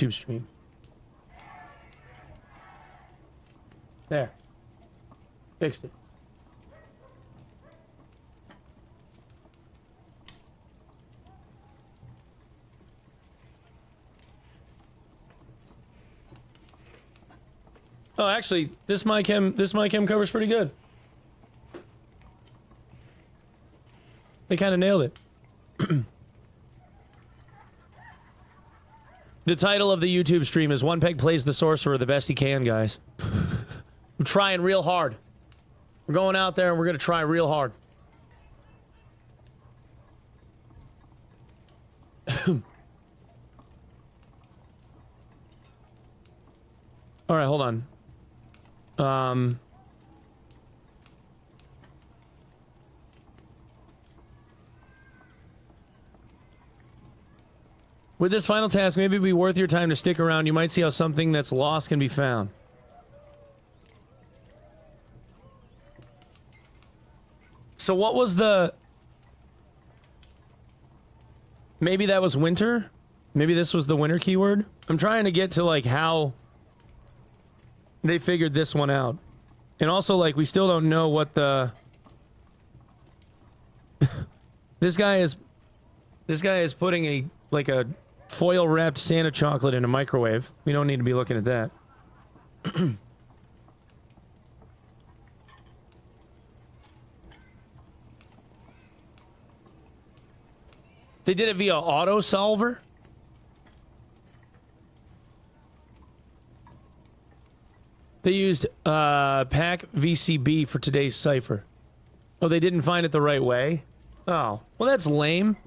YouTube stream. There. Fixed it. Oh, actually, this my chem cover's pretty good. They kind of nailed it. The title of the YouTube stream is Onepeg plays the Sorcerer the best he can, guys. I'm trying real hard. We're going out there and we're going to try real hard. All right, hold on. With this final task, maybe it'd be worth your time to stick around. You might see how something that's lost can be found. So what was the... Maybe that was winter? Maybe this was the winter keyword? I'm trying to get to, like, how they figured this one out. And also, like, we still don't know what the... This guy is putting a, like, a foil-wrapped Santa chocolate in a microwave. We don't need to be looking at that. They did it via auto solver? They used pack VCB for today's cipher. Oh, they didn't find it the right way? Oh, well that's lame.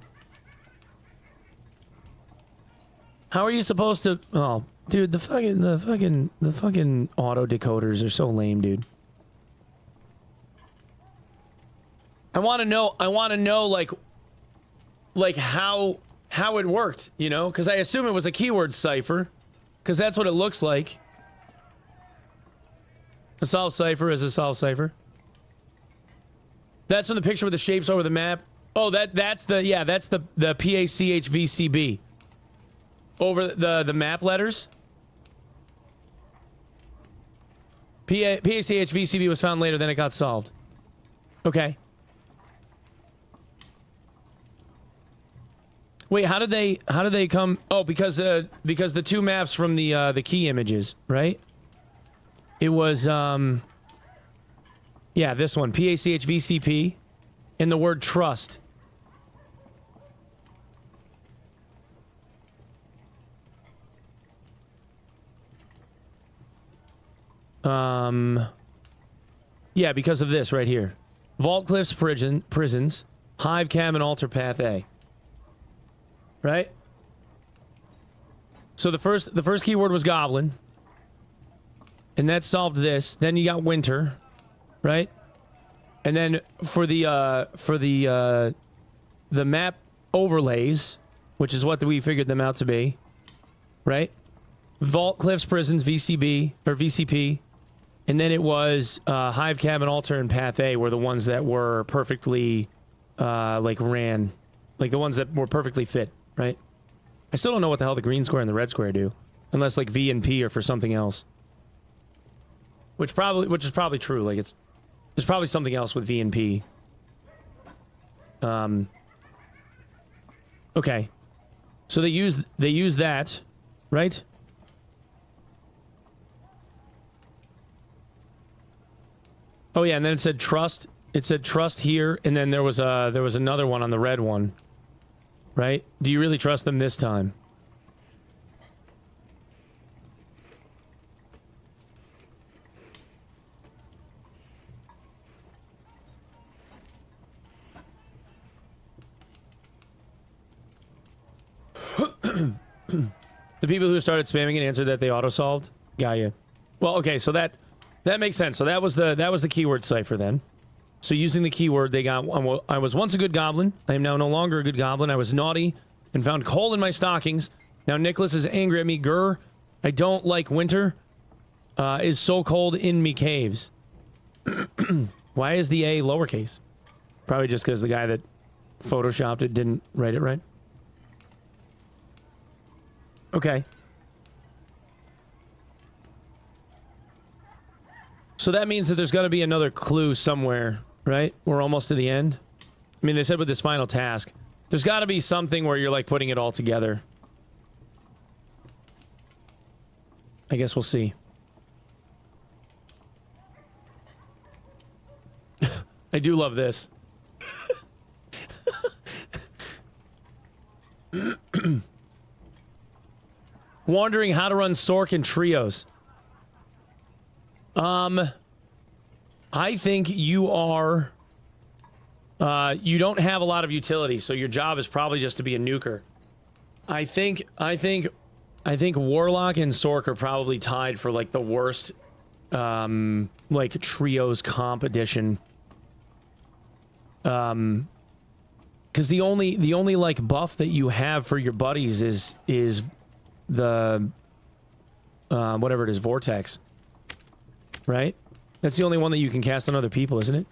How are you supposed to... Oh, dude, the fucking auto decoders are so lame, dude. I want to know, like how it worked, you know? Because I assume it was a keyword cipher. Because that's what it looks like. A solve cipher is a solve cipher. That's from the picture with the shapes over the map. Oh, that's the PACHVCB. Over the map letters. PACHVCB was found later, then it got solved. Okay. Wait, how did they come? Oh, because the two maps from the key images, right? It was yeah, this one, PACHVCP, and the word trust. Yeah, because of this right here. Vault Cliffs prisons, Hive Cam and Altar Path A. Right? So the first keyword was goblin. And that solved this. Then you got winter, right? And then for the map overlays, which is what we figured them out to be, right? Vault Cliffs prisons VCB or VCP. And then it was Hive Cabin Altar and Path A were the ones that were perfectly like ran, like the ones that were perfectly fit, right? I still don't know what the hell the green square and the red square do, unless like V and P are for something else. Which is probably true. Like there's probably something else with V and P. Okay. So they use that, right? Oh yeah, and then it said trust. It said trust here, and then there was another one on the red one. Right? Do you really trust them this time? The people who started spamming it answered that they auto-solved? Got you. Well, okay, so that makes sense. So that was the keyword cipher then. So using the keyword, they got... I was once a good goblin. I am now no longer a good goblin. I was naughty and found coal in my stockings. Now Nicholas is angry at me. Grr. I don't like winter. Is so cold in me caves. Why is the A lowercase? Probably just because the guy that photoshopped it didn't write it right. Okay. So that means that there's got to be another clue somewhere, right? We're almost to the end. I mean, they said with this final task, there's got to be something where you're like putting it all together. I guess we'll see. I do love this. Wondering how to run Sorc in trios. I think you are... you don't have a lot of utility, so your job is probably just to be a nuker. I think Warlock and Sorc are probably tied for like the worst, like trios comp edition. Because the only like buff that you have for your buddies is the whatever it is, Vortex, right? That's the only one that you can cast on other people, isn't it?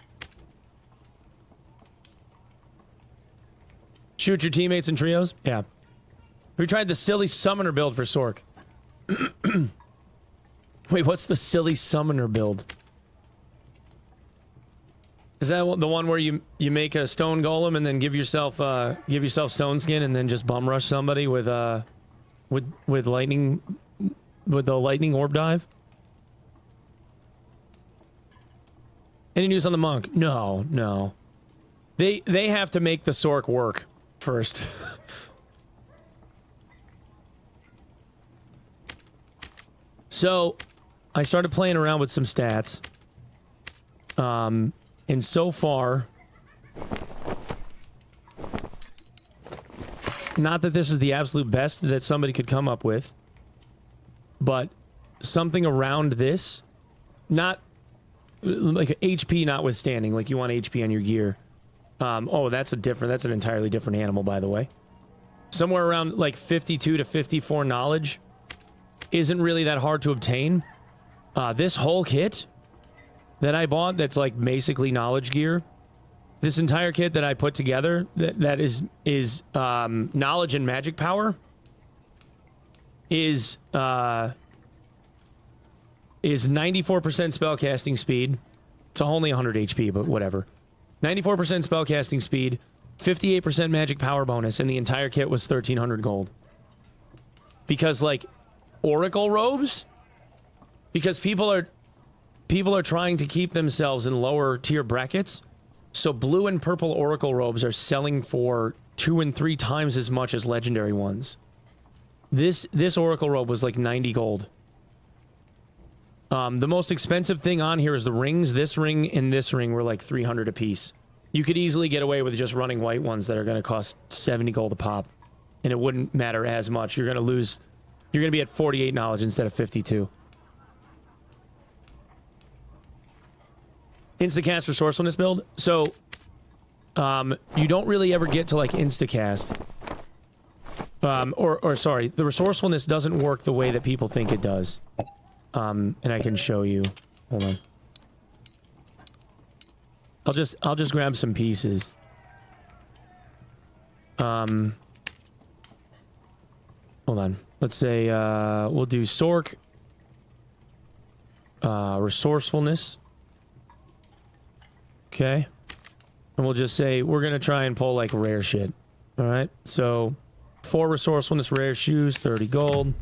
Shoot your teammates in trios? Yeah. We tried the silly summoner build for Sorc. Wait, what's the silly summoner build? Is that the one where you make a stone golem and then give yourself stone skin and then just bum rush somebody with lightning, with the lightning orb dive? Any news on the monk? No. They have to make the Sorc work first. So, I started playing around with some stats. And so far, not that this is the absolute best that somebody could come up with, but something around this, not like HP notwithstanding, like you want HP on your gear. Oh, that's an entirely different animal, by the way. Somewhere around like 52 to 54 knowledge isn't really that hard to obtain. This whole kit that I bought, that's like basically knowledge gear, this entire kit that I put together, that is knowledge and magic power, is 94% spellcasting speed. It's only 100 HP, but whatever. 94% spellcasting speed, 58% magic power bonus, and the entire kit was 1,300 gold. Because, like, oracle robes? Because people are trying to keep themselves in lower tier brackets, so blue and purple oracle robes are selling for 2 and 3 times as much as legendary ones. This oracle robe was like 90 gold. The most expensive thing on here is the rings. This ring and this ring were like 300 apiece. You could easily get away with just running white ones that are going to cost 70 gold a pop, and it wouldn't matter as much. You're going to lose. You're going to be at 48 knowledge instead of 52. Instacast resourcefulness build. So, you don't really ever get to like instacast. Or sorry, the resourcefulness doesn't work the way that people think it does. And I can show you. Hold on. I'll just grab some pieces. Hold on. Let's say we'll do Sorc. Resourcefulness. Okay. And we'll just say we're gonna try and pull like rare shit. Alright. So 4 resourcefulness rare shoes, 30 gold.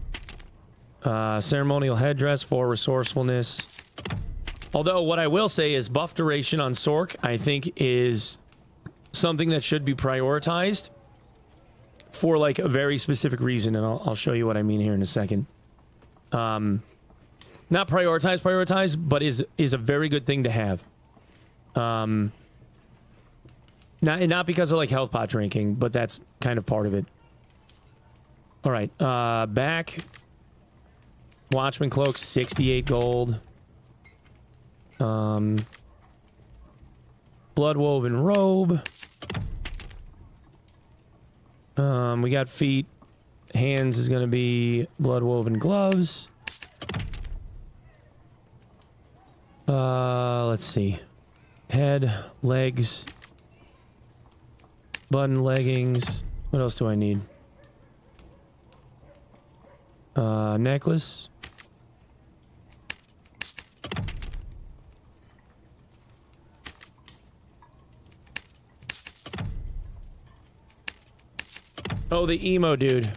Ceremonial headdress, 4 resourcefulness. Although, what I will say is buff duration on Sorc, I think, is something that should be prioritized for, like, a very specific reason, and I'll show you what I mean here in a second. Not prioritize, but is a very good thing to have. Not because of, like, health pot drinking, but that's kind of part of it. Alright, back... Watchman cloak, 68 gold. Bloodwoven robe. We got feet. Hands is gonna be bloodwoven gloves. Let's see. Head, legs, button leggings. What else do I need? Necklace. Oh, the emo dude.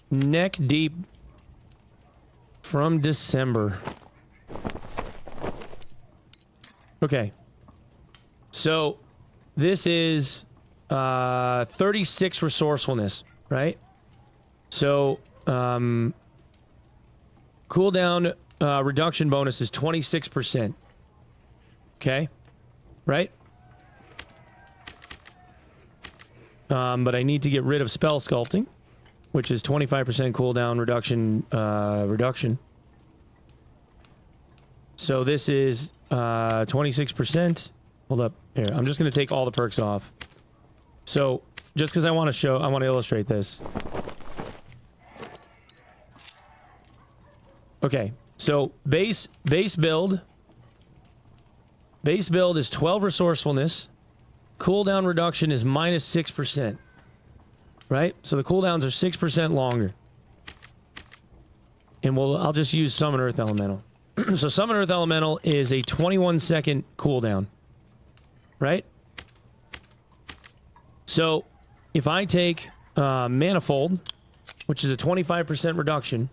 Neck deep from December. Okay. So, this is 36 resourcefulness, right? So, cooldown reduction bonus is 26%. Okay? Right? But I need to get rid of spell sculpting, which is 25% cooldown reduction. So this is 26%. Hold up. Here, I'm just going to take all the perks off. So, just because I want to illustrate this. Okay, so base build is 12 resourcefulness. Cooldown reduction is minus 6%. Right? So the cooldowns are 6% longer. And I'll just use Summon Earth Elemental. So Summon Earth Elemental is a 21-second cooldown. Right? So if I take Manifold, which is a 25% reduction,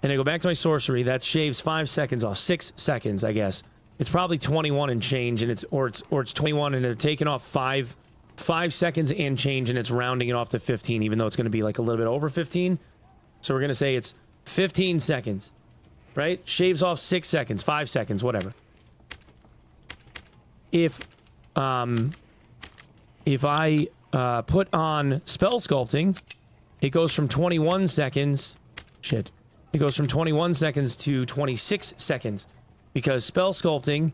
and I go back to my sorcery, that shaves 5 seconds off. 6 seconds, I guess. It's probably 21 and change, and it's 21, and they're taking off 5 seconds and change, and it's rounding it off to 15, even though it's going to be like a little bit over 15. So we're going to say it's 15 seconds, right? Shaves off 6 seconds, 5 seconds, whatever. If I put on spell sculpting, it goes from 21 seconds. Shit. It goes from 21 seconds to 26 seconds. Because spell sculpting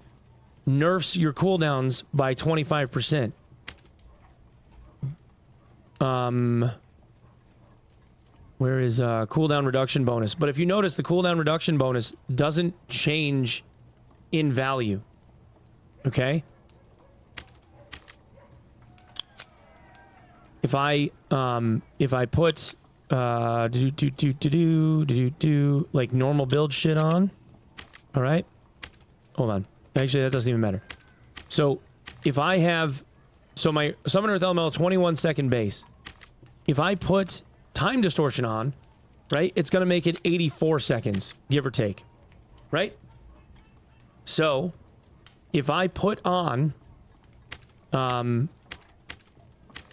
nerfs your cooldowns by 25%. Where is cooldown reduction bonus? But if you notice, the cooldown reduction bonus doesn't change in value. Okay? If I put like normal build shit on, all right? Hold on. Actually, that doesn't even matter. So, if I have... So, my Summon Earth Elemental 21-second base. If I put Time Distortion on, right, it's going to make it 84 seconds, give or take. Right? So, if I put on...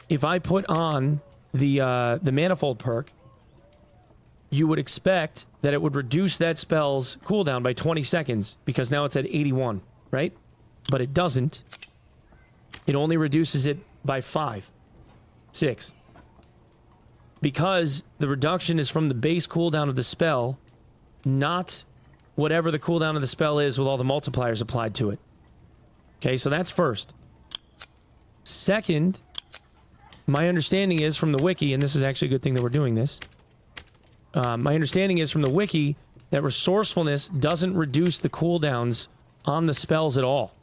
if I put on the Manifold perk, you would expect that it would reduce that spell's cooldown by 20 seconds, because now it's at 81, right? But it doesn't. It only reduces it by 5, 6. Because the reduction is from the base cooldown of the spell, not whatever the cooldown of the spell is with all the multipliers applied to it. Okay, so that's first. Second, my understanding is from the wiki, and this is actually a good thing that we're doing this, my understanding is from the wiki that resourcefulness doesn't reduce the cooldowns on the spells at all.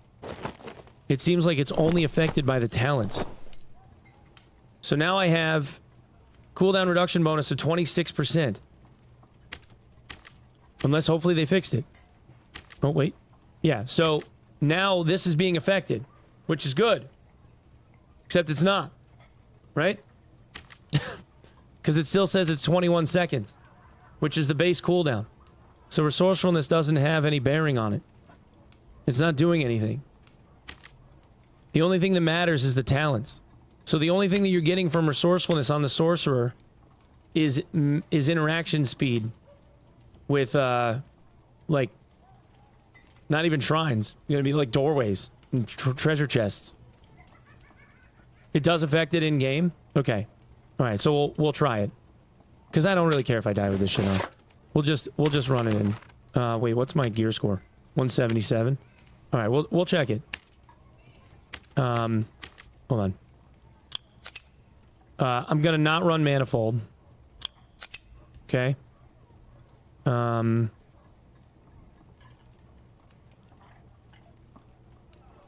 It seems like it's only affected by the talents. So now I have cooldown reduction bonus of 26%. Unless hopefully they fixed it. Oh, wait. Yeah, so now this is being affected, which is good. Except it's not. Right? Because it still says it's 21 seconds, which is the base cooldown. So resourcefulness doesn't have any bearing on it. It's not doing anything. The only thing that matters is the talents. So the only thing that you're getting from resourcefulness on the Sorcerer is interaction speed with, like, not even shrines. You're gonna be like doorways and treasure chests. It does affect it in game? Okay. Alright, so we'll try it. Because I don't really care if I die with this shit on. We'll just run it in. Wait, what's my gear score? 177? Alright, we'll check it. Hold on. I'm gonna not run Manifold. Okay.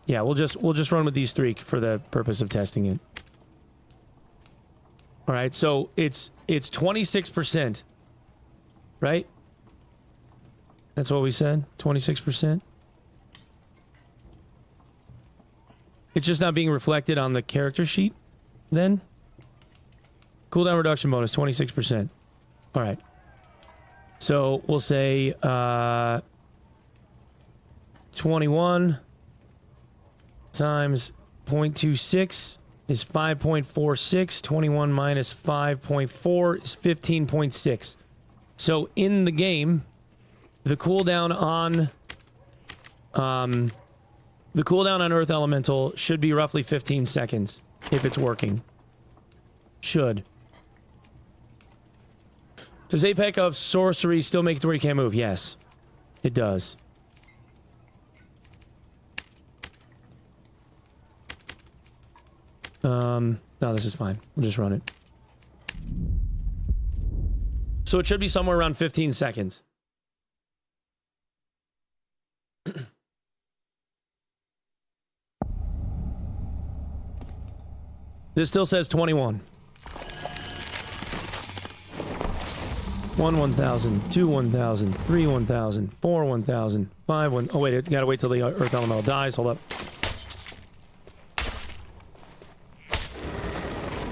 Yeah, we'll just run with these 3 for the purpose of testing it. All right, so it's 26%, right? That's what we said, 26%. It's just not being reflected on the character sheet, then? Cooldown reduction bonus, 26%. All right. So we'll say 21 times 0.26 is 5.46. 21 minus 5.4 is 15.6. So in the game, the cooldown on Earth Elemental should be roughly 15 seconds if it's working. Should. Does Apex of Sorcery still make it to where you can't move? Yes, it does. No, this is fine. We'll just run it. So it should be somewhere around 15 seconds. This still says 21. 1, 1,000, 2, 1,000, 3, 1,000, 4, 1,000, 5, 1... Oh, wait, I gotta wait till the Earth Elemental dies. Hold up.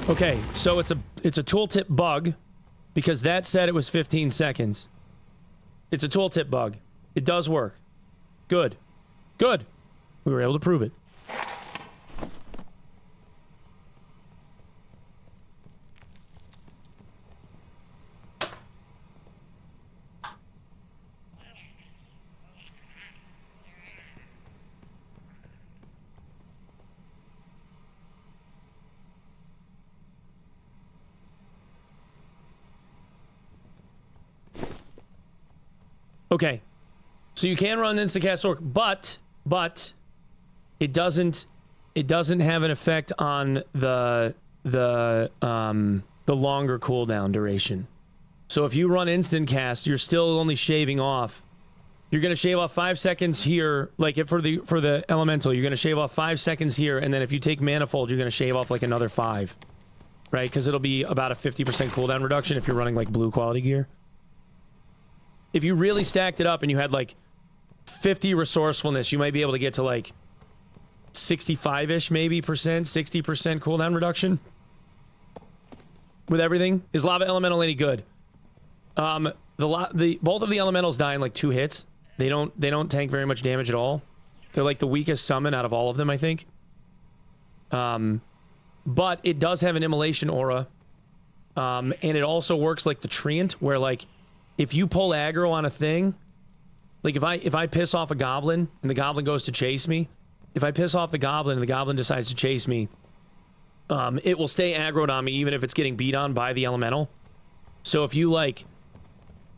Okay, so it's a tooltip bug, because that said it was 15 seconds. It's a tooltip bug. It does work. Good. Good. We were able to prove it. Okay, so you can run instacast Sorc, but it doesn't have an effect on the longer cooldown duration. So if you run instant cast, you're still only shaving off. You're gonna shave off 5 seconds here, like for the elemental. You're gonna shave off 5 seconds here, and then if you take manifold, you're gonna shave off like another 5, right? Because it'll be about a 50% cooldown reduction if you're running like blue quality gear. If you really stacked it up and you had like 50 resourcefulness, you might be able to get to like 65-ish maybe percent, 60% cooldown reduction with everything. Is Lava Elemental any good? Both of the elementals die in like 2 hits. They don't tank very much damage at all. They're like the weakest summon out of all of them, I think. But it does have an immolation aura. And it also works like the Treant, where like if you pull aggro on a thing, like if I piss off a goblin and the goblin goes to chase me, if I piss off the goblin and the goblin decides to chase me, it will stay aggroed on me even if it's getting beat on by the elemental. So if you like,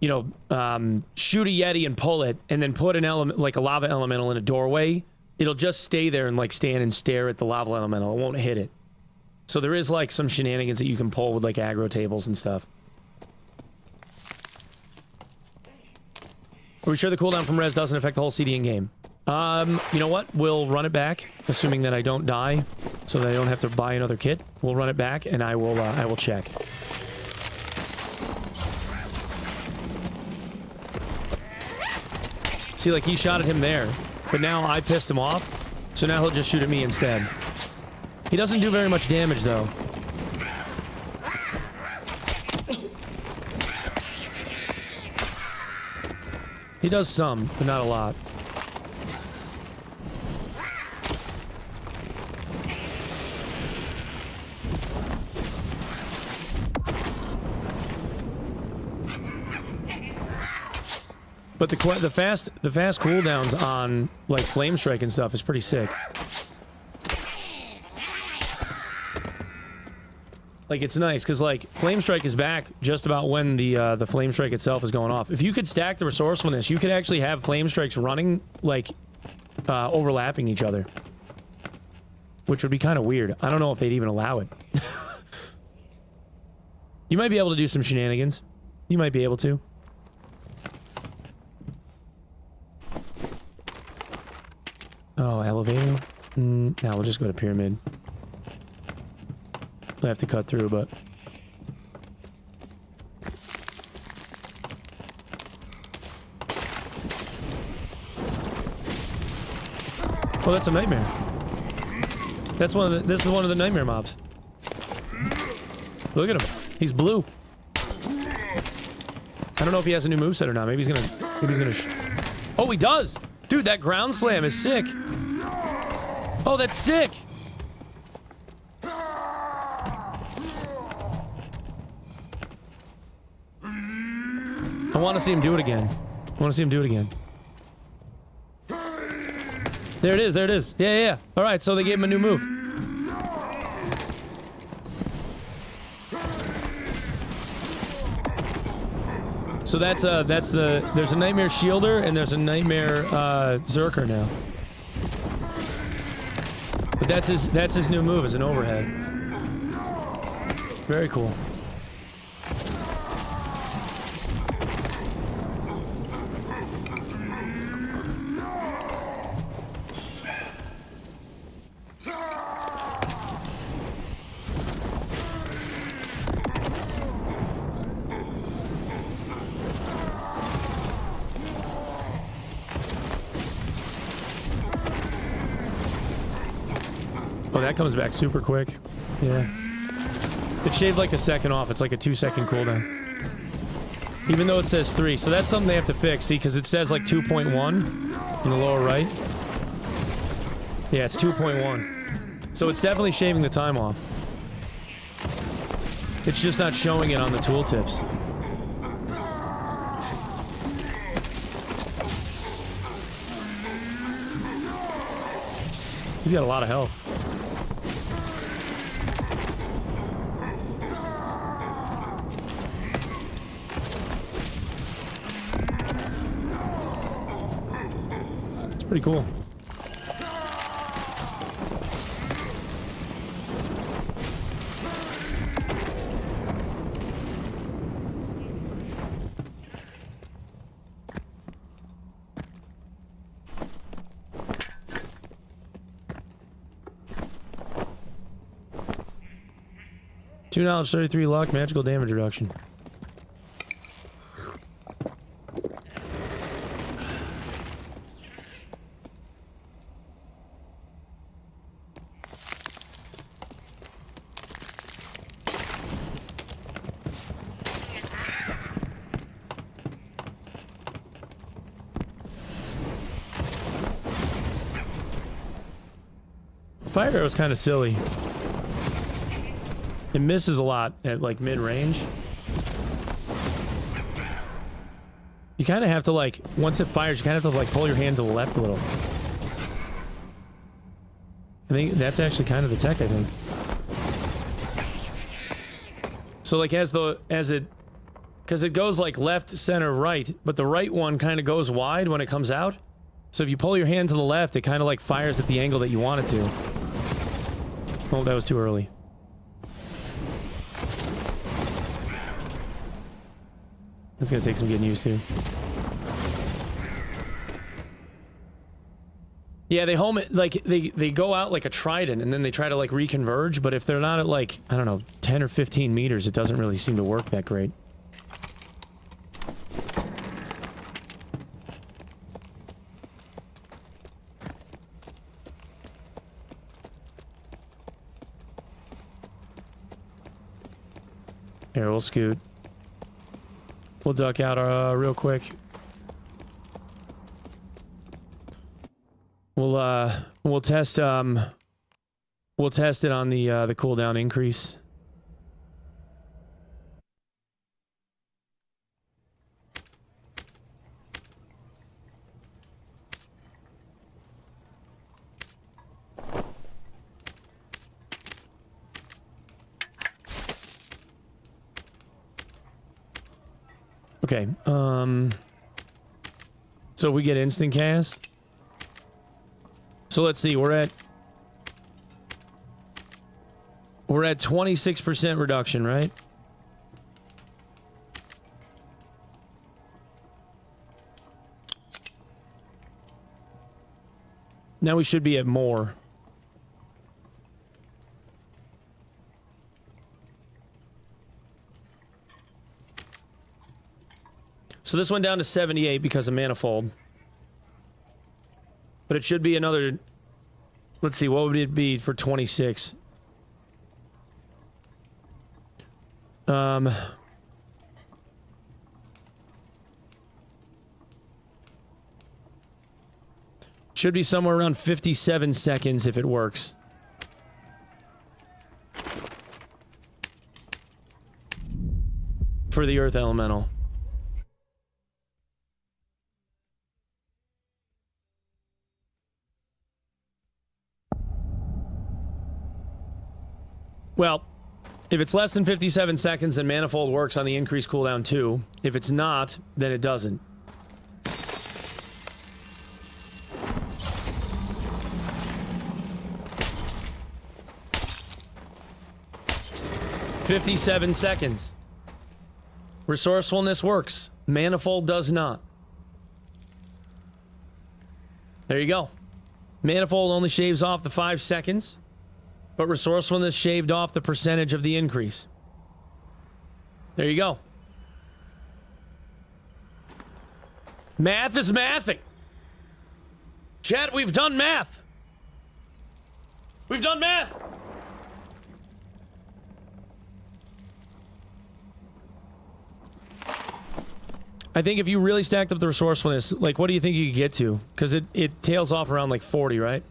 you know, shoot a Yeti and pull it, and then put an element like a lava elemental in a doorway, it'll just stay there and like stand and stare at the lava elemental. It won't hit it. So there is like some shenanigans that you can pull with like aggro tables and stuff. Are we sure the cooldown from res doesn't affect the whole CD in game? You know what? We'll run it back, assuming that I don't die, so that I don't have to buy another kit. We'll run it back, and I will check. See, like, he shot at him there, but now I pissed him off, so now he'll just shoot at me instead. He doesn't do very much damage, though. He does some, but not a lot. But the fast cooldowns on like Flame Strike and stuff is pretty sick. Like, it's nice, because, like, Flame Strike is back just about when the Flame Strike itself is going off. If you could stack the resourcefulness, you could actually have Flame Strikes running, like, overlapping each other. Which would be kind of weird. I don't know if they'd even allow it. You might be able to do some shenanigans. You might be able to. Oh, elevator? Now we'll just go to Pyramid. I have to cut through, but... Oh, that's a nightmare. That's one of the... This is one of the nightmare mobs. Look at him. He's blue. I don't know if he has a new moveset or not. Maybe he's gonna... Oh, he does! Dude, that ground slam is sick. Oh, that's sick! I want to see him do it again. I want to see him do it again. There it is, there it is. Yeah, yeah, yeah. Alright, so they gave him a new move. So that's the... There's a Nightmare Shielder, and there's a Nightmare, Zerker now. But that's his new move, as an overhead. Very cool. Oh, that comes back super quick. Yeah. It shaved like a second off. It's like a 2-second cooldown. Even though it says 3. So that's something they have to fix, see, because it says like 2.1 in the lower right. Yeah, it's 2.1. So it's definitely shaving the time off. It's just not showing it on the tooltips. He's got a lot of health. Pretty cool. Two knowledge, 33 luck, magical damage reduction. Fire arrow's kind of silly. It misses a lot at like mid-range. You kind of have to like, once it fires, you kind of have to like pull your hand to the left a little. I think that's actually kind of the tech, I think. So like because it goes like left, center, right, but the right one kind of goes wide when it comes out. So if you pull your hand to the left, it kind of like fires at the angle that you want it to. Oh, that was too early. That's gonna take some getting used to. Yeah, they home it, like, they go out like a trident, and then they try to, like, reconverge, but if they're not at, like, I don't know, 10 or 15 meters, it doesn't really seem to work that great. Here, we'll scoot. We'll duck out real quick. We'll test it on the cooldown increase. Okay, so if we get instant cast, so let's see, we're at 26% reduction, right? Now we should be at more. So this went down to 78 because of manifold. But it should be another... Let's see, what would it be for 26? Should be somewhere around 57 seconds if it works. For the Earth Elemental. Well, if it's less than 57 seconds, then Manifold works on the increased cooldown too. If it's not, then it doesn't. 57 seconds. Resourcefulness works. Manifold does not. There you go. Manifold only shaves off the 5 seconds, but resourcefulness shaved off the percentage of the increase. There you go. Math is mathing. Chat, we've done math. We've done math. I think if you really stacked up the resourcefulness, like, what do you think you could get to? Because it tails off around, like, 40, right?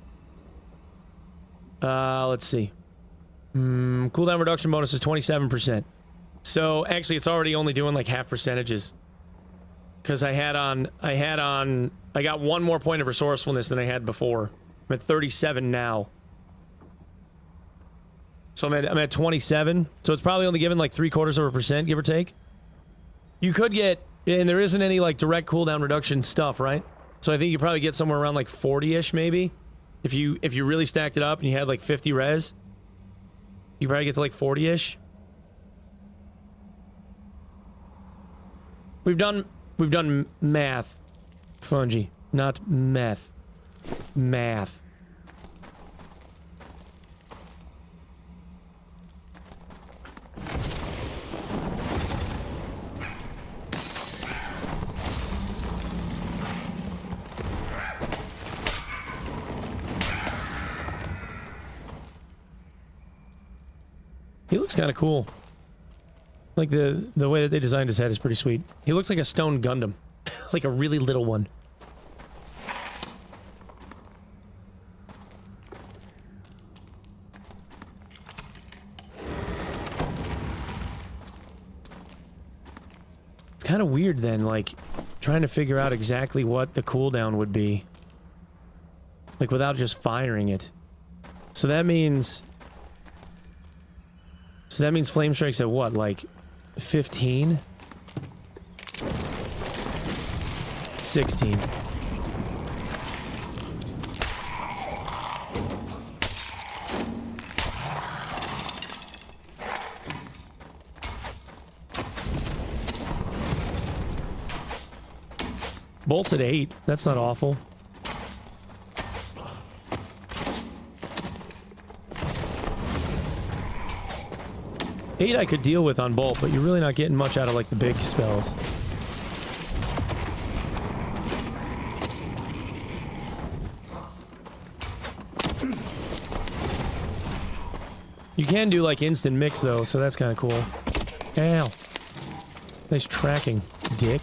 Let's see. Cooldown reduction bonus is 27%. So, actually, it's already only doing, like, half percentages. Because I got 1 more point of resourcefulness than I had before. I'm at 37 now. So I'm at 27. So it's probably only given, like, 0.75%, give or take. You could get... And there isn't any, like, direct cooldown reduction stuff, right? So I think you probably get somewhere around, like, 40-ish, maybe. If you really stacked it up and you had, like, 50 res. You probably get to, like, 40-ish. We've done math. Fungi. Not meth. Math. He looks kind of cool. Like, the way that they designed his head is pretty sweet. He looks like a stone Gundam. Like a really little one. It's kind of weird then, like, trying to figure out exactly what the cooldown would be. Like, without just firing it. So that means... Flame Strike's at what, like 15? 16. Bolt's at 8. That's not awful. Eight I could deal with on Bolt, but you're really not getting much out of, like, the big spells. You can do, like, instant mix, though, so that's kind of cool. Ow. Nice tracking, dick.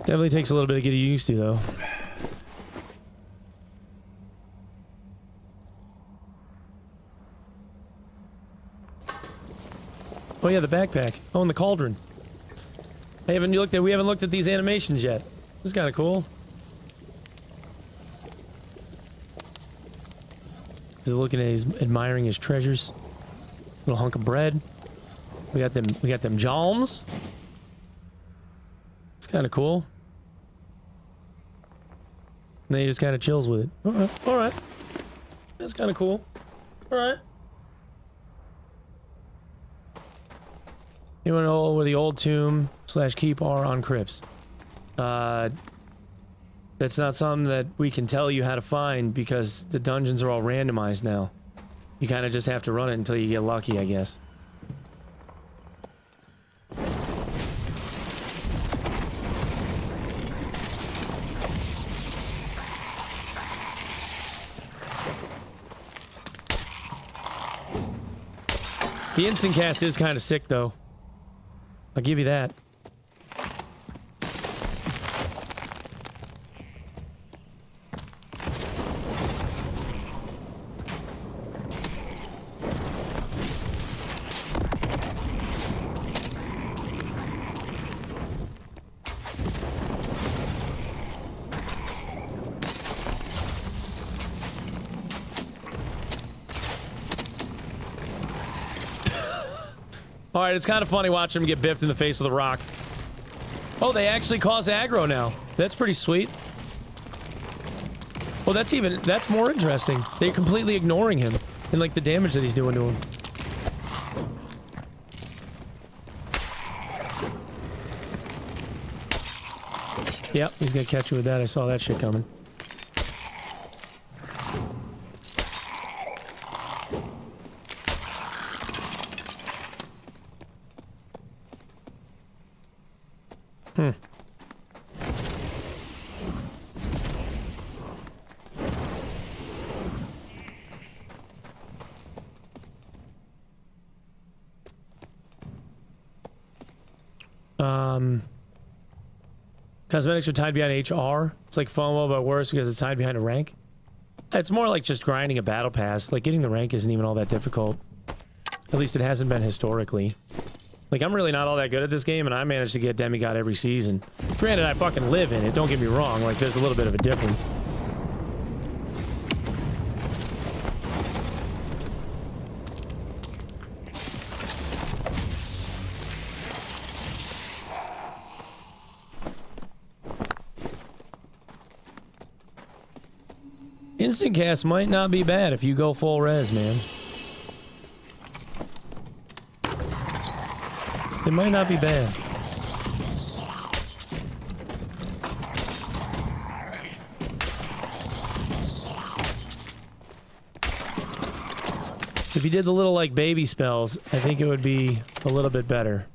Definitely takes a little bit to get used to, though. Oh yeah, the backpack. Oh, and the cauldron. We haven't looked at these animations yet. This is kind of cool. He's looking at, he's admiring his treasures. Little hunk of bread. We got them jams. It's kind of cool. And then he just kind of chills with it. Alright. That's kind of cool. Alright. You want to know where the old tomb / keep are on crypts? That's not something that we can tell you how to find because the dungeons are all randomized now. You kind of just have to run it until you get lucky, I guess. The instant cast is kind of sick, though. I'll give you that. Alright, it's kind of funny watching him get biffed in the face with a rock. Oh, they actually cause aggro now. That's pretty sweet. Well, that's more interesting. They're completely ignoring him and, like, the damage that he's doing to him. Yep, he's gonna catch you with that. I saw that shit coming. Cosmetics are tied behind HR. It's like FOMO, but worse because it's tied behind a rank. It's more like just grinding a battle pass. Like, getting the rank isn't even all that difficult. At least it hasn't been historically. Like, I'm really not all that good at this game, and I managed to get Demigod every season. Granted, I fucking live in it, don't get me wrong. Like, there's a little bit of a difference. Instant cast might not be bad if you go full res, man. It might not be bad. If you did the little, like, baby spells, I think it would be a little bit better.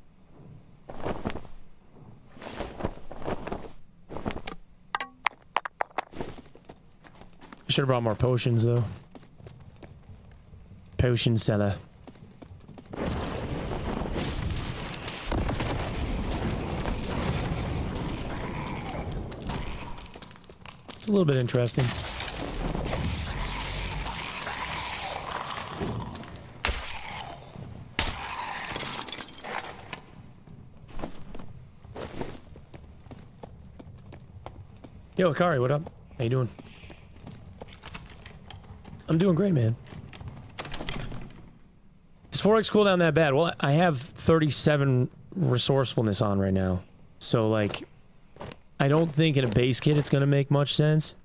I should have brought more potions, though. Potion seller. It's a little bit interesting. Yo, Akari, what up? How you doing? I'm doing great, man. Is 4x cooldown that bad? Well, I have 37 resourcefulness on right now. So, like, I don't think in a base kit it's going to make much sense.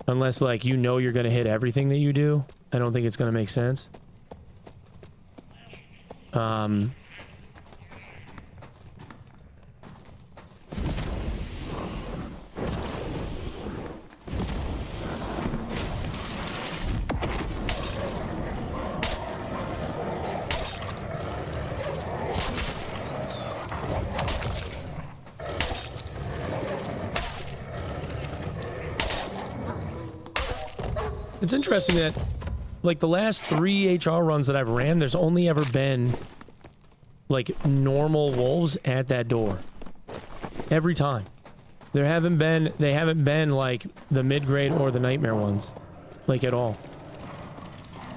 Unless, like, you know you're going to hit everything that you do. I don't think it's going to make sense. It's interesting that, like, the last 3 HR runs that I've ran, there's only ever been, like, normal wolves at that door. Every time. They haven't been, like, the mid-grade or the nightmare ones. Like, at all.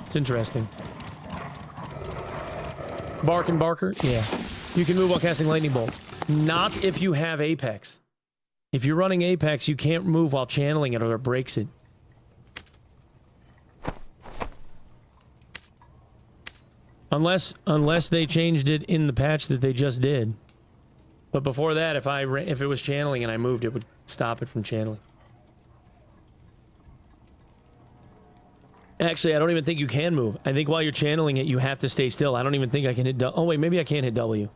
It's interesting. Bark and Barker? Yeah. You can move while casting Lightning Bolt. Not if you have Apex. If you're running Apex, you can't move while channeling it or it breaks it. Unless they changed it in the patch that they just did. But before that, if it was channeling and I moved, it would stop it from channeling. Actually, I don't even think you can move. I think while you're channeling it, you have to stay still. I don't even think I can hit... Oh, wait, maybe I can't hit W.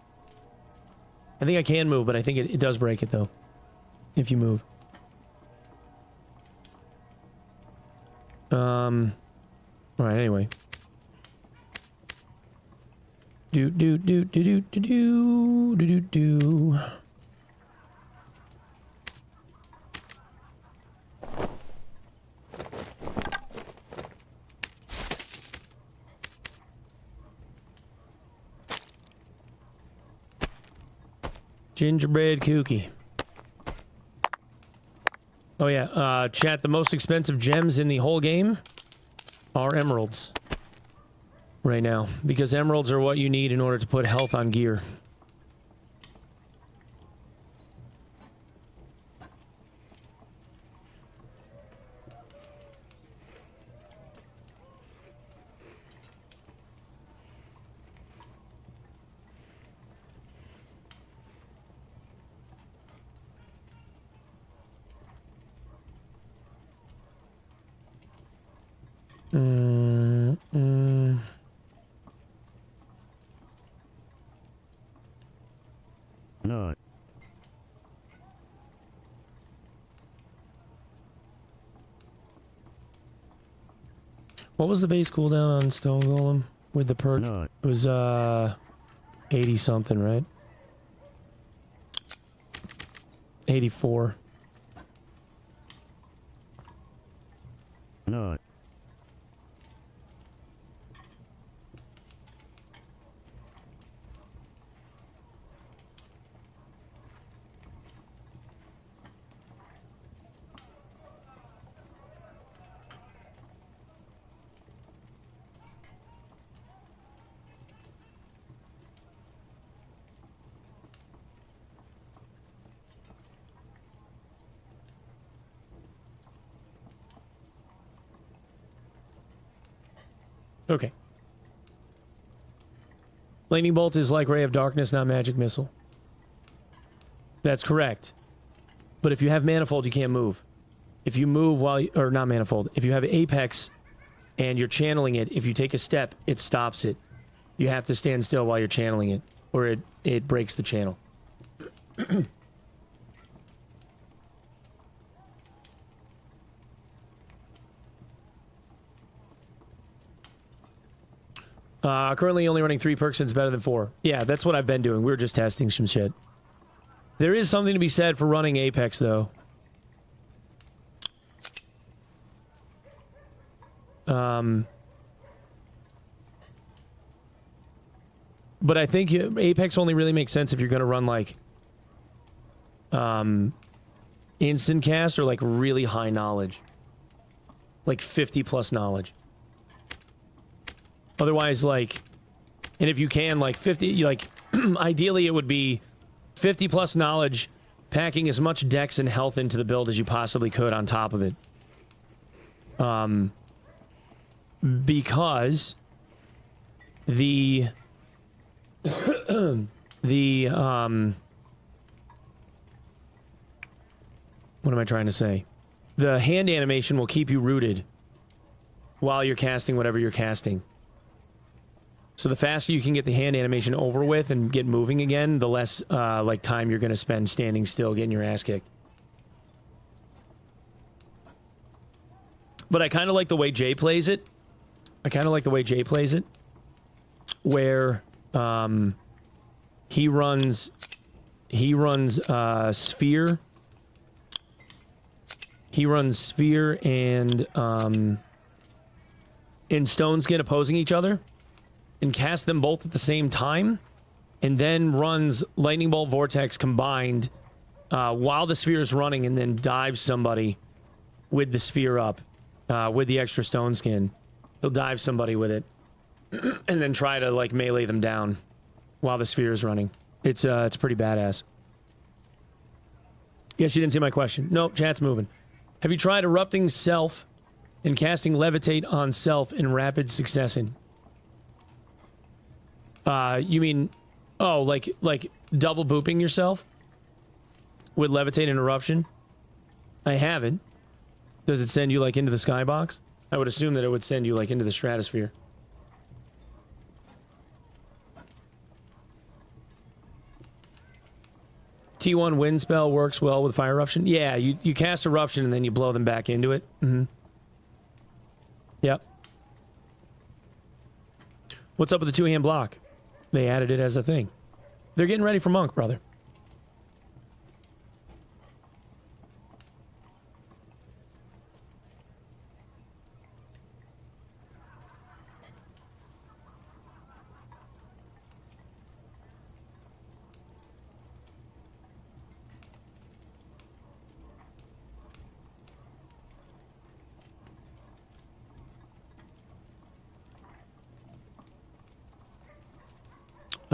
I think I can move, but I think it does break it, though. If you move. Alright, anyway. Do do do do do do do do do do. Gingerbread cookie. Oh yeah, chat, the most expensive gems in the whole game are emeralds. Right now. Because emeralds are what you need in order to put health on gear. No. What was the base cooldown on Stone Golem with the perk? No. It was 80 something, right? 84. No. Okay. Lightning Bolt is like Ray of Darkness, not Magic Missile. That's correct. But if you have Manifold, you can't move. If you move while you, or not Manifold, if you have Apex and you're channeling it, if you take a step, it stops it. You have to stand still while you're channeling it, or it breaks the channel. Currently only running 3 perks and it's better than 4. Yeah, that's what I've been doing. We were just testing some shit. There is something to be said for running Apex, though. But I think Apex only really makes sense if you're going to run, like, instant cast or, like, really high knowledge. Like, 50 plus knowledge. Otherwise, like, and if you can, like, 50, like, ideally it would be 50 plus knowledge, packing as much dex and health into the build as you possibly could on top of it. Because the what am I trying to say? The hand animation will keep you rooted while you're casting whatever you're casting. So the faster you can get the hand animation over with and get moving again, the less like time you're going to spend standing still getting your ass kicked. But I kind of like the way Jay plays it. Where he runs Sphere. He runs Sphere and Stone Skin opposing each other. And cast them both at the same time, and then runs Lightning Bolt Vortex combined while the sphere is running, and then dives somebody with the sphere up with the extra stone skin. He'll dive somebody with it, and then try to like melee them down while the sphere is running. It's pretty badass. Yes, you didn't see my question. Nope, chat's moving. Have you tried erupting self and casting levitate on self in rapid succession? You mean, oh, like double booping yourself with levitate and eruption? I haven't. Does it send you like into the skybox? I would assume that it would send you like into the stratosphere. T1 wind spell works well with fire eruption. Yeah, you cast eruption and then you blow them back into it. Yep. What's up with the 2-hand block? They added it as a thing. They're getting ready for Monk, brother.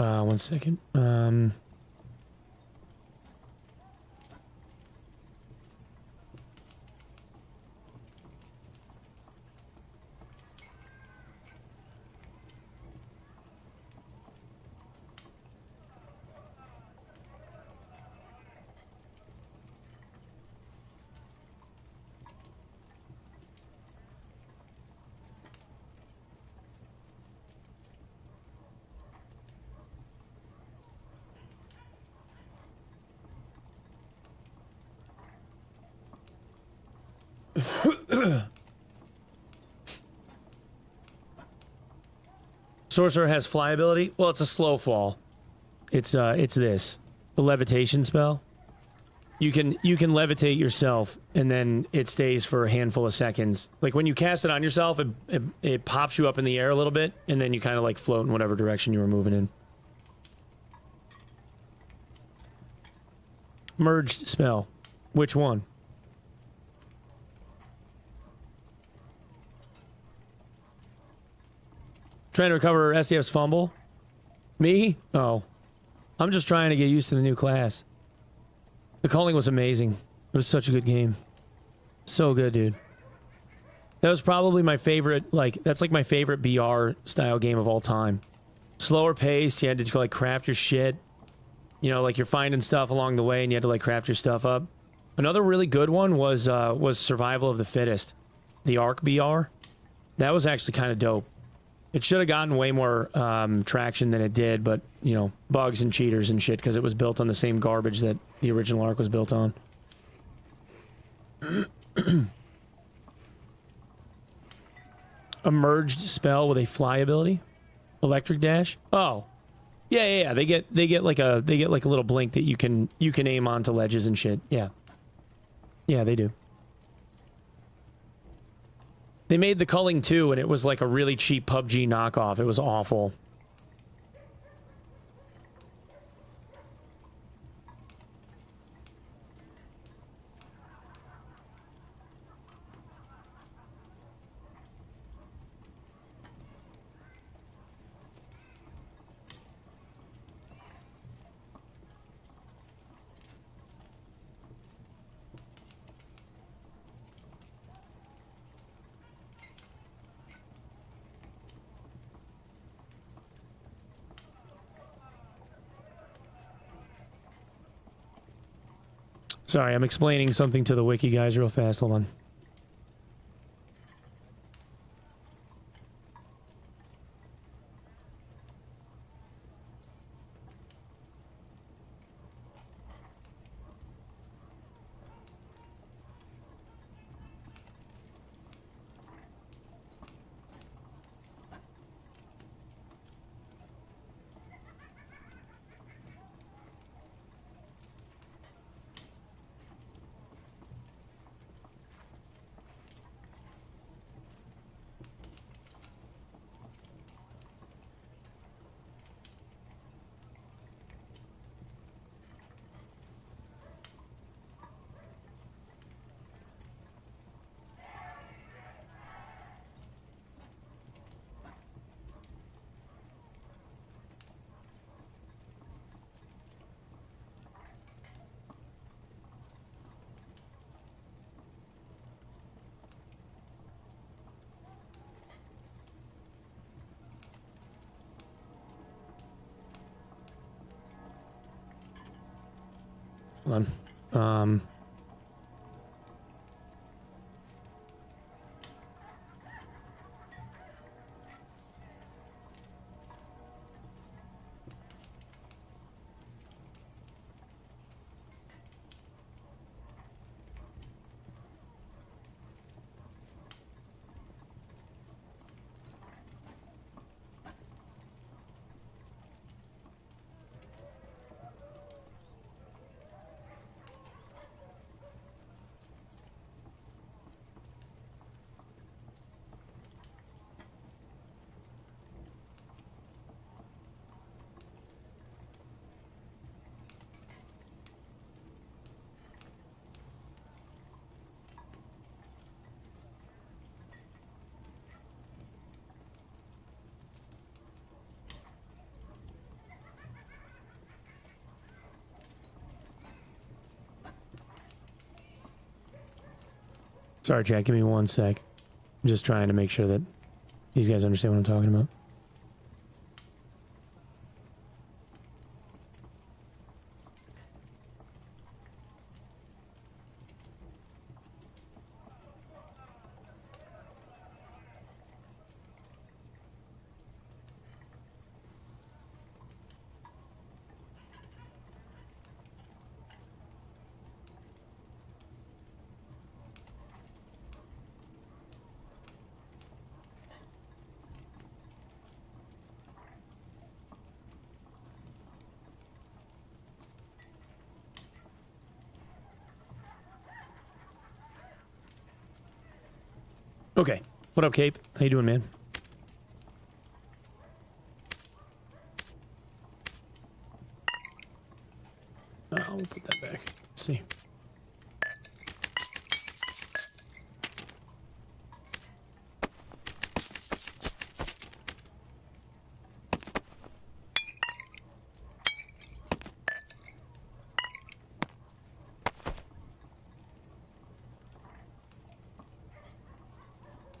One second. Sorcerer has fly ability. Well, it's a slow fall. It's this. The levitation spell. You can levitate yourself, and then it stays for a handful of seconds. Like when you cast it on yourself, it pops you up in the air a little bit, and then you kind of like float in whatever direction you were moving in. Merged spell. Which one? Trying to recover SDF's fumble? Me? Oh. I'm just trying to get used to the new class. The calling was amazing. It was such a good game. So good, dude. That was probably my favorite, like, that's like my favorite BR style game of all time. Slower paced, you had to like craft your shit. You know, like you're finding stuff along the way and you had to like craft your stuff up. Another really good one was Survival of the Fittest. The Arc BR. That was actually kind of dope. It should have gotten way more traction than it did, but, you know, bugs and cheaters and shit, because it was built on the same garbage that the original Ark was built on. A merged spell with a fly ability? Electric dash? Oh. Yeah. They get like a little blink that you can aim onto ledges and shit. Yeah. Yeah, they do. They made the culling too, and it was like a really cheap PUBG knockoff. It was awful. Sorry, I'm explaining something to the wiki guys real fast. Hold on. Hold on. Sorry, chat. Give me 1 sec. I'm just trying to make sure that these guys understand what I'm talking about. Okay. What up, Cape? How you doing, man? I'll put that back. Let's see.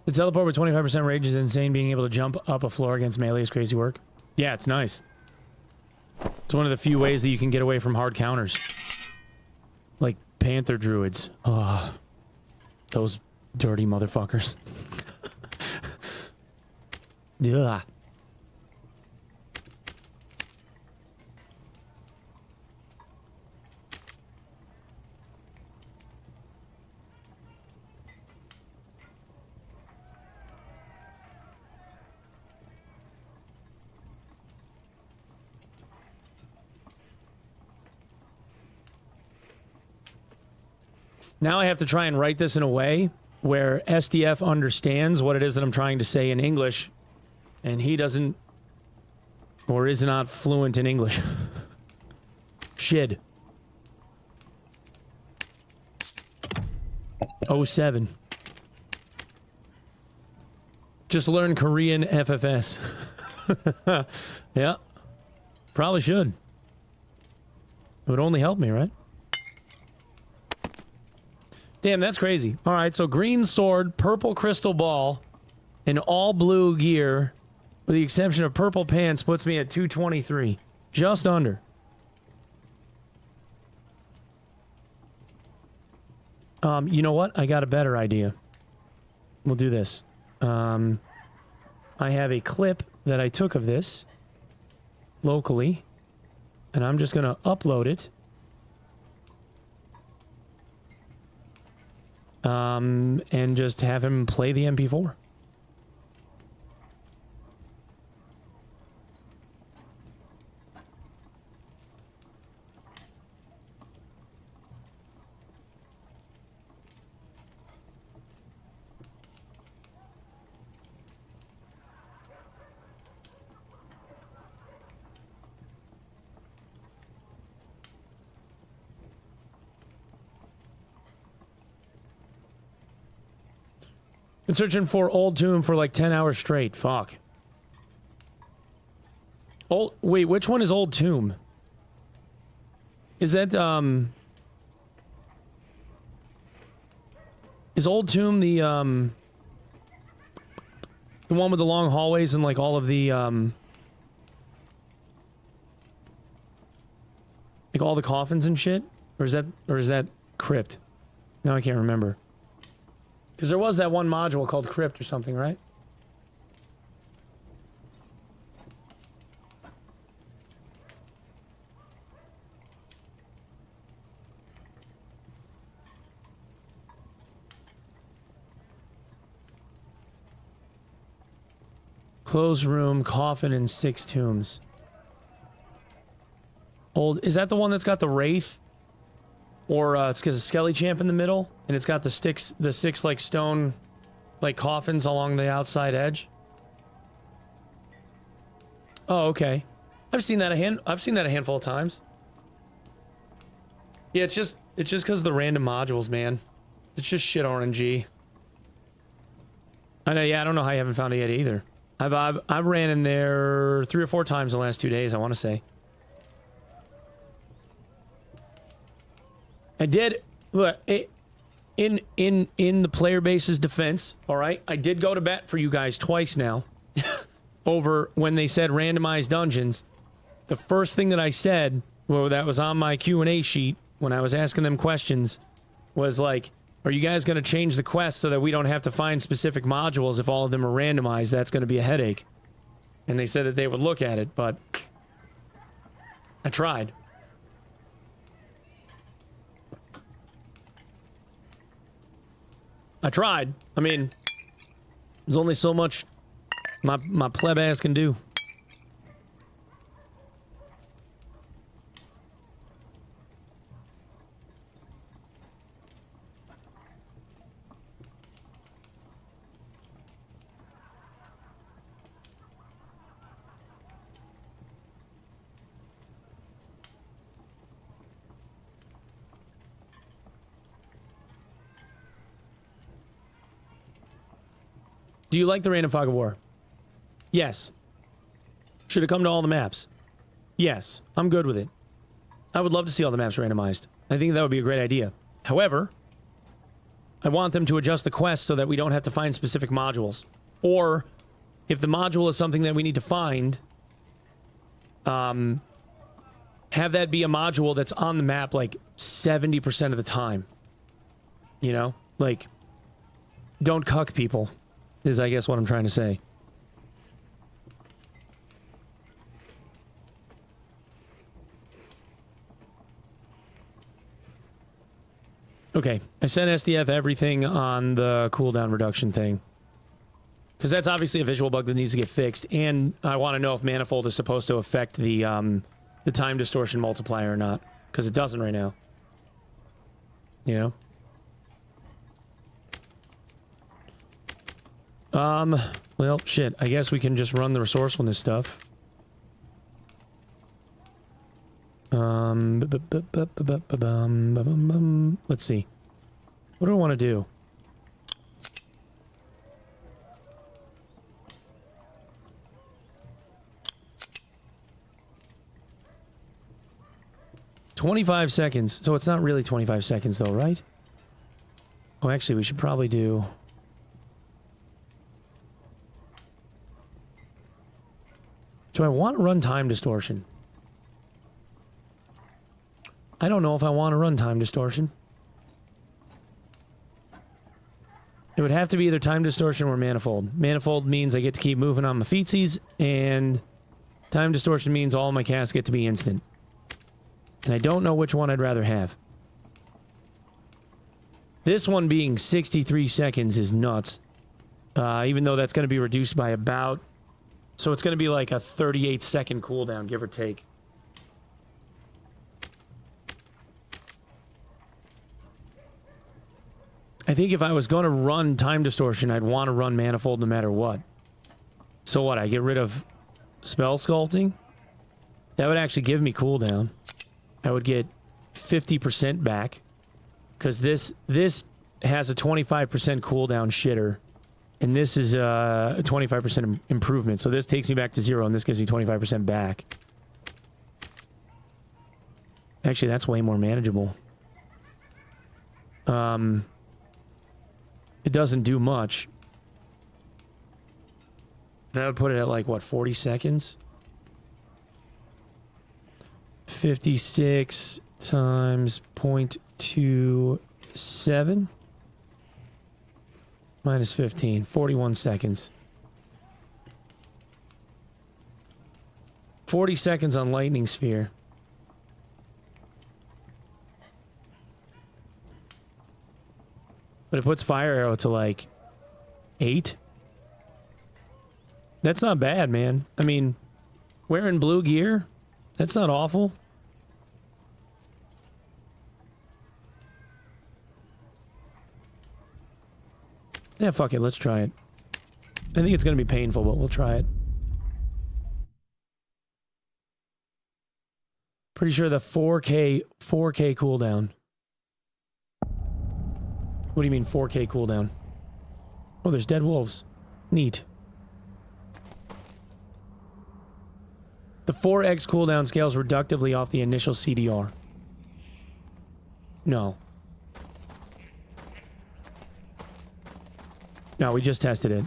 The teleport with 25% rage is insane. Being able to jump up a floor against melee is crazy work. Yeah, it's nice. It's one of the few ways that you can get away from hard counters. Like Panther Druids. Oh, those dirty motherfuckers. Yeah. Now I have to try and write this in a way where SDF understands what it is that I'm trying to say in English, and he doesn't, or is not fluent in English. Shid. 07. Just learn Korean FFS. Yeah. Probably should. It would only help me, right? Damn, that's crazy. All right, so green sword, purple crystal ball, and all blue gear, with the exception of purple pants, puts me at 223. Just under. You know what? I got a better idea. We'll do this. I have a clip that I took of this locally, and I'm just going to upload it. And just have him play the MP4. Been searching for Old Tomb for like 10 hours straight. Fuck. Wait, which one is Old Tomb? Is that, is Old Tomb the one with the long hallways and like all of the, like all the coffins and shit? Or is that Crypt? No, I can't remember. Because there was that one module called Crypt or something, right? Closed room, coffin, and 6 tombs. Is that the one that's got the wraith? Or it's got a skelly champ in the middle, and it's got the 6 like stone, like coffins along the outside edge. Oh, okay. I've seen that a handful of times. Yeah, it's just because of the random modules, man. It's just shit RNG. I know. Yeah, I don't know how you haven't found it yet either. I've ran in there 3 or 4 times in the last 2 days, I want to say. I did. Look, in the player base's defense, all right, I did go to bat for you guys twice now over when they said randomized dungeons. The first thing that I said, well, that was on my Q&A sheet when I was asking them questions, was like, are you guys going to change the quest so that we don't have to find specific modules if all of them are randomized? That's going to be a headache. And they said that they would look at it, but I tried. I mean, there's only so much my pleb ass can do. Do you like the Random Fog of War? Yes. Should it come to all the maps? Yes. I'm good with it. I would love to see all the maps randomized. I think that would be a great idea. However, I want them to adjust the quest so that we don't have to find specific modules. Or, if the module is something that we need to find, have that be a module that's on the map like 70% of the time. You know? Like, don't cuck people. Is, I guess, what I'm trying to say. Okay, I sent SDF everything on the cooldown reduction thing. Because that's obviously a visual bug that needs to get fixed, and I want to know if Manifold is supposed to affect the time distortion multiplier or not. Because it doesn't right now. You know? Well, shit. I guess we can just run the resourcefulness stuff. Let's see. What do I want to do? $25 seconds. So it's not really 25 seconds though, right? Oh, actually, we should probably do... Do I want to run time distortion? I don't know if I want to run time distortion. It would have to be either time distortion or manifold. Manifold means I get to keep moving on my feetsies, and time distortion means all my casts get to be instant. And I don't know which one I'd rather have. This one being 63 seconds is nuts. Even though that's going to be reduced by about... So it's going to be like a 38-second cooldown, give or take. I think if I was going to run time distortion, I'd want to run manifold no matter what. So what, I get rid of spell sculpting? That would actually give me cooldown. I would get 50% back. Because this has a 25% cooldown shitter. And this is a 25% improvement. So this takes me back to 0, and this gives me 25% back. Actually, that's way more manageable. It doesn't do much. That would put it at like, what, 40 seconds? 56 times 0.27? Minus 15. 41 seconds. 40 seconds on Lightning Sphere. But it puts Fire Arrow to like 8. That's not bad, man. I mean, wearing blue gear, that's not awful. Yeah, fuck it, let's try it. I think it's gonna be painful, but we'll try it. Pretty sure the 4K cooldown. What do you mean 4K cooldown? Oh, there's dead wolves. Neat. The 4x cooldown scales reductively off the initial CDR. No. No, we just tested it.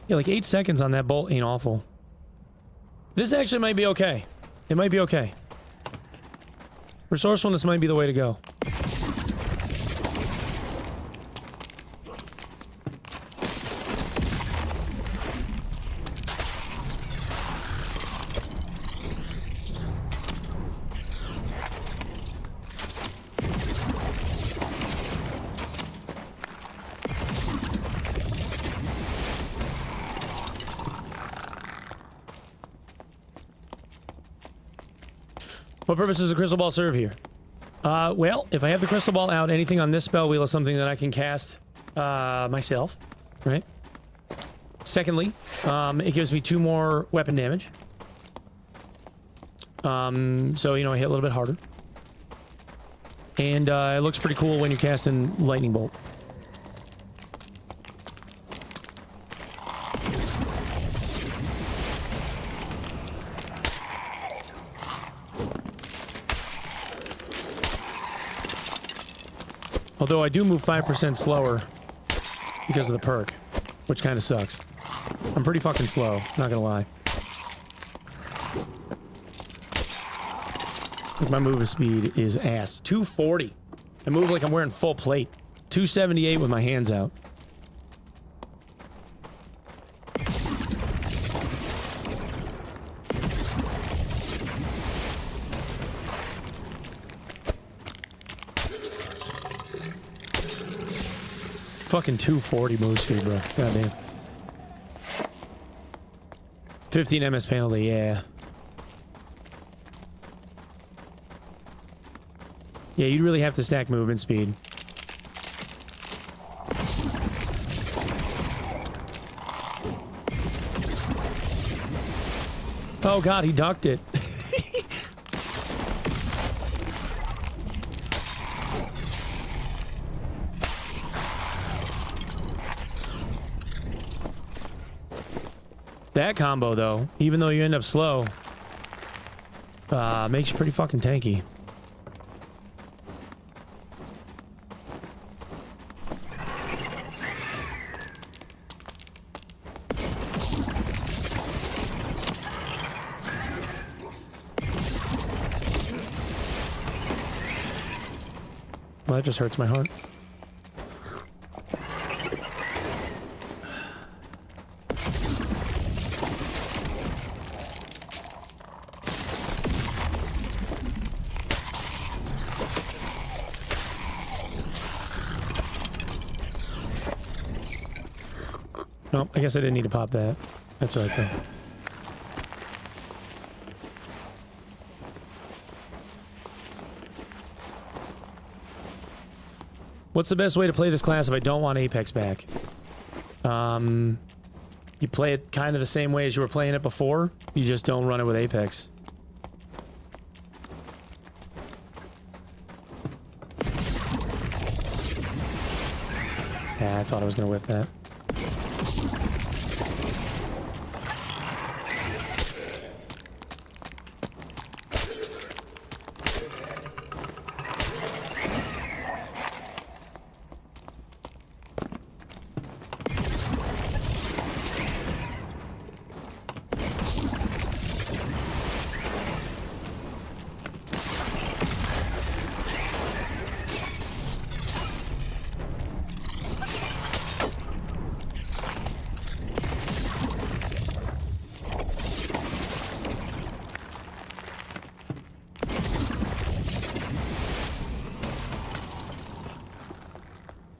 Yeah, like 8 seconds on that bolt ain't awful. This actually might be okay. It might be okay. Resourcefulness might be the way to go. What purpose does the crystal ball serve here? Well, if I have the crystal ball out, anything on this spell wheel is something that I can cast myself, right? Secondly, it gives me 2 more weapon damage. So, you know, I hit a little bit harder. And it looks pretty cool when you're casting lightning bolt. Although I do move 5% slower because of the perk, which kind of sucks. I'm pretty fucking slow, not gonna lie. Like my movement speed is ass. 240. I move like I'm wearing full plate. 278 with my hands out. Fucking 240 move speed, bro. Goddamn. 15 MS penalty, yeah. Yeah, you'd really have to stack movement speed. Oh god, he ducked it. That combo, though, even though you end up slow, makes you pretty fucking tanky. Well, that just hurts my heart. Nope, I guess I didn't need to pop that. That's right, though. What's the best way to play this class if I don't want Apex back? You play it kind of the same way as you were playing it before. You just don't run it with Apex. Yeah, I thought I was going to whip that.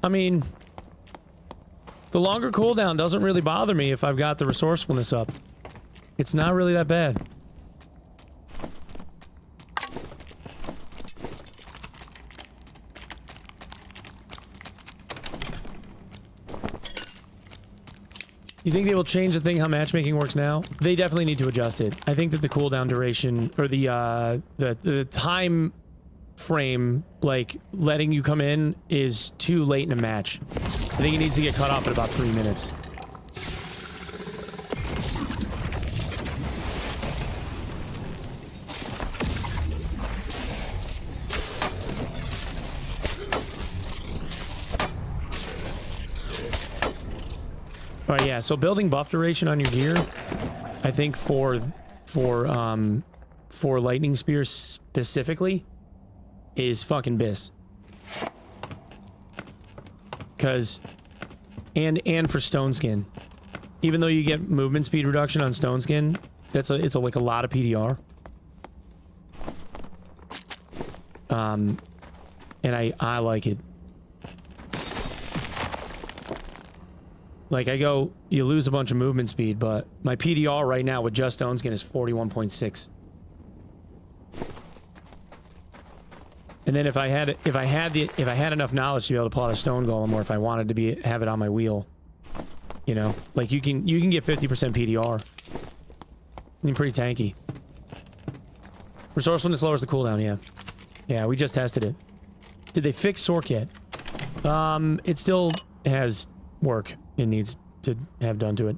I mean, the longer cooldown doesn't really bother me if I've got the resourcefulness up. It's not really that bad. You think they will change the thing how matchmaking works now? They definitely need to adjust it. I think that the cooldown duration, or the time frame, like, letting you come in is too late in a match. I think it needs to get cut off at about 3 minutes. All right, yeah, so building buff duration on your gear, I think for lightning spears specifically is fucking bis. Cause and for stone skin. Even though you get movement speed reduction on stone skin, it's like a lot of PDR. And I like it. Like, you lose a bunch of movement speed, but my PDR right now with just stone skin is 41.6. And then if I had enough knowledge to be able to pull out a stone golem, or if I wanted to have it on my wheel, you know, like you can get 50% PDR. I mean, pretty tanky. Resourcefulness lowers the cooldown, yeah. Yeah, we just tested it. Did they fix Sorc yet? It still has work it needs to have done to it.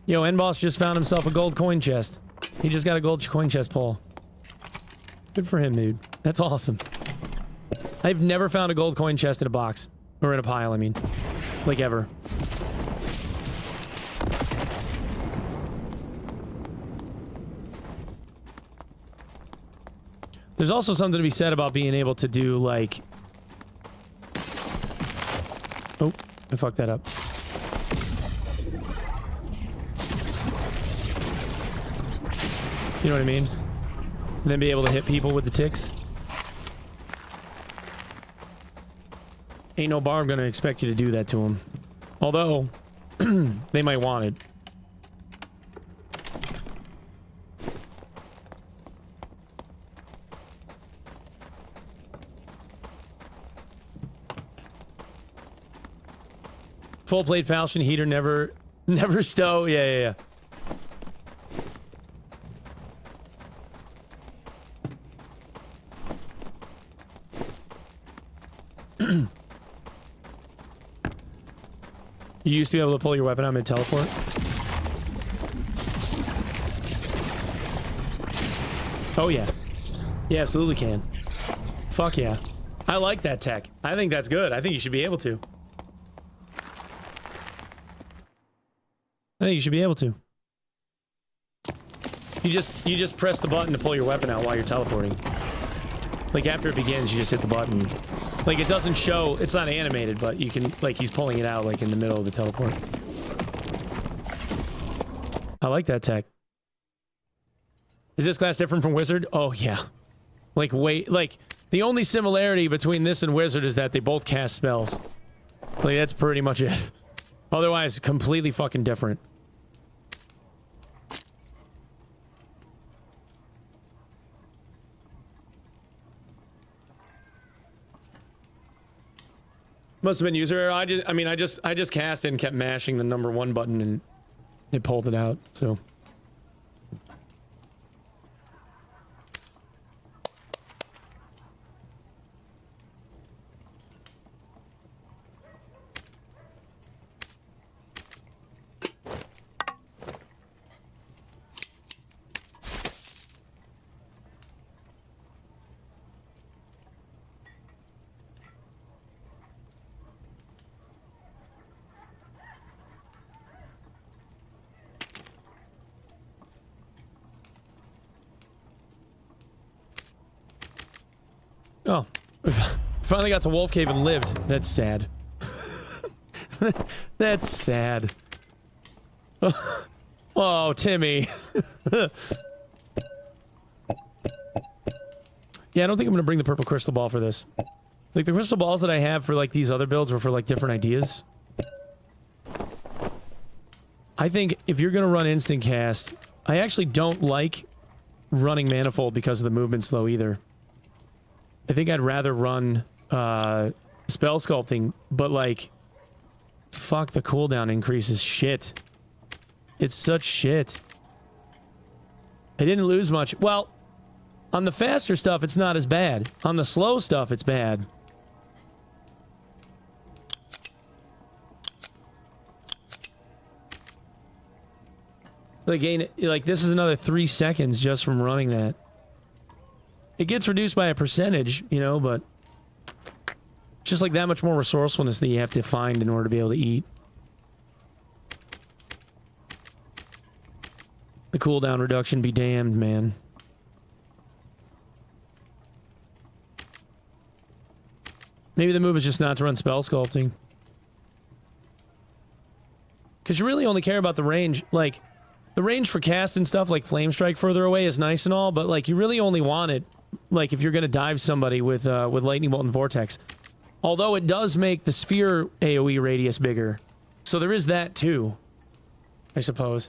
Yo, N-Boss just found himself a gold coin chest. He just got a gold coin chest pull. Good for him, dude. That's awesome. I've never found a gold coin chest in a box. Or in a pile, I mean. Like, ever. There's also something to be said about being able to do, like... Oh, I fucked that up. You know what I mean? And then be able to hit people with the ticks. Ain't no barb gonna expect you to do that to them. Although, they might want it. Full plate falchion heater never stow. Yeah. You used to be able to pull your weapon out mid-teleport? Oh, yeah. You absolutely can. Fuck yeah. I like that tech. I think that's good. I think you should be able to. I think you should be able to. You just press the button to pull your weapon out while you're teleporting. Like, after it begins, you just hit the button. Like, it doesn't show... It's not animated, but you can... Like, he's pulling it out, like, in the middle of the teleport. I like that tech. Is this class different from Wizard? Oh, yeah. Like, wait... Like, the only similarity between this and Wizard is that they both cast spells. Like, that's pretty much it. Otherwise, completely fucking different. Must have been user error. I just cast it and kept mashing the number 1 button and it pulled it out, so. Oh, finally got to Wolf Cave and lived. That's sad. That's sad. Oh, Timmy. Yeah, I don't think I'm gonna bring the purple crystal ball for this. Like, the crystal balls that I have for, like, these other builds were for, like, different ideas. I think if you're gonna run instant cast, I actually don't like running manifold because of the movement slow either. I think I'd rather run spell sculpting, but like, fuck, the cooldown increases shit. It's such shit. I didn't lose much. Well, on the faster stuff, it's not as bad. On the slow stuff, it's bad. Again, like, this is another 3 seconds just from running that. It gets reduced by a percentage, you know, but... just like that much more resourcefulness that you have to find in order to be able to eat. The cooldown reduction be damned, man. Maybe the move is just not to run spell sculpting. Because you really only care about the range. Like, the range for cast and stuff like Flame Strike further away is nice and all, but like you really only want it like if you're going to dive somebody with Lightning Bolt and Vortex. Although it does make the sphere AoE radius bigger. So there is that too, I suppose.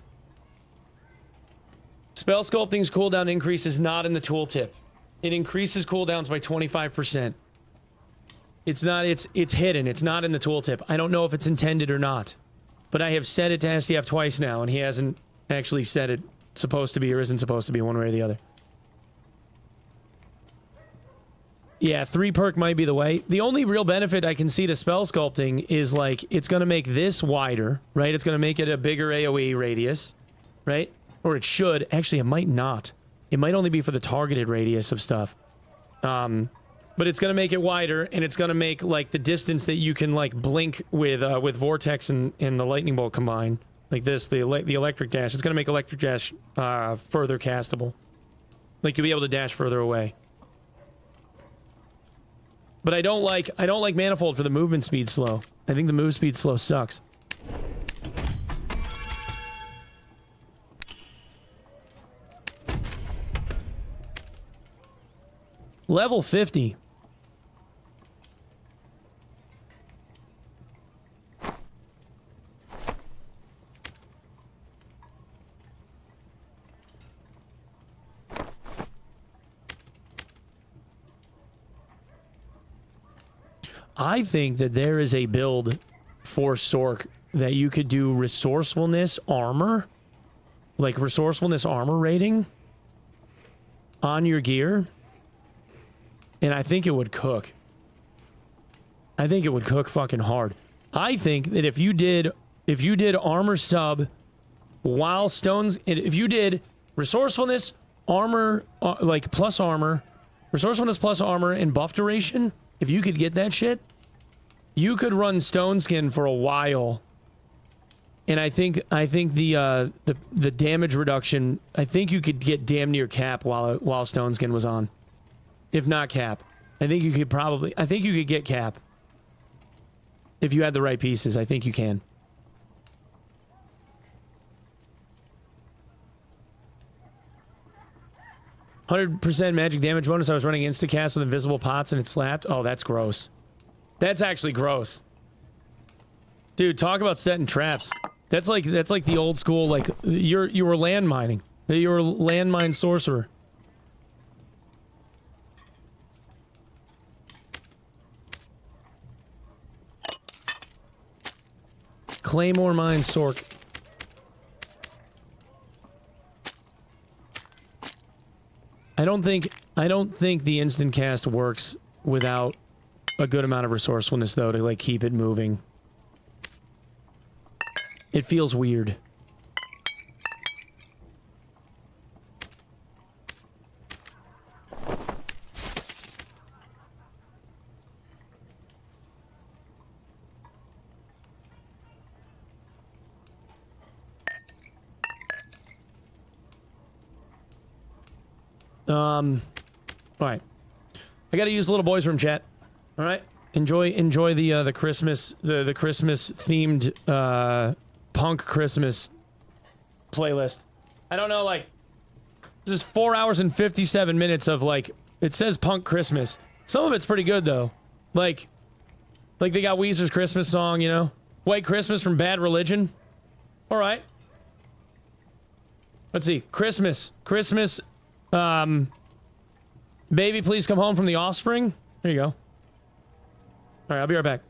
Spell Sculpting's cooldown increase is not in the tooltip. It increases cooldowns by 25%. It's not, it's hidden. It's not in the tooltip. I don't know if it's intended or not. But I have said it to SDF twice now, and he hasn't actually said it's supposed to be or isn't supposed to be one way or the other. Yeah, 3 perk might be the way. The only real benefit I can see to Spell Sculpting is, like, it's going to make this wider, right? It's going to make it a bigger AoE radius, right? Or it should. Actually, it might not. It might only be for the targeted radius of stuff. But it's going to make it wider, and it's going to make, like, the distance that you can, like, blink with Vortex and the Lightning Bolt combined. Like this, the Electric Dash. It's going to make Electric Dash further castable. Like, you'll be able to dash further away. But I don't like Manifold for the movement speed slow. I think the move speed slow sucks. Level 50. I think that there is a build for Sorc that you could do resourcefulness armor, like resourcefulness armor rating on your gear, and I think it would cook. I think it would cook fucking hard. I think that if you did armor sub while stones, if you did resourcefulness armor, like plus armor, resourcefulness plus armor and buff duration. If you could get that shit, you could run Stone Skin for a while. And I think the damage reduction, I think you could get damn near cap while Stone Skin was on. If not cap. I think you could get cap. If you had the right pieces, I think you can. %, magic damage bonus. I was running instacast with invisible pots and it slapped. Oh, that's gross. That's actually gross. Dude, talk about setting traps. That's like the old school, like you were land mining. You were landmine sorcerer. Claymore mine Sorc. I don't think the instant cast works without a good amount of resourcefulness though to like keep it moving. It feels weird. Alright. I gotta use the little boys room chat. Alright? Enjoy the Christmas the Christmas themed punk Christmas playlist. I don't know, like, this is 4 hours and 57 minutes of, like, it says punk Christmas. Some of it's pretty good though. Like they got Weezer's Christmas song, you know? White Christmas from Bad Religion. Alright. Let's see. Christmas. Baby, please come home from the Offspring. There you go. All right, I'll be right back.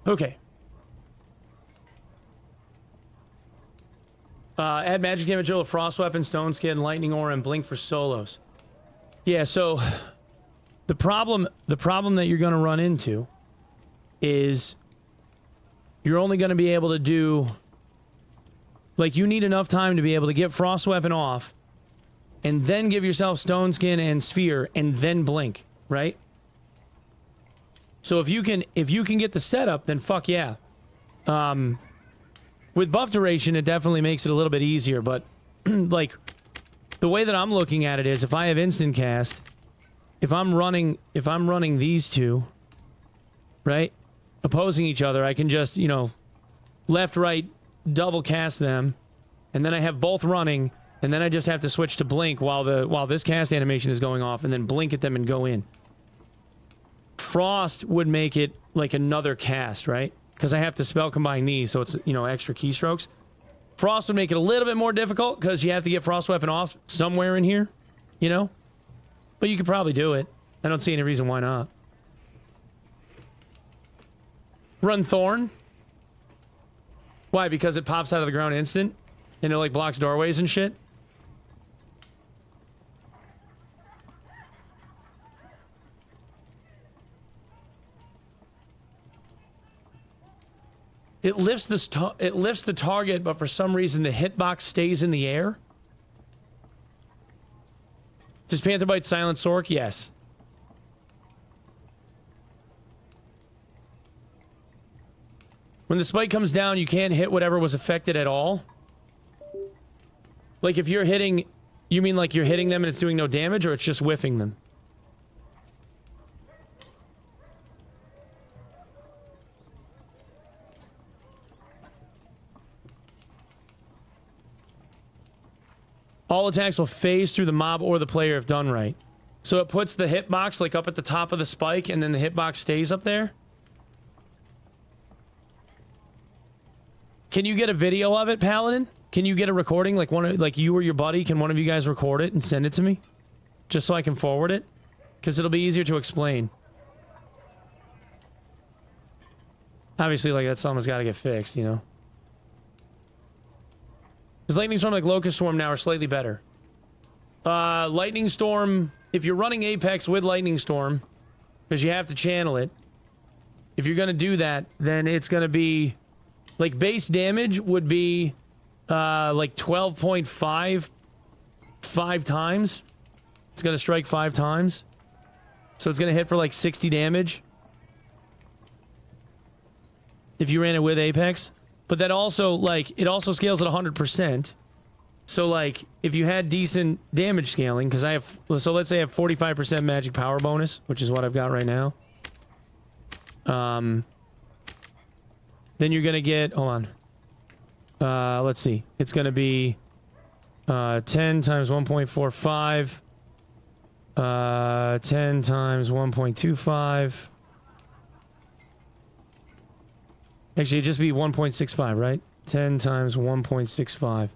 Okay. Add magic damage to a frost weapon, stone skin, lightning aura, and blink for solos. Yeah, so the problem that you're going to run into is you're only going to be able to do, like, you need enough time to be able to get frost weapon off and then give yourself stone skin and sphere and then blink, right? So if you can get the setup, then fuck yeah. With buff duration, it definitely makes it a little bit easier, but like the way that I'm looking at it is if I have instant cast, if I'm running these two, right, opposing each other, I can just, you know, left, right, double cast them, and then I have both running, and then I just have to switch to blink while this cast animation is going off, and then blink at them and go in. Frost would make it like another cast, right? Because I have to spell combine these, so it's, you know, extra keystrokes. Frost would make it a little bit more difficult because you have to get frost weapon off somewhere in here, you know? But you could probably do it. I don't see any reason why not. Run Thorn. Why? Because it pops out of the ground instant? And it, like, blocks doorways and shit? It lifts the target, but for some reason the hitbox stays in the air. Does Panther Bite silence Sorc? Yes. When the spike comes down, you can't hit whatever was affected at all. Like if you're hitting, you mean like you're hitting them and it's doing no damage, or it's just whiffing them? All attacks will phase through the mob or the player if done right. So it puts the hitbox like up at the top of the spike and then the hitbox stays up there? Can you get a video of it, Paladin? Can you get a recording? Like you or your buddy, can one of you guys record it and send it to me? Just so I can forward it? Because it'll be easier to explain. Obviously, like, that something's got to get fixed, you know? Because Lightning Storm, like Locust Storm now, are slightly better. Lightning Storm, if you're running Apex with Lightning Storm, because you have to channel it, if you're going to do that, then it's going to be, like, base damage would be, like 12.5 5 times. It's going to strike 5 times. So it's going to hit for, like, 60 damage. If you ran it with Apex. But that also, like, it also scales at 100%. So, like, if you had decent damage scaling, because I have, so let's say I have 45% magic power bonus, which is what I've got right now. Then you're going to get, hold on. Let's see. It's going to be 10 times 1.45. 10 times 1.25. Actually, it'd just be 1.65, right? 10 times 1.65.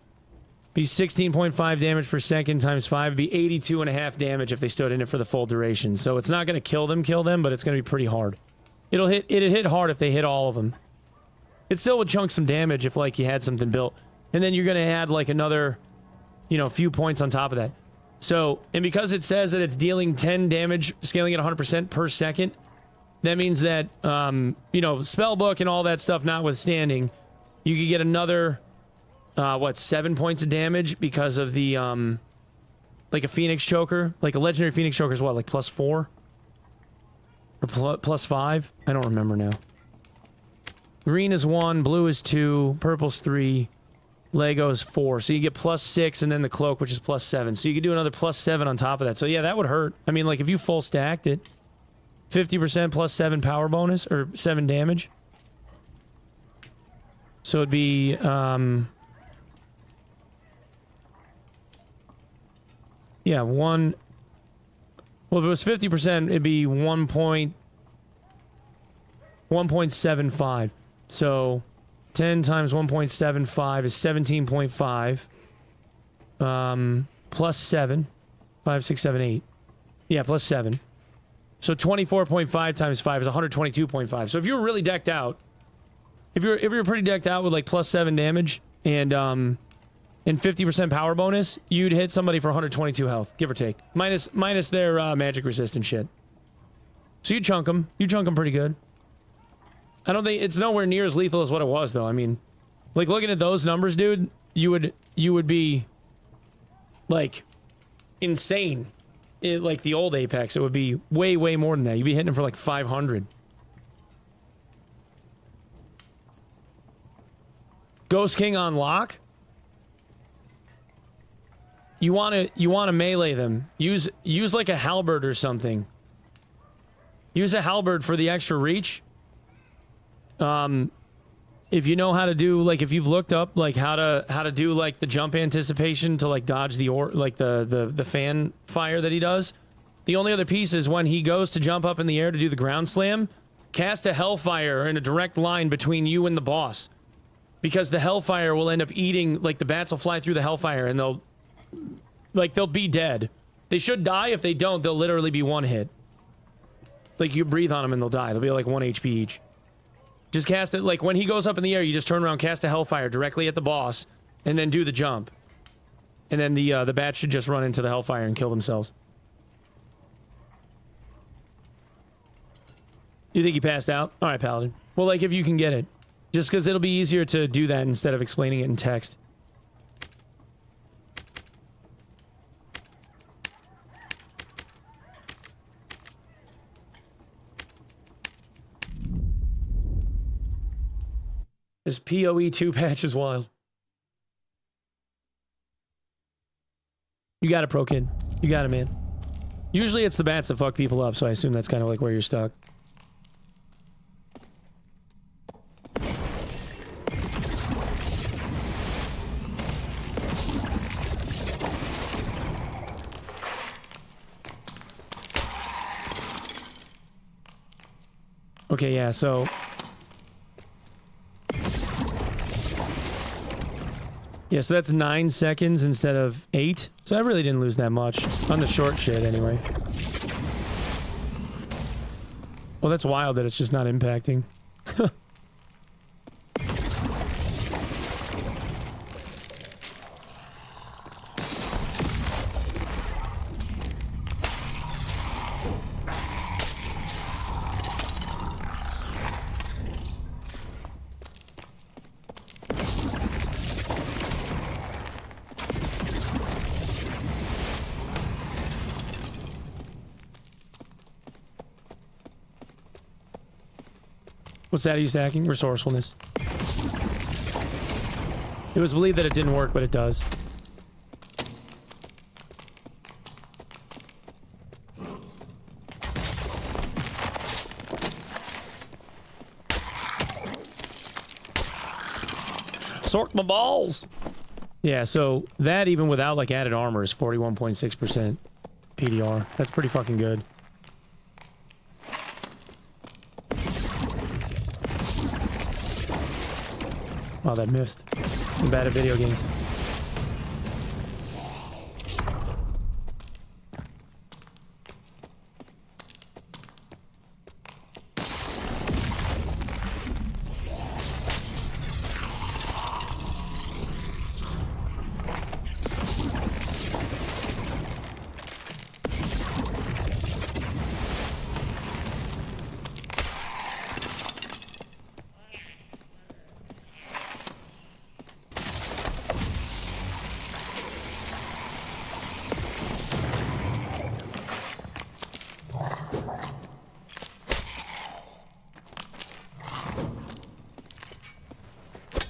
Be 16.5 damage per second times 5. It'd be 82.5 damage if they stood in it for the full duration. So it's not going to kill them, but it's going to be pretty hard. It'd hit hard if they hit all of them. It still would chunk some damage if, like, you had something built. And then you're going to add, like, another, you know, few points on top of that. So, and because it says that it's dealing 10 damage, scaling at 100% per second, that means that, you know, spellbook and all that stuff notwithstanding, you could get another, 7 points of damage because of the, like a Phoenix Choker. Like a legendary Phoenix Choker is what, like +4? Or +5? I don't remember now. Green is 1, blue is 2, purple's 3, Lego's 4. So you get +6 and then the cloak, which is +7. So you could do another +7 on top of that. So yeah, that would hurt. I mean, like if you full stacked it, 50% +7 power bonus, or 7 damage. So it'd be, yeah, 1... Well, if it was 50%, it'd be 1.75. So 10 times 1.75 is 17.5. +7. 5, 6, 7, 8. Yeah, +7. So 24.5 times 5 is 122.5. So if you were really decked out, If you're pretty decked out with like +7 damage and 50% power bonus, you'd hit somebody for 122 health, give or take. Minus their magic resistant shit. So you chunk them. You chunk them pretty good. I don't think it's nowhere near as lethal as what it was, though. I mean, like looking at those numbers, dude, you would be like insane. Like the old Apex, it would be way more than that. You'd be hitting them for like 500. Ghost King on lock. You wanna melee them. Use like a halberd or something. Use a halberd for the extra reach. If you know how to do, like, if you've looked up like how to do like the jump anticipation to like dodge the fan fire that he does. The only other piece is when he goes to jump up in the air to do the ground slam, cast a hellfire in a direct line between you and the boss. Because the hellfire will end up eating, like the bats will fly through the hellfire and they'll be dead. They should die. If they don't, they'll literally be one hit. Like you breathe on them and they'll die. They'll be like 1 HP each. Just cast it, like when he goes up in the air, you just turn around, cast a hellfire directly at the boss, and then do the jump. And then the bats should just run into the hellfire and kill themselves. You think he passed out? Alright, Paladin. Well, like if you can get it. Just because it'll be easier to do that instead of explaining it in text. This PoE 2 patch is wild. You got it, Pro Kid. You got it, man. Usually it's the bats that fuck people up, so I assume that's kind of like where you're stuck. Okay, yeah, so... Yeah, so that's 9 seconds instead of 8. So I really didn't lose that much. On the short shit, anyway. Well, that's wild that it's just not impacting. What's that? Are you stacking? Resourcefulness. It was believed that it didn't work, but it does. Sorc my balls! Yeah, so that even without like added armor is 41.6% PDR. That's pretty fucking good. Oh, that missed. I'm bad at video games.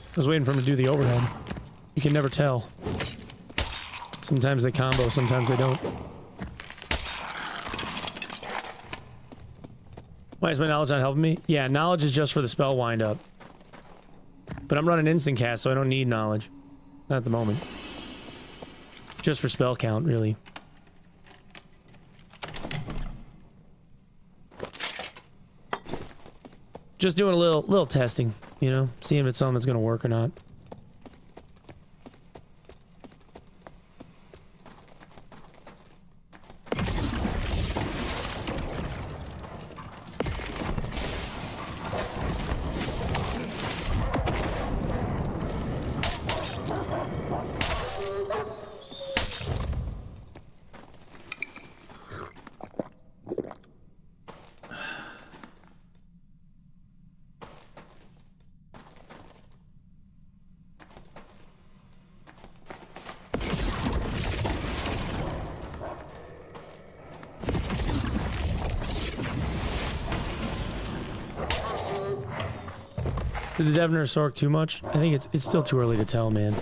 I was waiting for him to do the overhead. You can never tell. Sometimes they combo, sometimes they don't. Why is my knowledge not helping me? Yeah, knowledge is just for the spell wind-up. But I'm running instant cast, so I don't need knowledge. Not at the moment. Just for spell count, really. Just doing a little testing, you know? Seeing if it's something that's gonna work or not. Did the Devner Sorc too much? I think it's still too early to tell, man.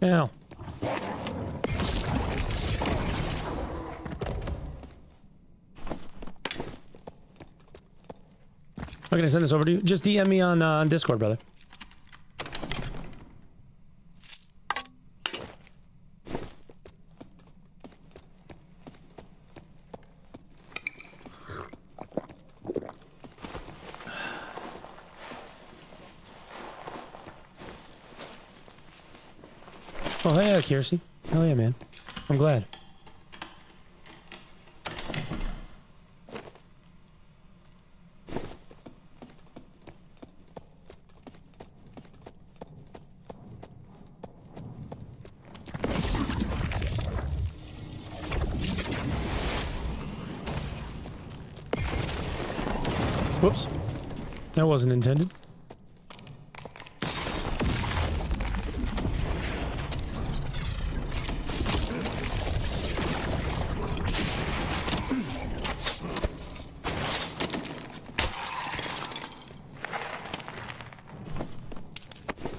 Ow. I'm gonna send this over to you. Just DM me on Discord, brother. Oh, hey, Kiersey. Hell yeah, man. I'm glad. Whoops. That wasn't intended.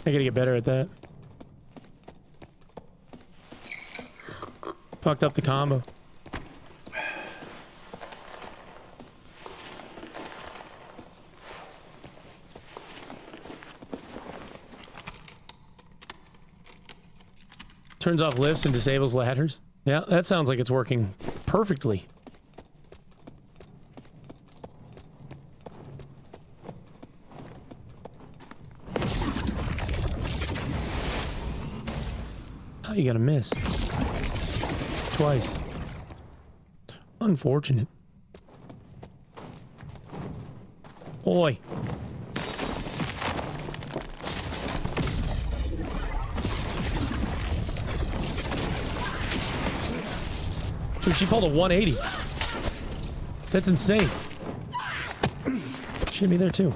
I gotta get better at that. Fucked up the combo. Turns off lifts and disables ladders. Yeah, that sounds like it's working perfectly. How you gonna miss? Twice. Unfortunate. Oi. Dude, she pulled a 180. That's insane. She hit me there too.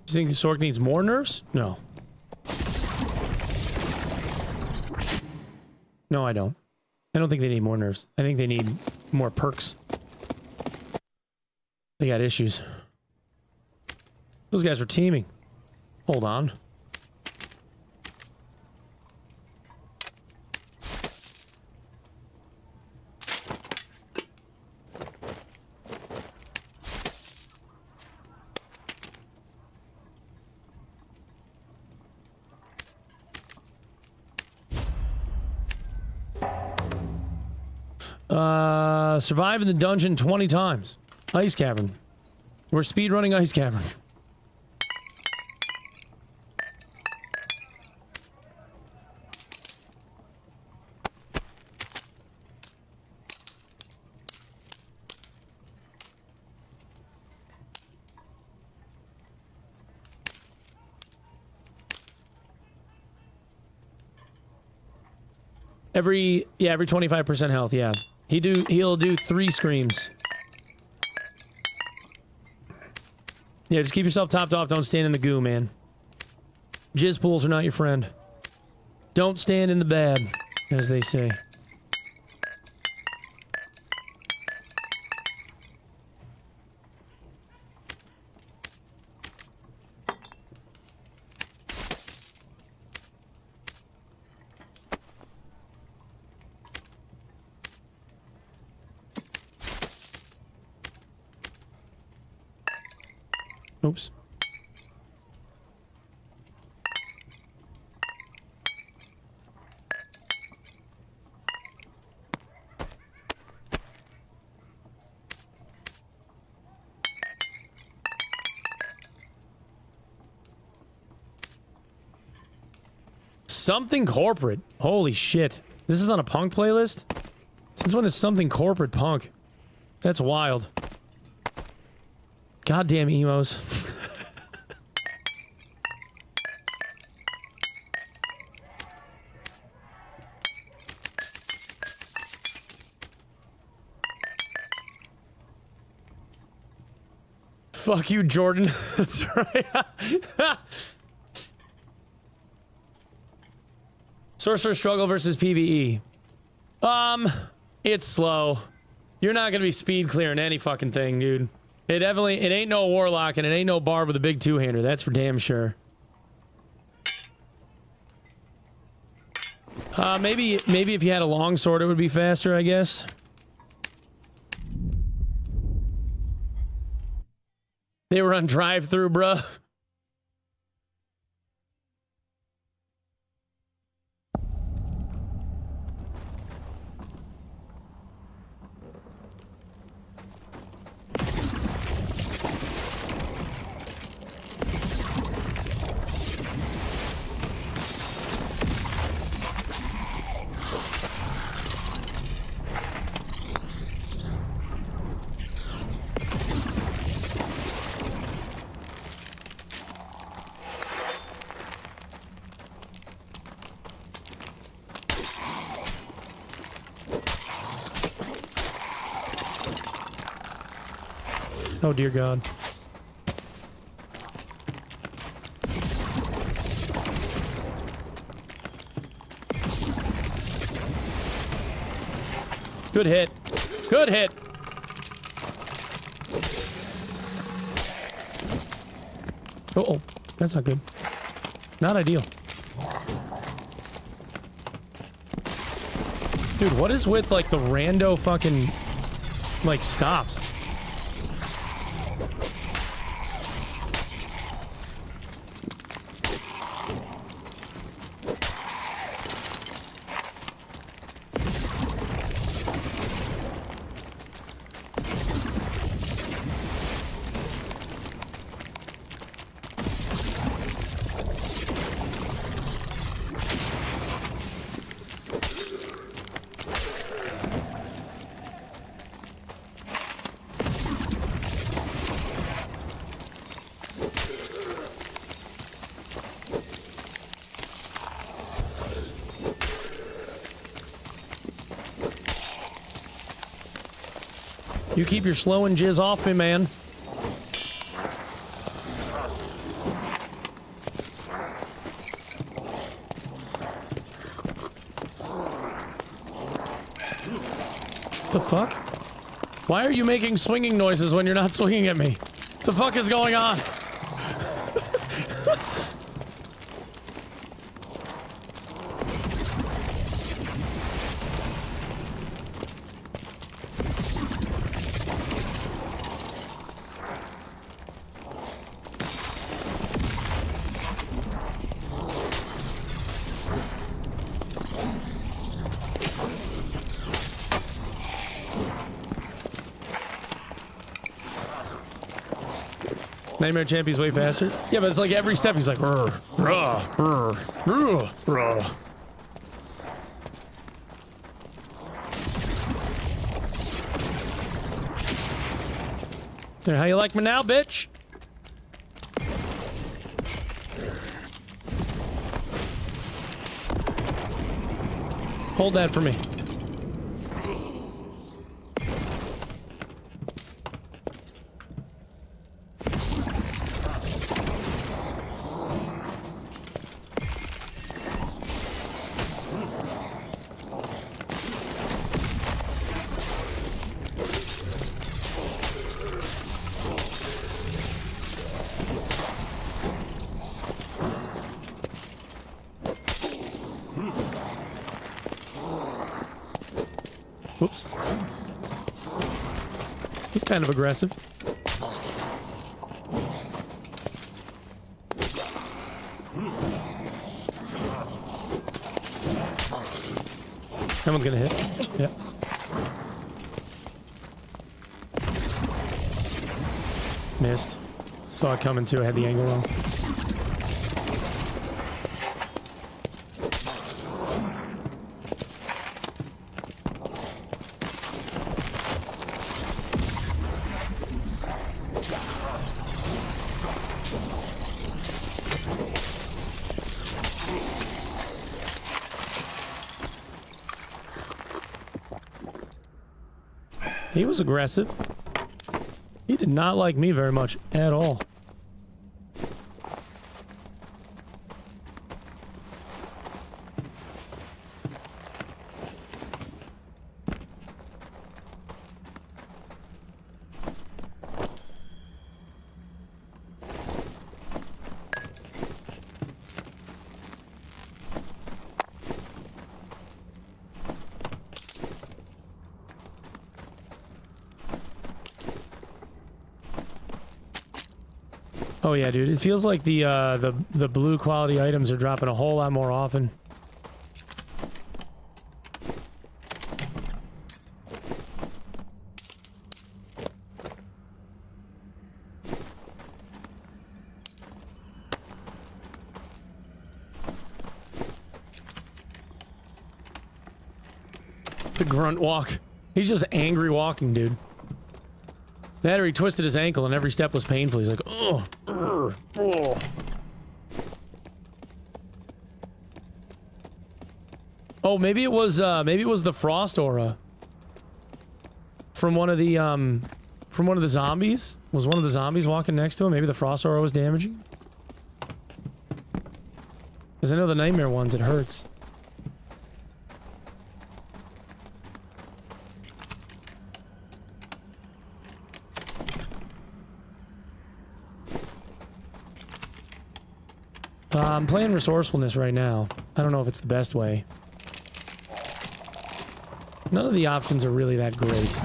You think the Sorc needs more nerfs? No. No, I don't. I don't think they need more nerfs. I think they need more perks. They got issues. Those guys were teaming. Hold on. Survive in the dungeon 20 times. Ice Cavern. We're speedrunning Ice Cavern. Every 25% health, yeah. He'll do 3 screams. Yeah, just keep yourself topped off. Don't stand in the goo, man. Jizz pools are not your friend. Don't stand in the bad, as they say. Oops. Something corporate. Holy shit. This is on a punk playlist? Since when is something corporate punk? That's wild. Goddamn emos. Fuck you, Jordan. That's right. Sorcerer struggle versus PvE. It's slow. You're not gonna be speed clearing any fucking thing, dude. It ain't no warlock and it ain't no barb with a big two-hander. That's for damn sure. Maybe if you had a long sword, it would be faster, I guess. They were on drive-through, bruh. Oh, dear God. Good hit. Good hit. Uh-oh. That's not good. Not ideal. Dude, what is with, like, the rando fucking, like, stops? You keep your slow and jizz off me, man. The fuck? Why are you making swinging noises when you're not swinging at me? The fuck is going on? Nightmare Champion's way faster. Yeah, but it's like every step he's like, rrr, rrr, rrr, rrr, rrr. There, how you like me now, bitch? Hold that for me. Whoops. He's kind of aggressive. That one's gonna hit. Yep. Missed. Saw it coming too. I had the angle wrong. He was aggressive. He did not like me very much at all. Oh yeah, dude. It feels like the blue quality items are dropping a whole lot more often. The grunt walk. He's just angry walking, dude. That or he twisted his ankle and every step was painful. He's like, oh, oh. Oh, maybe it was the frost aura from one of the zombies. Was one of the zombies walking next to him? Maybe the frost aura was damaging. Because I know the nightmare ones, it hurts. I'm playing resourcefulness right now. I don't know if it's the best way. None of the options are really that great.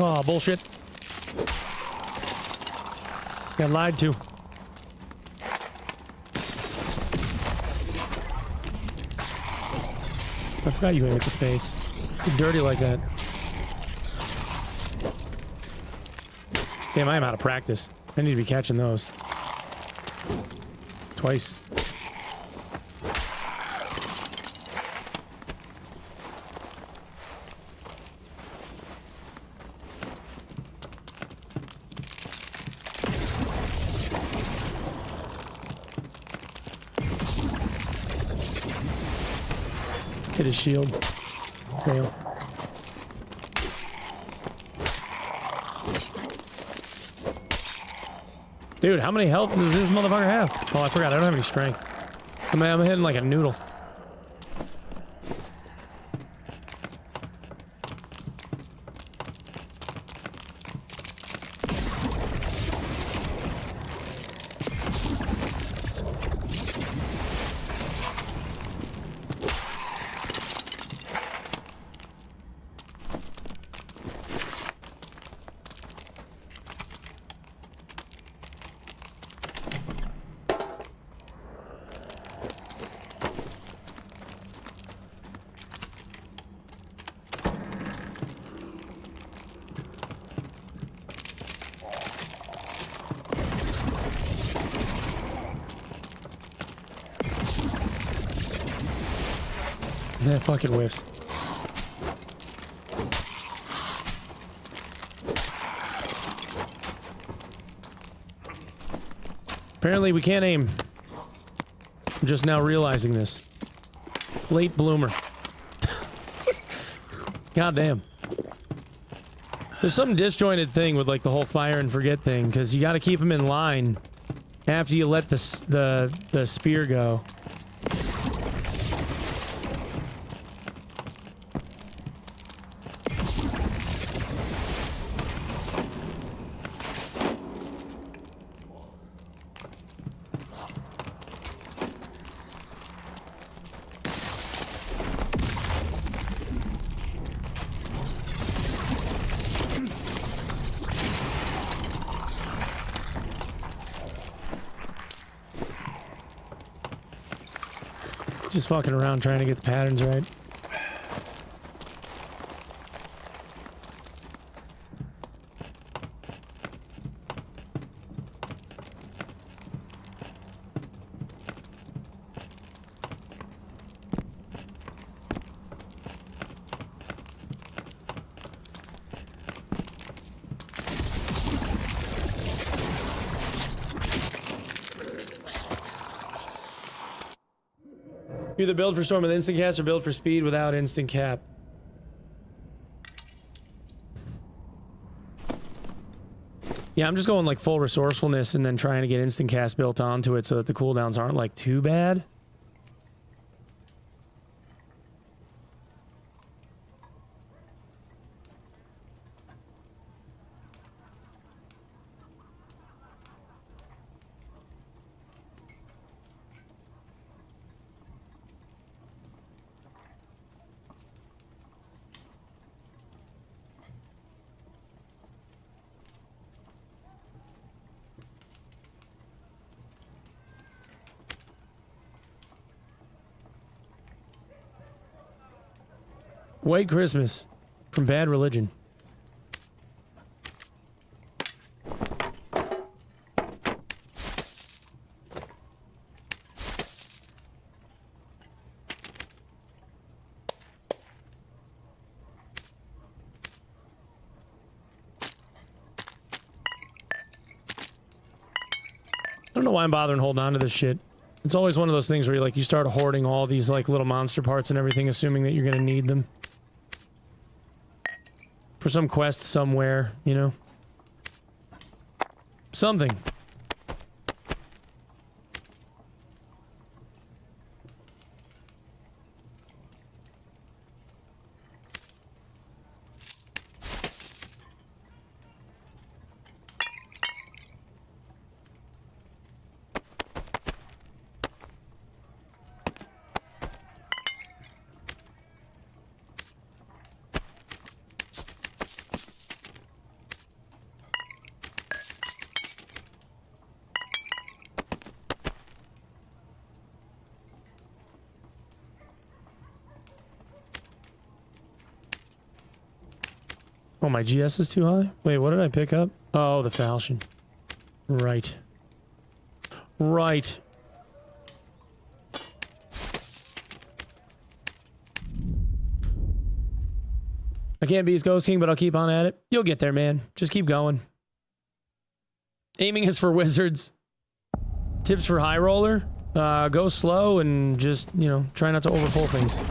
Oh, bullshit. Got lied to. I forgot you hit the face. You're dirty like that. Damn, I am out of practice. I need to be catching those. Twice. Hit his shield. Fail. Dude, how many health does this motherfucker have? Oh, I forgot. I don't have any strength. I'm hitting like a noodle. That fucking whiffs. Apparently we can't aim. I'm just now realizing this. Late bloomer. God damn. There's some disjointed thing with like the whole fire and forget thing, because you got to keep them in line after you let the spear go. Just fucking around trying to get the patterns right. Either build for storm with instant cast or build for speed without instant cap. Yeah, I'm just going like full resourcefulness and then trying to get instant cast built onto it so that the cooldowns aren't like too bad. White Christmas from Bad Religion. I don't know why I'm bothering holding on to this shit. It's always one of those things where you start hoarding all these like little monster parts and everything, assuming that you're gonna need them. For some quest somewhere, you know? Something. Oh, my GS is too high? Wait, what did I pick up? Oh, the falchion. Right. Right. I can't be his Ghost King, but I'll keep on at it. You'll get there, man. Just keep going. Aiming is for wizards. Tips for high roller. Go slow and just, you know, try not to overpull things.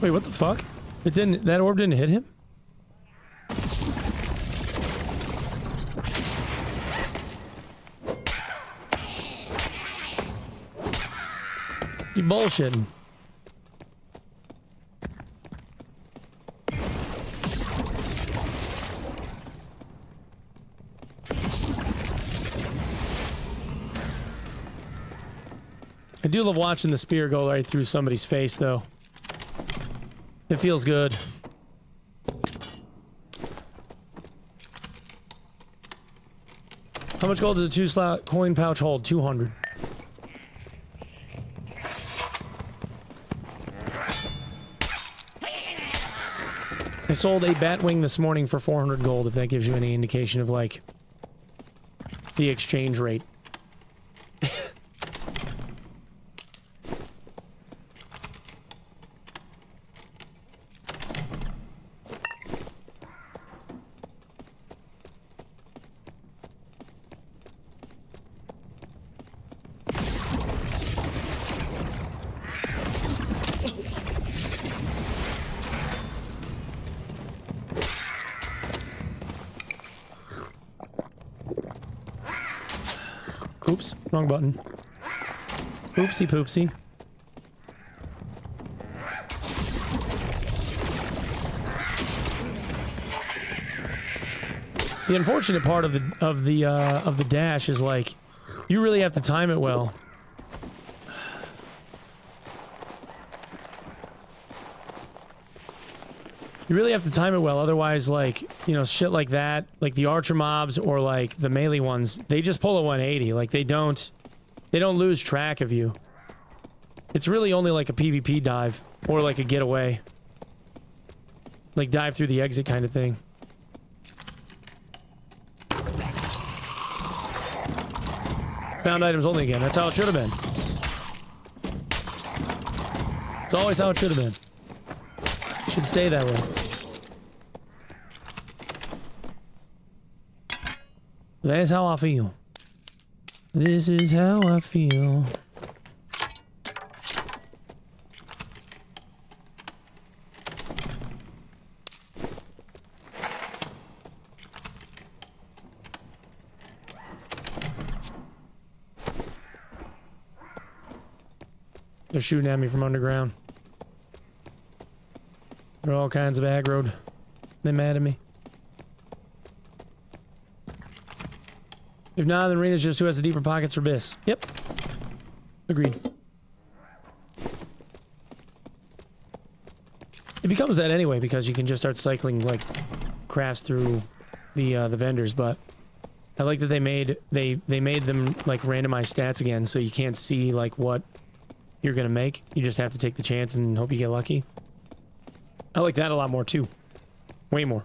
Wait, what the fuck? It didn't, that orb didn't hit him? You bullshitting. I do love watching the spear go right through somebody's face, though. It feels good. How much gold does a 2-slot coin pouch hold? 200. I sold a bat wing this morning for 400 gold, if that gives you any indication of, like, the exchange rate. Oops, wrong button. Oopsie poopsie. The unfortunate part of the dash is, like, you really have to time it well. You really have to time it well, otherwise, like, you know, shit like that, like the archer mobs or like the melee ones, they just pull a 180. Like, they don't lose track of you. It's really only like a PvP dive or like a getaway. Like dive through the exit kind of thing. Found items only again. That's how it should have been. It's always how it should have been. Should stay that way. That's how I feel. This is how I feel. They're shooting at me from underground. They're all kinds of aggroed. They're mad at me. If not, then Rena's just who has the deeper pockets for Biss. Yep. Agreed. It becomes that anyway because you can just start cycling like crafts through the vendors, but I like that they made them like randomized stats again, so you can't see like what you're gonna make. You just have to take the chance and hope you get lucky. I like that a lot more too. Way more.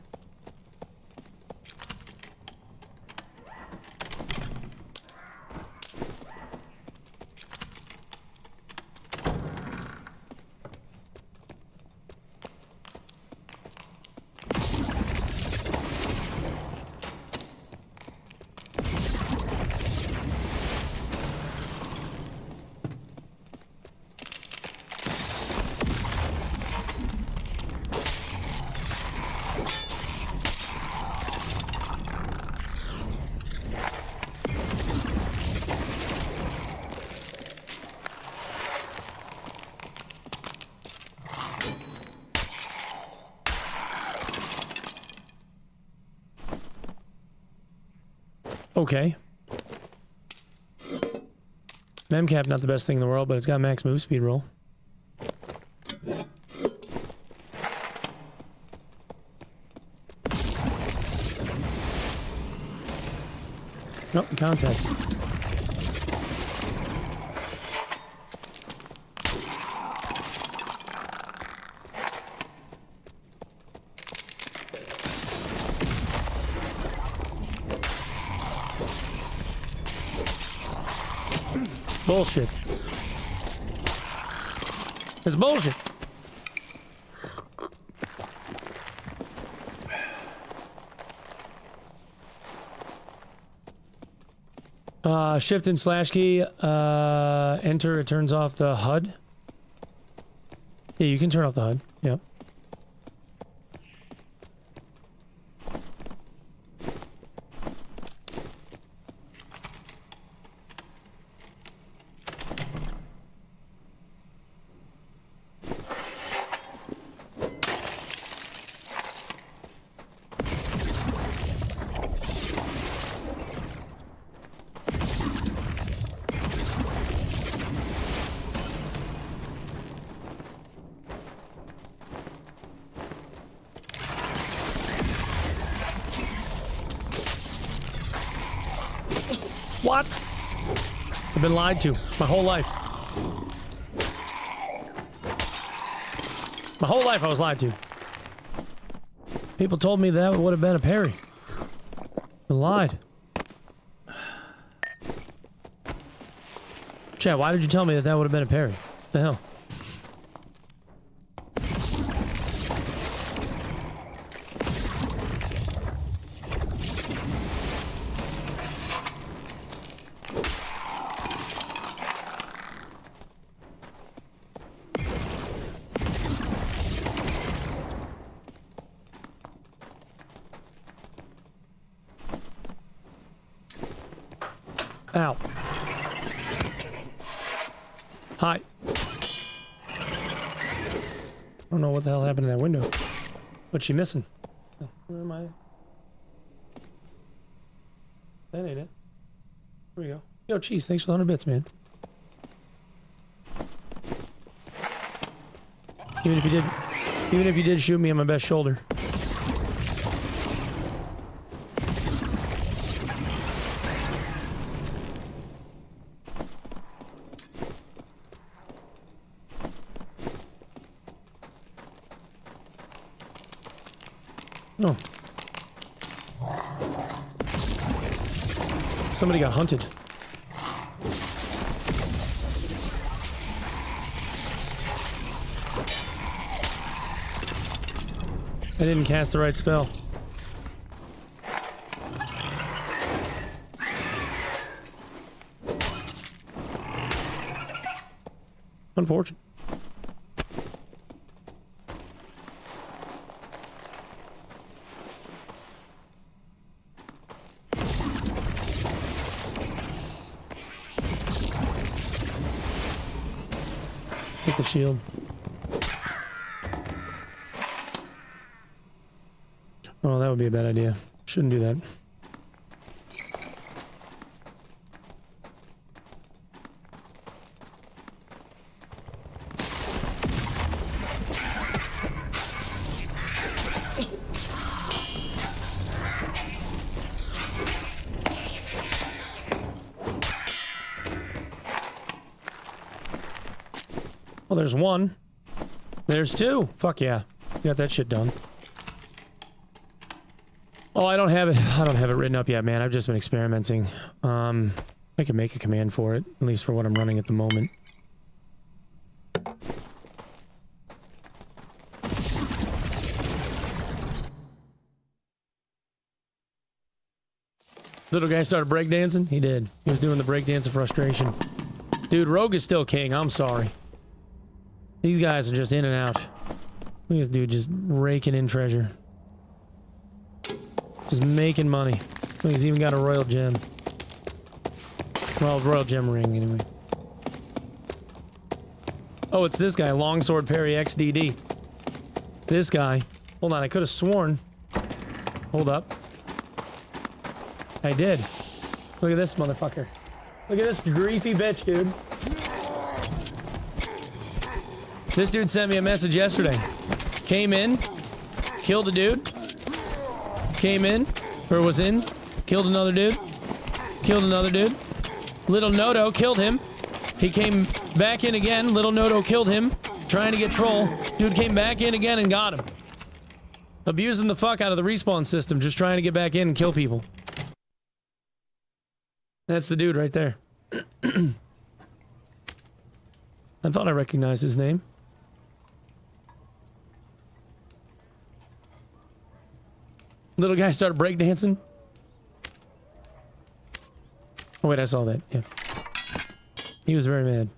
Okay. Memcap, not the best thing in the world, but it's got max move speed roll. Nope, contact. Bullshit. It's bullshit. Shift and slash key, enter, it turns off the HUD. Yeah, you can turn off the HUD. Yep. What? I've been lied to my whole life. My whole life I was lied to. People told me that would have been a parry. I lied. Chad, why did you tell me that that would have been a parry? What the hell? Ow. Hi. I don't know what the hell happened to that window. What's she missing? Oh, where am I? That ain't it. Here we go. Yo, cheese, thanks for the 100 bits, man. Even if you did shoot me on my best shoulder. No. Somebody got hunted. I didn't cast the right spell. Unfortunate. Take the shield. Oh, that would be a bad idea. Shouldn't do that. Well, there's one. There's two. Fuck yeah. Got that shit done. Oh, I don't have it written up yet, man. I've just been experimenting. I can make a command for it, at least for what I'm running at the moment. Little guy started breakdancing? He did. He was doing the breakdance of frustration. Dude, Rogue is still king. I'm sorry. These guys are just in and out. Look at this dude just raking in treasure. Just making money. Look, he's even got a royal gem. Well, royal gem ring, anyway. Oh, it's this guy. Longsword parry XDD. This guy. Hold on, I could have sworn. Hold up. I did. Look at this motherfucker. Look at this griefy bitch, dude. This dude sent me a message yesterday. Came in, killed a dude. Came in, or was in, killed another dude. Killed another dude. Little Noto killed him. He came back in again. Little Noto killed him. Trying to get troll. Dude came back in again and got him. Abusing the fuck out of the respawn system. Just trying to get back in and kill people. That's the dude right there. I thought I recognized his name. Little guy started breakdancing. Oh wait, I saw that. Yeah. He was very mad.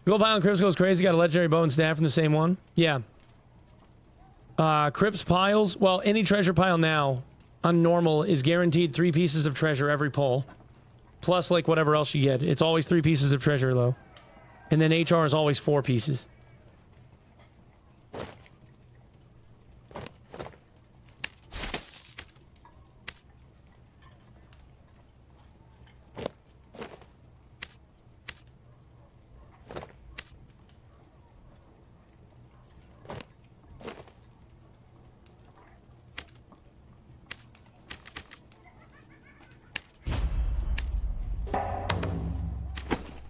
Gold Pile and Crips goes crazy. Got a legendary bow and staff from the same one. Yeah. Crips piles. Well, any treasure pile now on normal is guaranteed 3 pieces of treasure every pull. Plus like whatever else you get. It's always 3 pieces of treasure though. And then HR is always 4 pieces.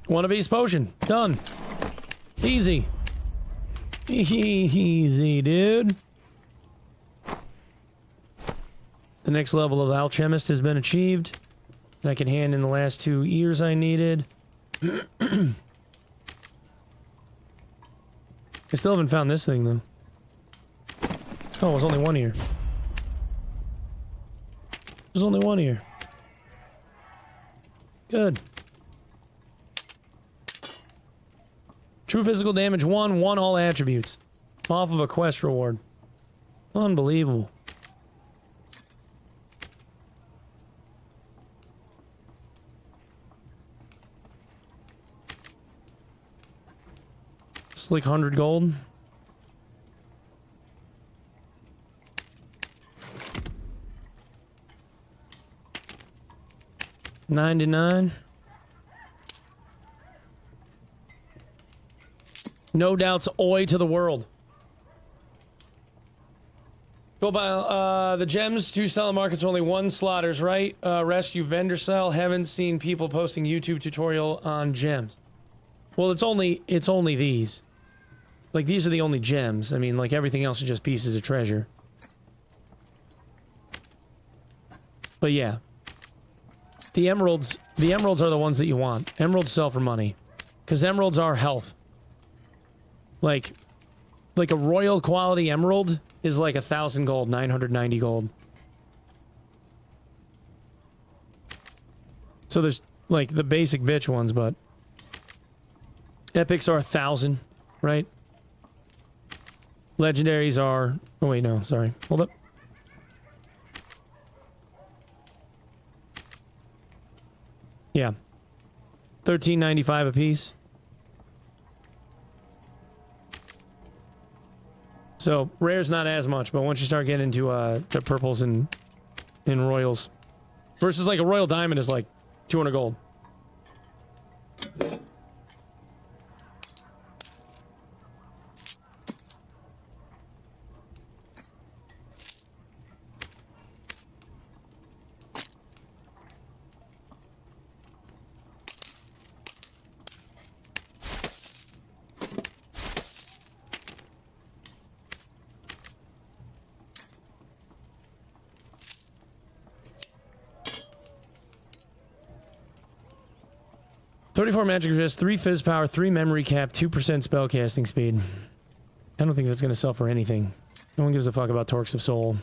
One of Beast potion. Done. Easy. Easy, dude. The next level of Alchemist has been achieved. I can hand in the last 2 ears I needed. I still haven't found this thing, though. Oh, it was only 1 ear. There's only 1 ear. Good. True physical damage 1, 1 all attributes. Off of a quest reward. Unbelievable. It's like 100 gold. $99. No doubts, oi to the world. Go by the gems, 2 seller markets, only 1 slaughters, right? Rescue vendor cell. Haven't seen people posting YouTube tutorial on gems. Well, it's only these. Like, these are the only gems. I mean, like, everything else is just pieces of treasure. But yeah. The emeralds are the ones that you want. Emeralds sell for money. Because emeralds are health. Like a royal quality emerald is like 1,000 gold, 990 gold. So there's like the basic bitch ones, but epics are 1,000, right? Legendaries are... Oh wait, no, sorry. Hold up. Yeah. 13.95 a piece. So, rare's not as much, but once you start getting into to purples and royals, versus like a royal diamond is like 200 gold. .34 magic resist, 3 fizz power, 3 memory cap, 2% spellcasting speed. I don't think that's going to sell for anything. No one gives a fuck about Torques of Soul.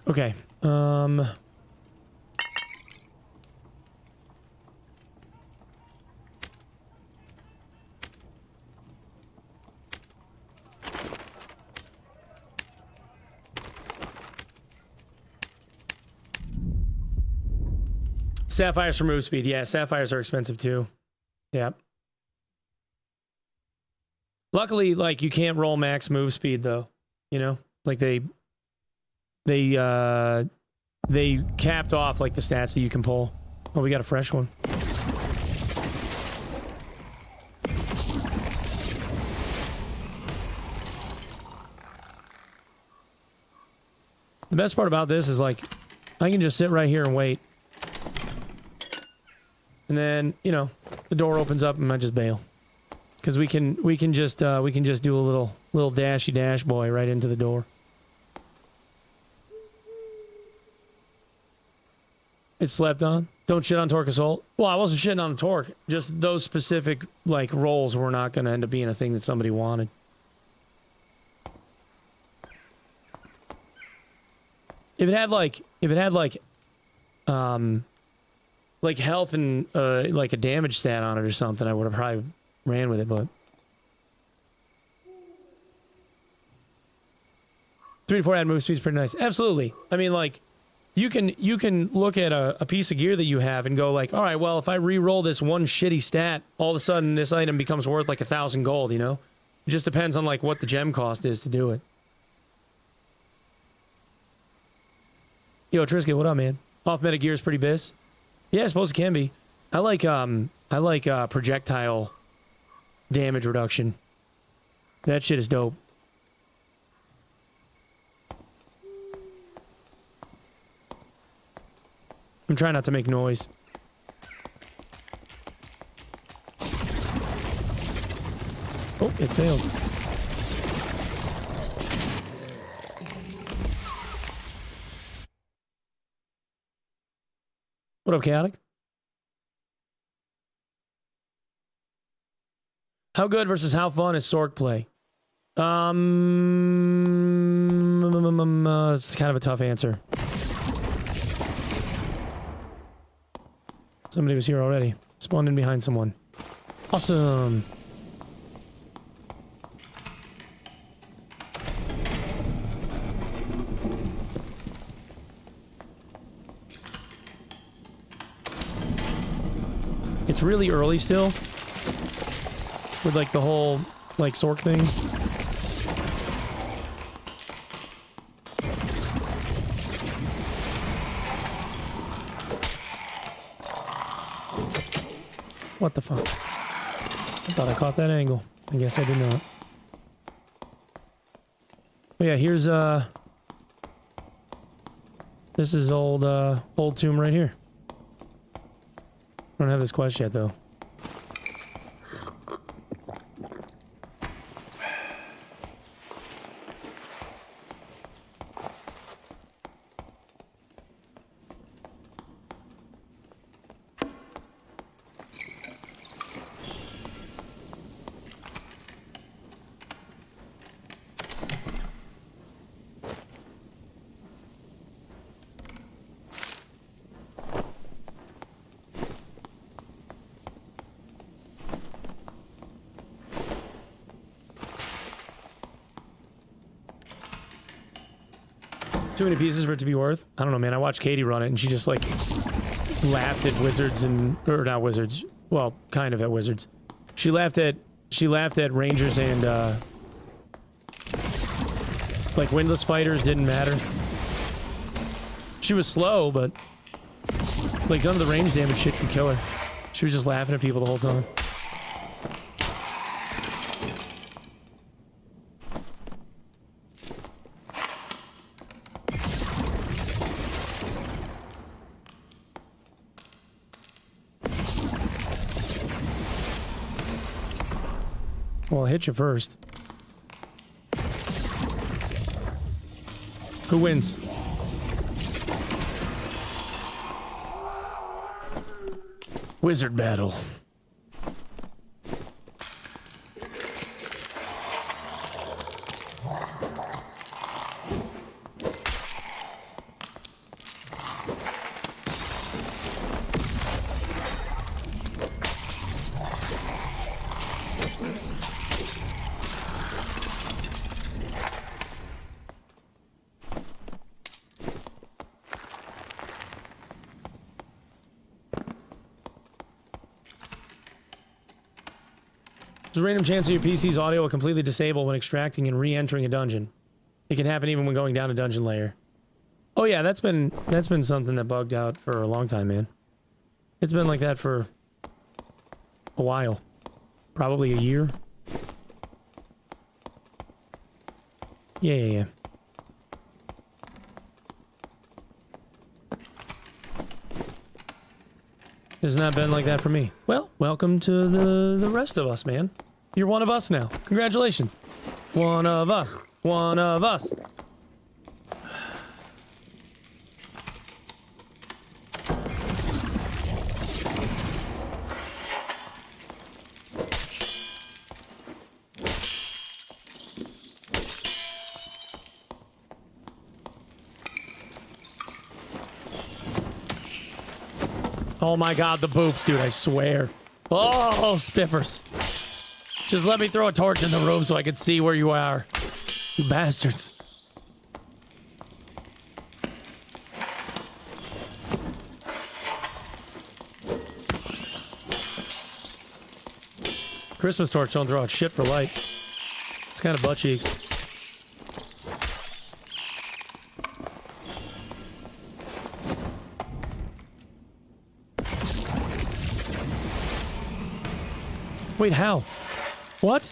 Okay. Sapphires for move speed. Yeah, sapphires are expensive too. Yeah. Luckily, like, you can't roll max move speed though. You know? Like they capped off like the stats that you can pull. Oh, we got a fresh one. The best part about this is like I can just sit right here and wait. And then, you know, the door opens up and I just bail. Cuz we can just do a little dashy dash boy right into the door. It's slept on. Don't shit on Torque Assault. Well, I wasn't shitting on the Torque. Just those specific, like, rolls were not going to end up being a thing that somebody wanted. If it had health and, like a damage stat on it or something, I would have probably ran with it, but... 3 to 4 add move speed is pretty nice. Absolutely. I mean, like... You can look at a piece of gear that you have and go like, all right, well, if I re-roll this one shitty stat, all of a sudden this item becomes worth like 1,000 gold, you know? It just depends on like what the gem cost is to do it. Yo, Trisket, what up, man? Off meta gear is pretty biz. Yeah, I suppose it can be. I like I like projectile damage reduction. That shit is dope. I'm trying not to make noise. Oh, it failed. What up, Chaotic? How good versus how fun is Sorc play? It's kind of a tough answer. Somebody was here already. Spawned in behind someone. Awesome. It's really early still. With like the whole like Sorc thing. What the fuck? I thought I caught that angle. I guess I did not. Oh yeah, here's this is old tomb right here. I don't have this quest yet though. Too many pieces for it to be worth? I don't know, man. I watched Katie run it, and she just, like, laughed at wizards and... Or not wizards. Well, kind of at wizards. She laughed at rangers and, like, windless fighters didn't matter. She was slow, but... Like, none of the range damage shit could kill her. She was just laughing at people the whole time. Well, I'll hit you first. Who wins? Wizard battle. There's a random chance that your PC's audio will completely disable when extracting and re-entering a dungeon. It can happen even when going down a dungeon layer. Oh yeah, that's been something that bugged out for a long time, man. It's been like that for a while. Probably a year. Yeah. It's not been like that for me. Well, welcome to the rest of us, man. You're one of us now. Congratulations. One of us. One of us. Oh my god, the boobs, dude, I swear. Oh, spiffers. Just let me throw a torch in the room so I can see where you are. You bastards. Christmas torch don't throw out shit for light. It's kind of butt cheeks. Wait, how? What?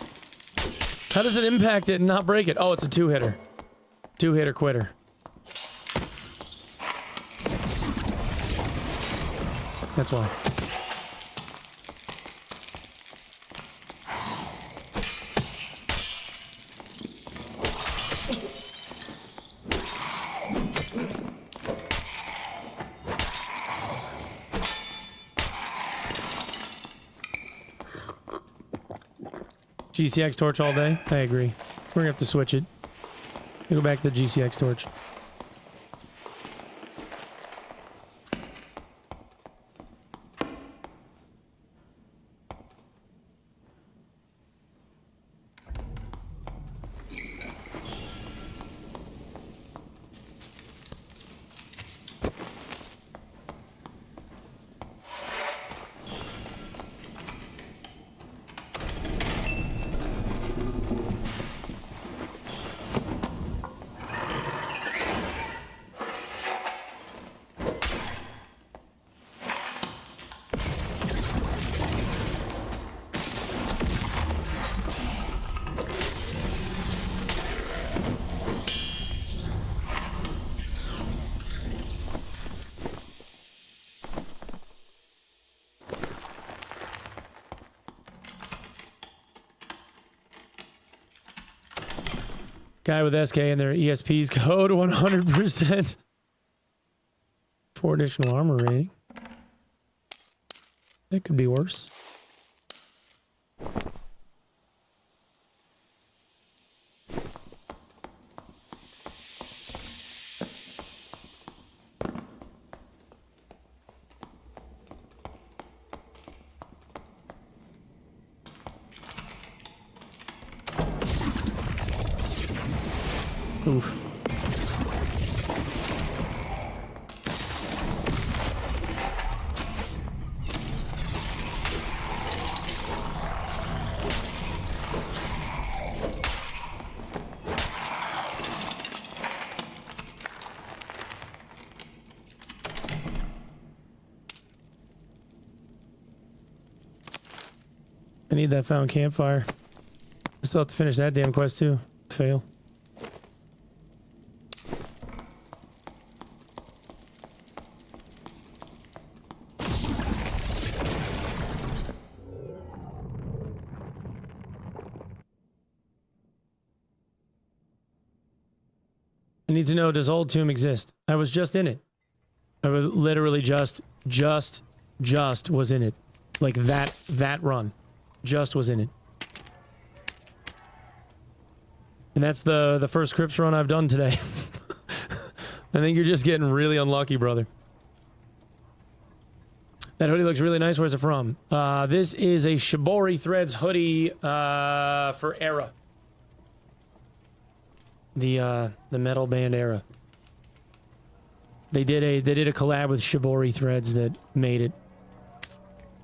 How does it impact it and not break it? Oh, it's a two-hitter. Two-hitter quitter. That's why. GCX torch all day? I agree. We're gonna have to switch it. We'll go back to the GCX torch. Guy with SK in their ESP's code 100%. 4 additional armor rating. That could be worse. Oof. I need that found campfire. I still have to finish that damn quest too. Fail. I need to know, does Old Tomb exist? I was just in it. I was literally just was in it. Like that run. Just was in it. And that's the first Crypts run I've done today. I think you're just getting really unlucky, brother. That hoodie looks really nice. Where's it from? This is a Shibori Threads hoodie for Era. The metal band Era. They did a collab with Shibori Threads that made it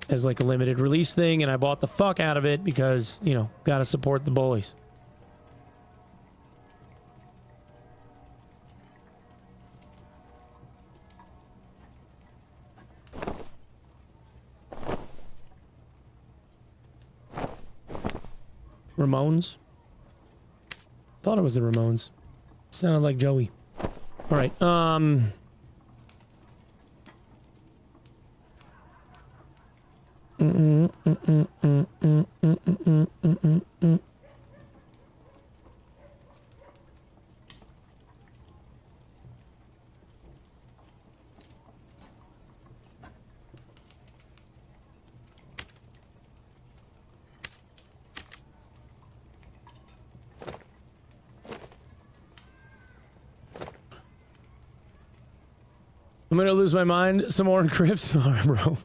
as like a limited release thing, and I bought the fuck out of it because, you know, gotta support the boys. Ramones? Thought it was the Ramones. Sounded like Joey. Alright, I'm gonna lose my mind some more in Crypts. Alright, bro.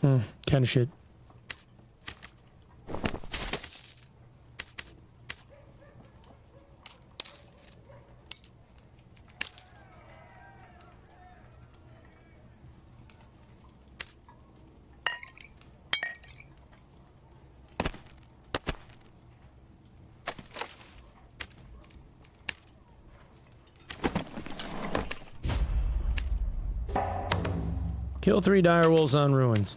Kind of shit. Kill 3 dire wolves on ruins.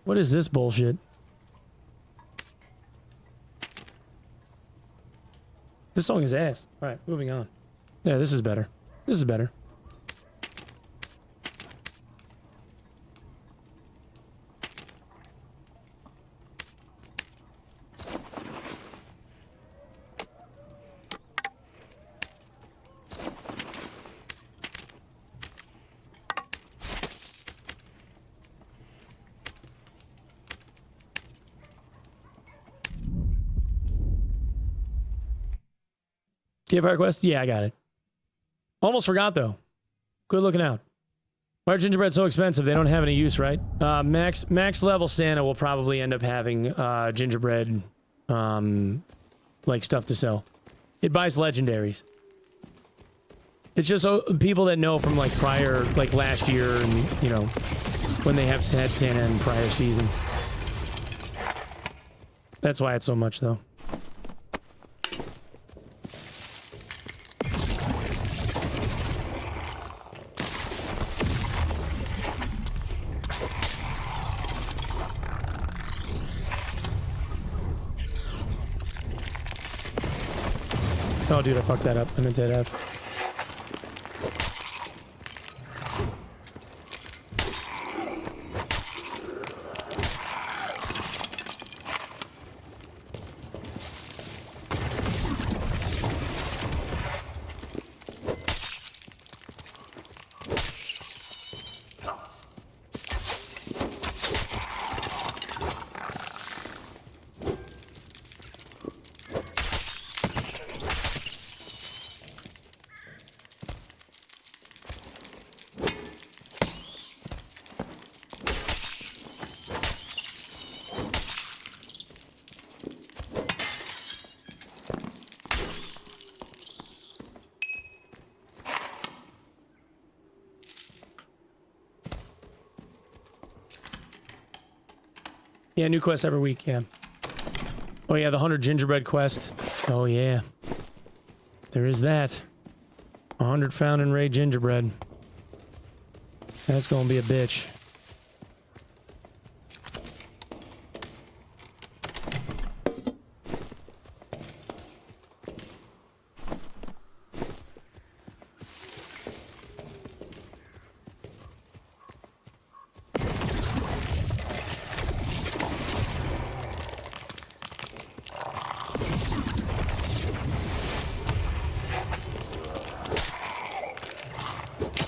What is this bullshit? This song is ass. Alright, moving on. Yeah, this is better. This is better. Campfire quest? Yeah, I got it. Almost forgot, though. Good looking out. Why are gingerbread so expensive? They don't have any use, right? Max level Santa will probably end up having gingerbread, like, stuff to sell. It buys legendaries. It's just people that know from, like, prior, like, last year and, you know, when they have had Santa in prior seasons. That's why it's so much, though. Oh, dude, I fucked that up. I meant to hit F. Yeah, new quests every week, yeah. Oh yeah, the 100 gingerbread quest. Oh yeah. There is that. 100 found and raid gingerbread. That's gonna be a bitch.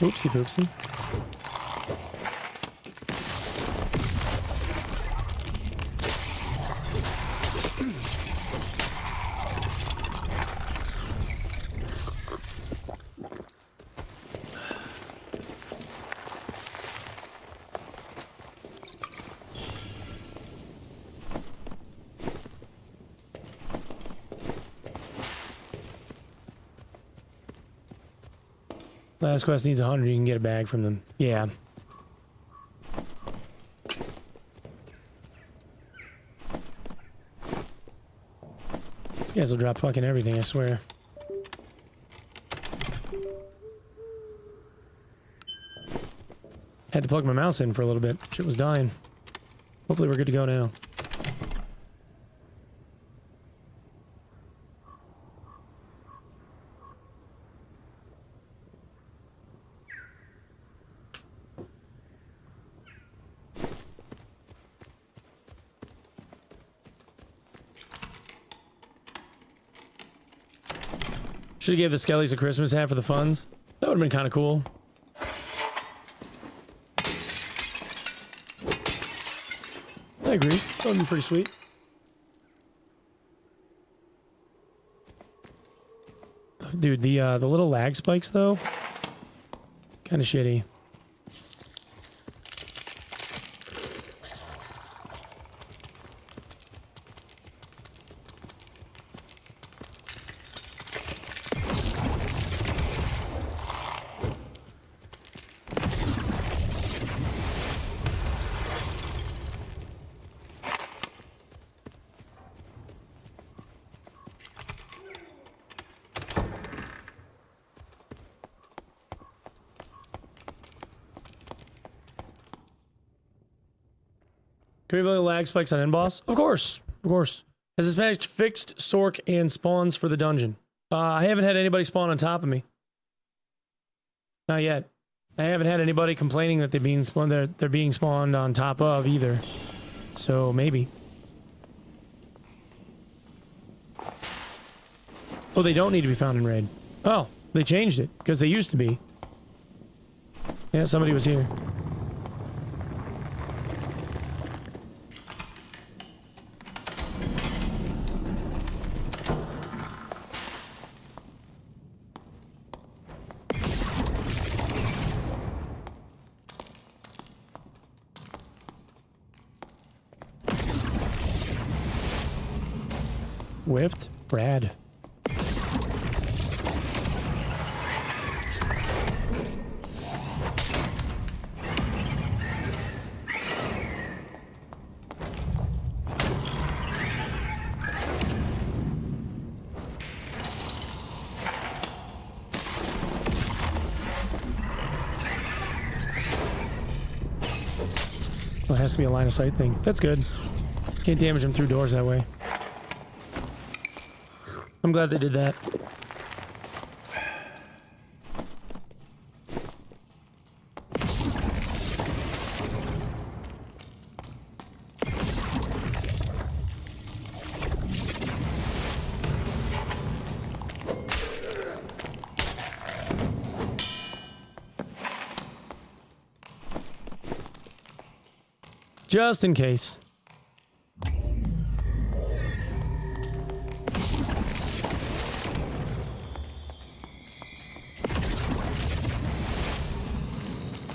Oopsie poopsie. Last quest needs 100, you can get a bag from them. Yeah. These guys will drop fucking everything, I swear. Had to plug my mouse in for a little bit. Shit was dying. Hopefully we're good to go now. Should have gave the Skellies a Christmas hat for the funds. That would have been kind of cool. I agree. That would be pretty sweet. Dude, the little lag spikes though, kind of shitty. Can we avoid lag spikes on end boss? Of course, of course. Has this patch fixed Sorc and spawns for the dungeon? I haven't had anybody spawn on top of me. Not yet. I haven't had anybody complaining that they're being spawned. They're being spawned on top of either. So maybe. Oh, they don't need to be found in raid. Oh, they changed it because they used to be. Yeah, somebody was here. Whiffed? Brad. Well, it has to be a line of sight thing. That's good. Can't damage them through doors that way. I'm glad they did that. Just in case.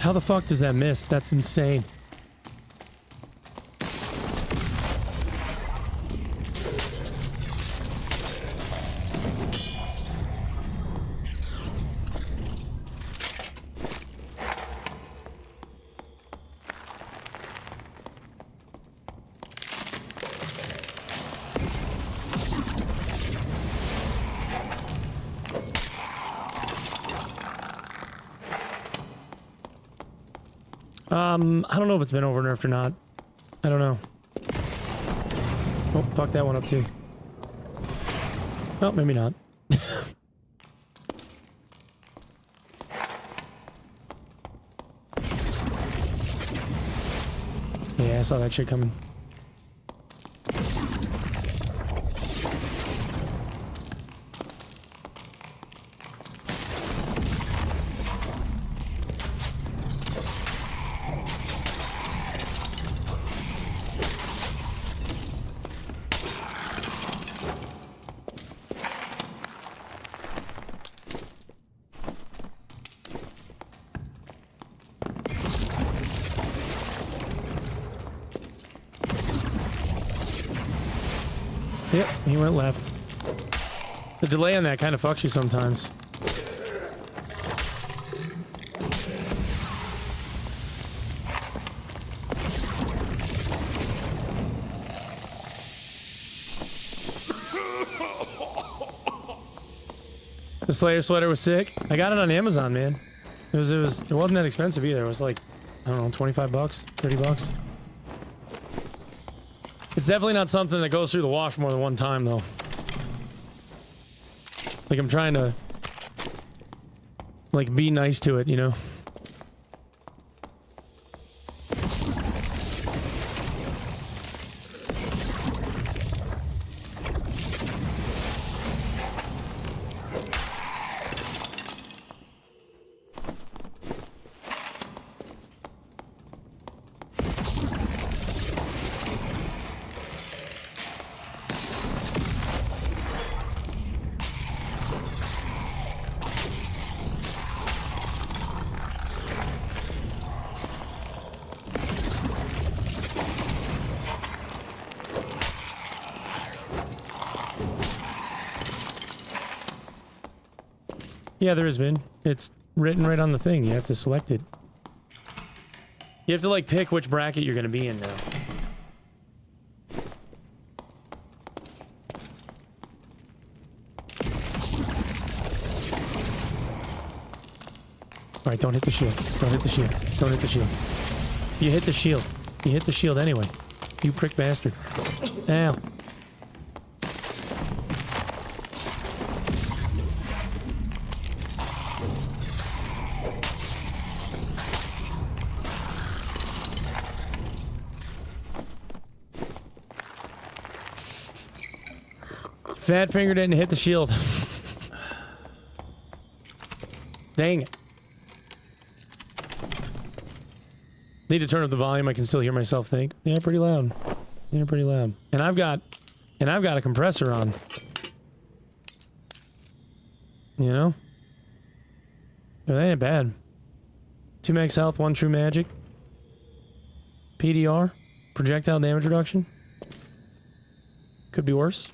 How the fuck does that miss? That's insane. I don't know if it's been over-nerfed or not. I don't know. Oh, fuck that one up too. Oh, maybe not. Yeah, I saw that shit coming. Yep, he went left. The delay on that kind of fucks you sometimes. The Slayer sweater was sick. I got it on Amazon, man. It wasn't that expensive either. It was like, I don't know, 25 bucks, 30 bucks. It's definitely not something that goes through the wash more than one time, though. Like, I'm trying to, like, be nice to it, you know? Yeah, there has been. It's written right on the thing. You have to select it. You have to, like, pick which bracket you're gonna be in now. Alright, don't hit the shield. Don't hit the shield. Don't hit the shield. You hit the shield. You hit the shield anyway. You prick bastard. Ow. Fat finger didn't hit the shield. Dang it. Need to turn up the volume. I can still hear myself think. Yeah, pretty loud. Yeah, pretty loud. And I've got a compressor on. You know? But that ain't bad. 2 max health, 1 true magic. PDR. Projectile damage reduction. Could be worse.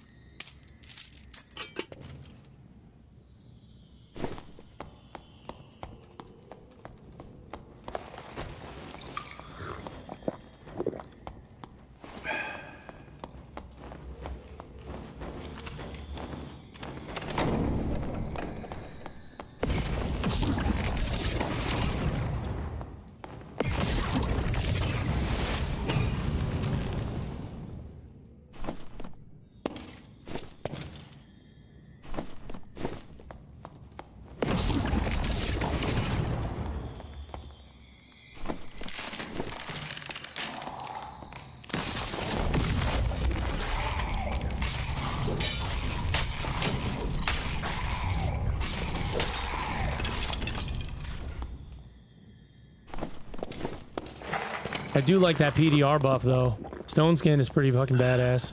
I do like that PDR buff, though. Stone Skin is pretty fucking badass.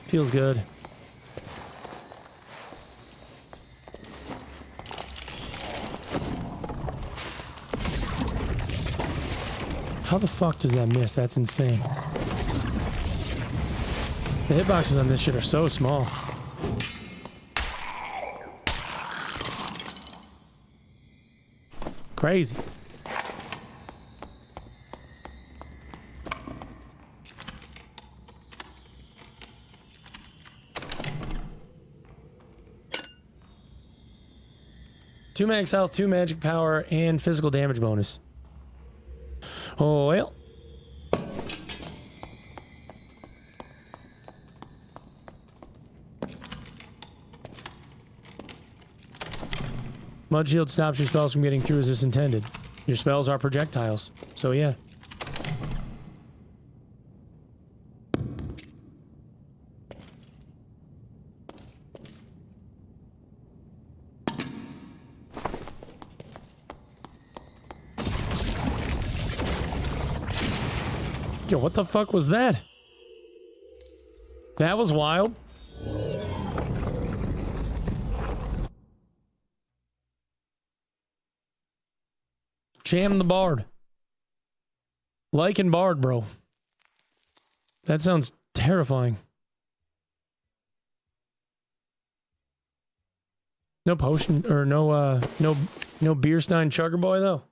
Feels good. How the fuck does that miss? That's insane. The hitboxes on this shit are so small. Crazy. Two max health, 2 magic power, and physical damage bonus. Oh, well. Mud Shield stops your spells from getting through as is intended. Your spells are projectiles, so yeah. Yo, what the fuck was that? That was wild. Jam the Bard. Lycan Bard, bro. That sounds terrifying. No potion, or no Beerstein Chugger Boy, though.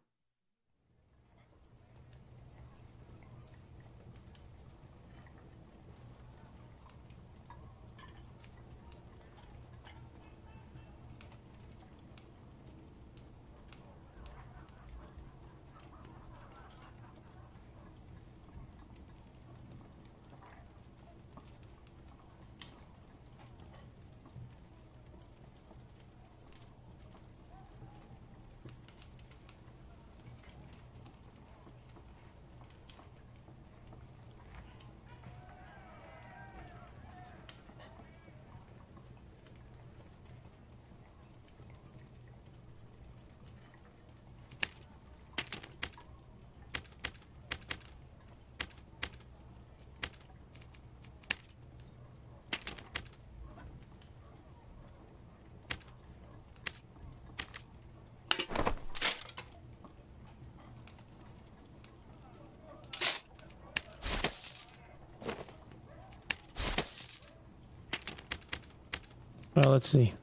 Well, let's see.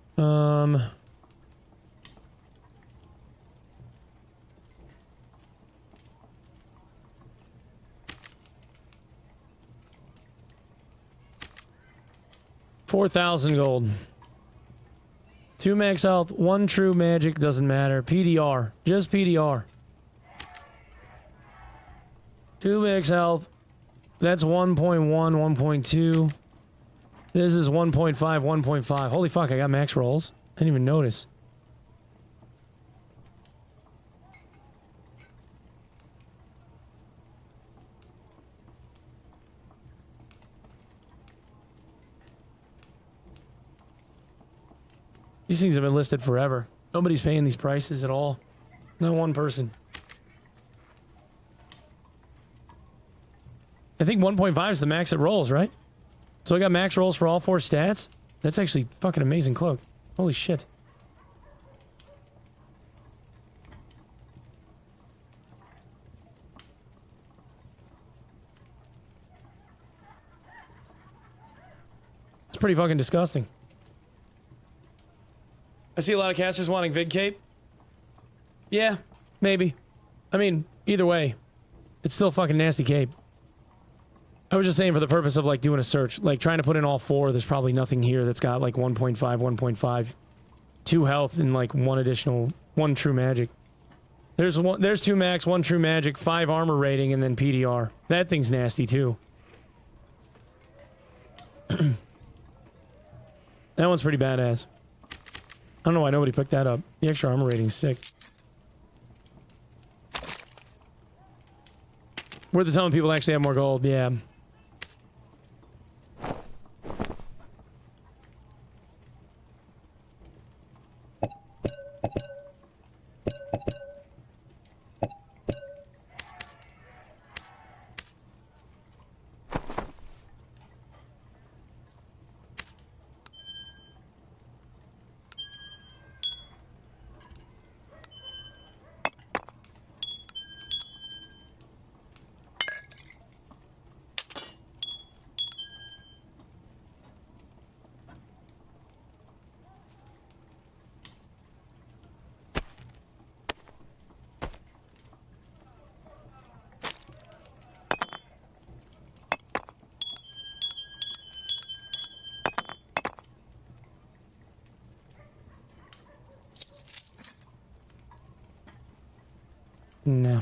4,000 gold. 2 max health, 1 true magic, doesn't matter. PDR, just PDR. 2 max health, that's 1.1, 1.2. This is 1.5, 1.5. Holy fuck, I got max rolls. I didn't even notice. These things have been listed forever. Nobody's paying these prices at all. Not one person. I think 1.5 is the max it rolls, right? So I got max rolls for all 4 stats? That's actually fucking amazing cloak. Holy shit. It's pretty fucking disgusting. I see a lot of casters wanting Vid Cape. Yeah, maybe. I mean, either way, it's still a fucking nasty cape. I was just saying for the purpose of like doing a search, like trying to put in all 4, there's probably nothing here that's got like 1.5, 1.5, 2 health and like 1 additional, 1 true magic. There's 2 max, 1 true magic, 5 armor rating, and then PDR. That thing's nasty too. That one's pretty badass. I don't know why nobody picked that up. The extra armor rating's sick. We're the telling people actually have more gold, yeah. No.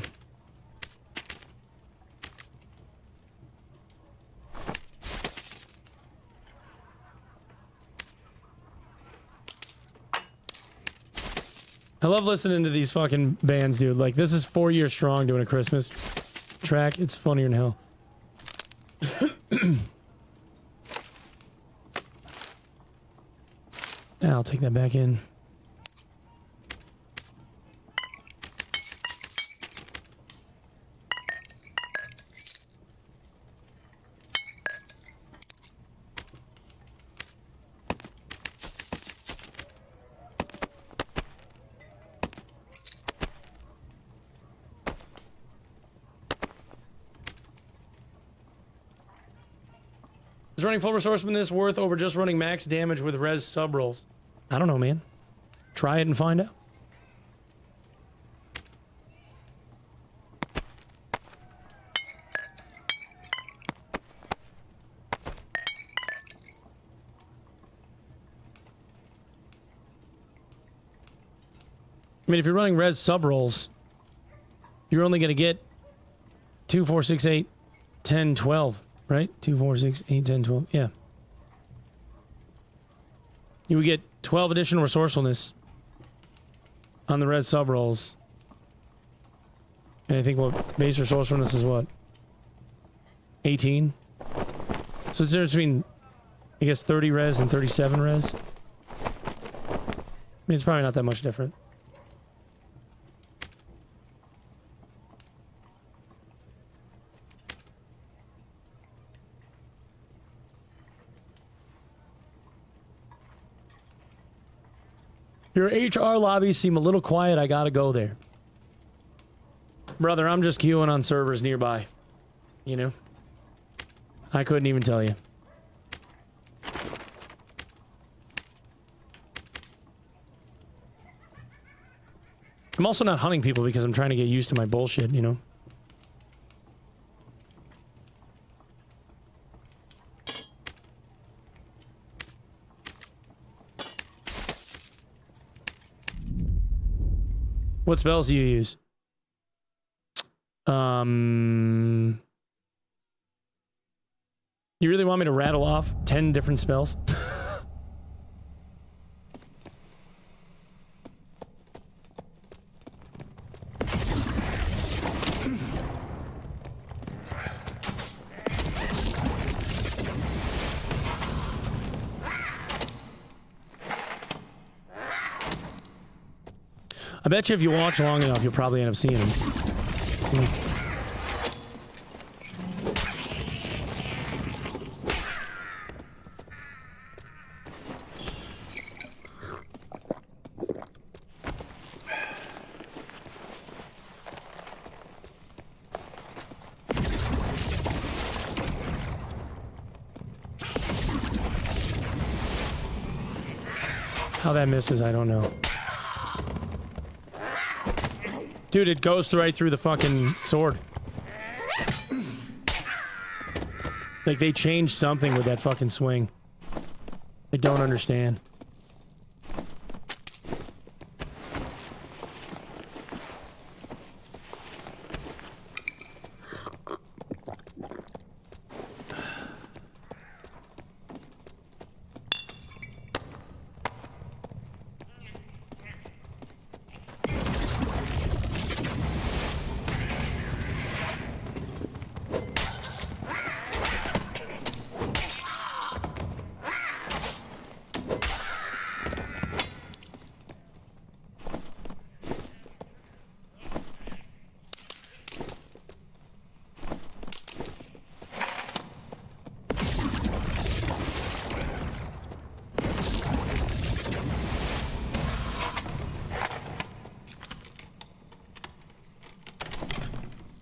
I love listening to these fucking bands, dude. Like, this is 4 years strong doing a Christmas track. It's funnier than hell. I'll take that back in. Is running full resourcefulness worth over just running max damage with res sub rolls? I don't know, man. Try it and find out. I mean, if you're running res sub rolls, you're only going to get 2, 4, 6, 8, 10, 12. Right? 2, 4, 6, 8, 10, 12. Yeah. You would get 12 additional resourcefulness on the red sub rolls. And I think what base resourcefulness is what? 18? So it's there between, I guess, 30 res and 37 res. I mean, it's probably not that much different. Your HR lobbies seem a little quiet. I gotta go there. Brother, I'm just queuing on servers nearby. You know? I couldn't even tell you. I'm also not hunting people because I'm trying to get used to my bullshit, you know? What spells do you use? You really want me to rattle off 10 different spells? I bet you if you watch long enough, you'll probably end up seeing them. How that misses, I don't know. Dude, it goes right through the fucking sword. Like, they changed something with that fucking swing. I don't understand.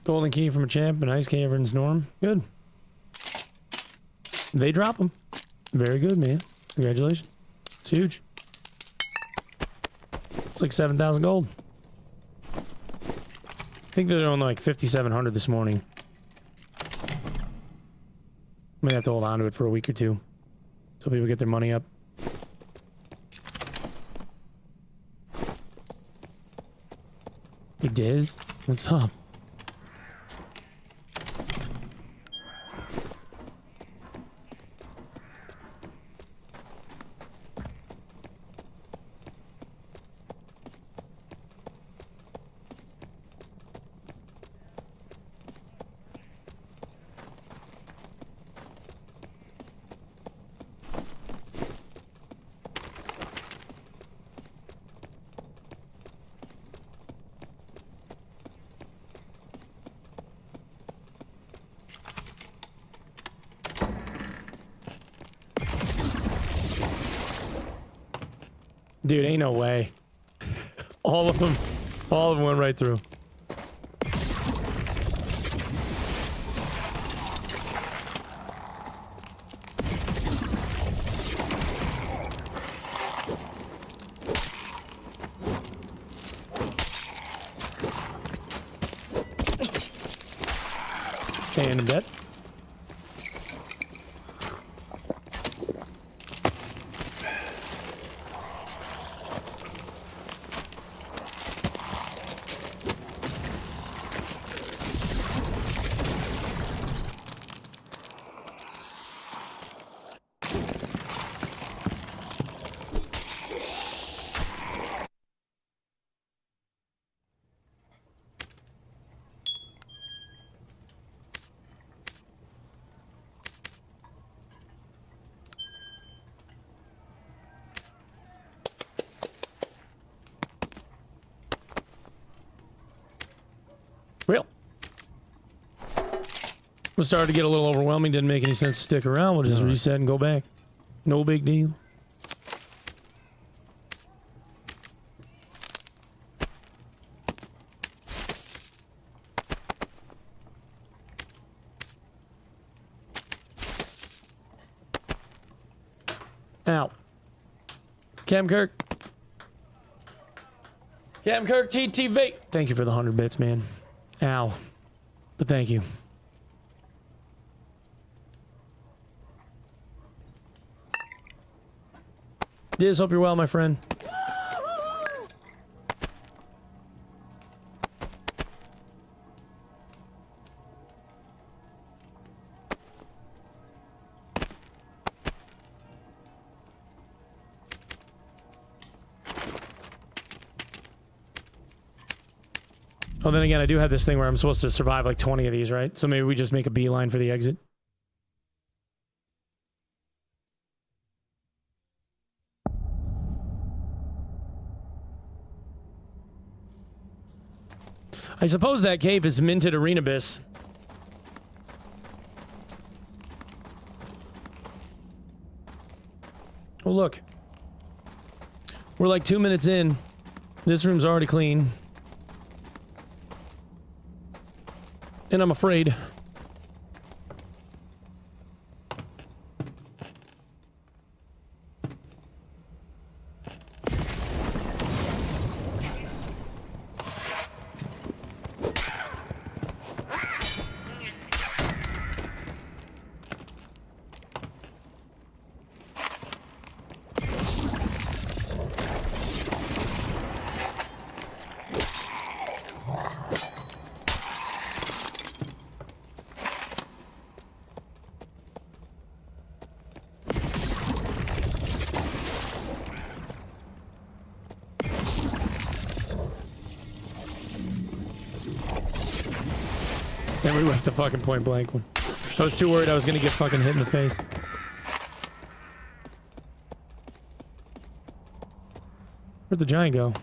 Golden key from a champ, an ice caverns norm. Good. They drop them. Very good, man. Congratulations. It's huge. It's like 7,000 gold. I think they're on like 5,700 this morning. Might have to hold on to it for a week or two so people get their money up. Hey Diz, what's up? Dude, ain't no way. All of them went right through. And a bit. Real. It started to get a little overwhelming. Didn't make any sense to stick around. We'll just reset and go back. No big deal. Ow. Cam Kirk. Cam Kirk TTV. Thank you for the 100 bits, man. Ow. But thank you. Diz, hope you're well, my friend. Oh, then again, I do have this thing where I'm supposed to survive like 20 of these, right? So maybe we just make a beeline for the exit. I suppose that cape is minted Arenabis. Oh, look. We're like 2 minutes in. This room's already clean. And I'm afraid. And we left the fucking point blank one. I was too worried I was gonna get fucking hit in the face. Where'd the giant go?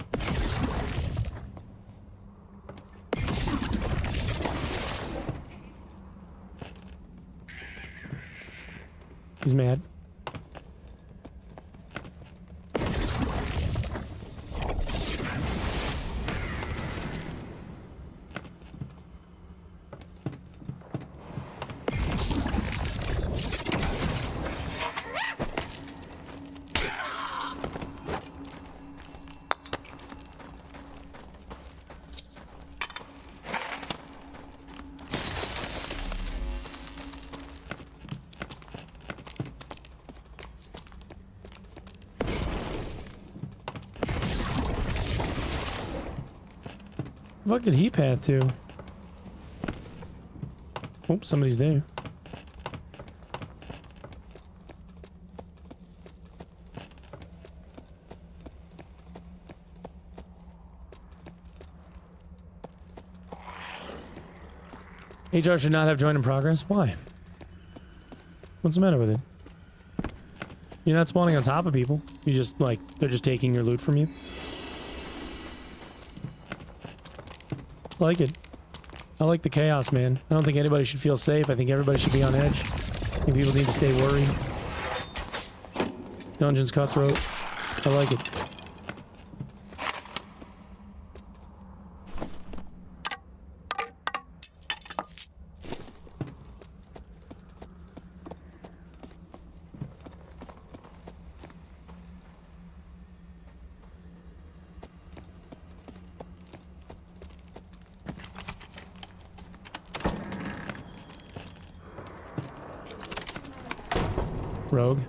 He's mad. The fuck did he path to? Oh, somebody's there. HR should not have joined in progress? Why? What's the matter with it? You're not spawning on top of people. You just, like, they're just taking your loot from you. I like it. I like the chaos, man. I don't think anybody should feel safe. I think everybody should be on edge. I think people need to stay worried. Dungeons cutthroat. I like it. Rogue.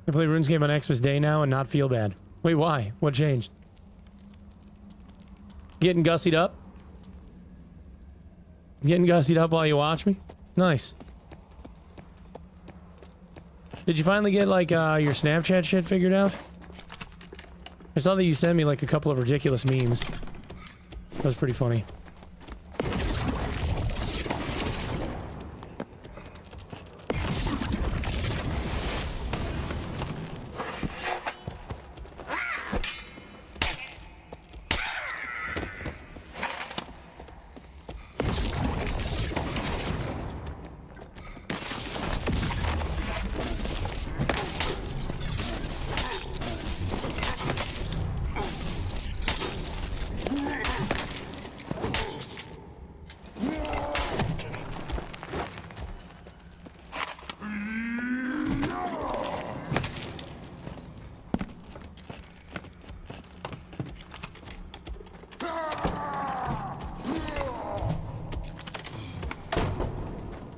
I play RuneScape on Xmas Day now and not feel bad. Wait, why? What changed? Getting gussied up? Getting gussied up while you watch me? Nice. Did you finally get, like, your Snapchat shit figured out? I saw that you sent me, like, a couple of ridiculous memes. That was pretty funny.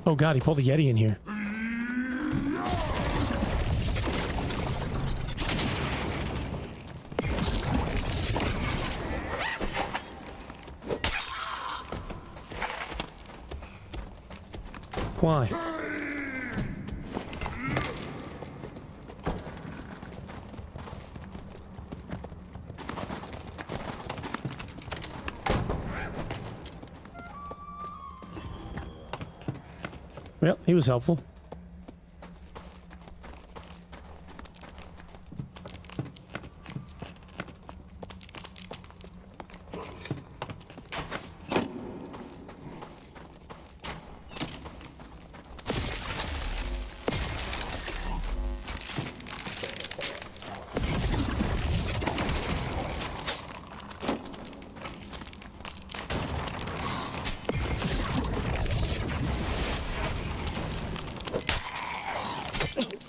Oh god, he pulled a Yeti in here. Why? Well, he was helpful.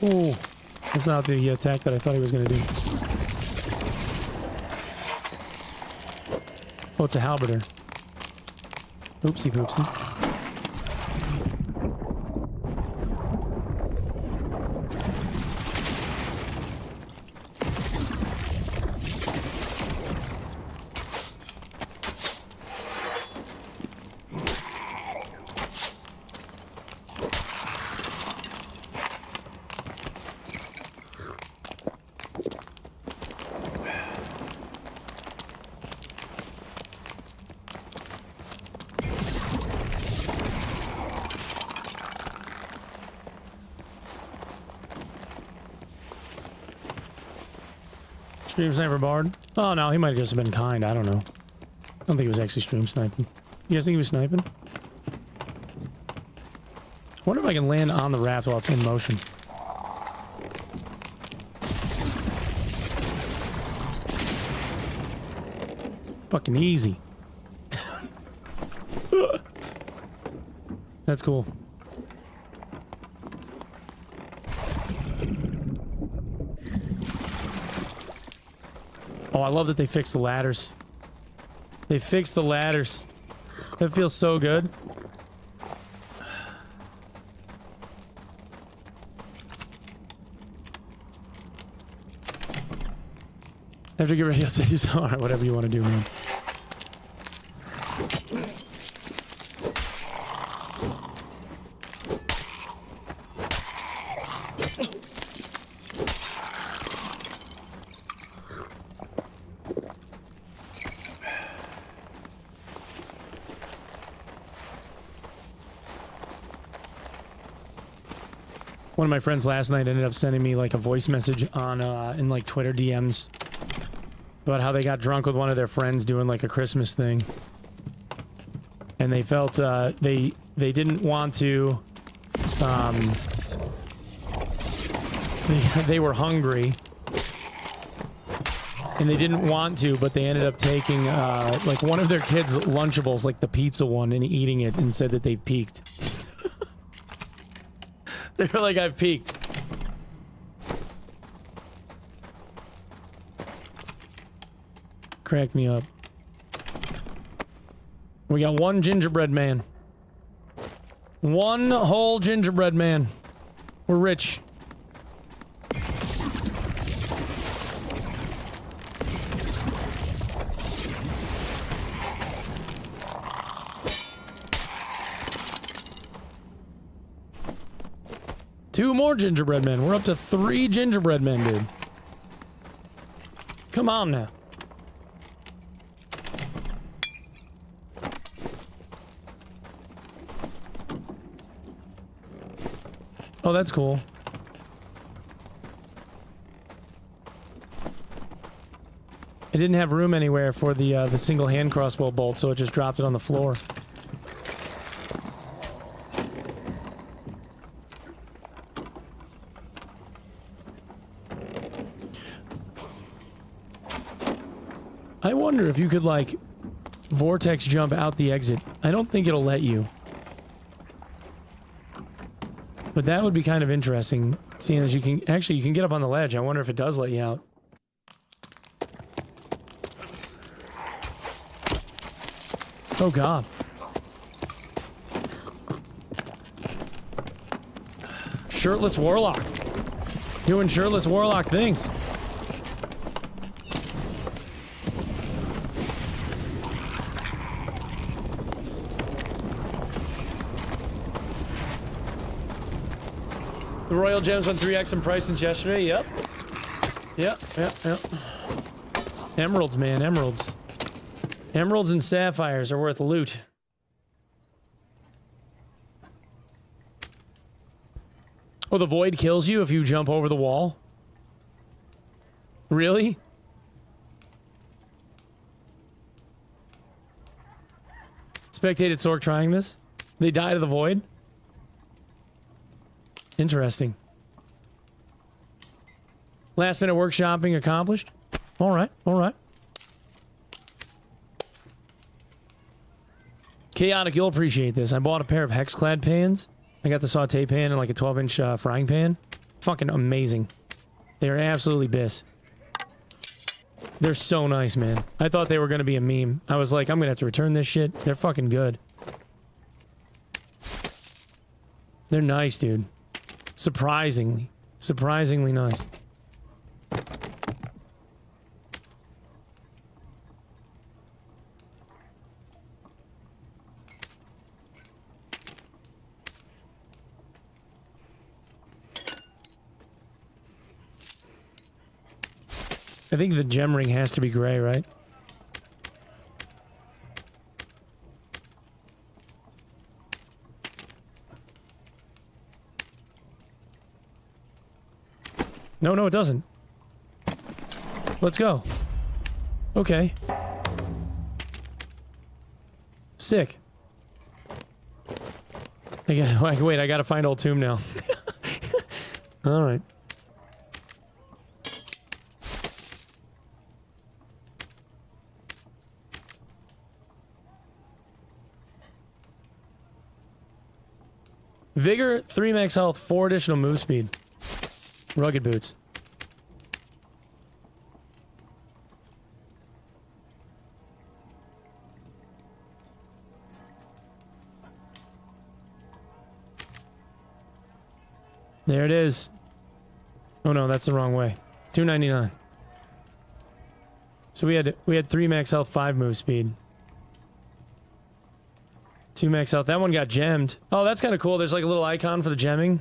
Ooh, that's not the attack that I thought he was going to do. Oh, it's a halberder. Oopsie poopsie. Stream sniper bard? Oh no, he might have just been kind. I don't know. I don't think he was actually stream sniping. You guys think he was sniping? I wonder if I can land on the raft while it's in motion. Fucking easy. That's cool. Oh, I love that they fixed the ladders. They fixed the ladders. That feels so good. I have to get ready to say, alright, whatever you want to do, man. One of my friends last night ended up sending me like a voice message on in like Twitter DMs about how they got drunk with one of their friends doing like a Christmas thing, and they felt they didn't want to they were hungry and they didn't want to, but they ended up taking like one of their kids' Lunchables, like the pizza one, and eating it, and said that they peaked. They were like, I've peaked. Crack me up. We got one gingerbread man. One whole gingerbread man. We're rich. Two more gingerbread men. We're up to 3 gingerbread men, dude. Come on now. Oh, that's cool. It didn't have room anywhere for the single hand crossbow bolt, so it just dropped it on the floor. I wonder if you could, like, vortex jump out the exit. I don't think it'll let you. But that would be kind of interesting, seeing as you can... Actually, you can get up on the ledge. I wonder if it does let you out. Oh, God. Shirtless Warlock. Doing shirtless Warlock things. The Royal Gems went 3x in price since yesterday. Yep. Yep. Emeralds, man. Emeralds. Emeralds and sapphires are worth loot. Oh, the void kills you if you jump over the wall? Really? Spectated Sorc trying this? They died of the void? Interesting. Last minute workshopping accomplished? Alright, alright. Chaotic, you'll appreciate this. I bought a pair of Hexclad pans. I got the saute pan and like a 12-inch frying pan. Fucking amazing. They're absolutely bis. They're so nice, man. I thought they were going to be a meme. I was like, I'm going to have to return this shit. They're fucking good. They're nice, dude. Surprisingly. Surprisingly nice. I think the gem ring has to be gray, right? No, it doesn't. Let's go. Okay. Sick. Wait, I gotta find old tomb now. Alright. Vigor, 3 max health, 4 additional move speed. Rugged boots. There it is. Oh no, that's the wrong way. $2.99. So we had 3 max health, 5 move speed. 2 max health. That one got gemmed. Oh, that's kind of cool. There's like a little icon for the gemming.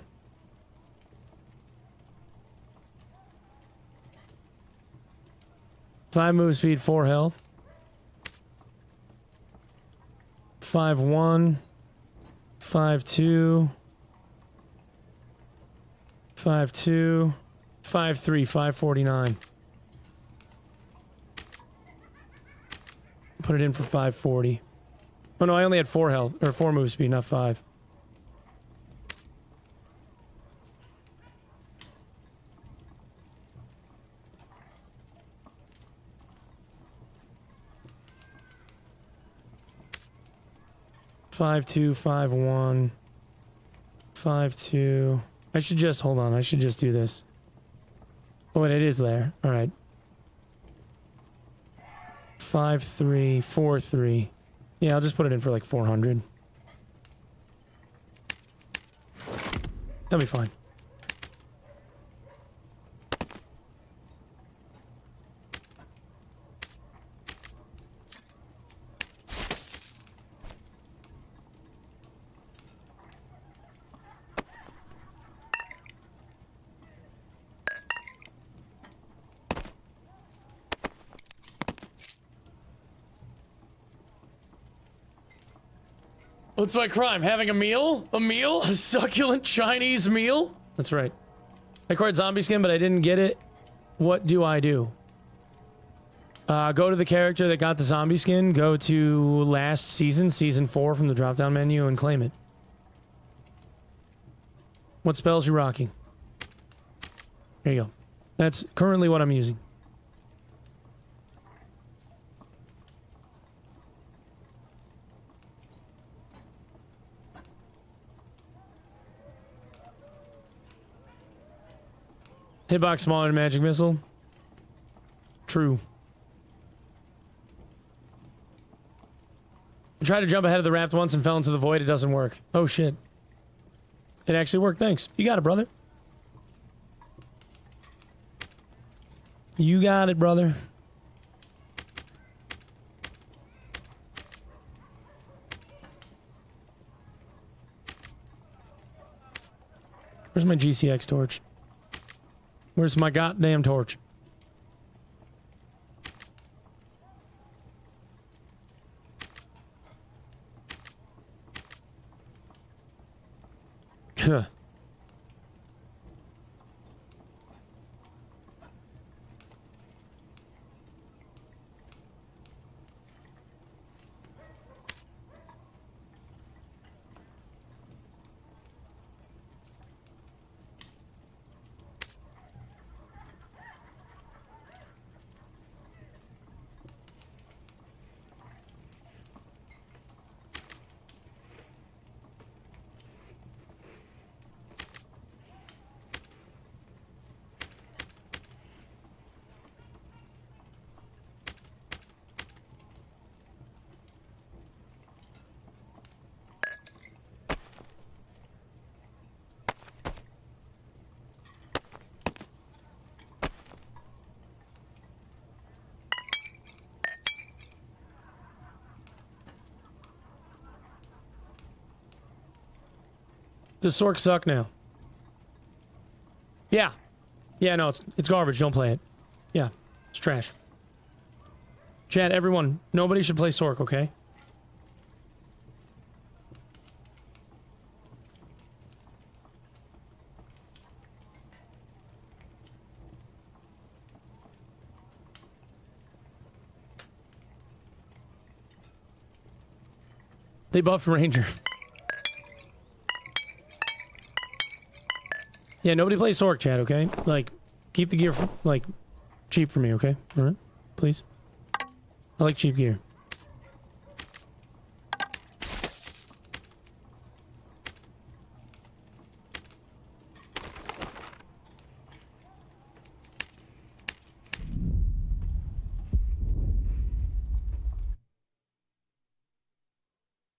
Five move speed, 4 health. 5-1. 5-2. 5-2. 5-3. 549. Put it in for 540. Oh no, I only had 4 health, or 4 move speed, not 5. Five two, 5-1, 5-2. I should just hold on. I should just do this. Oh, and it is there. All right. 5-3, 4-3. Yeah, I'll just put it in for like 400. That'll be fine. What's my crime? Having a meal? A meal? A succulent Chinese meal? That's right. I acquired zombie skin, but I didn't get it. What do I do? Go to the character that got the zombie skin, go to last season, season 4 from the drop-down menu, and claim it. What spells you rocking? There you go. That's currently what I'm using. Hitbox smaller than magic missile. True. I tried to jump ahead of the raft once and fell into the void. It doesn't work. Oh shit. It actually worked. Thanks. You got it, brother. You got it, brother. Where's my GCX torch? Where's my goddamn torch? Huh. Does Sorc suck now? Yeah. Yeah, no, it's garbage. Don't play it. Yeah, it's trash. Chat, everyone, nobody should play Sorc, okay? They buffed Ranger. Yeah, nobody plays Sorc, chat, okay? Like, keep the gear, like, cheap for me, okay? Alright? Please? I like cheap gear.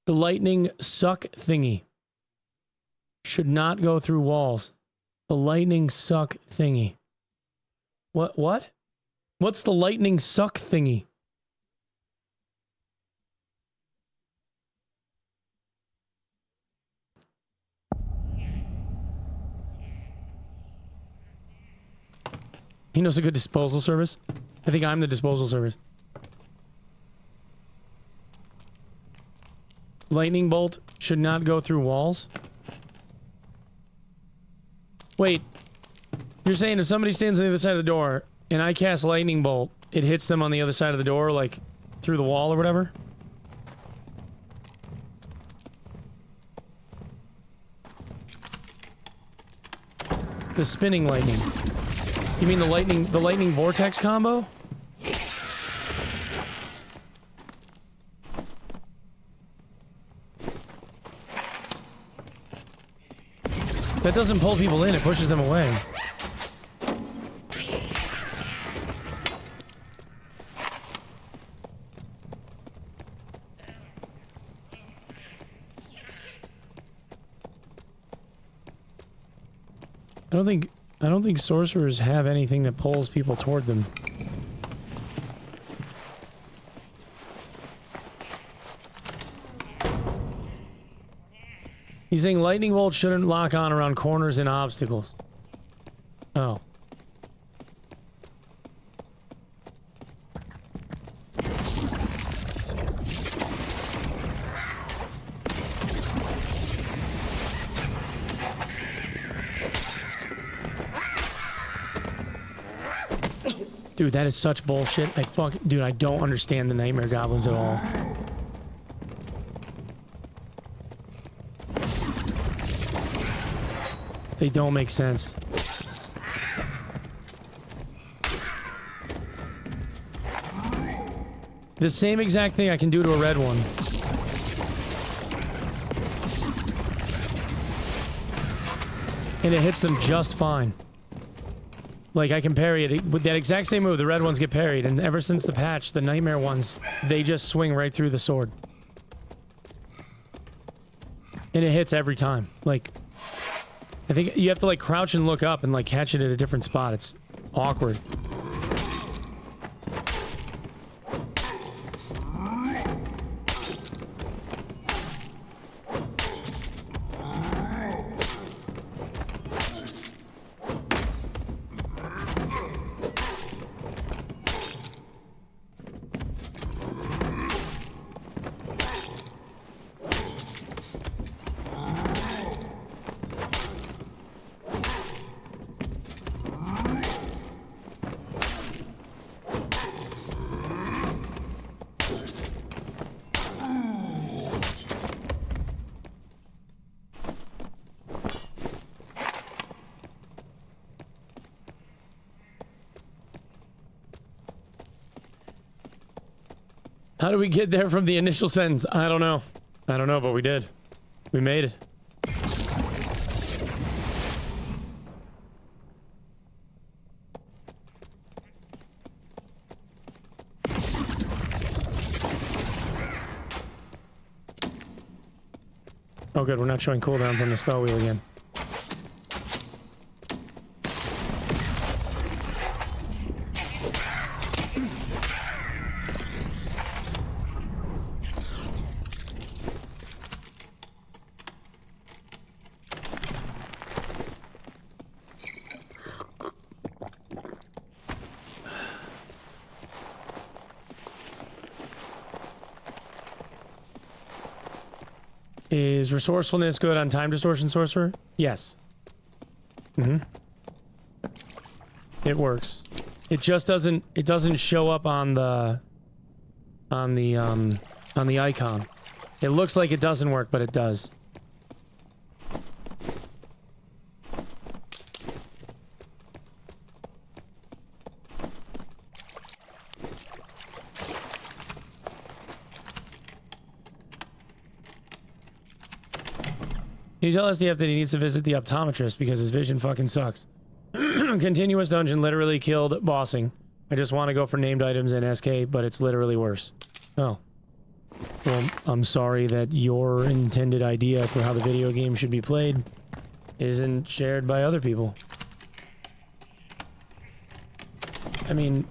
The lightning suck thingy should not go through walls. The lightning suck thingy. What? What's the lightning suck thingy? He knows a good disposal service? I think I'm the disposal service. Lightning bolt should not go through walls? Wait, you're saying if somebody stands on the other side of the door and I cast lightning bolt, it hits them on the other side of the door, like through the wall or whatever? The spinning lightning. You mean the lightning vortex combo? That doesn't pull people in, it pushes them away. I don't think sorcerers have anything that pulls people toward them. He's saying lightning bolt shouldn't lock on around corners and obstacles. Oh. Dude, that is such bullshit. Dude, I don't understand the nightmare goblins at all. They don't make sense. The same exact thing I can do to a red one. And it hits them just fine. Like, I can parry it with that exact same move. The red ones get parried, and ever since the patch, the nightmare ones, they just swing right through the sword. And it hits every time. Like, I think you have to, like, crouch and look up and, like, catch it at a different spot. It's awkward. How do we get there from the initial sentence? I don't know. I don't know, but we did. We made it. Oh good, we're not showing cooldowns on the spell wheel again. Is resourcefulness good on time distortion, Sorcerer? Yes. It works. It just doesn't show up on the icon. It looks like it doesn't work, but it does. Can you tell SDF that he needs to visit the optometrist because his vision fucking sucks? Continuous dungeon literally killed bossing. I just want to go for named items and SK, but it's literally worse. Oh. Well, I'm sorry that your intended idea for how the video game should be played isn't shared by other people. I mean,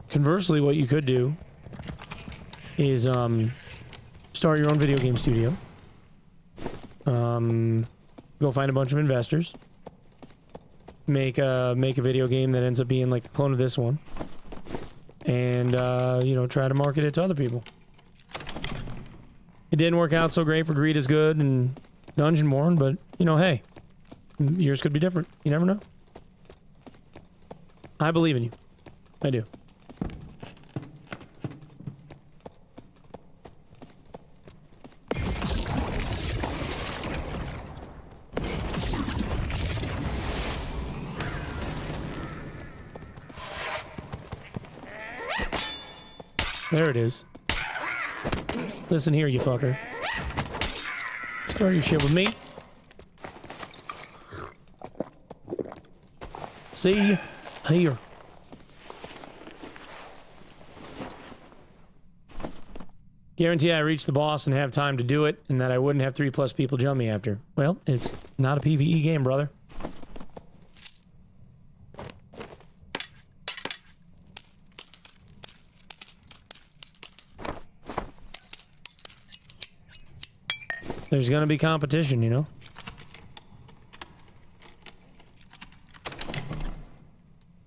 conversely, what you could do is start your own video game studio. Go find a bunch of investors. Make a video game that ends up being like a clone of this one. And, you know, try to market it to other people. It didn't work out so great for Greed is Good and Dungeonborn, but, you know, hey. Yours could be different. You never know. I believe in you. I do. There it is. Listen here, you fucker. Start your shit with me. See? Here. Guarantee I reach the boss and have time to do it, and that I wouldn't have 3+ people jump me after. Well, it's not a PvE game, brother. There's gonna be competition, you know?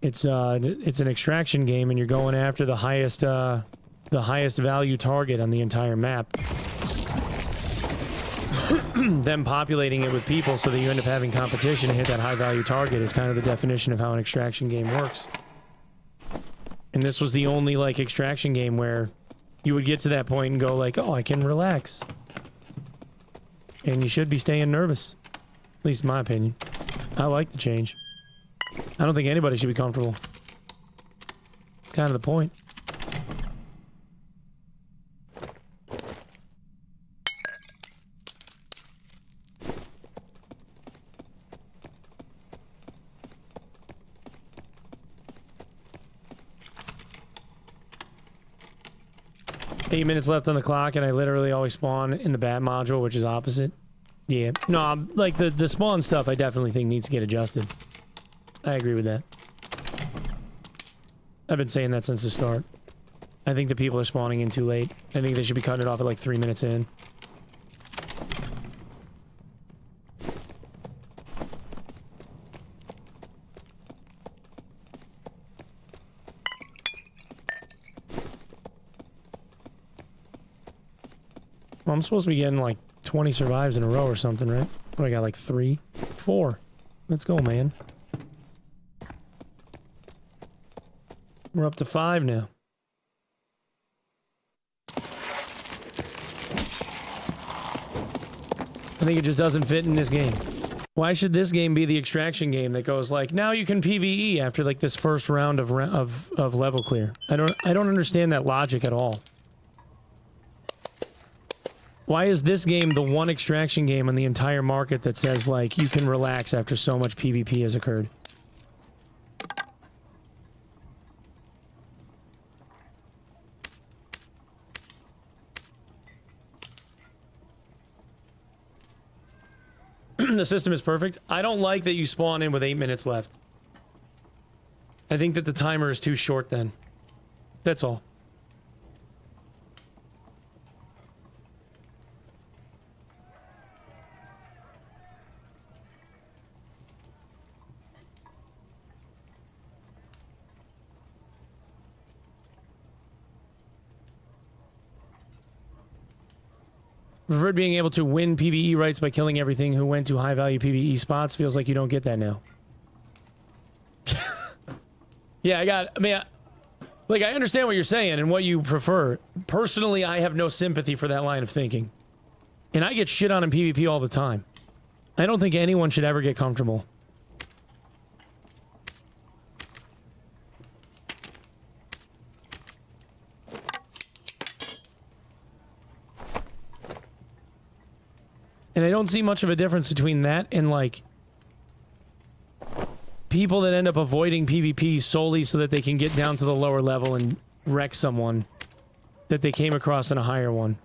It's an extraction game, and you're going after the highest value target on the entire map. Them populating it with people so that you end up having competition to hit that high value target is kind of the definition of how an extraction game works. And this was the only, like, extraction game where you would get to that point and go like, oh, I can relax. And you should be staying nervous. At least in my opinion. I like the change. I don't think anybody should be comfortable. It's kind of the point. Eight minutes left on the clock, and I literally always spawn in the bat module, which is opposite. Yeah. No, like, the spawn stuff I definitely think needs to get adjusted. I agree with that. I've been saying that since the start. I think the people are spawning in too late. I think they should be cutting it off at like 3 minutes in. Well, I'm supposed to be getting like 20 survives in a row or something, right? What, I got like 3? 4. Let's go, man. We're up to 5 now. I think it just doesn't fit in this game. Why should this game be the extraction game that goes like, now you can PvE after like this first round of level clear? I don't understand that logic at all. Why is this game the one extraction game on the entire market that says like you can relax after so much PvP has occurred? The system is perfect. I don't like that you spawn in with 8 minutes left. I think that the timer is too short then. That's all. Preferred being able to win PvE rights by killing everything who went to high-value PvE spots. Feels like you don't get that now. Yeah, I understand what you're saying and what you prefer. Personally, I have no sympathy for that line of thinking. And I get shit on in PvP all the time. I don't think anyone should ever get comfortable. And I don't see much of a difference between that and, like, people that end up avoiding PvP solely so that they can get down to the lower level and wreck someone that they came across in a higher one.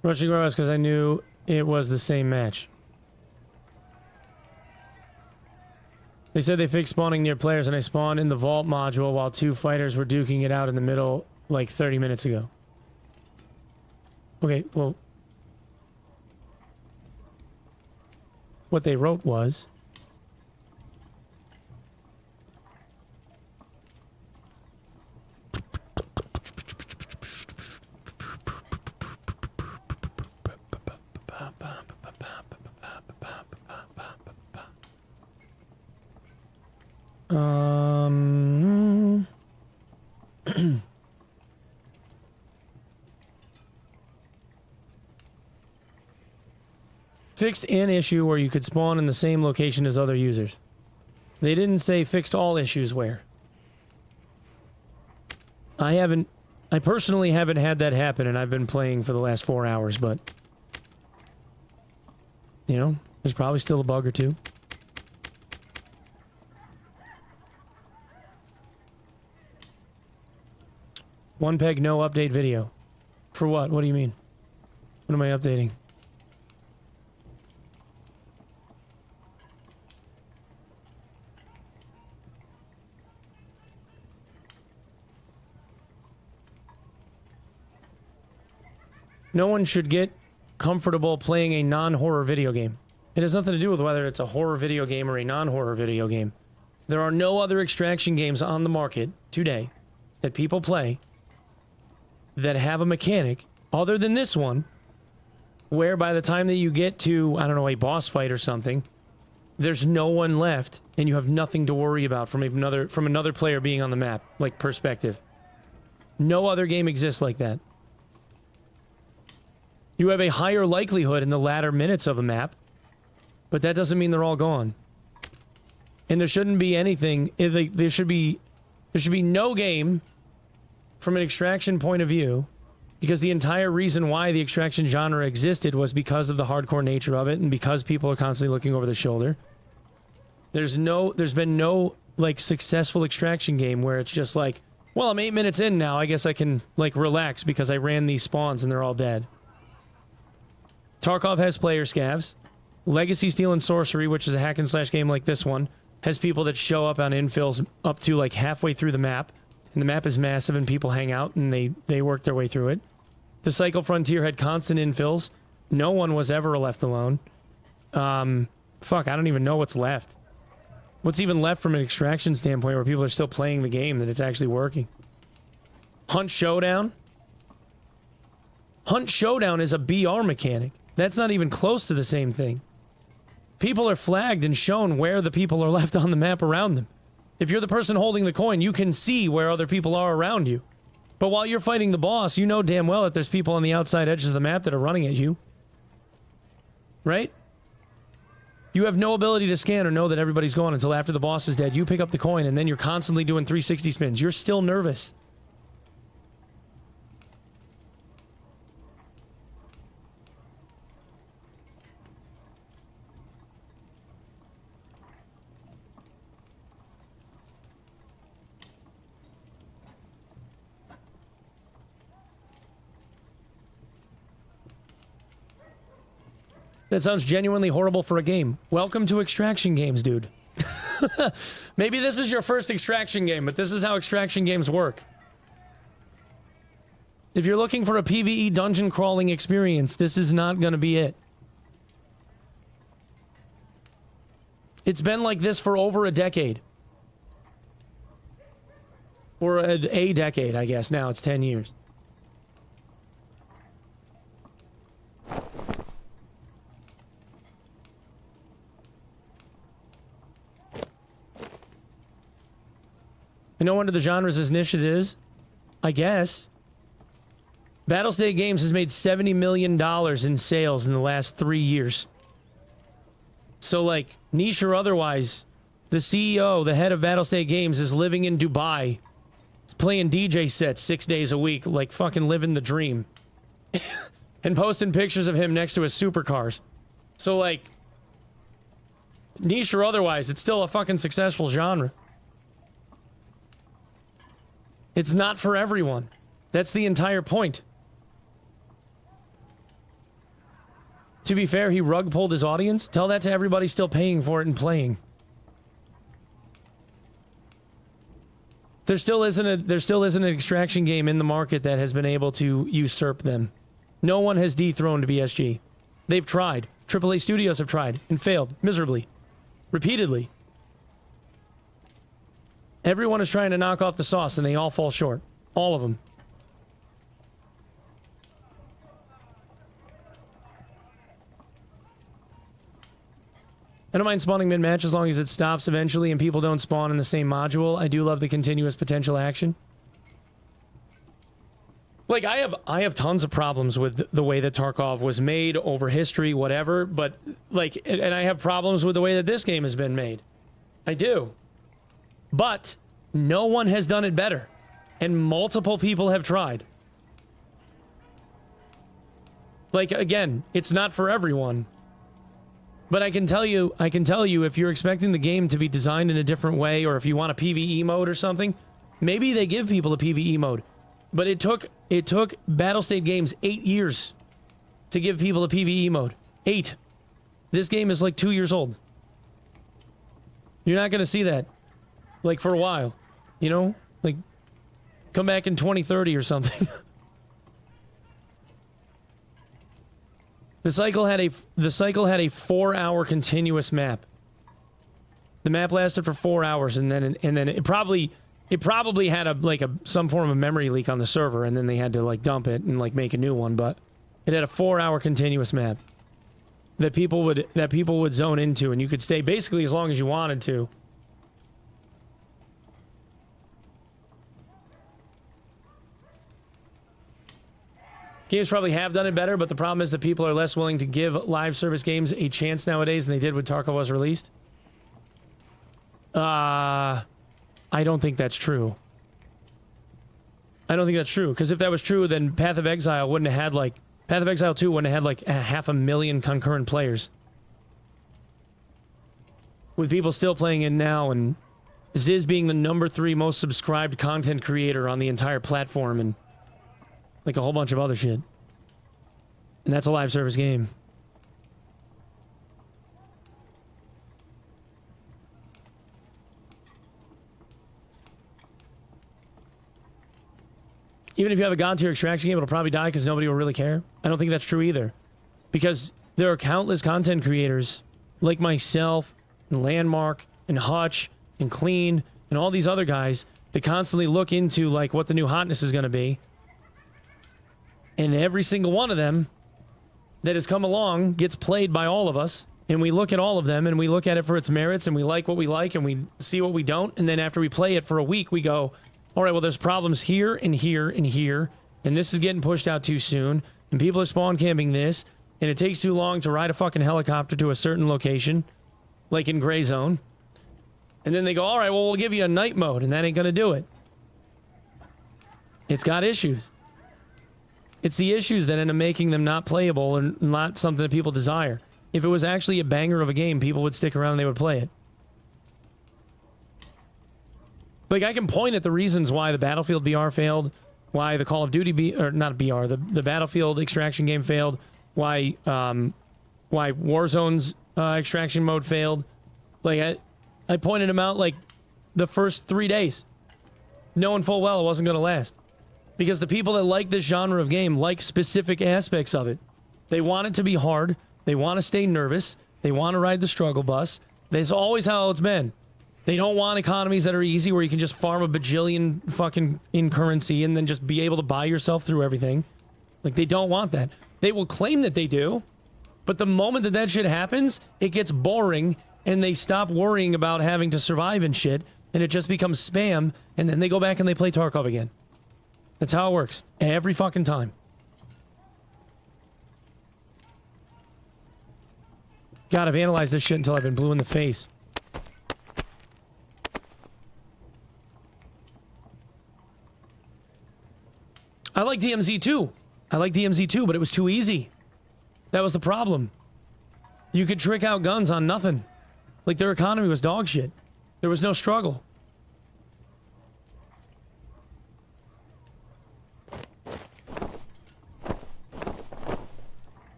Rushing Warehouse because I knew it was the same match. They said they fixed spawning near players and I spawned in the vault module while two fighters were duking it out in the middle like 30 minutes ago. Okay, well... what they wrote was... fixed an issue where you could spawn in the same location as other users. They didn't say fixed all issues where. I personally haven't had that happen and I've been playing for the last 4 hours, but... you know, there's probably still a bug or two. Onepeg no update video. For what? What do you mean? What am I updating? No one should get comfortable playing a non-horror video game. It has nothing to do with whether it's a horror video game or a non-horror video game. There are no other extraction games on the market today that people play that have a mechanic other than this one where by the time that you get to, I don't know, a boss fight or something, there's no one left and you have nothing to worry about from another player being on the map, like perspective. No other game exists like that. You have a higher likelihood in the latter minutes of a map, but that doesn't mean they're all gone. And there shouldn't be anything, there should be no game from an extraction point of view, because the entire reason why the extraction genre existed was because of the hardcore nature of it and because people are constantly looking over the shoulder. There's been no like successful extraction game where it's just like, Well, I'm 8 minutes in now. I guess I can, like, relax because I ran these spawns and they're all dead. Tarkov has player scavs. Legacy Steel and Sorcery, which is a hack and slash game like this one, has people that show up on infills up to, like, halfway through the map. And the map is massive and people hang out and they work their way through it. The Cycle Frontier had constant infills. No one was ever left alone. Fuck, I don't even know what's left. What's even left from an extraction standpoint where people are still playing the game that it's actually working? Hunt Showdown? Hunt Showdown is a BR mechanic. That's not even close to the same thing. People are flagged and shown where the people are left on the map around them. If you're the person holding the coin, you can see where other people are around you. But while you're fighting the boss, you know damn well that there's people on the outside edges of the map that are running at you. Right? You have no ability to scan or know that everybody's gone until after the boss is dead. You pick up the coin and then you're constantly doing 360 spins. You're still nervous. That sounds genuinely horrible for a game. Welcome to extraction games, dude. Maybe this is your first extraction game, but this is how extraction games work. If you're looking for a PvE dungeon crawling experience, this is not going to be it. It's been like this for over a decade. Or a decade, I guess. Now it's 10 years. I know under the genres as niche it is. I guess. Battlestate Games has made $70 million in sales in the last 3 years. So, like, niche or otherwise, the CEO, the head of Battlestate Games, is living in Dubai. He's playing DJ sets 6 days a week, like fucking living the dream. And posting pictures of him next to his supercars. So, like, niche or otherwise, it's still a fucking successful genre. It's not for everyone. That's the entire point. To be fair, he rug pulled his audience. Tell that to everybody still paying for it and playing. There still isn't an extraction game in the market that has been able to usurp them. No one has dethroned BSG. They've tried. AAA studios have tried and failed miserably. Repeatedly. Everyone is trying to knock off the sauce and they all fall short. All of them. I don't mind spawning mid-match as long as it stops eventually and people don't spawn in the same module. I do love the continuous potential action. Like, I have tons of problems with the way that Tarkov was made over history, whatever, but, like, and I have problems with the way that this game has been made. I do. But no one has done it better. And multiple people have tried. Like, again, it's not for everyone. But I can tell you if you're expecting the game to be designed in a different way, or if you want a PvE mode or something, maybe they give people a PvE mode. But it took Battlestate Games 8 years to give people a PvE mode. 8. This game is like 2 years old. You're not going to see that. Like, for a while. You know? Like, come back in 2030 or something. The cycle had a 4-hour continuous map. The map lasted for 4 hours, and then it probably had some form of memory leak on the server, and then they had to, like, dump it and, like, make a new one. But it had a 4-hour continuous map that people would zone into, and you could stay basically as long as you wanted to. Games probably have done it better, but the problem is that people are less willing to give live service games a chance nowadays than they did when Tarkov was released. I don't think that's true. I don't think that's true, because if that was true, then Path of Exile wouldn't have had, Path of Exile 2 wouldn't have had, 500,000 concurrent players. With people still playing it now, and Ziz being the #3 most subscribed content creator on the entire platform, and like a whole bunch of other shit. And that's a live service game. Even if you have a god tier extraction game, it'll probably die because nobody will really care. I don't think that's true either. Because there are countless content creators like myself and Landmark and Hutch and Clean and all these other guys that constantly look into like what the new hotness is going to be. And every single one of them that has come along gets played by all of us. And we look at all of them and we look at it for its merits and we like what we like and we see what we don't. And then after we play it for a week, we go, all right, well, there's problems here and here and here. And this is getting pushed out too soon. And people are spawn camping this. And it takes too long to ride a fucking helicopter to a certain location. Like in Gray Zone. And then they go, all right, well, we'll give you a night mode. And that ain't going to do it. It's got issues. It's the issues that end up making them not playable and not something that people desire. If it was actually a banger of a game, people would stick around and they would play it. Like, I can point at the reasons why the Battlefield BR failed, why the Call of Duty or not BR, the Battlefield extraction game failed, why Warzone's extraction mode failed. Like, I pointed them out, like, the first 3 days, knowing full well it wasn't going to last. Because the people that like this genre of game like specific aspects of it. They want it to be hard. They want to stay nervous. They want to ride the struggle bus. That's always how it's been. They don't want economies that are easy where you can just farm a bajillion fucking in currency and then just be able to buy yourself through everything. Like, they don't want that. They will claim that they do, but the moment that that shit happens, it gets boring and they stop worrying about having to survive and shit, and it just becomes spam, and then they go back and they play Tarkov again. That's how it works. Every fucking time. God, I've analyzed this shit until I've been blue in the face. I like DMZ too. I like DMZ too, but it was too easy. That was the problem. You could trick out guns on nothing. Like, their economy was dog shit. There was no struggle.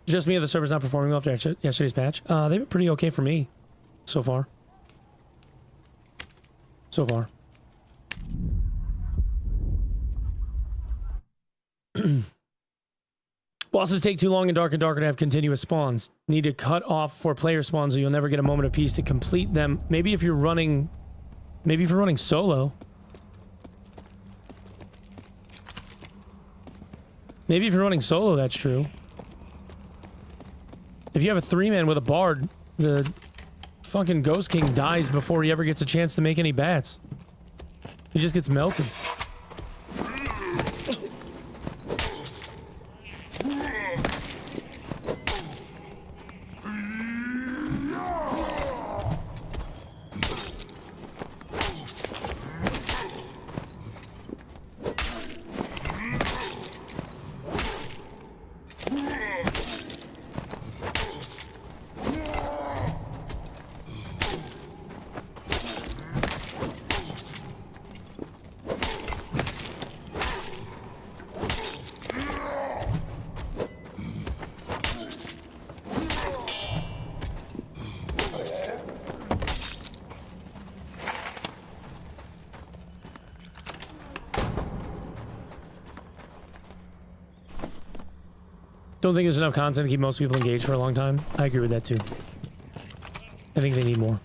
Just me or the server's not performing well after yesterday's patch? They've been pretty okay for me. So far. So far. Bosses take too long in Dark and Darker to have continuous spawns. Need to cut off for player spawns or you'll never get a moment of peace to complete them. Maybe if you're running... Maybe if you're running solo. Maybe if you're running solo, that's true. If you have a 3-man with a bard, the fucking Ghost King dies before he ever gets a chance to make any bats. He just gets melted. Don't think there's enough content to keep most people engaged for a long time. I agree with that too. I think they need more.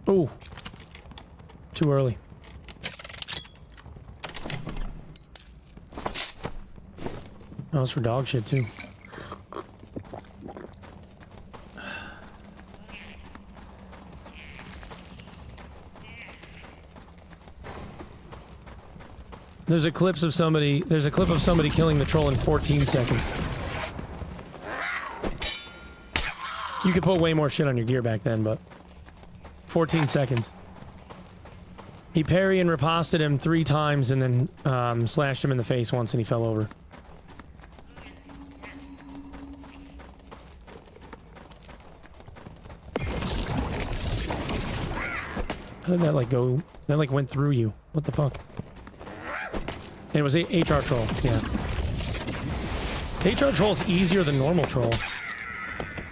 Ooh. Too early. That was for dog shit too. There's a clip of somebody killing the troll in 14 seconds. You could put way more shit on your gear back then, but 14 seconds. He parry and riposted him 3 times and then slashed him in the face once and he fell over. How did that like go? That like went through you. What the fuck? And it was a HR troll. Yeah. HR troll's easier than normal troll.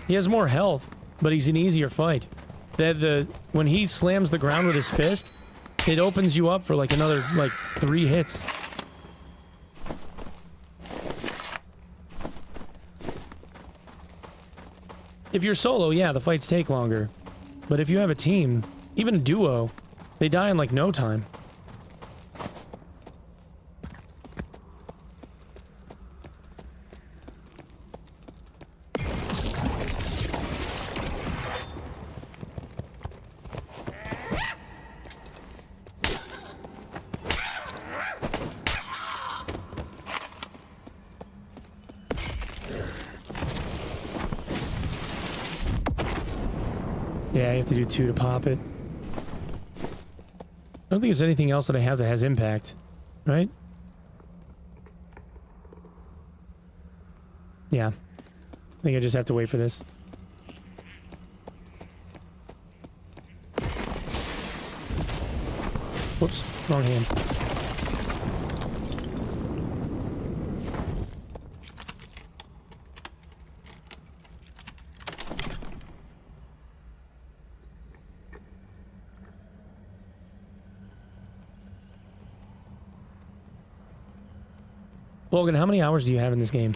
He has more health, but he's an easier fight. When he slams the ground with his fist, it opens you up for like another like 3 hits. If you're solo, yeah, the fights take longer. But if you have a team, even a duo, they die in like no time. Yeah, you have to do 2 to pop it. I don't think there's anything else that I have that has impact, right? Yeah. I think I just have to wait for this. Whoops, wrong hand. Logan, how many hours do you have in this game?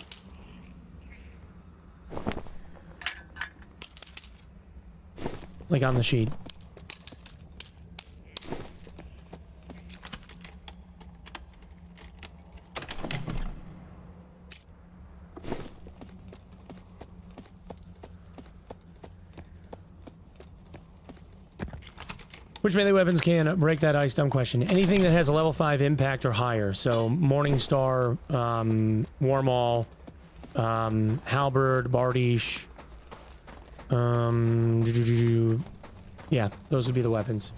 Like on the sheet. Which melee weapons can break that ice? Dumb question. Anything that has a level 5 impact or higher. So Morningstar, Warmaul, Halberd, Bardiche. Yeah, those would be the weapons.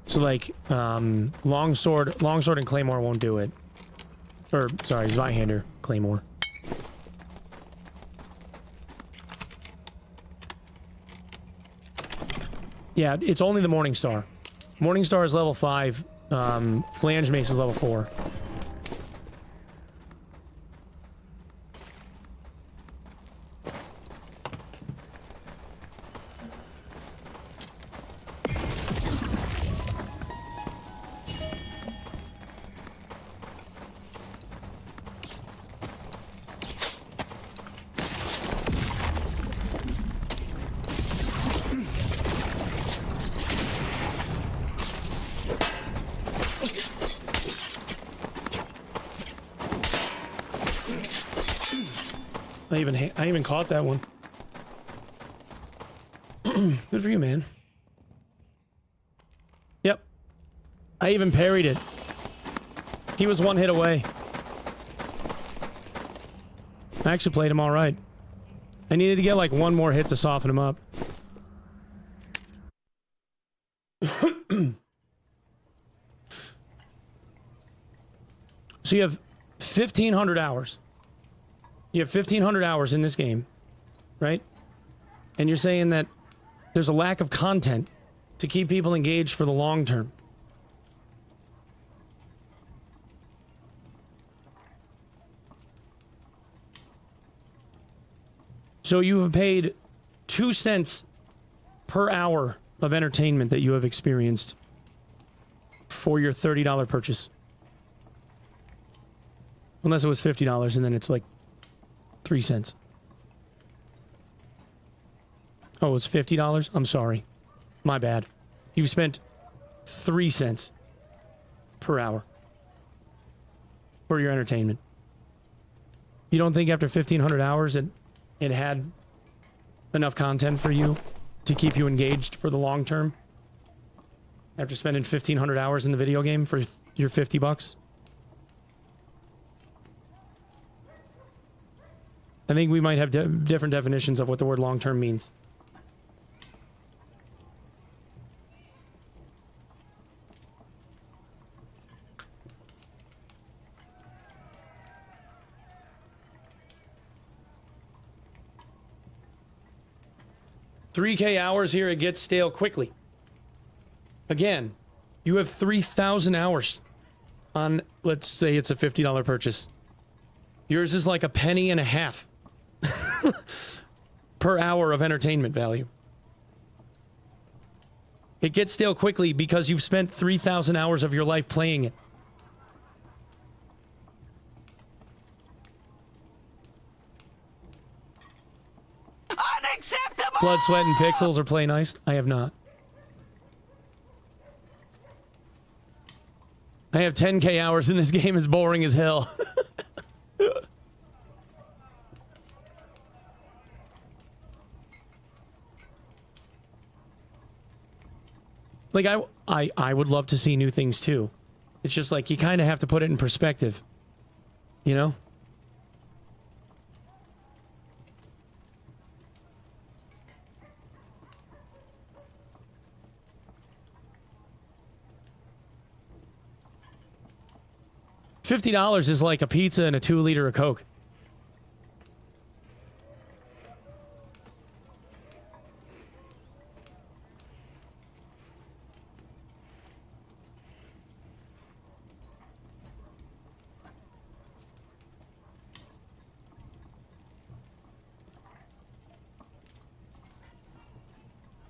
So like, longsword and claymore won't do it. Or sorry, Zweihander, claymore. Yeah, it's only the Morningstar. Morningstar is level 5. Flange Mace is level 4. I even caught that one. Good for you, man. Yep. I even parried it. He was 1 hit away. I actually played him all right. I needed to get like 1 more hit to soften him up. So you have 1,500 hours. You have 1,500 hours in this game, right? And you're saying that there's a lack of content to keep people engaged for the long term. So you have paid 2 cents per hour of entertainment that you have experienced for your $30 purchase. Unless it was $50 and then it's like 3 cents. Oh, it's $50? I'm sorry. My bad. You've spent 3 cents per hour for your entertainment. You don't think after 1,500 hours it had enough content for you to keep you engaged for the long term? After spending 1,500 hours in the video game for your $50? I think we might have different definitions of what the word long-term means. 3K hours here, it gets stale quickly. Again, you have 3,000 hours on, let's say it's a $50 purchase. Yours is like a penny and a half per hour of entertainment value. It gets stale quickly because you've spent 3,000 hours of your life playing it. Unacceptable! Blood, Sweat, and Pixels or Play Nice? I have not. I have 10K hours in this game. Is boring as hell. Like, I would love to see new things too. It's just like, you kind of have to put it in perspective. You know? $50 is like a pizza and a 2-liter of Coke.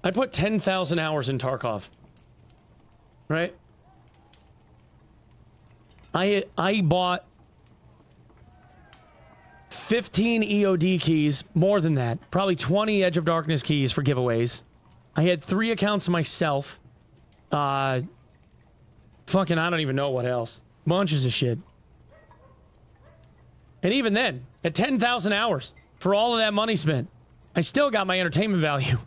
I put 10,000 hours in Tarkov. Right? I bought 15 EOD keys, more than that. Probably 20 Edge of Darkness keys for giveaways. I had 3 accounts myself. Fucking, I don't even know what else. Bunches of shit. And even then, at 10,000 hours, for all of that money spent, I still got my entertainment value.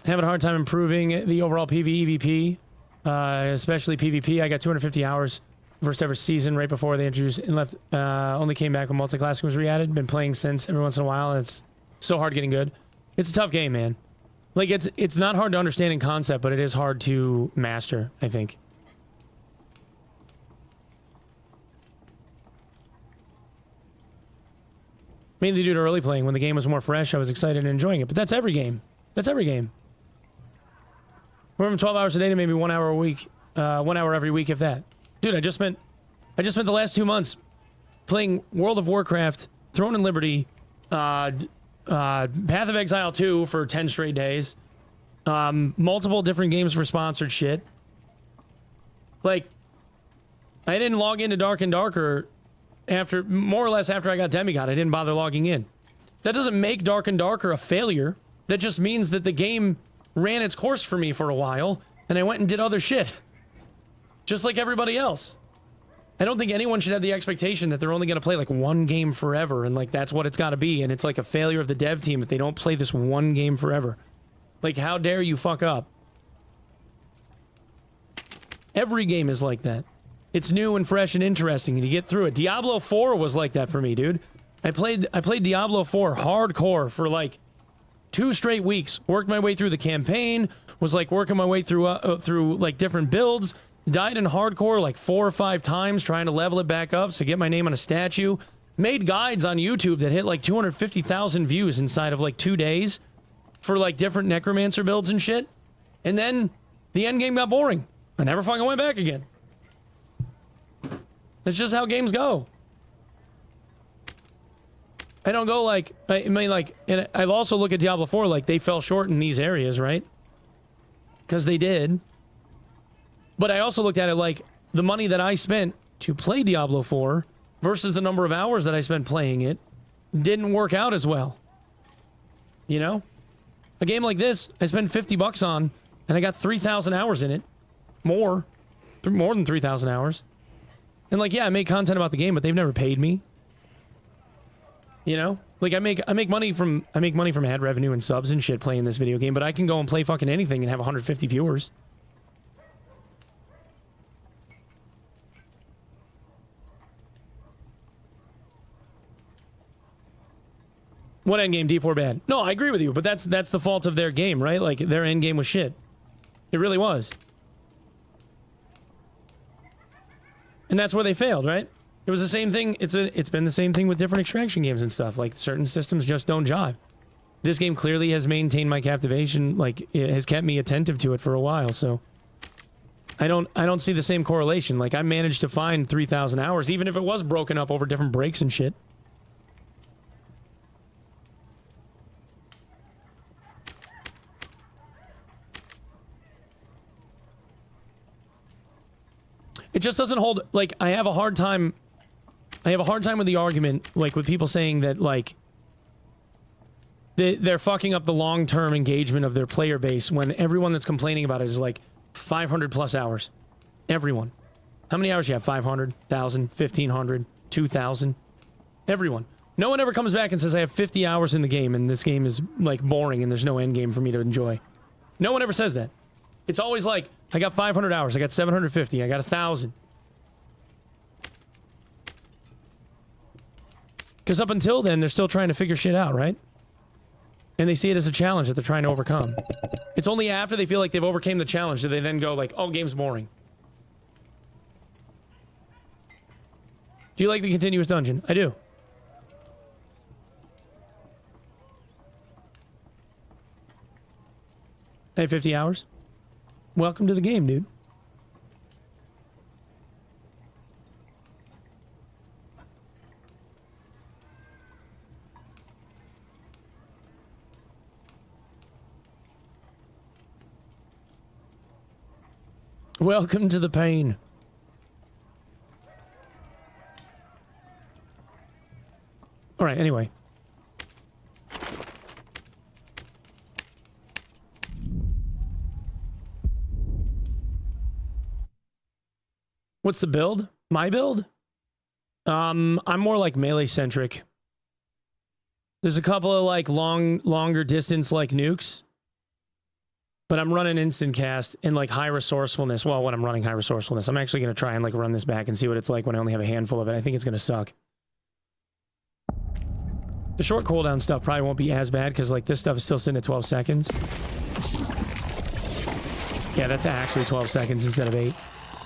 Having a hard time improving the overall PvEVP, especially PvP. I got 250 hours first ever season right before they introduced and left. Only came back when multi-classic was re-added. Been playing since every once in a while. And it's so hard getting good. It's a tough game, man. Like, it's not hard to understand in concept, but it is hard to master, I think. Mainly due to early playing. When the game was more fresh, I was excited and enjoying it. But that's every game. That's every game. We're from 12 hours a day to maybe 1 hour a week. 1 hour every week, if that. Dude, I just spent the last 2 months playing World of Warcraft, Throne and Liberty, Path of Exile 2 for 10 straight days. Multiple different games for sponsored shit. Like, I didn't log into Dark and Darker after, more or less after I got Demigod. I didn't bother logging in. That doesn't make Dark and Darker a failure. That just means that the game ran its course for me for a while, and I went and did other shit. Just like everybody else. I don't think anyone should have the expectation that they're only going to play like one game forever, and like that's what it's got to be, and it's like a failure of the dev team if they don't play this one game forever. Like, how dare you fuck up? Every game is like that. It's new and fresh and interesting, and you get through it. Diablo 4 was like that for me, dude. I played Diablo 4 hardcore for like 2 straight weeks. Worked my way through the campaign. Was like working my way through like different builds. Died in hardcore like 4 or 5 times trying to level it back up so get my name on a statue. Made guides on YouTube that hit like 250,000 views inside of like 2 days for like different necromancer builds and shit. And then the end game got boring. I never fucking went back again. That's just how games go. I don't go like, I mean, like, and I also look at Diablo 4 like they fell short in these areas, right? Because they did. But I also looked at it like the money that I spent to play Diablo 4 versus the number of hours that I spent playing it didn't work out as well. You know? A game like this, I spent $50 on, and I got 3,000 hours in it. More than 3,000 hours. And like, yeah, I made content about the game, but they've never paid me. You know? Like, I make money from ad revenue and subs and shit playing this video game, but I can go and play fucking anything and have 150 viewers. What endgame? D4 bad. No, I agree with you, but that's the fault of their game, right? Like, their endgame was shit. It really was. And that's where they failed, right? It was the same thing. It's been the same thing with different extraction games and stuff. Like, certain systems just don't jive. This game clearly has maintained my captivation. Like, it has kept me attentive to it for a while, so... I don't see the same correlation. Like, I managed to find 3,000 hours, even if it was broken up over different breaks and shit. It just doesn't hold, like, I have a hard time with the argument, like, with people saying that, like, they're fucking up the long-term engagement of their player base when everyone that's complaining about it is, like, 500 plus hours. Everyone. How many hours do you have? 500, 1,000, 1,500, 2,000? Everyone. No one ever comes back and says, I have 50 hours in the game and this game is, like, boring and there's no end game for me to enjoy. No one ever says that. It's always like, I got 500 hours, I got 750, I got 1,000. Because up until then, they're still trying to figure shit out, right? And they see it as a challenge that they're trying to overcome. It's only after they feel like they've overcame the challenge do they then go like, oh, game's boring. Do you like the continuous dungeon? I do. I have 50 hours. Welcome to the game, dude. Welcome to the pain. All right, anyway. What's the build? My build? I'm more like melee centric. There's a couple of like longer distance like nukes. But I'm running instant cast and like high resourcefulness. Well, when I'm running high resourcefulness, I'm actually going to try and like run this back and see what it's like when I only have a handful of it. I think it's going to suck. The short cooldown stuff probably won't be as bad because like this stuff is still sitting at 12 seconds. Yeah, that's actually 12 seconds instead of 8.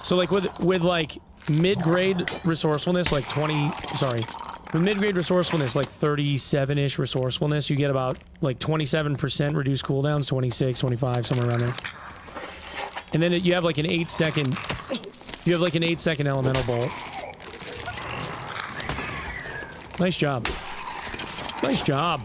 So like with like mid-grade resourcefulness, like with mid-grade resourcefulness, like 37-ish resourcefulness, you get about like 27% reduced cooldowns, 26, 25, somewhere around there. And then you have like an 8-second, elemental bolt. Nice job. Nice job.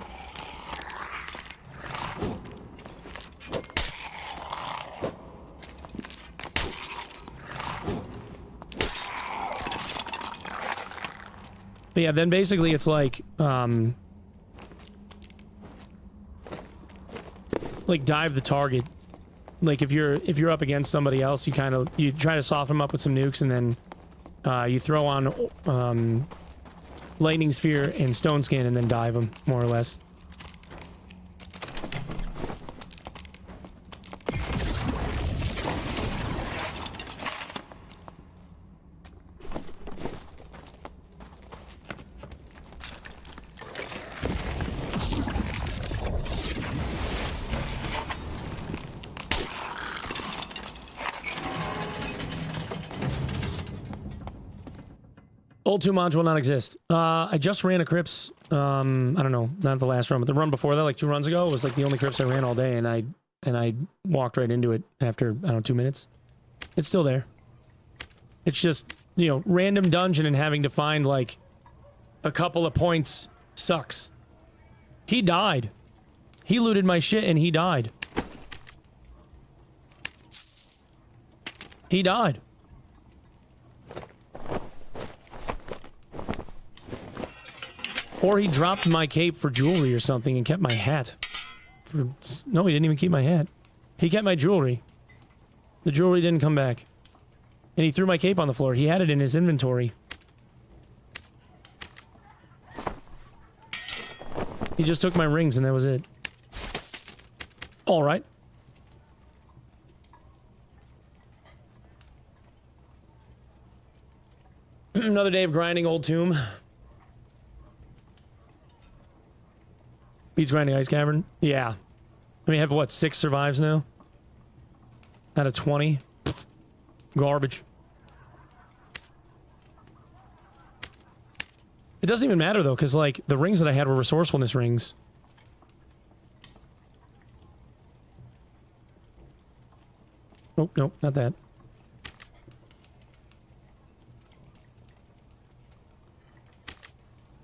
But yeah, then basically it's like dive the target. Like if you're up against somebody else, you try to soften them up with some nukes, and then you throw on lightning sphere and stone scan, and then dive them more or less. Old 2 mods will not exist. I just ran a Crypts, I don't know, not the last run, but the run before that, like 2 runs ago, was like the only Crypts I ran all day, and I walked right into it after, I don't know, 2 minutes. It's still there. It's just, you know, random dungeon and having to find, like, a couple of points sucks. He died. He looted my shit and he died. He died. Or he dropped my cape for jewelry or something and kept my hat. No, he didn't even keep my hat. He kept my jewelry. The jewelry didn't come back. And he threw my cape on the floor. He had it in his inventory. He just took my rings and that was it. All right. Another day of grinding Old Tomb. Beats grinding Ice Cavern. Yeah. I mean, have what, 6 survives now? Out of 20? Garbage. It doesn't even matter though, because like the rings that I had were resourcefulness rings. Oh, no, not that.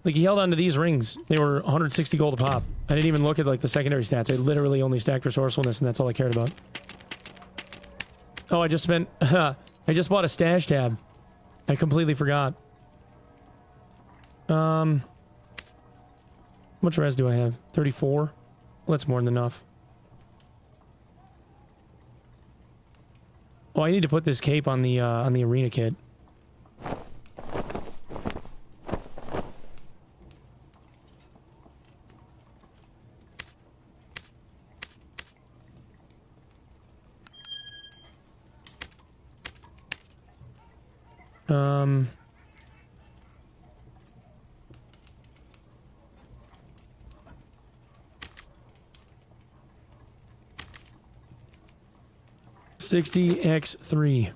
Like he held on to these rings. They were 160 gold a pop. I didn't even look at like the secondary stats. I literally only stacked resourcefulness and that's all I cared about. Oh, I just spent... I just bought a stash tab. I completely forgot. How much res do I have? 34? Well, that's more than enough. Oh, I need to put this cape on the arena kit. Um... 60x3.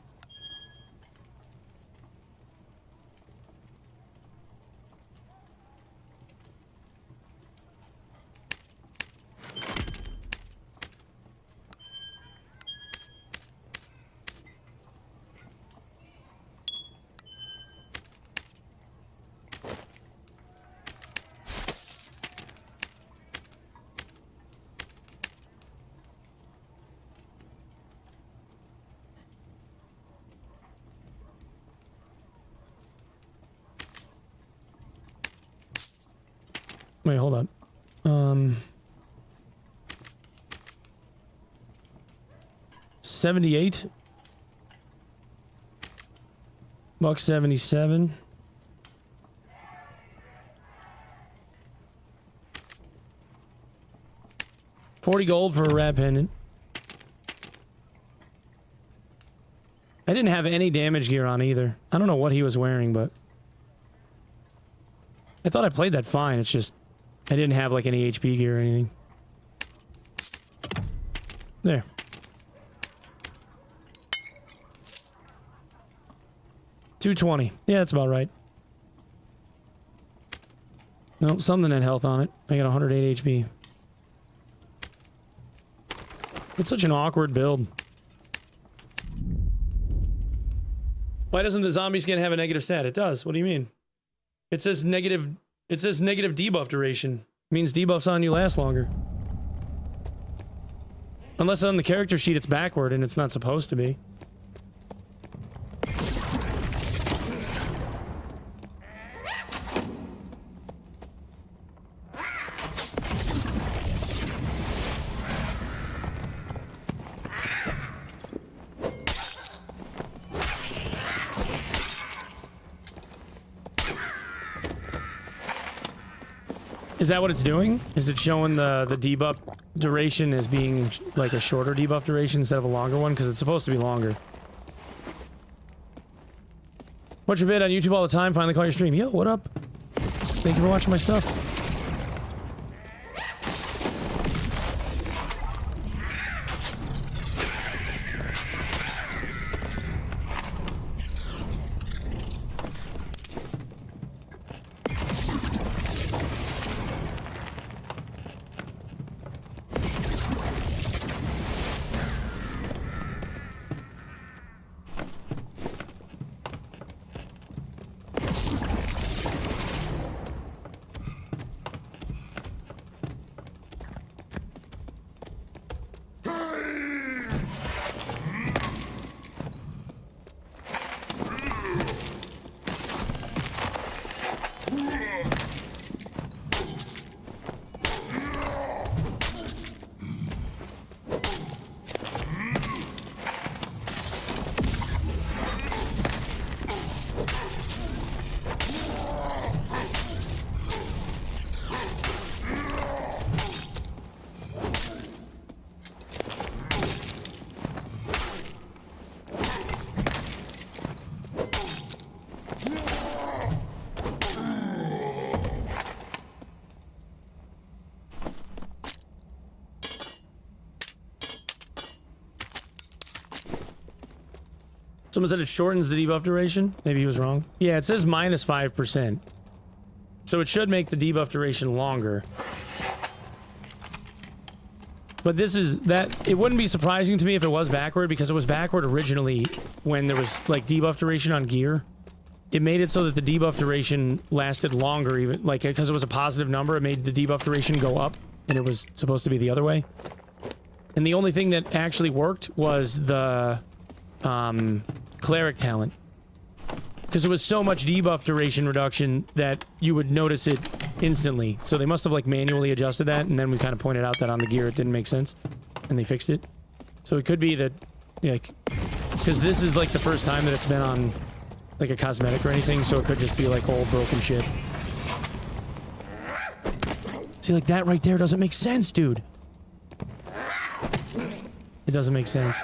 Wait, hold on. 78. Buck 77. $40 gold for a rat pendant. I didn't have any damage gear on either. I don't know what he was wearing, but I thought I played that fine. It's just I didn't have like any HP gear or anything. There. $220. Yeah, that's about right. No, something had health on it. I got 108 HP. It's such an awkward build. Why doesn't the zombie skin have a negative stat? It does. What do you mean? It says negative debuff duration. It means debuffs on you last longer. Unless on the character sheet it's backward and it's not supposed to be. Is that what it's doing? Is it showing the debuff duration as being like a shorter debuff duration instead of a longer one? Because it's supposed to be longer. Watch your vid on YouTube all the time. Finally caught your stream. Yo, what up? Thank you for watching my stuff. Someone said it shortens the debuff duration. Maybe he was wrong. Yeah, it says minus 5%. So it should make the debuff duration longer. But this is that. It wouldn't be surprising to me if it was backward, because it was backward originally when there was like debuff duration on gear. It made it so that the debuff duration lasted longer, even like because it was a positive number. It made the debuff duration go up, and it was supposed to be the other way. And the only thing that actually worked was the cleric talent, because there was so much debuff duration reduction that you would notice it instantly. So they must have like manually adjusted that, and then we kind of pointed out that on the gear it didn't make sense, and they fixed it. So it could be that, like, because this is like the first time that it's been on like a cosmetic or anything, so it could just be like old broken shit. See, like that right there doesn't make sense, dude. It doesn't make sense.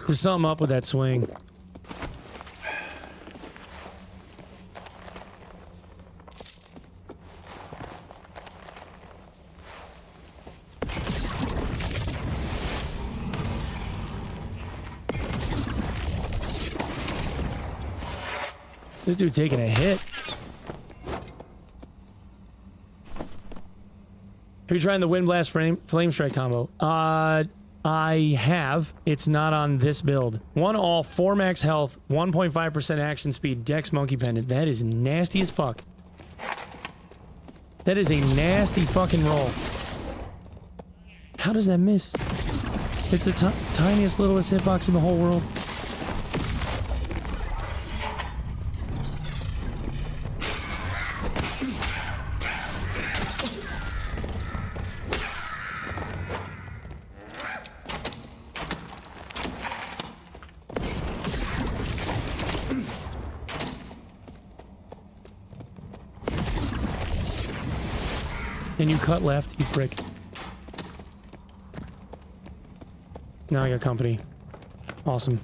There's something up with that swing. This dude taking a hit. Have you tried the Wind Blast Flame Strike combo? I have. It's not on this build. 1 all, 4 max health, 1.5% action speed, Dex Monkey Pendant. That is nasty as fuck. That is a nasty fucking roll. How does that miss? It's the tiniest, littlest hitbox in the whole world. And you cut left, you prick. Now I got company. Awesome.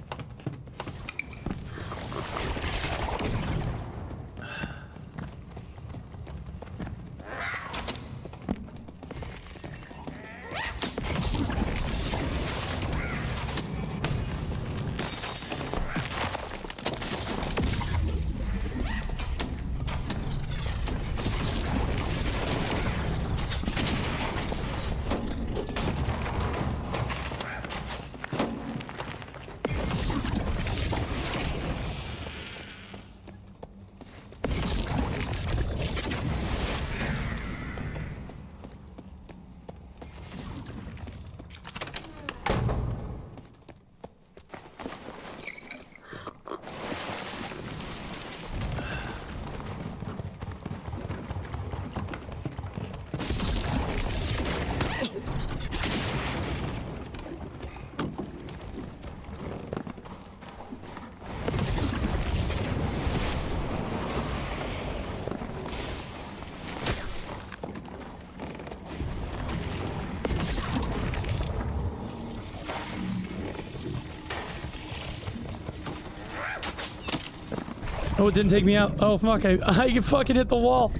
Oh, it didn't take me out. Oh, fuck. I fucking hit the wall.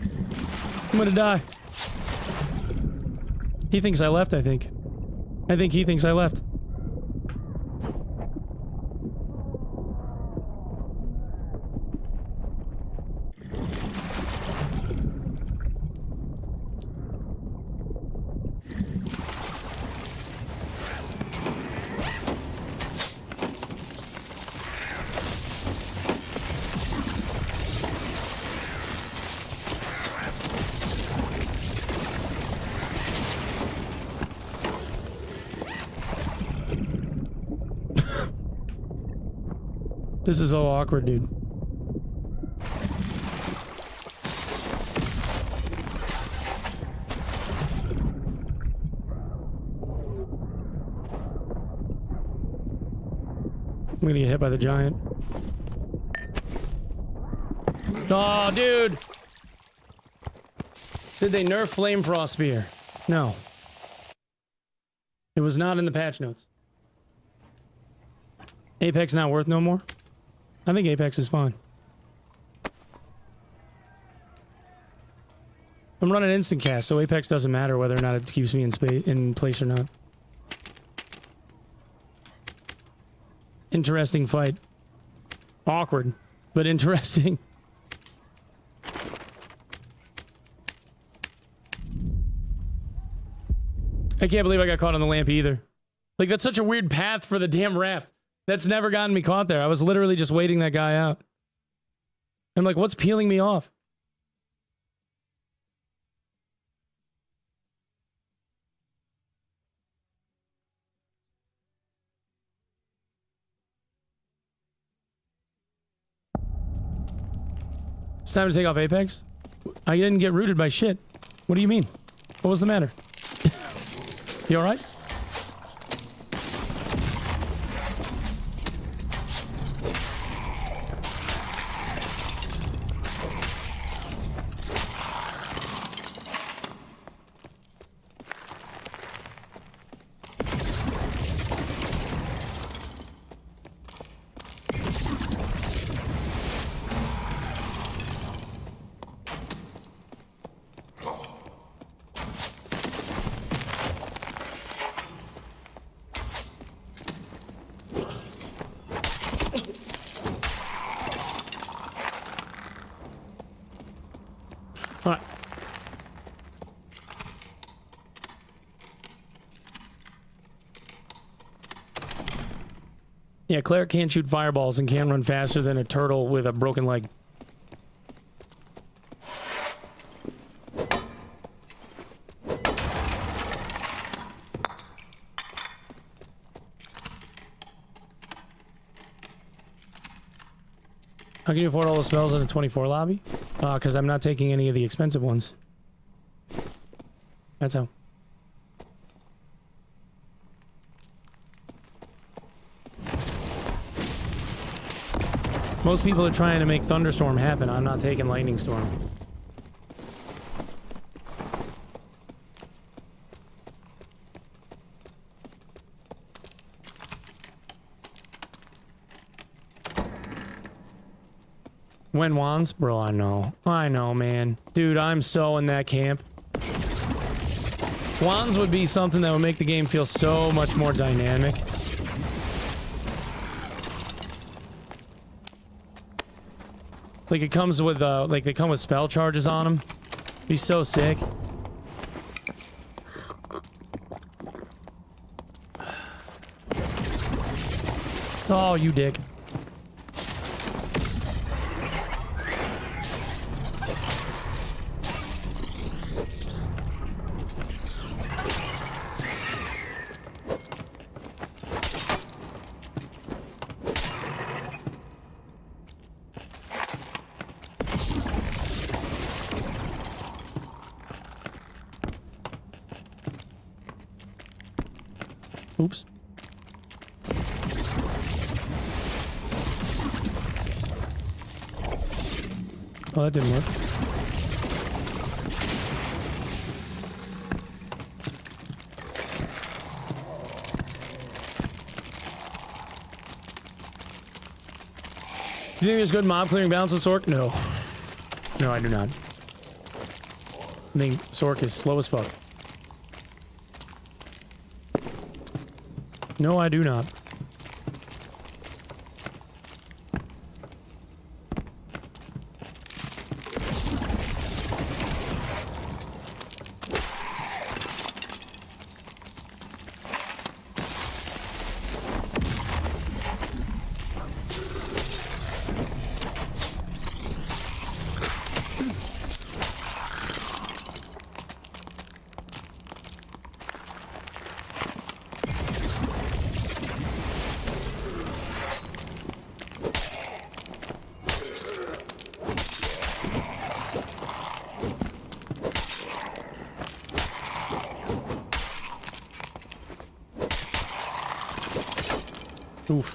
I'm gonna die. He thinks I left, I think. I think he thinks I left. This is so awkward, dude. I'm gonna get hit by the giant. Oh, dude! Did they nerf Flame Frost Spear? No. It was not in the patch notes. Apex not worth no more? I think Apex is fine. I'm running instant cast, so Apex doesn't matter whether or not it keeps me in place or not. Interesting fight. Awkward, but interesting. I can't believe I got caught on the lamp either. Like, that's such a weird path for the damn raft. That's never gotten me caught there. I was literally just waiting that guy out. I'm like, what's peeling me off? It's time to take off Apex? I didn't get rooted by shit. What do you mean? What was the matter? You alright? Alright. Yeah, Cleric can't shoot fireballs and can run faster than a turtle with a broken leg. How can you afford all the spells in the 24 lobby? Because I'm not taking any of the expensive ones. That's how. Most people are trying to make Thunderstorm happen. I'm not taking Lightning Storm. When wands? Bro, I know. I know, man. Dude, I'm so in that camp. Wands would be something that would make the game feel so much more dynamic. Like it comes with, like they come with spell charges on them. Be so sick. Oh, you dick. Oops. Oh, that didn't work. Do you think there's good mob clearing balance with Sorc? No. No, I do not. I think Sorc is slow as fuck. No, I do not. Oof.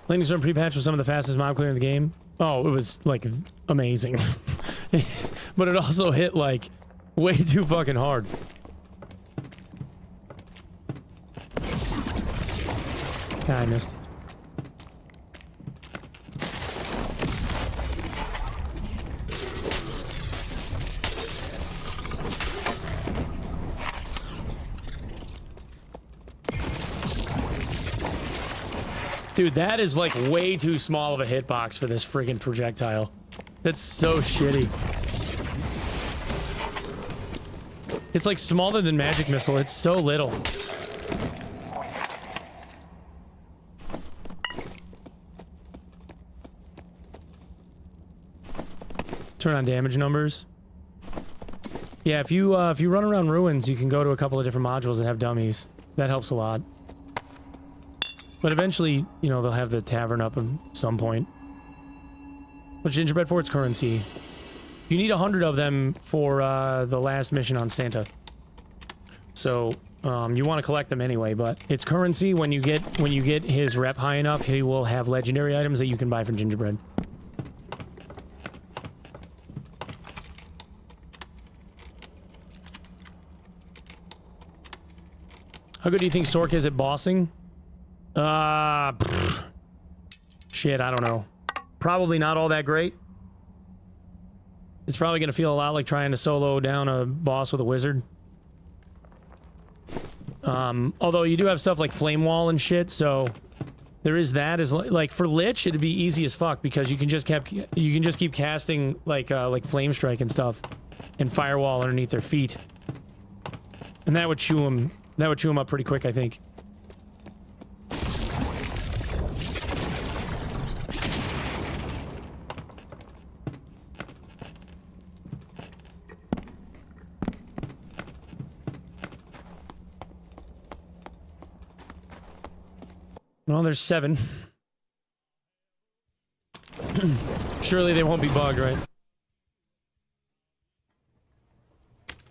Lightning Storm pre-patch was some of the fastest mob clear in the game. Oh, it was like amazing. But it also hit, like, way too fucking hard. Ah, I missed. Dude, that is like way too small of a hitbox for this friggin' projectile. That's so shitty. It's like smaller than magic missile. It's so little. Turn on damage numbers. Yeah, if you run around ruins, you can go to a couple of different modules that have dummies. That helps a lot. But eventually, you know, they'll have the tavern up at some point. What's gingerbread for? It's currency. You need 100 of them for the last mission on Santa. So, you want to collect them anyway, but it's currency. When you get his rep high enough, he will have legendary items that you can buy for gingerbread. How good do you think Sorc is at bossing? Shit, I don't know. Probably not all that great. It's probably gonna feel a lot like trying to solo down a boss with a wizard. Although you do have stuff like Flame Wall and shit, so there is that. As like for Lich, it'd be easy as fuck because you can just keep casting like Flame Strike and stuff, and Firewall underneath their feet, and that would chew them. That would chew them up pretty quick, I think. Well, there's 7. Surely they won't be bugged, right?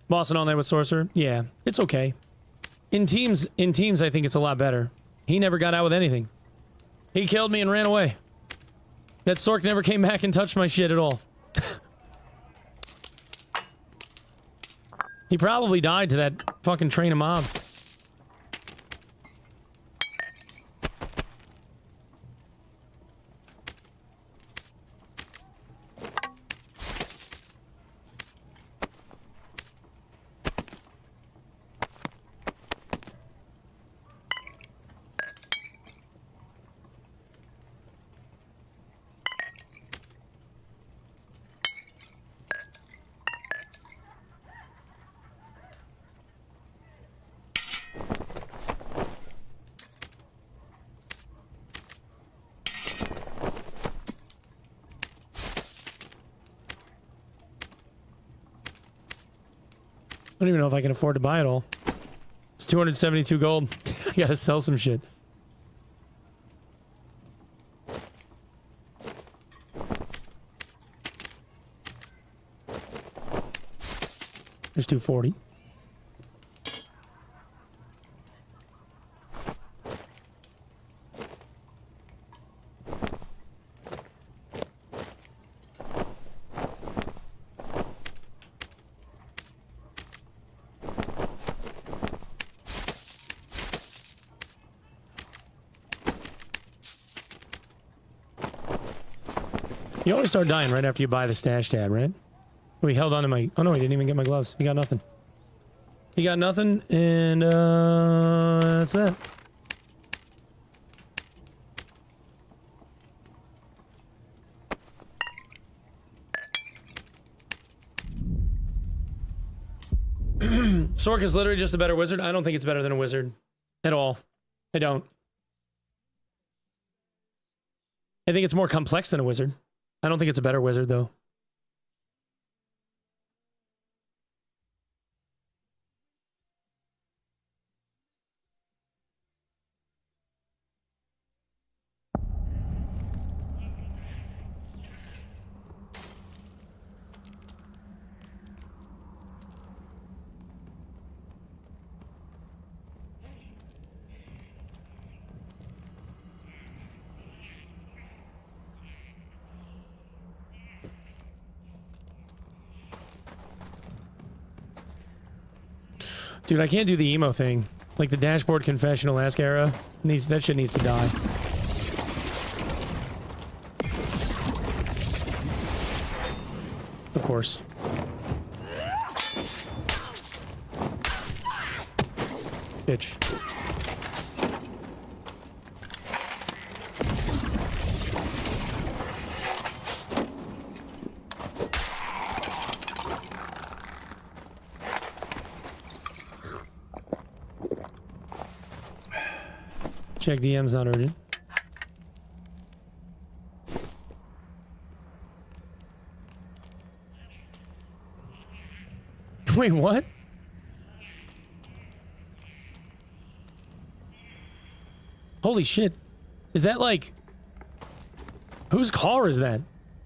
Bossing all night with Sorcerer? Yeah, it's okay. In teams, I think it's a lot better. He never got out with anything. He killed me and ran away. That Sorc never came back and touched my shit at all. He probably died to that fucking train of mobs. I don't even know if I can afford to buy it all. It's 272 gold. I gotta sell some shit. There's 240. You always start dying right after you buy the stash tab, right? Oh, he held on to my... Oh no, he didn't even get my gloves. He got nothing. He got nothing, and that's that. Sorc is literally just a better wizard. I don't think it's better than a wizard. At all. I don't. I think it's more complex than a wizard. I don't think it's a better wizard, though. Dude, I can't do the emo thing. Like the dashboard confessional-esque era. That shit needs to die. Of course. Bitch. Check DM's not urgent. Wait, what? Holy shit. Is that like... Whose car is that?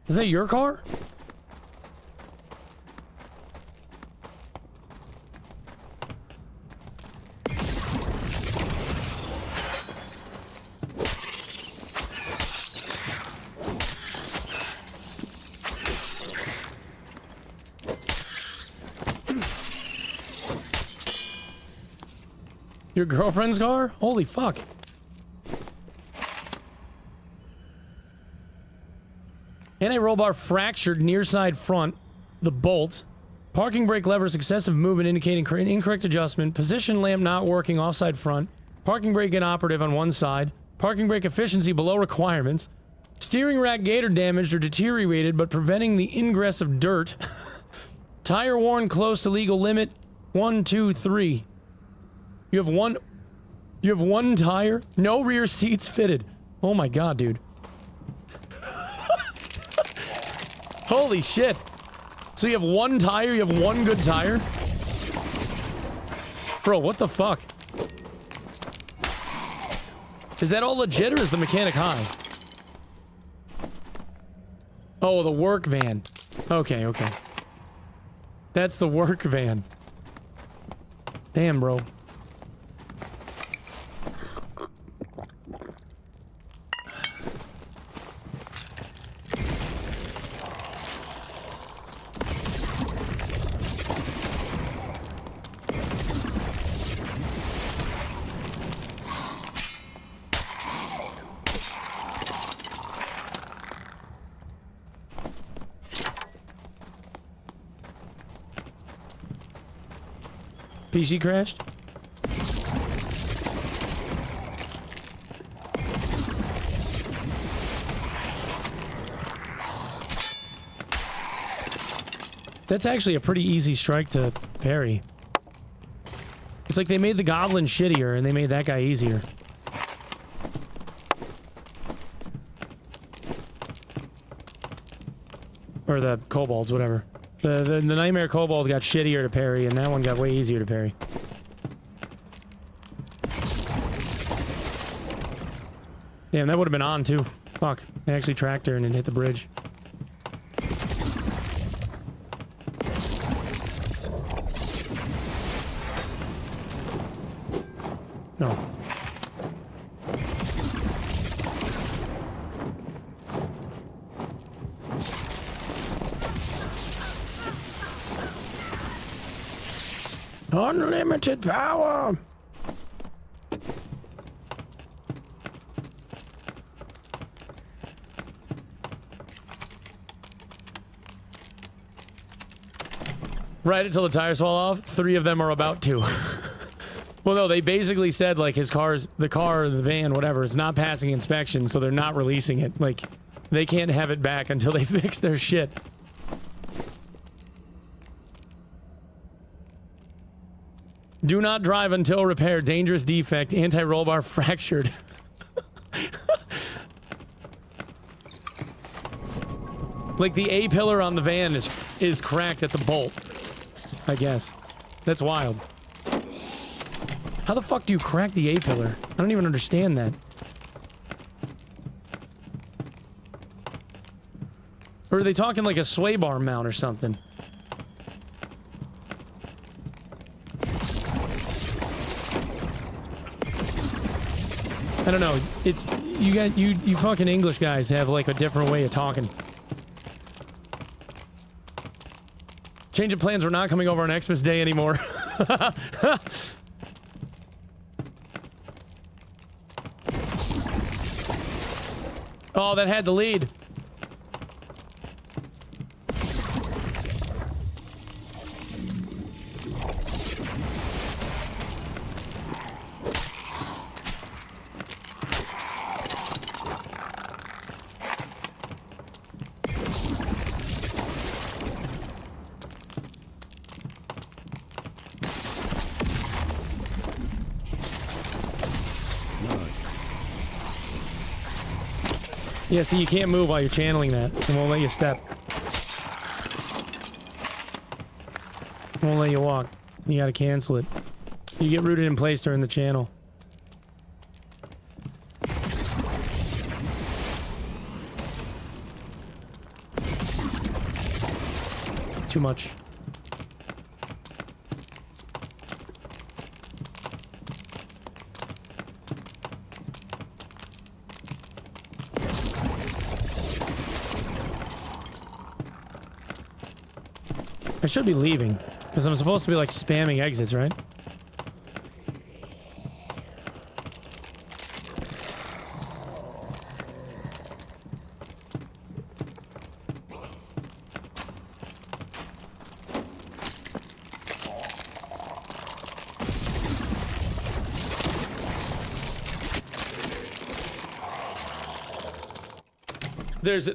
Is that your car? Your girlfriend's car? Holy fuck. Anti-roll bar fractured near side front. The bolt. Parking brake lever's excessive movement indicating incorrect adjustment. Position lamp not working offside front. Parking brake inoperative on one side. Parking brake efficiency below requirements. Steering rack gator damaged or deteriorated but preventing the ingress of dirt. Tire worn close to legal limit. 1, 2, 3. You have one tire? No rear seats fitted. Oh my god, dude. Holy shit. So you have one tire, you have one good tire? Bro, what the fuck? Is that all legit or is the mechanic high? Oh, the work van. Okay, okay. That's the work van. Damn, bro. PC crashed? That's actually a pretty easy strike to parry. It's like they made the goblin shittier and they made that guy easier. Or the kobolds, whatever. The Nightmare Kobold got shittier to parry, and that one got way easier to parry. Damn, that would have been on, too. Fuck. I actually tracked her and it hit the bridge. No. Unlimited power! Right until the tires fall off, 3 of them are about to. Well, no, they basically said, like, his car's, the car, the van, whatever, is not passing inspection, so they're not releasing it. Like, they can't have it back until they fix their shit. Do not drive until repaired. Dangerous defect. Anti-roll bar fractured. Like the A-pillar on the van is cracked at the bolt. I guess. That's wild. How the fuck do you crack the A-pillar? I don't even understand that. Or are they talking like a sway bar mount or something? I don't know. It's you fucking English guys have like a different way of talking. Change of plans. We're not coming over on Xmas Day anymore. Oh, that had the lead. Yeah, see, you can't move while you're channeling that. It won't let you step. It won't let you walk. You gotta cancel it. You get rooted in place during the channel. Too much. I should be leaving, because I'm supposed to be like spamming exits, right?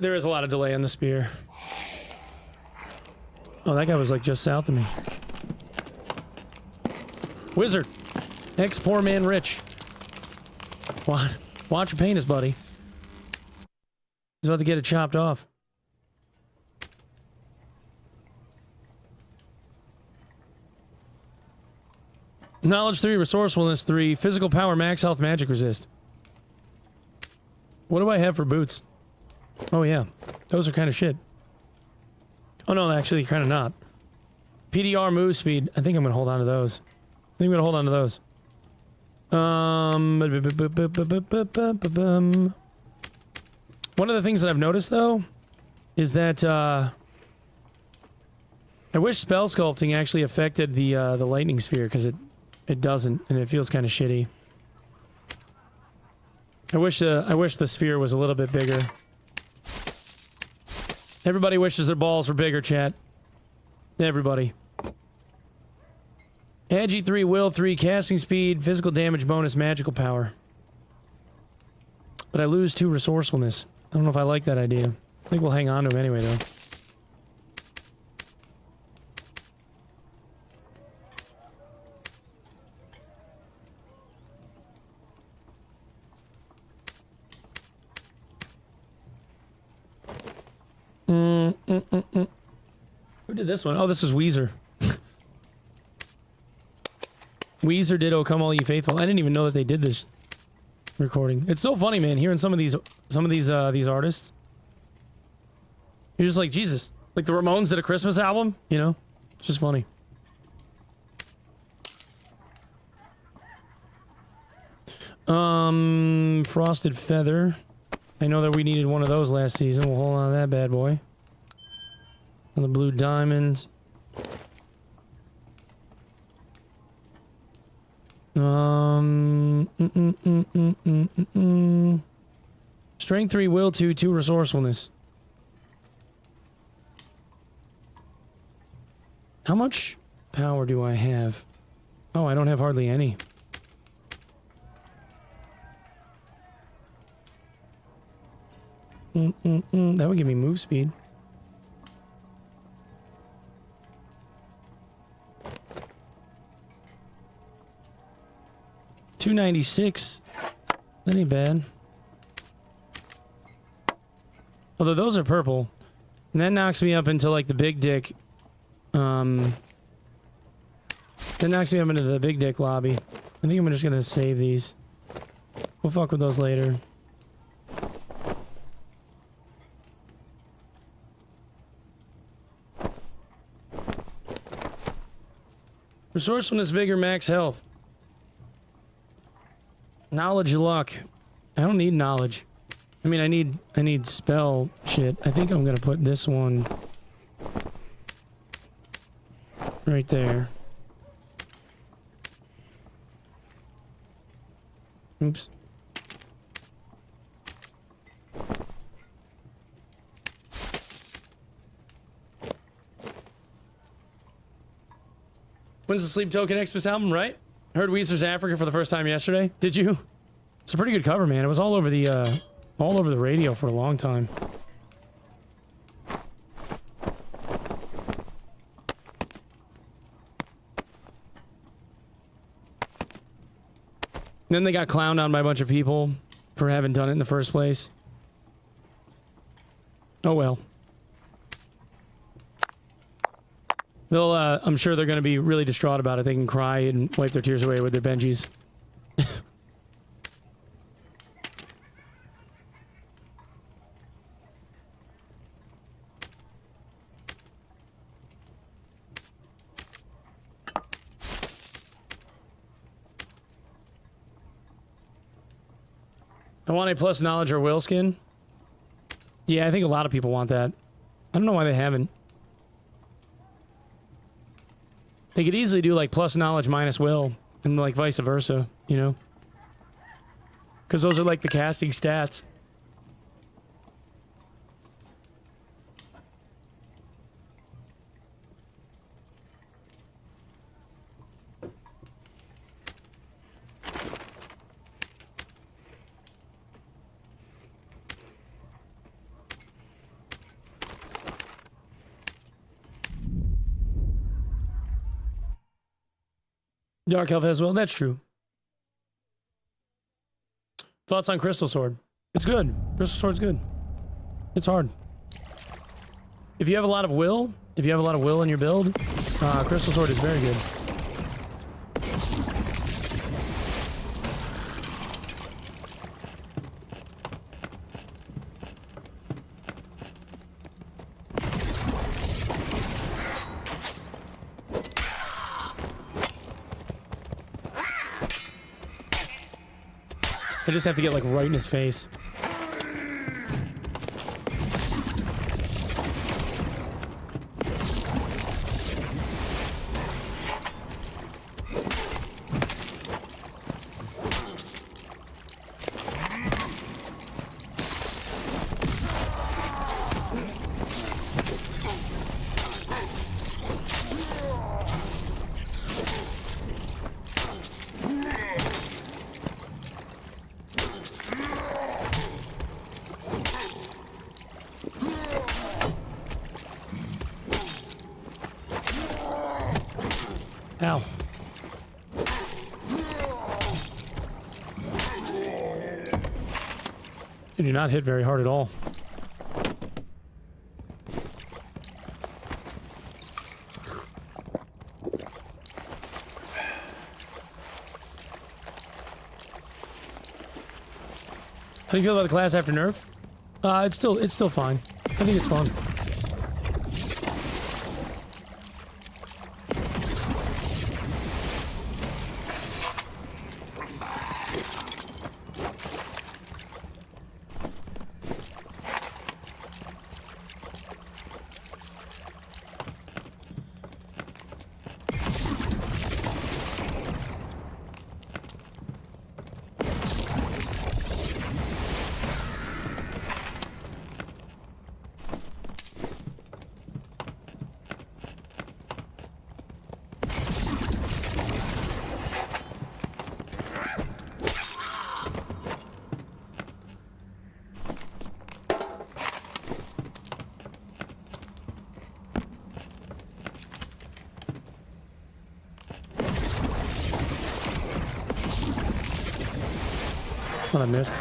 There is a lot of delay on the spear. Oh, that guy was like just south of me. Wizard. Ex-poor man rich. Watch your penis, buddy. He's about to get it chopped off. Knowledge 3, resourcefulness 3, physical power, max health, magic resist. What do I have for boots? Oh yeah, those are kind of shit. Oh no, actually kind of not. PDR move speed, I think I'm gonna hold on to those. I think I'm gonna hold on to those. One of the things that I've noticed though is that I wish spell sculpting actually affected the lightning sphere, because it doesn't, and it feels kind of shitty. I wish the sphere was a little bit bigger. Everybody wishes their balls were bigger, chat. Everybody. Agi 3, will 3, casting speed, physical damage bonus, magical power. But I lose 2 resourcefulness. I don't know if I like that idea. I think we'll hang on to him anyway, though. Who did this one? Oh, this is Weezer. Weezer did "Oh Come All Ye Faithful." I didn't even know that they did this recording. It's so funny, man, hearing some of these artists. You're just like, Jesus. Like the Ramones did a Christmas album, you know? It's just funny. Frosted Feather. I know that we needed one of those last season. We'll hold on to that bad boy. And the blue diamond. Strength 3, will 2, 2 resourcefulness. How much power do I have? Oh, I don't have hardly any. That would give me move speed. $296. That ain't bad. Although those are purple. And that knocks me up into like the big dick. That knocks me up into the big dick lobby. I think I'm just gonna save these. We'll fuck with those later. Resourcefulness, vigor, max health. Knowledge, luck. I don't need knowledge. I mean, I need spell shit. I think I'm gonna put this one right there. Oops. When's the Sleep Token Xmas album, right? Heard Weezer's Africa for the first time yesterday. Did you? It's a pretty good cover, man. It was all over the radio for a long time. Then they got clowned on by a bunch of people for having done it in the first place. Oh well. They'll, I'm sure they're going to be really distraught about it. They can cry and wipe their tears away with their Benjis. I want a plus knowledge or will skin. Yeah, I think a lot of people want that. I don't know why they haven't. They could easily do like plus knowledge minus will and like vice versa, you know? Because those are like the casting stats. Dark Elf as well. That's true. Thoughts on Crystal Sword? It's good. Crystal Sword's good. It's hard. If you have a lot of will, in your build, Crystal Sword is very good. I just have to get like right in his face. Ow. You do not hit very hard at all. How do you feel about the class after nerf? It's still fine. I think it's fun. What I missed.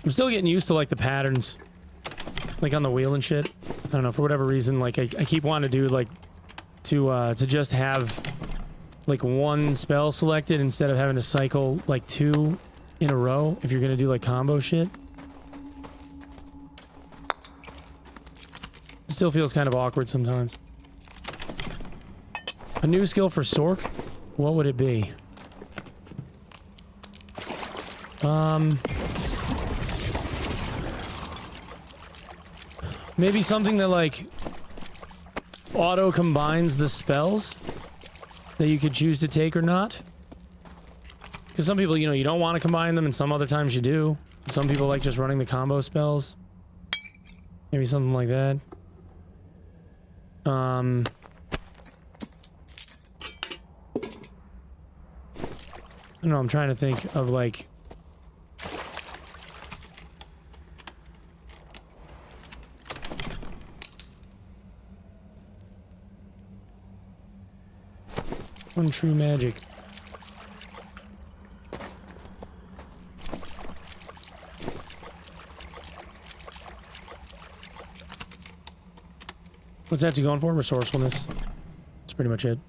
I'm still getting used to like the patterns, like on the wheel and shit. I don't know, for whatever reason, like I keep wanting to do like to just have like one spell selected instead of having to cycle like two in a row if you're gonna do like combo shit. It still feels kind of awkward sometimes. A new skill for Sorc? What would it be? Maybe something that like auto combines the spells. that you could choose to take or not. Because some people, you know, you don't want to combine them, and some other times you do. Some people like just running the combo spells. Maybe something like that. I don't know, I'm trying to think of, like... One true magic. What's that you going for? Resourcefulness. That's pretty much it.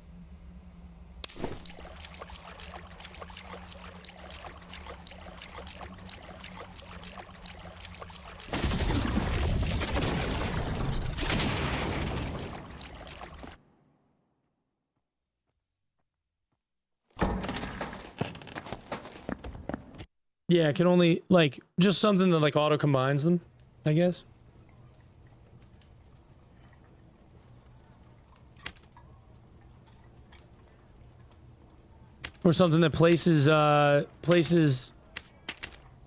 Yeah, it can only, like, just something that, like, auto-combines them, I guess. Or something that places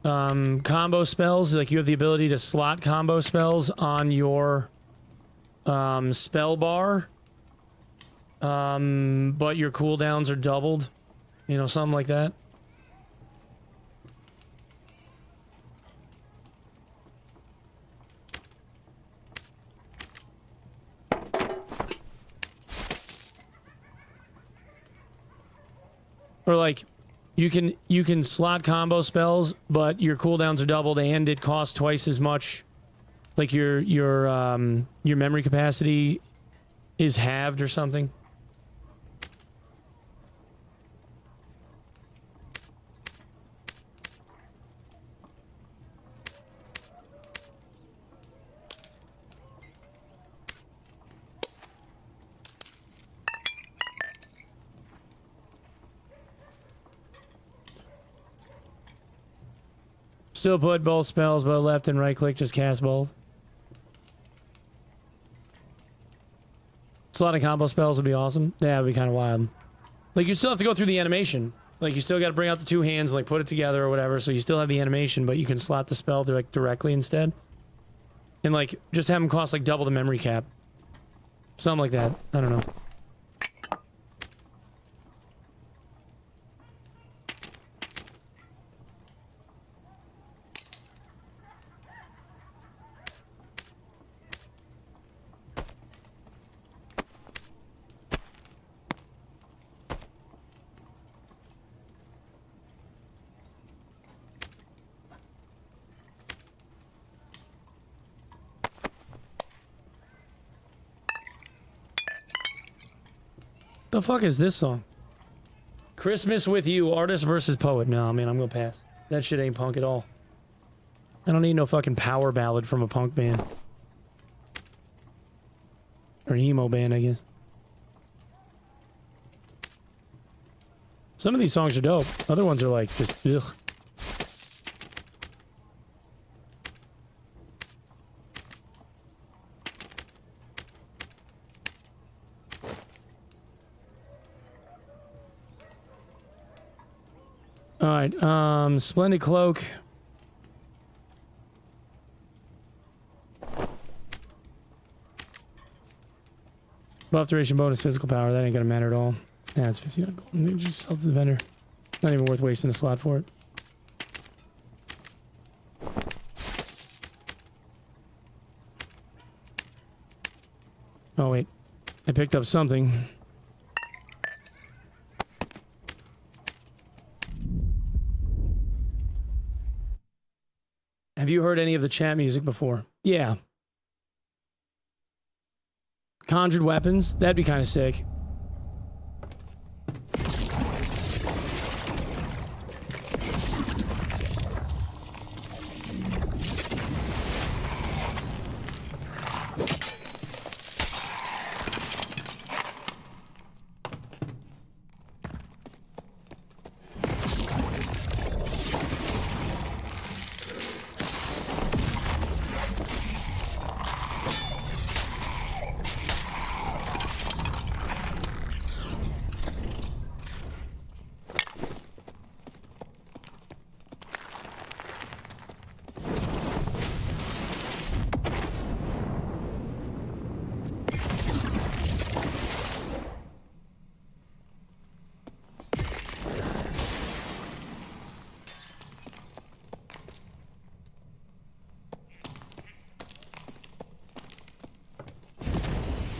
combo spells. Like, you have the ability to slot combo spells on your, spell bar. But your cooldowns are doubled. You know, something like that. Or like, you can slot combo spells, but your cooldowns are doubled and it costs twice as much. Like your memory capacity is halved or something. Still put both spells, but left and right click, just cast both. Slotting combo spells would be awesome. Yeah, it would be kind of wild. Like, you still have to go through the animation. Like, you still got to bring out the two hands, like, put it together or whatever, so you still have the animation, but you can slot the spell directly instead. And, like, just have them cost, like, double the memory cap. Something like that. I don't know. The fuck is this song? Christmas with You, artist versus poet. No, man, I'm gonna pass. That shit ain't punk at all. I don't need no fucking power ballad from a punk band. Or an emo band, I guess. Some of these songs are dope. Other ones are like, just, ugh. Alright, Splendid Cloak. Buff duration bonus physical power, that ain't gonna matter at all. Yeah, it's 59 gold. Maybe just sell to the vendor. Not even worth wasting a slot for it. Oh wait, I picked up something. Have you heard any of the chat music before? Yeah. Conjured weapons? That'd be kind of sick.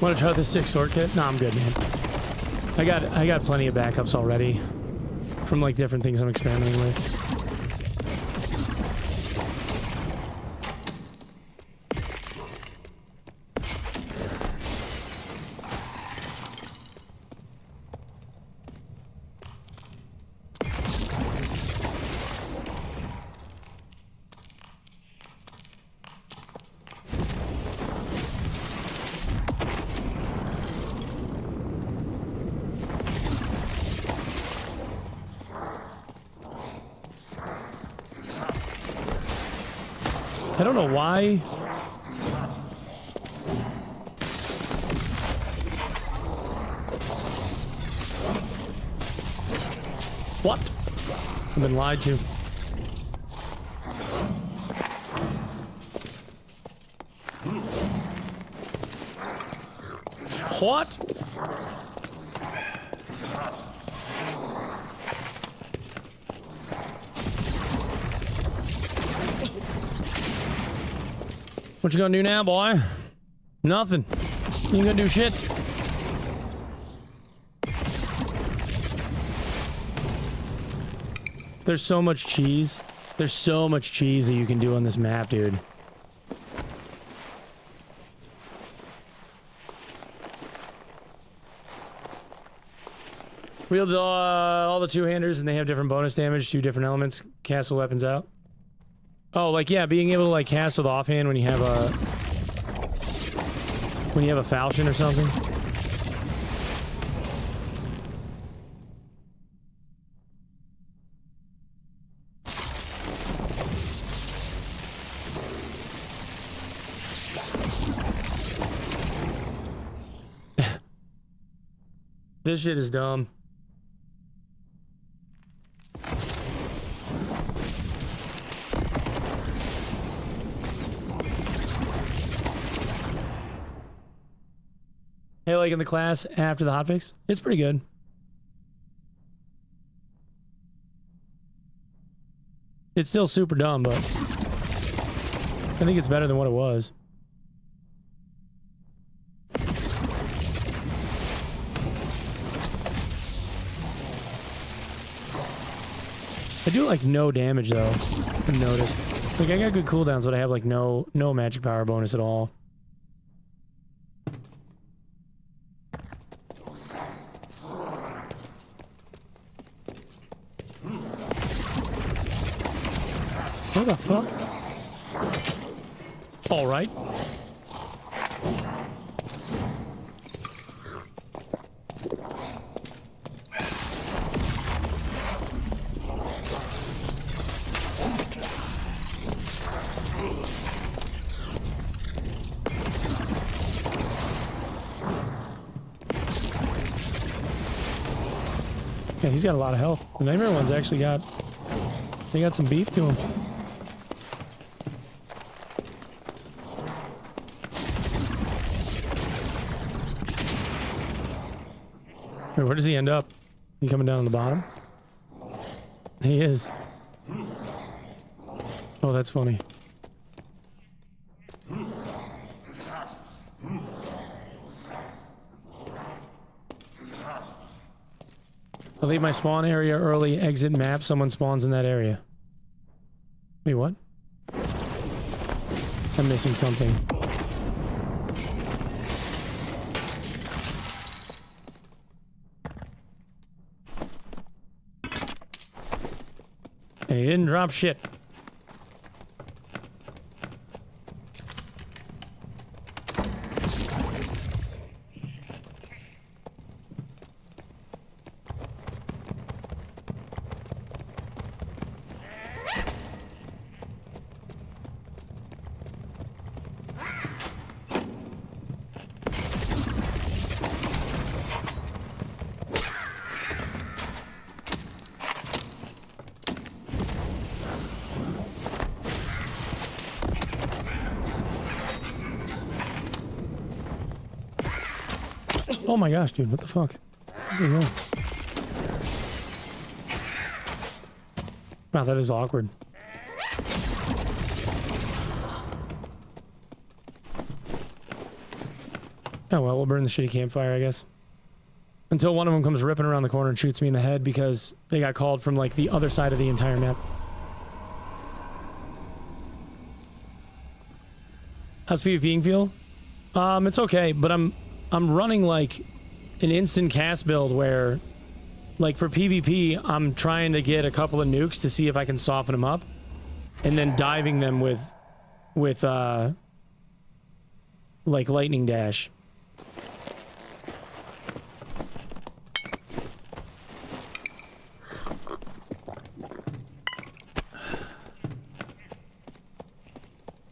Want to try the 6 Sorc kit? No, I'm good, man. I got plenty of backups already from like different things I'm experimenting with. I don't know why. What? I've been lied to. What? What you gonna do now, boy? Nothing. You ain't gonna do shit. There's so much cheese. There's so much cheese that you can do on this map, dude. Wield all the two-handers and they have different bonus damage, 2 different elements. Castle weapons out. Oh, like, yeah, being able to, like, cast with offhand when you have a... when you have a falchion or something. This shit is dumb. Hey, like in the class after the hotfix? It's pretty good. It's still super dumb, but I think it's better than what it was. I do like no damage though, I've noticed. Like I got good cooldowns, but I have like no magic power bonus at all. What the fuck? All right. Yeah, he's got a lot of health. The Nightmare one's actually got... they got some beef to him. Wait, where does he end up? He coming down on the bottom? He is. Oh, that's funny. I leave my spawn area early, exit map, someone spawns in that area. Wait, what? I'm missing something. And he didn't drop shit. Oh my gosh, dude, what the fuck? What is that? Wow, that is awkward. Oh well, we'll burn the shitty campfire, I guess. Until one of them comes ripping around the corner and shoots me in the head because they got called from, like, the other side of the entire map. How's PvPing feel? It's okay, but I'm running, like, an instant cast build where, like, for PvP, I'm trying to get a couple of nukes to see if I can soften them up, and then diving them with like, lightning dash.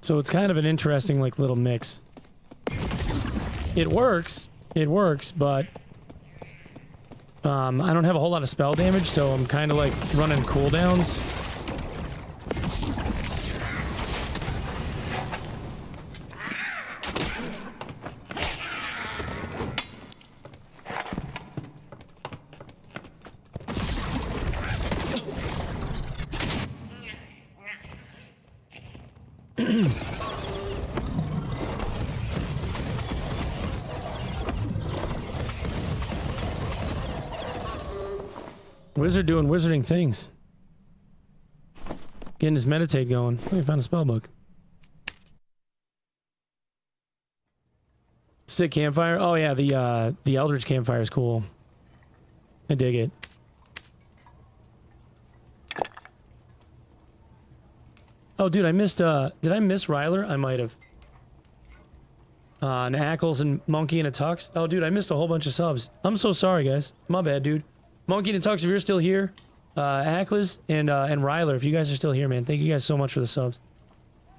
So it's kind of an interesting, like, little mix. It works, but I don't have a whole lot of spell damage, so I'm kind of, like, running cooldowns. Wizard doing wizarding things. Getting his meditate going. Oh, he found a spell book. Sick campfire. Oh yeah, the Eldritch campfire is cool. I dig it. Oh dude, I missed did I miss Ryler? I might have. An Ackles and Monkey and a Tux. Oh dude, I missed a whole bunch of subs. I'm so sorry guys. My bad, dude. Monkey and Tux, if you're still here, Ackles and Ryler, if you guys are still here, man, thank you guys so much for the subs.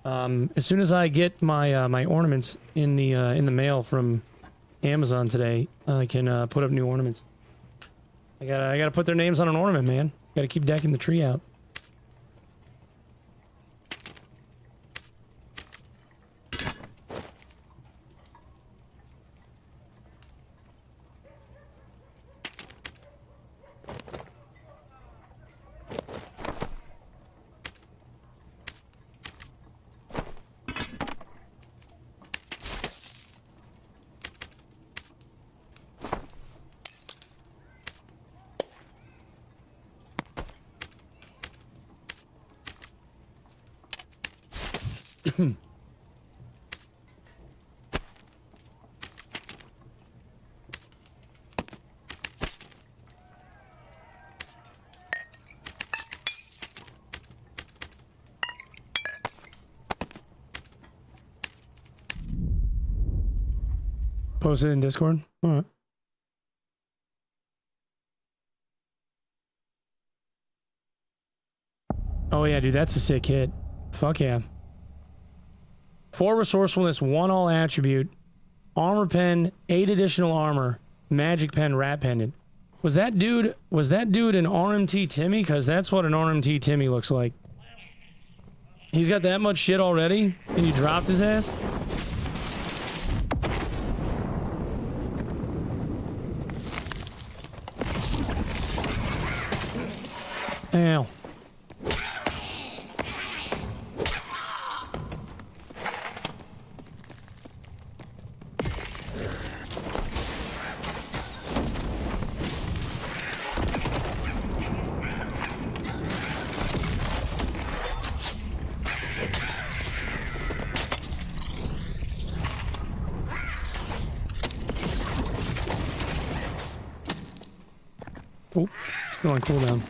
As soon as I get my my ornaments in the mail from Amazon today, I can put up new ornaments. I gotta put their names on an ornament, man. Gotta keep decking the tree out. Post it in Discord? Alright. Oh yeah, dude, that's a sick hit. Fuck yeah. 4 resourcefulness, 1 all attribute, armor pen, 8 additional armor, magic pen, rat pendant. Was that dude an RMT Timmy? Because that's what an RMT Timmy looks like. He's got that much shit already? And you dropped his ass? Ow. Oh, still on cooldown.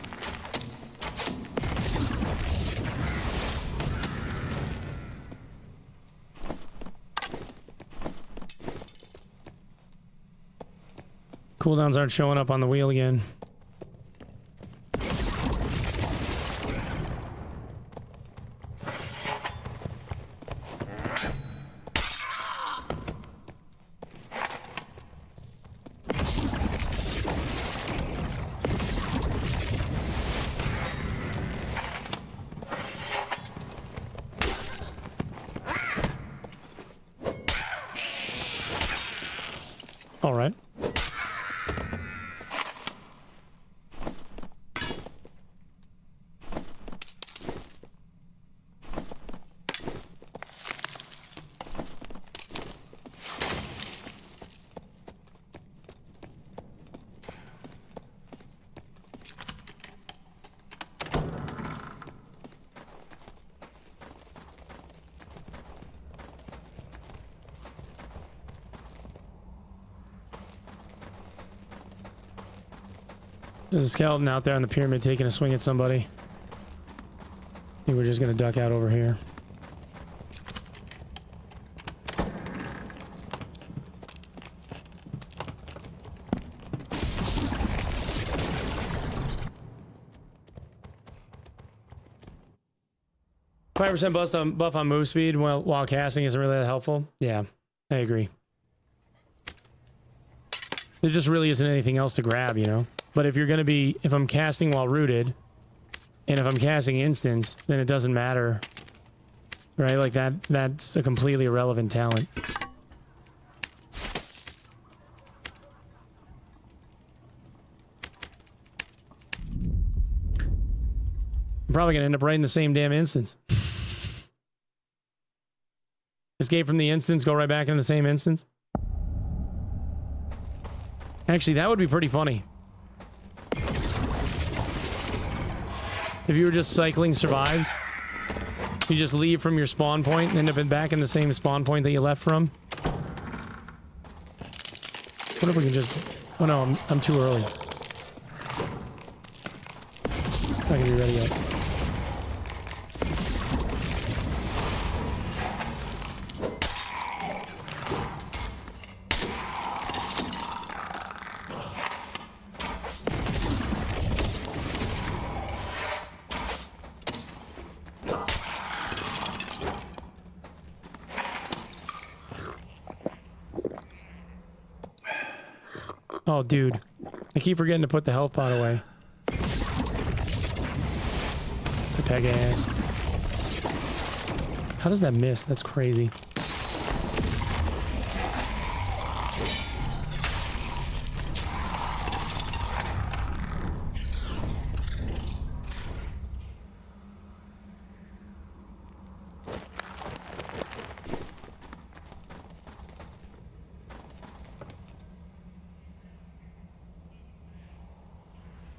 Cooldowns aren't showing up on the wheel again. All right. There's a skeleton out there on the pyramid taking a swing at somebody. I think we're just gonna duck out over here. Buff on move speed while casting isn't really that helpful. Yeah, I agree. There just really isn't anything else to grab, you know? But if you're gonna be... If I'm casting while rooted, and if I'm casting instants, then it doesn't matter. Right? Like that's a completely irrelevant talent. I'm probably gonna end up right in the same damn instance. Escape from the instance, go right back into the same instance. Actually, that would be pretty funny. If you were just cycling survives, you just leave from your spawn point and end up back in the same spawn point that you left from. What if we can just... Oh no, I'm too early. It's not gonna be ready yet. Oh, dude. I keep forgetting to put the health pot away. The peg ass. How does that miss? That's crazy.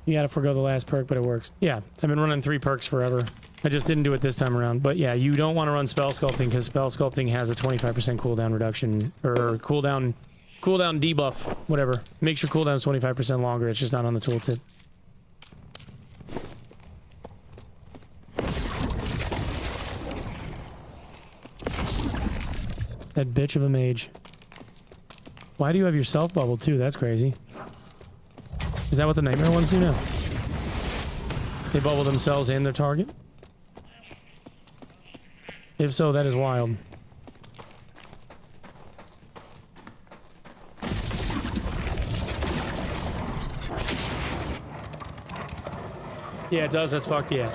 You gotta forgo the last perk, but it works. Yeah, I've been running 3 perks forever. I just didn't do it this time around. But yeah, you don't want to run spell sculpting because spell sculpting has a 25% cooldown reduction, or cooldown debuff, whatever. Makes your cooldown 25% longer. It's just not on the tooltip. That bitch of a mage. Why do you have your self bubble too? That's crazy. Is that what the nightmare ones do now? They bubble themselves and their target? If so, that is wild. Yeah, it does. That's fucked, yeah.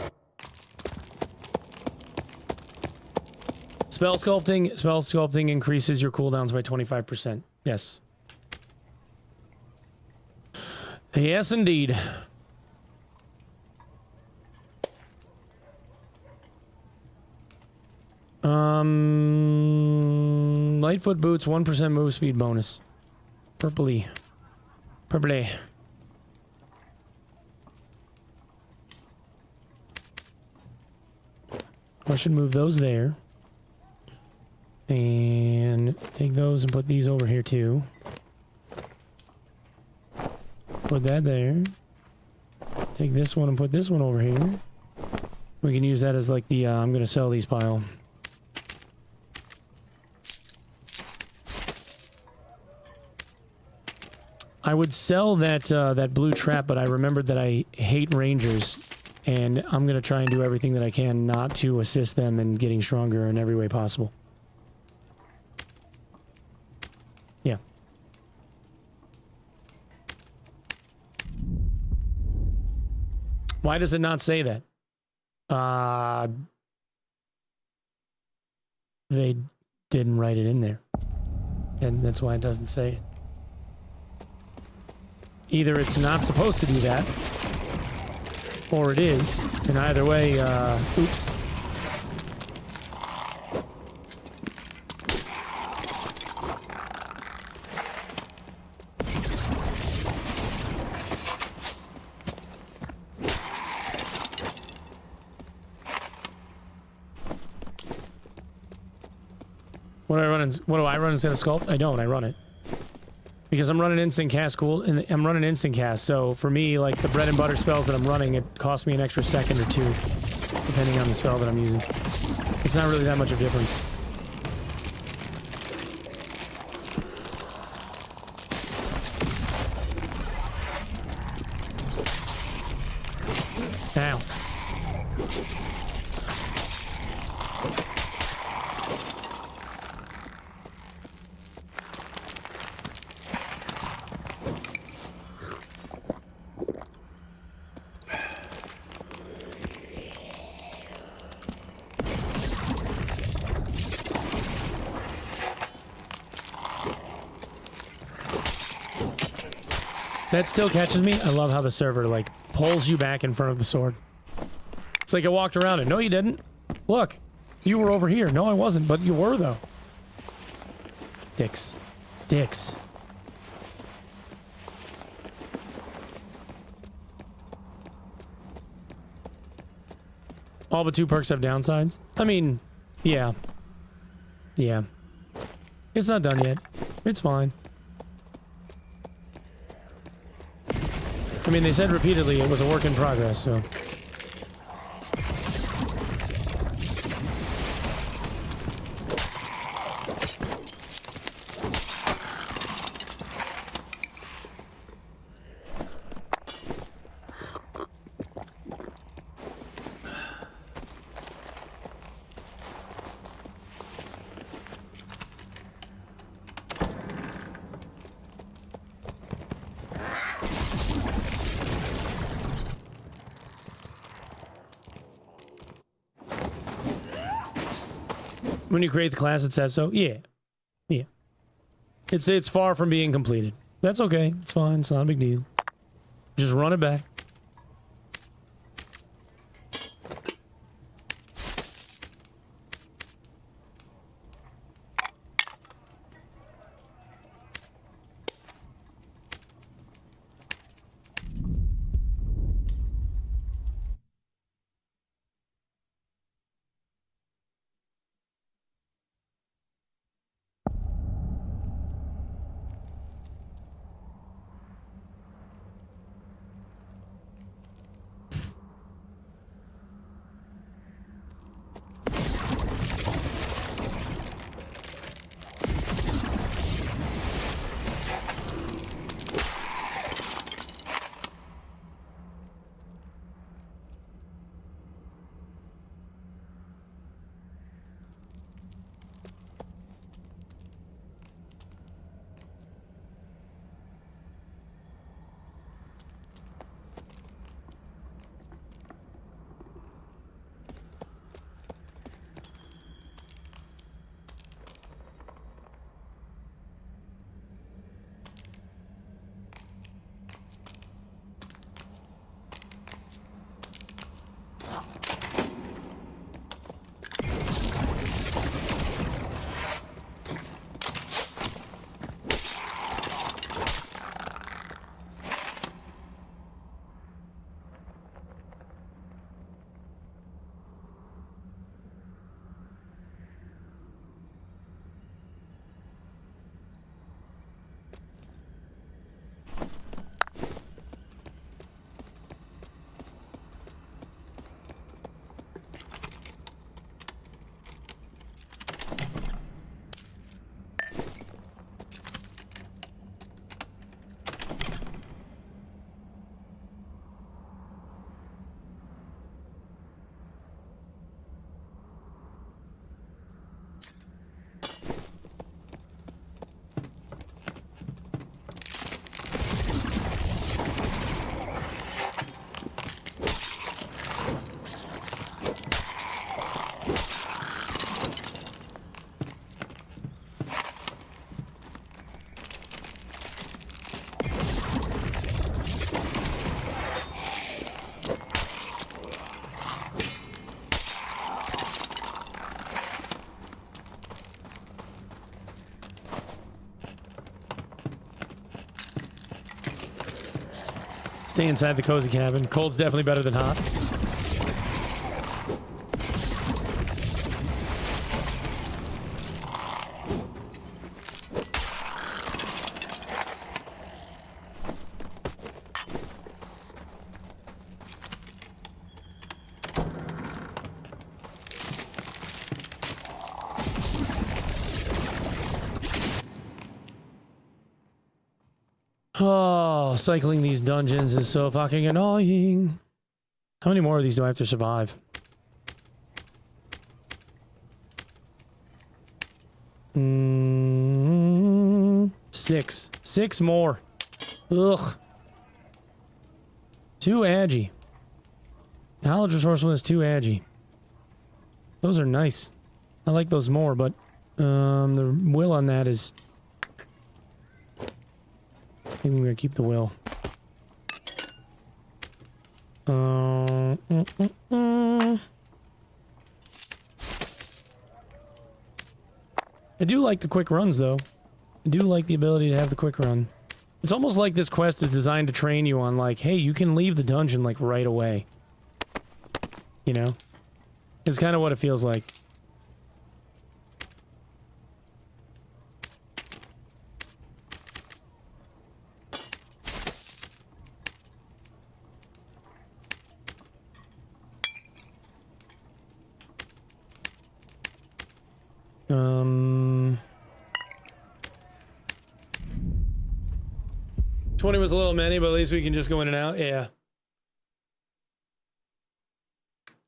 Spell sculpting increases your cooldowns by 25%. Yes. Yes, indeed. Lightfoot boots, 1% move speed bonus. Purpley. I should move those there. And take those and put these over here too. Put that there. Take this one and put this one over here. We can use that as like the I'm gonna sell these pile. I would sell that that blue trap, but I remembered that I hate rangers, and I'm gonna try and do everything that I can not to assist them in getting stronger in every way possible. Yeah. Why does it not say that? They didn't write it in there. And that's why it doesn't say it. Either it's not supposed to do that, or it is. And either way, oops. What do I run instead of sculpt? I don't, I run it. Because I'm running instant cast and I'm running instant cast, so for me, like, the bread and butter spells that I'm running, it costs me an extra second or two, depending on the spell that I'm using. It's not really that much of a difference. Ow. That still catches me. I love how the server, like, pulls you back in front of the sword. It's like I walked around it. No, you didn't. Look, you were over here. No, I wasn't, but you were, though. Dicks. Dicks. All but 2 perks have downsides? I mean, yeah. Yeah. It's not done yet. It's fine. I mean, they said repeatedly it was a work in progress, so... When you create the class, it says so? Yeah. Yeah. It's far from being completed. That's okay. It's fine. It's not a big deal. Just run it back. Stay inside the cozy cabin. Cold's definitely better than hot. Oh, cycling these dungeons is so fucking annoying. How many more of these do I have to survive? Six. 6 more. Ugh. Too agi. Knowledge resourcefulness too agi. Those are nice. I like those more, but the will on that is... I think we're gonna keep the will. I do like the quick runs, though. I do like the ability to have the quick run. It's almost like this quest is designed to train you on, like, hey, you can leave the dungeon, like, right away. You know? It's kind of what it feels like. Um... 20 was a little many, but at least we can just go in and out. Yeah.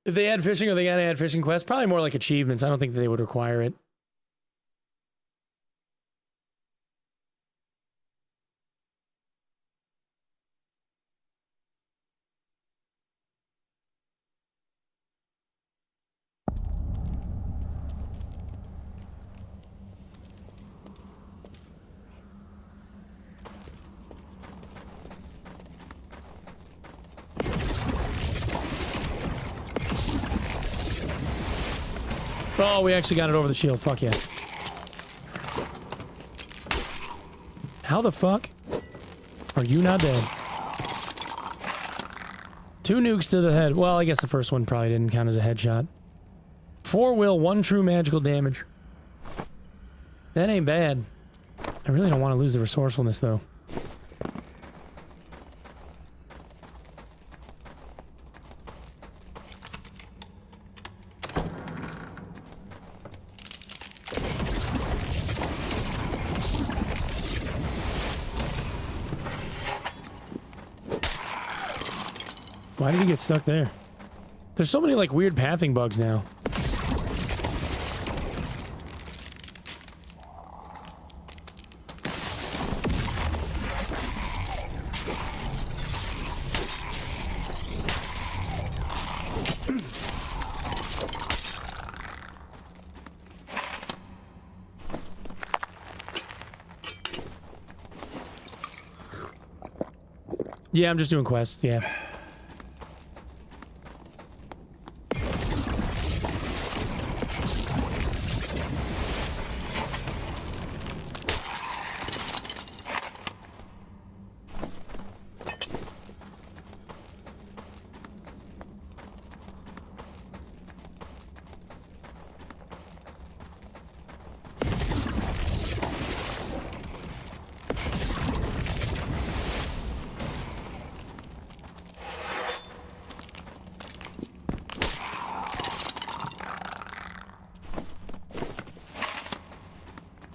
If they add fishing, or they gotta add fishing quests, probably more like achievements. I don't think that they would require it. Oh, we actually got it over the shield. Fuck yeah. How the fuck are you not dead? 2 nukes to the head. Well, I guess the first one probably didn't count as a headshot. 4 will, 1 true magical damage. That ain't bad. I really don't want to lose the resourcefulness, though. Why did he get stuck there? There's so many, like, weird pathing bugs now. Yeah, I'm just doing quests, yeah.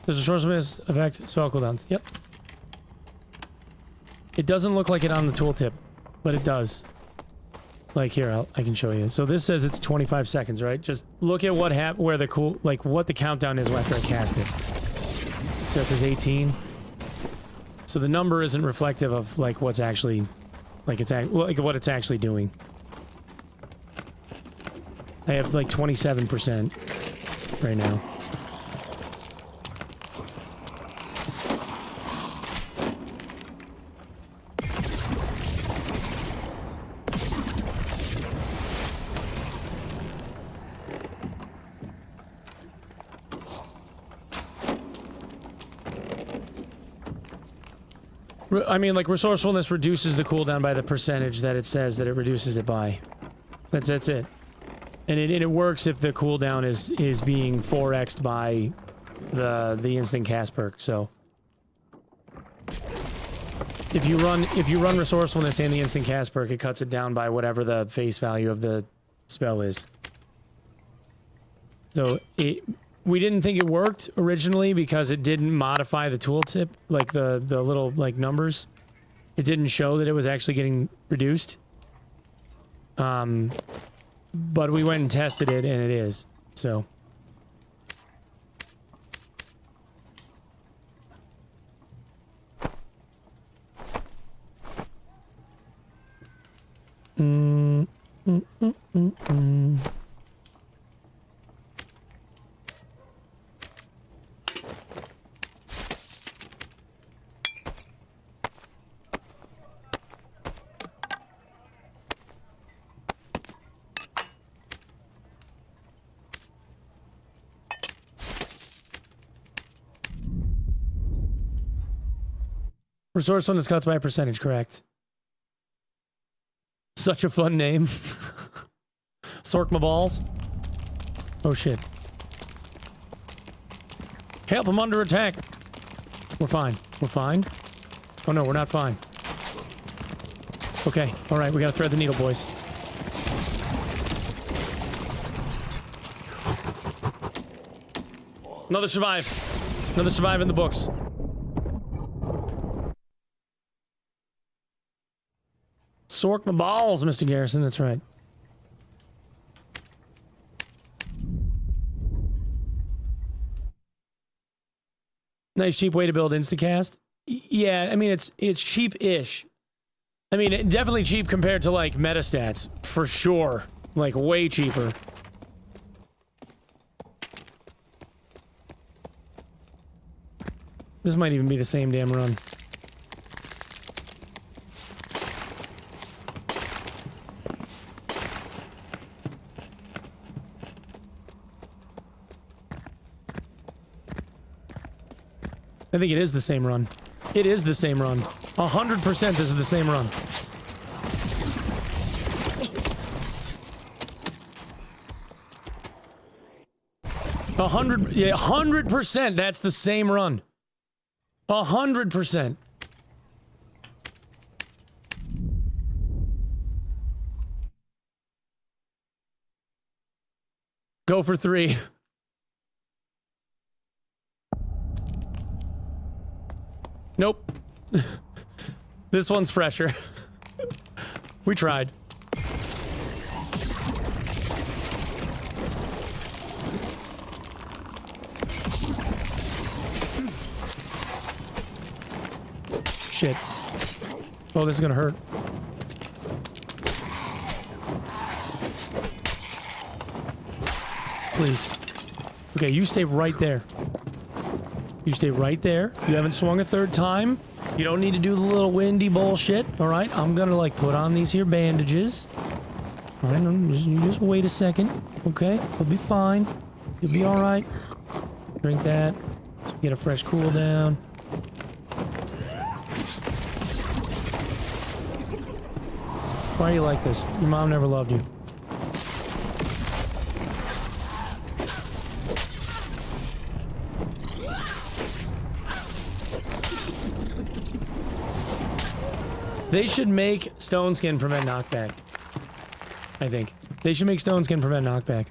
There's a sorcerer's effect, spell cooldowns. Yep. It doesn't look like it on the tooltip, but it does. Like here, I can show you. So this says it's 25 seconds, right? Just look at what where the what the countdown is after I cast it. So it says 18. So the number isn't reflective of like what's actually, like what it's actually doing. I have like 27% right now. I mean, like, resourcefulness reduces the cooldown by the percentage that it says that it reduces it by. That's it. And it works if the cooldown is being 4x'd by the instant cast perk, so. If you run resourcefulness and the instant cast perk, it cuts it down by whatever the face value of the spell is. So we didn't think it worked originally because it didn't modify the tooltip, like the little like numbers. it didn't show that it was actually getting reduced. But we went and tested it, and it is. So. Resourcefulness cuts by a percentage, correct. Such a fun name. Sorc my balls. Oh shit. Help, I'm under attack. We're fine. We're fine. Oh no, we're not fine. Okay, alright, we gotta thread the needle, boys. Another survive. Another survive in the books. Sorc my balls, Mr. Garrison, that's right. Nice cheap way to build Instacast. Yeah, I mean, it's cheap-ish. I mean, definitely cheap compared to, like, metastats. For sure. Like, way cheaper. This might even be the same damn run. I think it is the same run. It is the same run. 100% this is the same run. Yeah, 100% that's the same run. 100%. Go for 3. Nope. This one's fresher. We tried. Shit. Oh, this is gonna hurt. Please. Okay, you stay right there. You stay right there. You haven't swung a third time. You don't need to do the little windy bullshit. All right, I'm gonna like put on these here bandages. All right, you just wait a second. Okay, we'll be fine. You'll be all right. Drink that. Get a fresh cooldown. Why are you like this? Your mom never loved you. They should make Stone Skin prevent knockback. I think. They should make Stone Skin prevent knockback.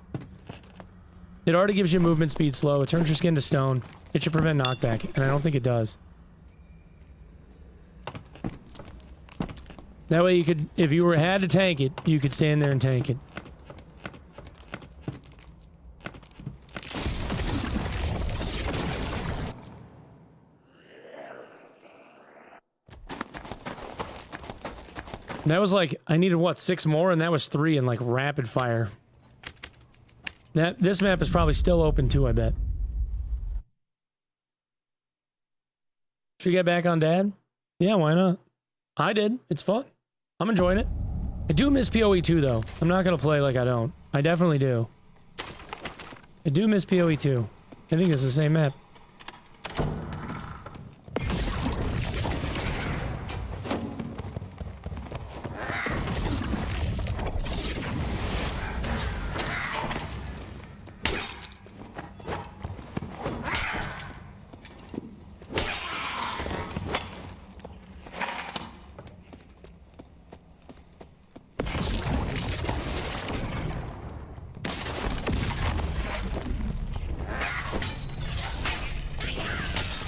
It already gives you movement speed slow. It turns your skin to stone. It should prevent knockback, and I don't think it does. That way you could, if you had to tank it, you could stand there and tank it. That was like, I needed what, 6 more, and that was 3 in like rapid fire. This map is probably still open too, I bet. Should we get back on Dad? Yeah, why not? I did. It's fun. I'm enjoying it. I do miss PoE 2 though. I'm not gonna play like I don't. I definitely do. I do miss PoE 2. I think it's the same map.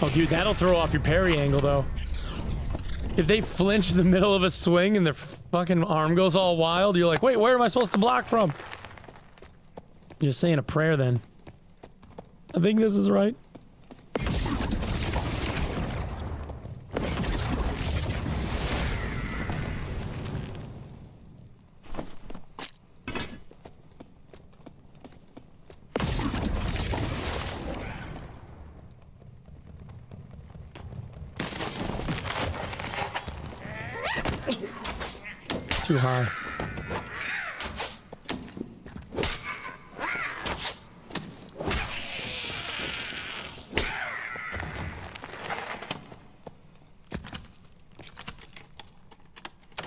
Oh, dude, that'll throw off your parry angle, though. If they flinch in the middle of a swing and their fucking arm goes all wild, you're like, wait, where am I supposed to block from? You're saying a prayer then. I think this is right. Too high.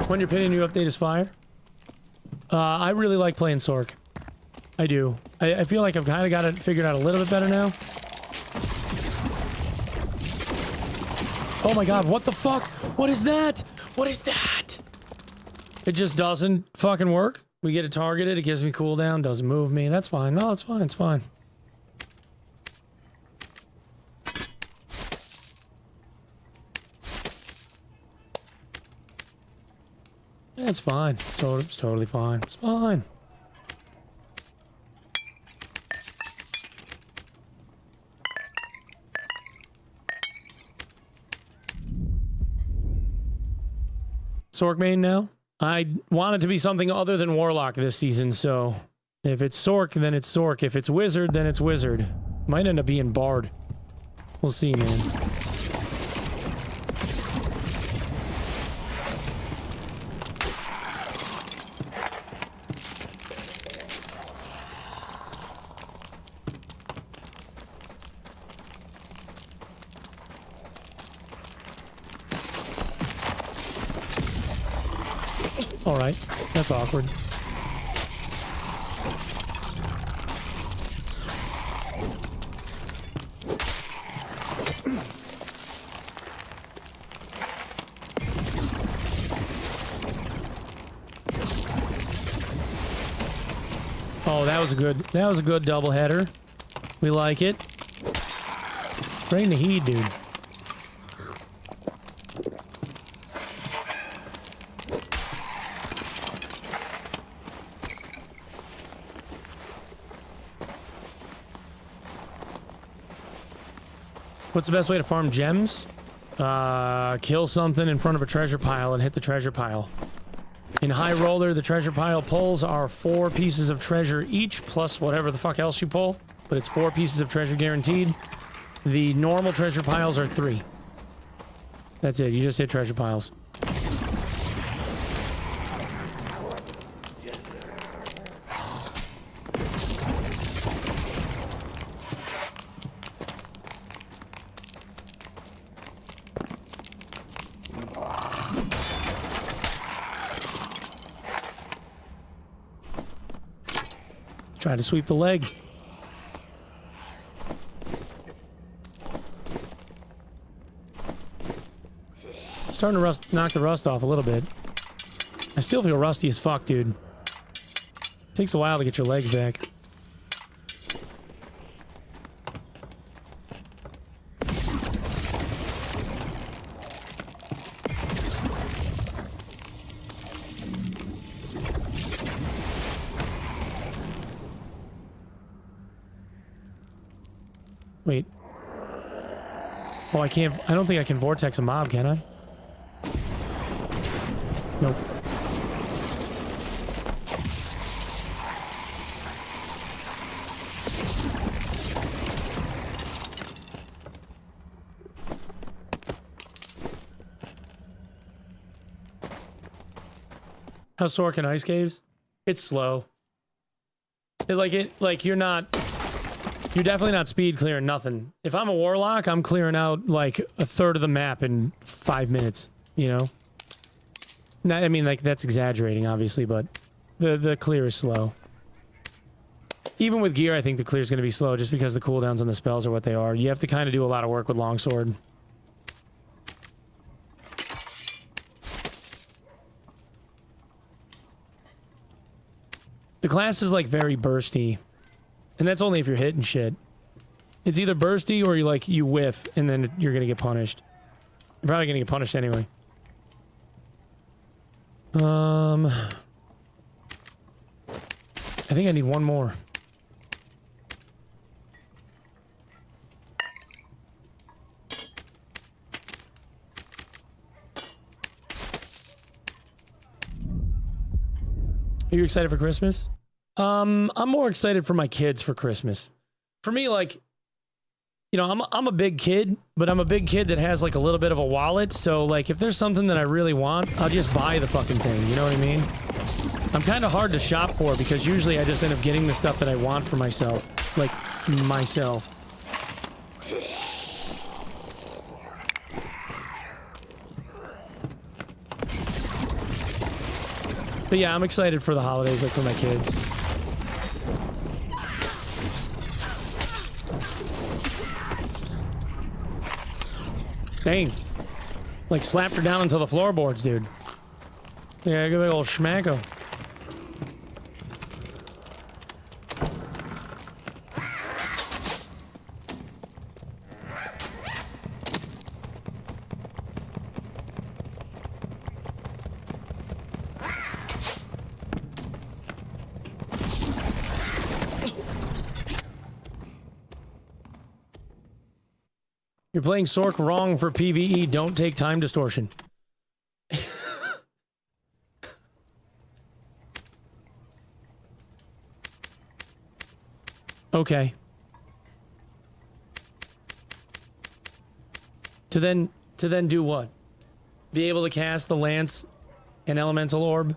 When your opinion, new update is fire. I really like playing Sorc. I do. I feel like I've kind of got it figured out a little bit better now. Oh my god, what the fuck? What is that? What is that? It just doesn't fucking work. We get it targeted, it gives me cooldown, doesn't move me. That's fine. No, it's fine, it's fine. Yeah, it's fine. It's totally fine. It's fine. Sorc main now? I want it to be something other than Warlock this season, so if it's Sorc, then it's Sorc. If it's Wizard, then it's Wizard. Might end up being Bard. We'll see, man. Alright, that's awkward. Oh, that was a good double header. We like it. Bring the heat, dude. What's the best way to farm gems? Kill something in front of a treasure pile and hit the treasure pile. In High Roller, the treasure pile pulls are 4 pieces of treasure each, plus whatever the fuck else you pull. But it's 4 pieces of treasure guaranteed. The normal treasure piles are 3. That's it, you just hit treasure piles. Try to sweep the leg. Starting to knock the rust off a little bit. I still feel rusty as fuck, dude. Takes a while to get your legs back. Wait. Oh, I can't. I don't think I can vortex a mob, can I? Nope. How's Sorc in Ice Caves? It's slow. You're definitely not speed clearing nothing. If I'm a Warlock, I'm clearing out like a third of the map in 5 minutes, you know? I mean, like, that's exaggerating, obviously, but the clear is slow. Even with gear, I think the clear is going to be slow just because the cooldowns on the spells are what they are. You have to kind of do a lot of work with longsword. The class is, like, very bursty. And that's only if you're hitting shit. It's either bursty or you whiff, and then you're gonna get punished. You're probably gonna get punished anyway. I think I need one more. Are you excited for Christmas? I'm more excited for my kids for Christmas. For me, like, you know, I'm a big kid, but I'm a big kid that has like a little bit of a wallet. So like, if there's something that I really want, I'll just buy the fucking thing. You know what I mean? I'm kind of hard to shop for because usually I just end up getting the stuff that I want for myself. Like, myself. But yeah, I'm excited for the holidays, like for my kids. Dang. Like slapped her down into the floorboards, dude. Yeah, give a big old schmacko. You're playing Sorc wrong for PvE. Don't take time distortion. Okay. To then do what? Be able to cast the Lance and Elemental Orb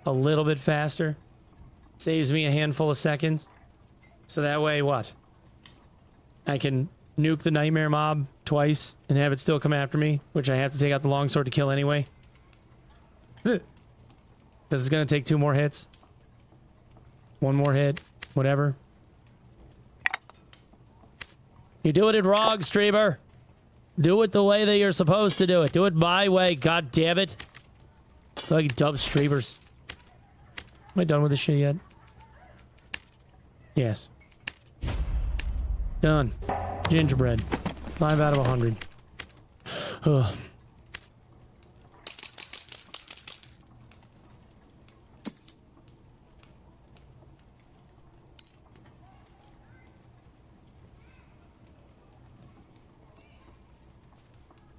a little bit faster. Saves me a handful of seconds. So that way, what? I can nuke the Nightmare Mob twice and have it still come after me, which I have to take out the longsword to kill anyway. Because it's going to take 2 more hits. 1 more hit. Whatever. You're doing it wrong, streamer. Do it the way that you're supposed to do it. Do it my way, god damn it. Like dumb streamers. Am I done with this shit yet? Yes. Done. Gingerbread. 5 out of 100. Ugh.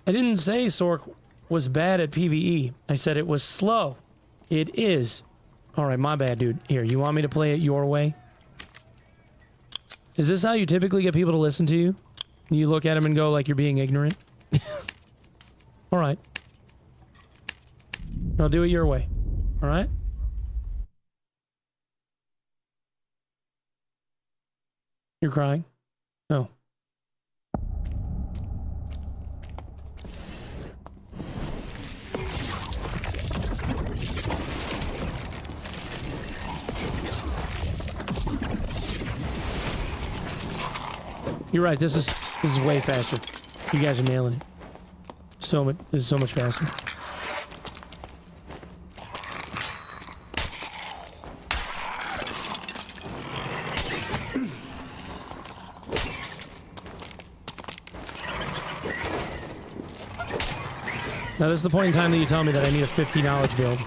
I didn't say Sorc was bad at PvE. I said it was slow. It is. Alright, my bad, dude. Here, you want me to play it your way? Is this how you typically get people to listen to you? You look at them and go like you're being ignorant? Alright. I'll do it your way. Alright? You're crying? No. You're right. This is way faster. You guys are nailing it. So much. This is so much faster. Now this is the point in time that you tell me that I need a 50 knowledge build.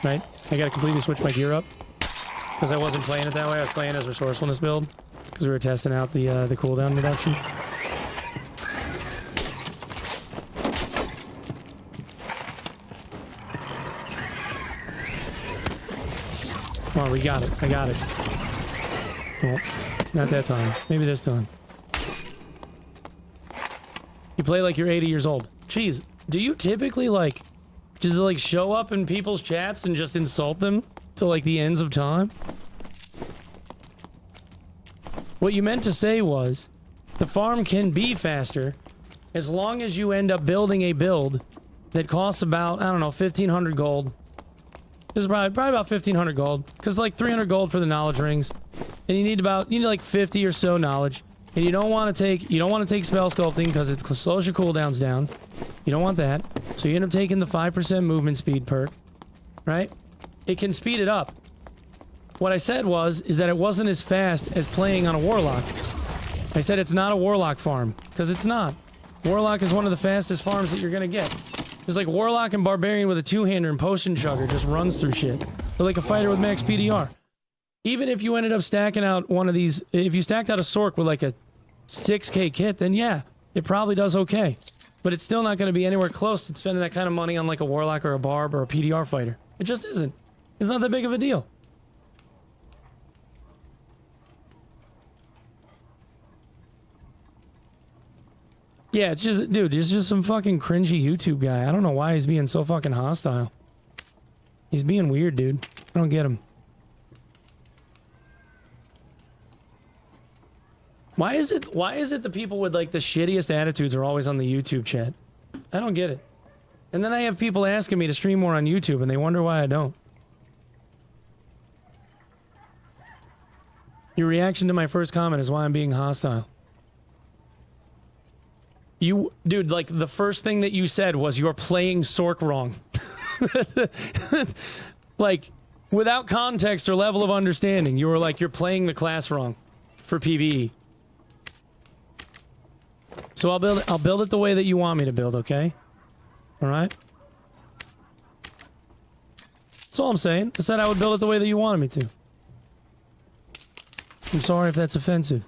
Right? I gotta completely switch my gear up. Because I wasn't playing it that way. I was playing as resourcefulness build. Because we were testing out the cooldown reduction. Well, we got it. I got it. Well, not that time. Maybe this time. You play like you're 80 years old. Jeez, do you typically like just like show up in people's chats and just insult them to like the ends of time? What you meant to say was, the farm can be faster as long as you end up building a build that costs about, I don't know, 1,500 gold. This is probably about 1,500 gold. Because like 300 gold for the knowledge rings. And you need like 50 or so knowledge. And you don't want to take spell sculpting because it slows your cooldowns down. You don't want that. So you end up taking the 5% movement speed perk. Right? It can speed it up. What I said is that it wasn't as fast as playing on a Warlock. I said it's not a Warlock farm, because it's not. Warlock is one of the fastest farms that you're going to get. It's like Warlock and Barbarian with a two-hander and Potion Chugger just runs through shit. Or like a fighter with max PDR. Even if you ended up stacking out one of these... If you stacked out a Sorc with like a 6k kit, then yeah, it probably does okay. But it's still not going to be anywhere close to spending that kind of money on like a Warlock or a Barb or a PDR fighter. It just isn't. It's not that big of a deal. Yeah, it's just, dude, it's just some fucking cringy YouTube guy. I don't know why he's being so fucking hostile. He's being weird, dude. I don't get him. Why is it the people with like the shittiest attitudes are always on the YouTube chat? I don't get it. And then I have people asking me to stream more on YouTube and they wonder why I don't. Your reaction to my first comment is why I'm being hostile. You, dude, like the first thing that you said was you're playing Sorc wrong. Like, without context or level of understanding, you were like, you're playing the class wrong for PvE. So I'll build it the way that you want me to build, okay? Alright? That's all I'm saying. I said I would build it the way that you wanted me to. I'm sorry if that's offensive.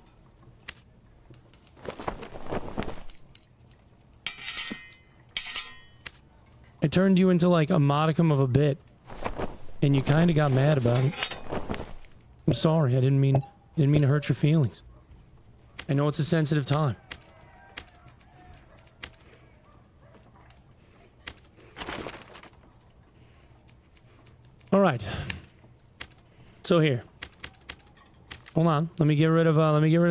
I turned you into like a modicum of a bit, and you kind of got mad about it. I'm sorry. I didn't mean to hurt your feelings. I know it's a sensitive time. All right. So here. Hold on. Let me get rid of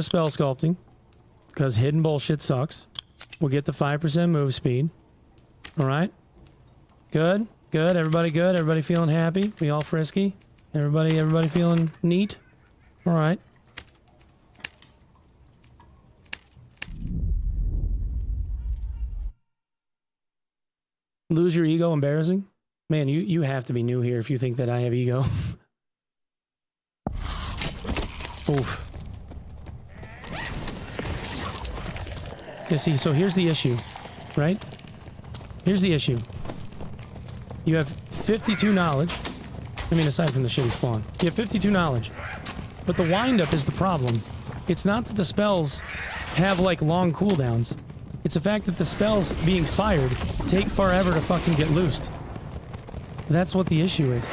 spell sculpting, because hidden bullshit sucks. We'll get the 5% move speed. All right. Good, good. Everybody good? Everybody feeling happy? We all frisky? Everybody feeling neat? All right. Lose your ego, embarrassing? Man, you have to be new here if you think that I have ego. Oof. Yeah, see, so here's the issue, right? Here's the issue. You have 52 knowledge. I mean, aside from the shitty spawn. You have 52 knowledge. But the windup is the problem. It's not that the spells have, like, long cooldowns. It's the fact that the spells being fired take forever to fucking get loosed. That's what the issue is.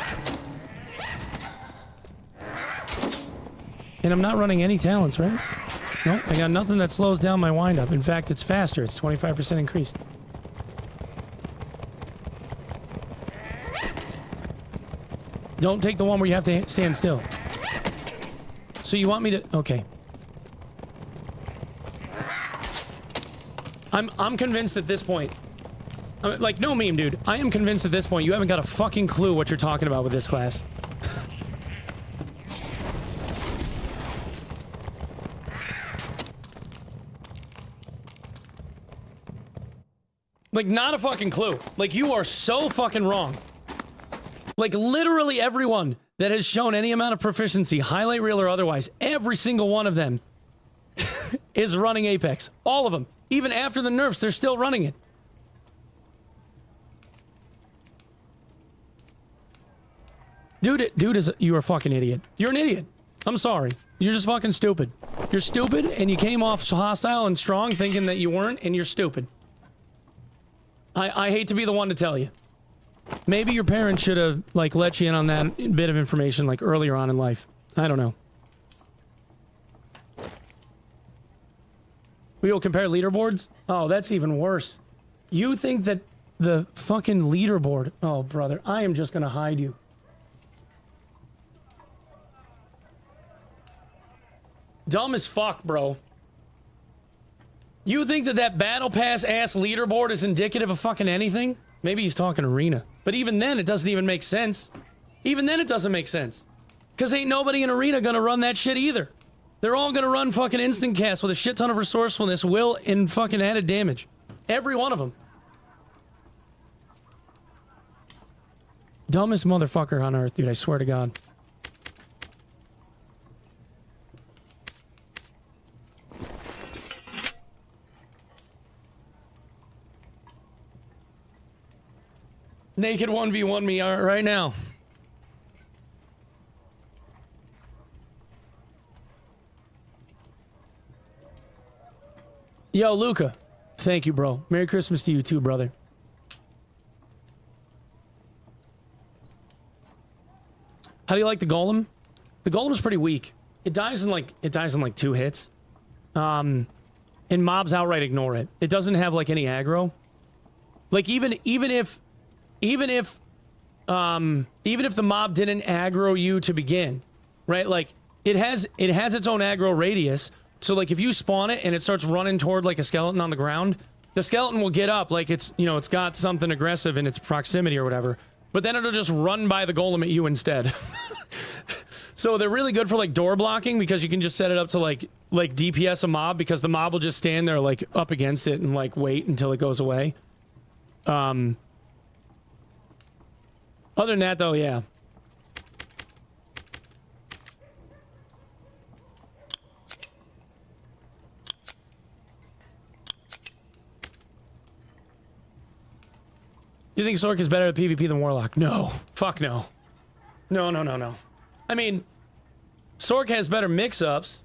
And I'm not running any talents, right? Nope, I got nothing that slows down my windup. In fact, it's faster. It's 25% increased. Don't take the one where you have to stand still. So you want me to... Okay. I'm convinced at this point... like, no meme, dude. I am convinced at this point you haven't got a fucking clue what you're talking about with this class. Like, not a fucking clue. Like, you are so fucking wrong. Like, literally everyone that has shown any amount of proficiency, highlight reel or otherwise, every single one of them is running Apex. All of them. Even after the nerfs, they're still running it. Dude is... You're a fucking idiot. You're an idiot. I'm sorry. You're just fucking stupid. You're stupid, and you came off hostile and strong thinking that you weren't, and you're stupid. I hate to be the one to tell you. Maybe your parents should have, like, let you in on that bit of information, like, earlier on in life. I don't know. We will compare leaderboards? Oh, that's even worse. You think that the fucking leaderboard... Oh, brother, I am just gonna hide you. Dumb as fuck, bro. You think that that battle pass ass leaderboard is indicative of fucking anything? Maybe he's talking arena. But even then, it doesn't even make sense. Even then, it doesn't make sense. Because ain't nobody in arena gonna run that shit either. They're all gonna run fucking instant cast with a shit ton of resourcefulness, will, and fucking added damage. Every one of them. Dumbest motherfucker on earth, dude, I swear to God. Naked 1v1 me right now. Yo, Luca. Thank you, bro. Merry Christmas to you too, brother. How do you like the golem? The golem's pretty weak. It dies in like 2 hits. And mobs outright ignore it. It doesn't have like any aggro. Like even if the mob didn't aggro you to begin, right? Like it has its own aggro radius. So like if you spawn it and it starts running toward like a skeleton on the ground, the skeleton will get up like it's, you know, it's got something aggressive in its proximity or whatever. But then it'll just run by the golem at you instead. So they're really good for like door blocking because you can just set it up to like DPS a mob because the mob will just stand there like up against it and like wait until it goes away. Other than that though, yeah. You think Sorc is better at PvP than Warlock? No. Fuck no. No. I mean, Sorc has better mix-ups.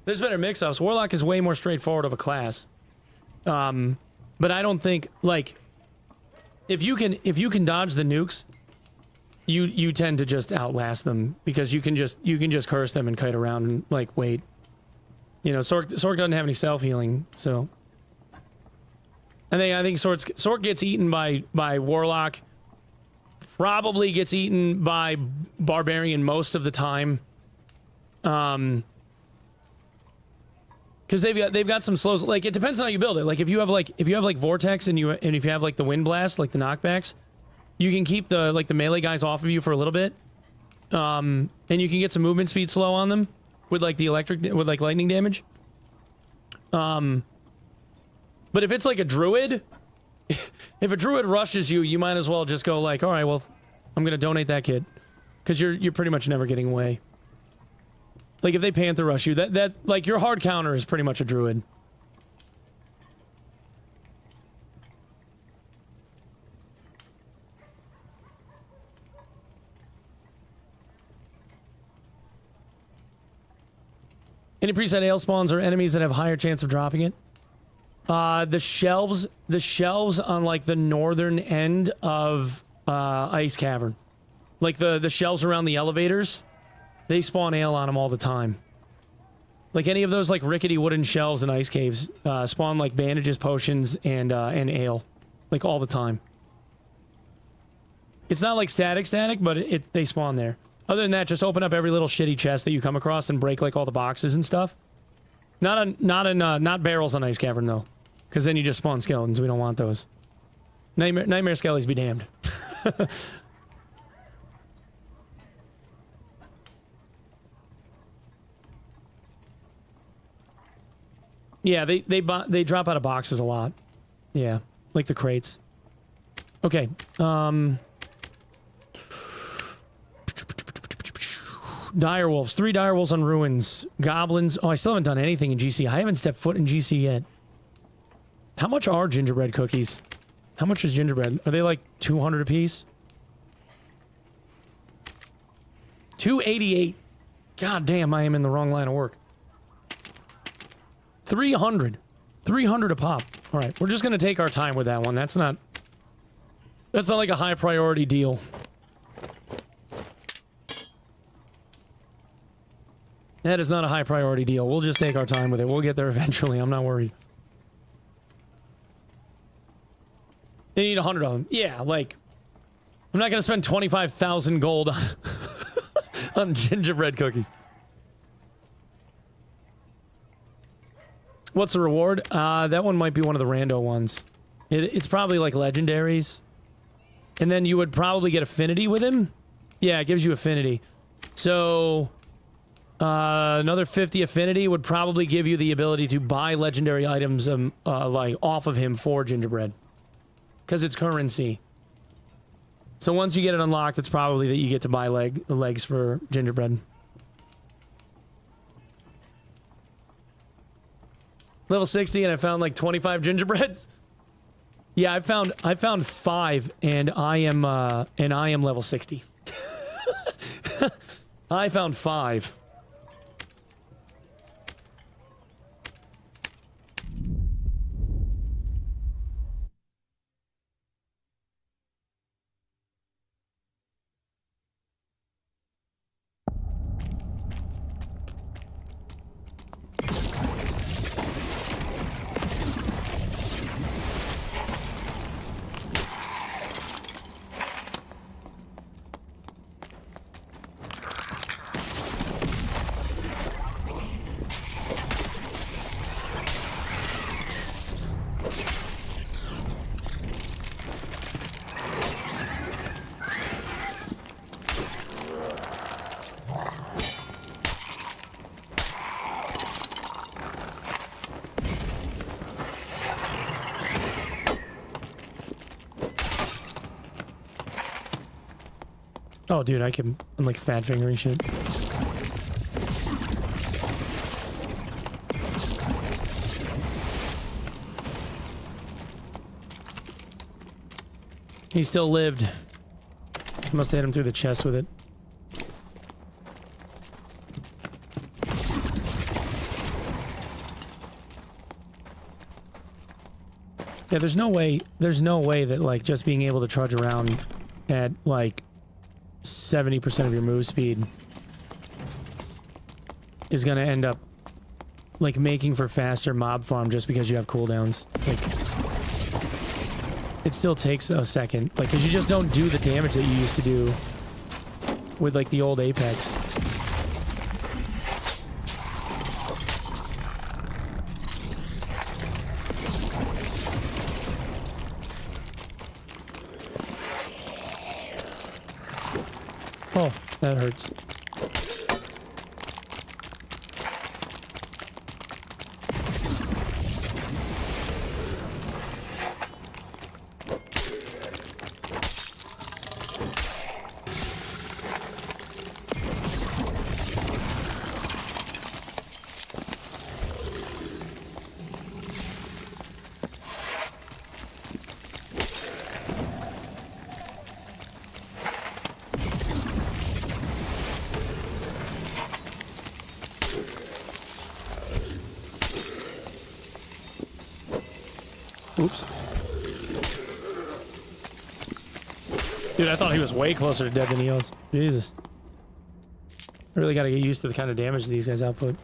There's better mix-ups. Warlock is way more straightforward of a class. But I don't think, like, if you can dodge the nukes, you tend to just outlast them because you can just curse them and kite around and like wait. You know, Sorc doesn't have any self-healing, so I think Sorc gets eaten by Warlock. Probably gets eaten by Barbarian most of the time. Because they've got some slows. Like it depends on how you build it. Like if you have like Vortex and if you have like the Wind Blast, like the knockbacks, you can keep the melee guys off of you for a little bit. And you can get some movement speed slow on them with like the lightning damage. But if it's like a druid, if a druid rushes you, you might as well just go like, all right, well, I'm gonna donate that kid, because you're pretty much never getting away. Like if they panther rush you, that like your hard counter is pretty much a druid. Any preset ale spawns are enemies that have higher chance of dropping it. The shelves on like the northern end of Ice Cavern, like the shelves around the elevators, they spawn ale on them all the time. Like any of those like rickety wooden shelves in ice caves spawn like bandages, potions, and ale, like all the time. It's not like static, but they spawn there. Other than that, just open up every little shitty chest that you come across and break like all the boxes and stuff. Not barrels on Ice Cavern though, because then you just spawn skeletons. We don't want those. Nightmare skellies be damned. Yeah, they drop out of boxes a lot. Yeah, like the crates. Okay. Direwolves. 3 direwolves on ruins. Goblins. Oh, I still haven't done anything in GC. I haven't stepped foot in GC yet. How much are gingerbread cookies? How much is gingerbread? Are they like 200 a piece? 288. God damn, I am in the wrong line of work. 300. 300 a pop. All right, we're just going to take our time with that one. That's not like a high priority deal. That is not a high priority deal. We'll just take our time with it. We'll get there eventually. I'm not worried. They need 100 of them. Yeah, like, I'm not going to spend 25,000 gold on, on gingerbread cookies. What's the reward? That one might be one of the rando ones. It's probably like legendaries. And then you would probably get affinity with him. Yeah, it gives you affinity. So another 50 affinity would probably give you the ability to buy legendary items like off of him for gingerbread. Because it's currency. So once you get it unlocked, it's probably that you get to buy legs for gingerbread. Level 60 and I found like 25 gingerbreads. Yeah, I found 5 and I am level 60. I found 5. Oh, dude, I'm like fat fingering shit. He still lived. Must have hit him through the chest with it. Yeah, there's no way that, like, just being able to trudge around at, like, 70% of your move speed is gonna end up, like, making for faster mob farm just because you have cooldowns. Like, it still takes a second. Like, because you just don't do the damage that you used to do with, like, the old Apex. Oh, that hurts. Oops. Dude, I thought he was way closer to dead than he was. Jesus. I really gotta get used to the kind of damage these guys output.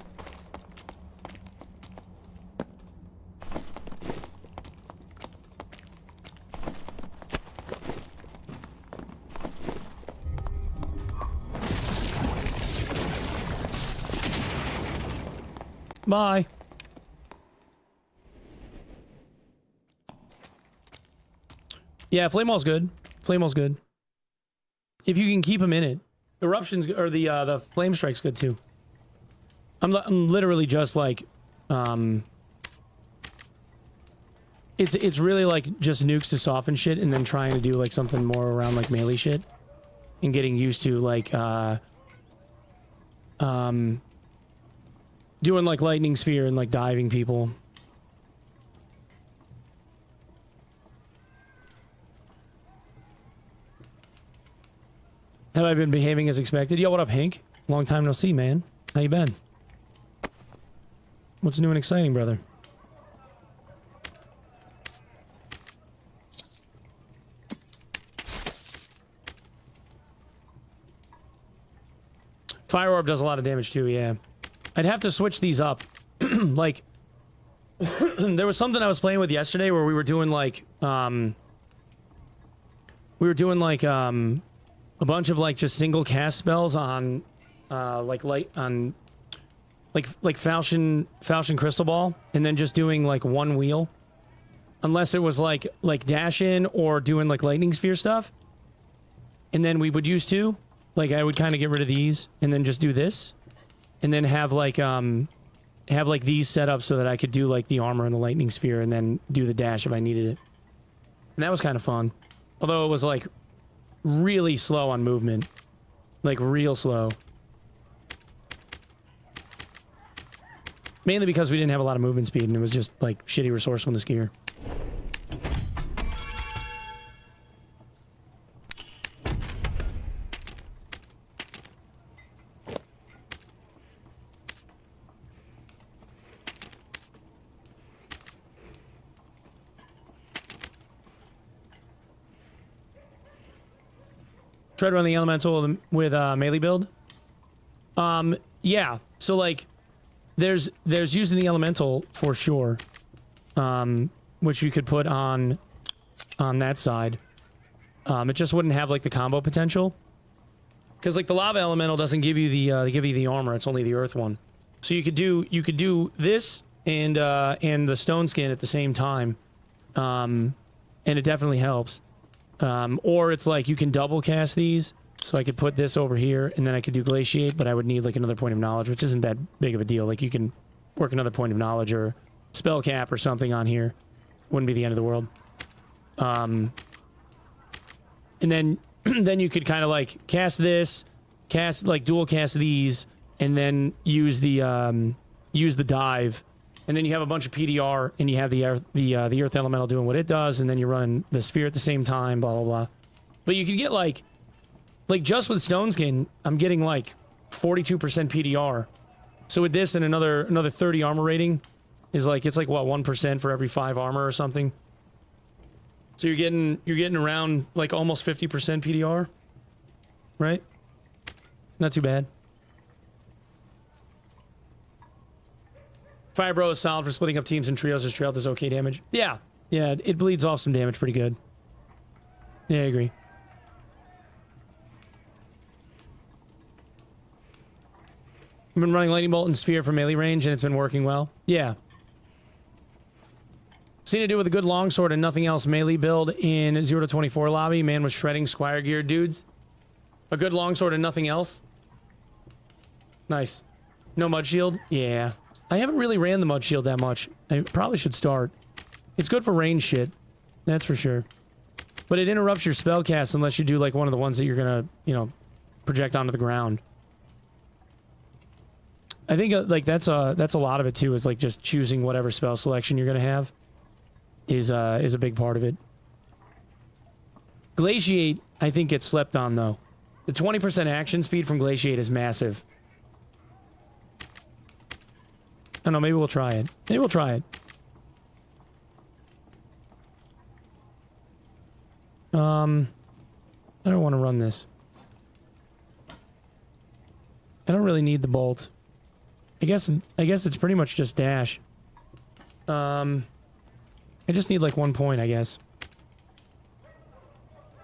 Bye. Yeah, Flame Wall's good. Flame Wall's good. If you can keep him in it. Eruption's, or the Flame Strike's good too. I'm literally just like, it's really like just nukes to soften shit and then trying to do like something more around like melee shit. And getting used to like, doing like Lightning Sphere and like diving people. Have I been behaving as expected? Yo, what up, Hank? Long time no see, man. How you been? What's new and exciting, brother? Fire Orb does a lot of damage too, yeah. I'd have to switch these up. Like, there was something I was playing with yesterday where we were doing like, a bunch of like just single cast spells on, like Falchion Crystal Ball, and then just doing like one wheel, unless it was like dash in or doing like Lightning Sphere stuff, and then we would use two. Like I would kind of get rid of these and then just do this, and then have like these set up so that I could do like the armor and the Lightning Sphere, and then do the dash if I needed it, and that was kind of fun. Although it was like really slow on movement. Like, real slow. Mainly because we didn't have a lot of movement speed, and it was just, like, shitty resourcefulness gear. Try to run the elemental with melee build. Yeah. So like, there's using the elemental for sure, which you could put on that side. It just wouldn't have like the combo potential, because like the lava elemental doesn't give you the armor. It's only the earth one. So you could do this and the stone skin at the same time, and it definitely helps. Or it's like you can double cast these, so I could put this over here and then I could do glaciate, but I would need like another point of knowledge, which isn't that big of a deal. Like you can work another point of knowledge or spell cap or something on here. Wouldn't be the end of the world. And then then you could kind of like cast this, cast like dual cast these, and then use the dive, and then you have a bunch of PDR, and you have the earth elemental doing what it does, and then you're running the sphere at the same time, blah blah blah. But you could get like just with stone skin, I'm getting like 42% PDR. So with this and another 30 armor rating is like, it's like what, 1% for every 5 armor or something. So you're getting around like almost 50% PDR, right? Not too bad. Firebro is solid for splitting up teams and trios. His trail does okay damage. Yeah, it bleeds off some damage pretty good. Yeah, I agree. I've been running Lightning Bolt and Sphere for melee range, and it's been working well. Yeah. Seen it do with a good longsword and nothing else melee build in 0 to 24 lobby. Man was shredding Squire gear dudes. A good longsword and nothing else. Nice. No mud shield? Yeah. I haven't really ran the mud shield that much. I probably should start. It's good for range shit. That's for sure. But it interrupts your spell cast unless you do like one of the ones that you're gonna, you know, project onto the ground. I think like that's a lot of it too, is like just choosing whatever spell selection you're gonna have is a big part of it. Glaciate, I think, gets slept on though. The 20% action speed from Glaciate is massive. I don't know, maybe we'll try it. Maybe we'll try it. I don't want to run this. I don't really need the bolt. I guess it's pretty much just dash. I just need like 1 point, I guess.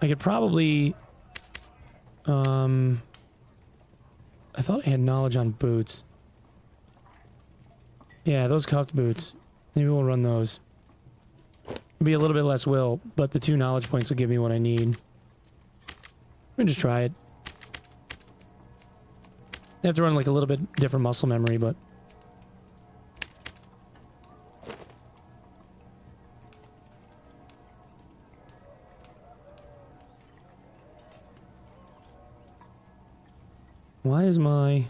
I could probably... I thought I had knowledge on boots. Yeah, those cuffed boots. Maybe we'll run those. It'll be a little bit less will, but the 2 knowledge points will give me what I need. We'll just try it. I have to run like a little bit different muscle memory, but... Why is my...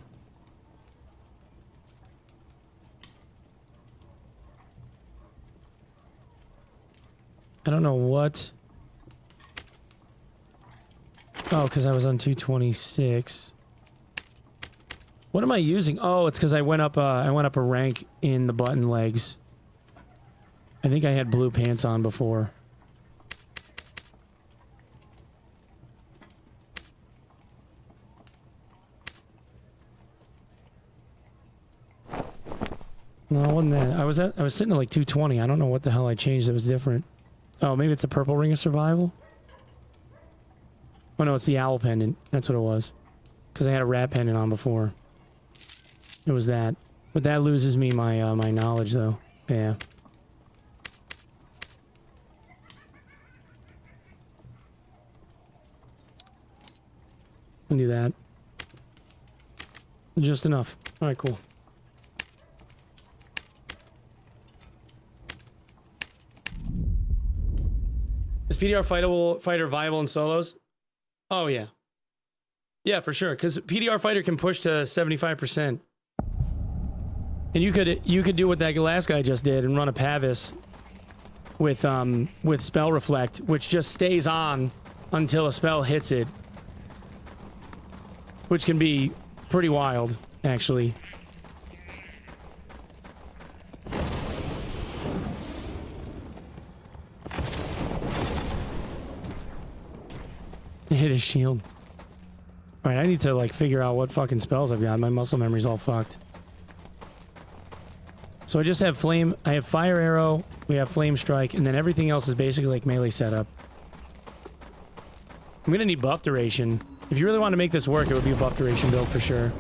I don't know what... Oh, because I was on 226. What am I using? Oh, it's because I went up a rank in the button legs. I think I had blue pants on before. No, it wasn't that. I was sitting at like 220. I don't know what the hell I changed that was different. Oh, maybe it's the purple ring of survival? Oh no, it's the owl pendant. That's what it was. Because I had a rat pendant on before. It was that. But that loses me my my knowledge though. Yeah. I'll do that. Just enough. Alright, cool. Is PDR fighter viable in solos? Oh yeah. Yeah, for sure. Because PDR fighter can push to 75%. And you could do what that last guy just did and run a Pavis with spell reflect, which just stays on until a spell hits it. Which can be pretty wild, actually. Hit his shield. Alright, I need to, like, figure out what fucking spells I've got. My muscle memory's all fucked. So I just have flame... I have fire arrow, we have flame strike, and then everything else is basically, like, melee setup. I'm gonna need buff duration. If you really want to make this work, it would be a buff duration build for sure.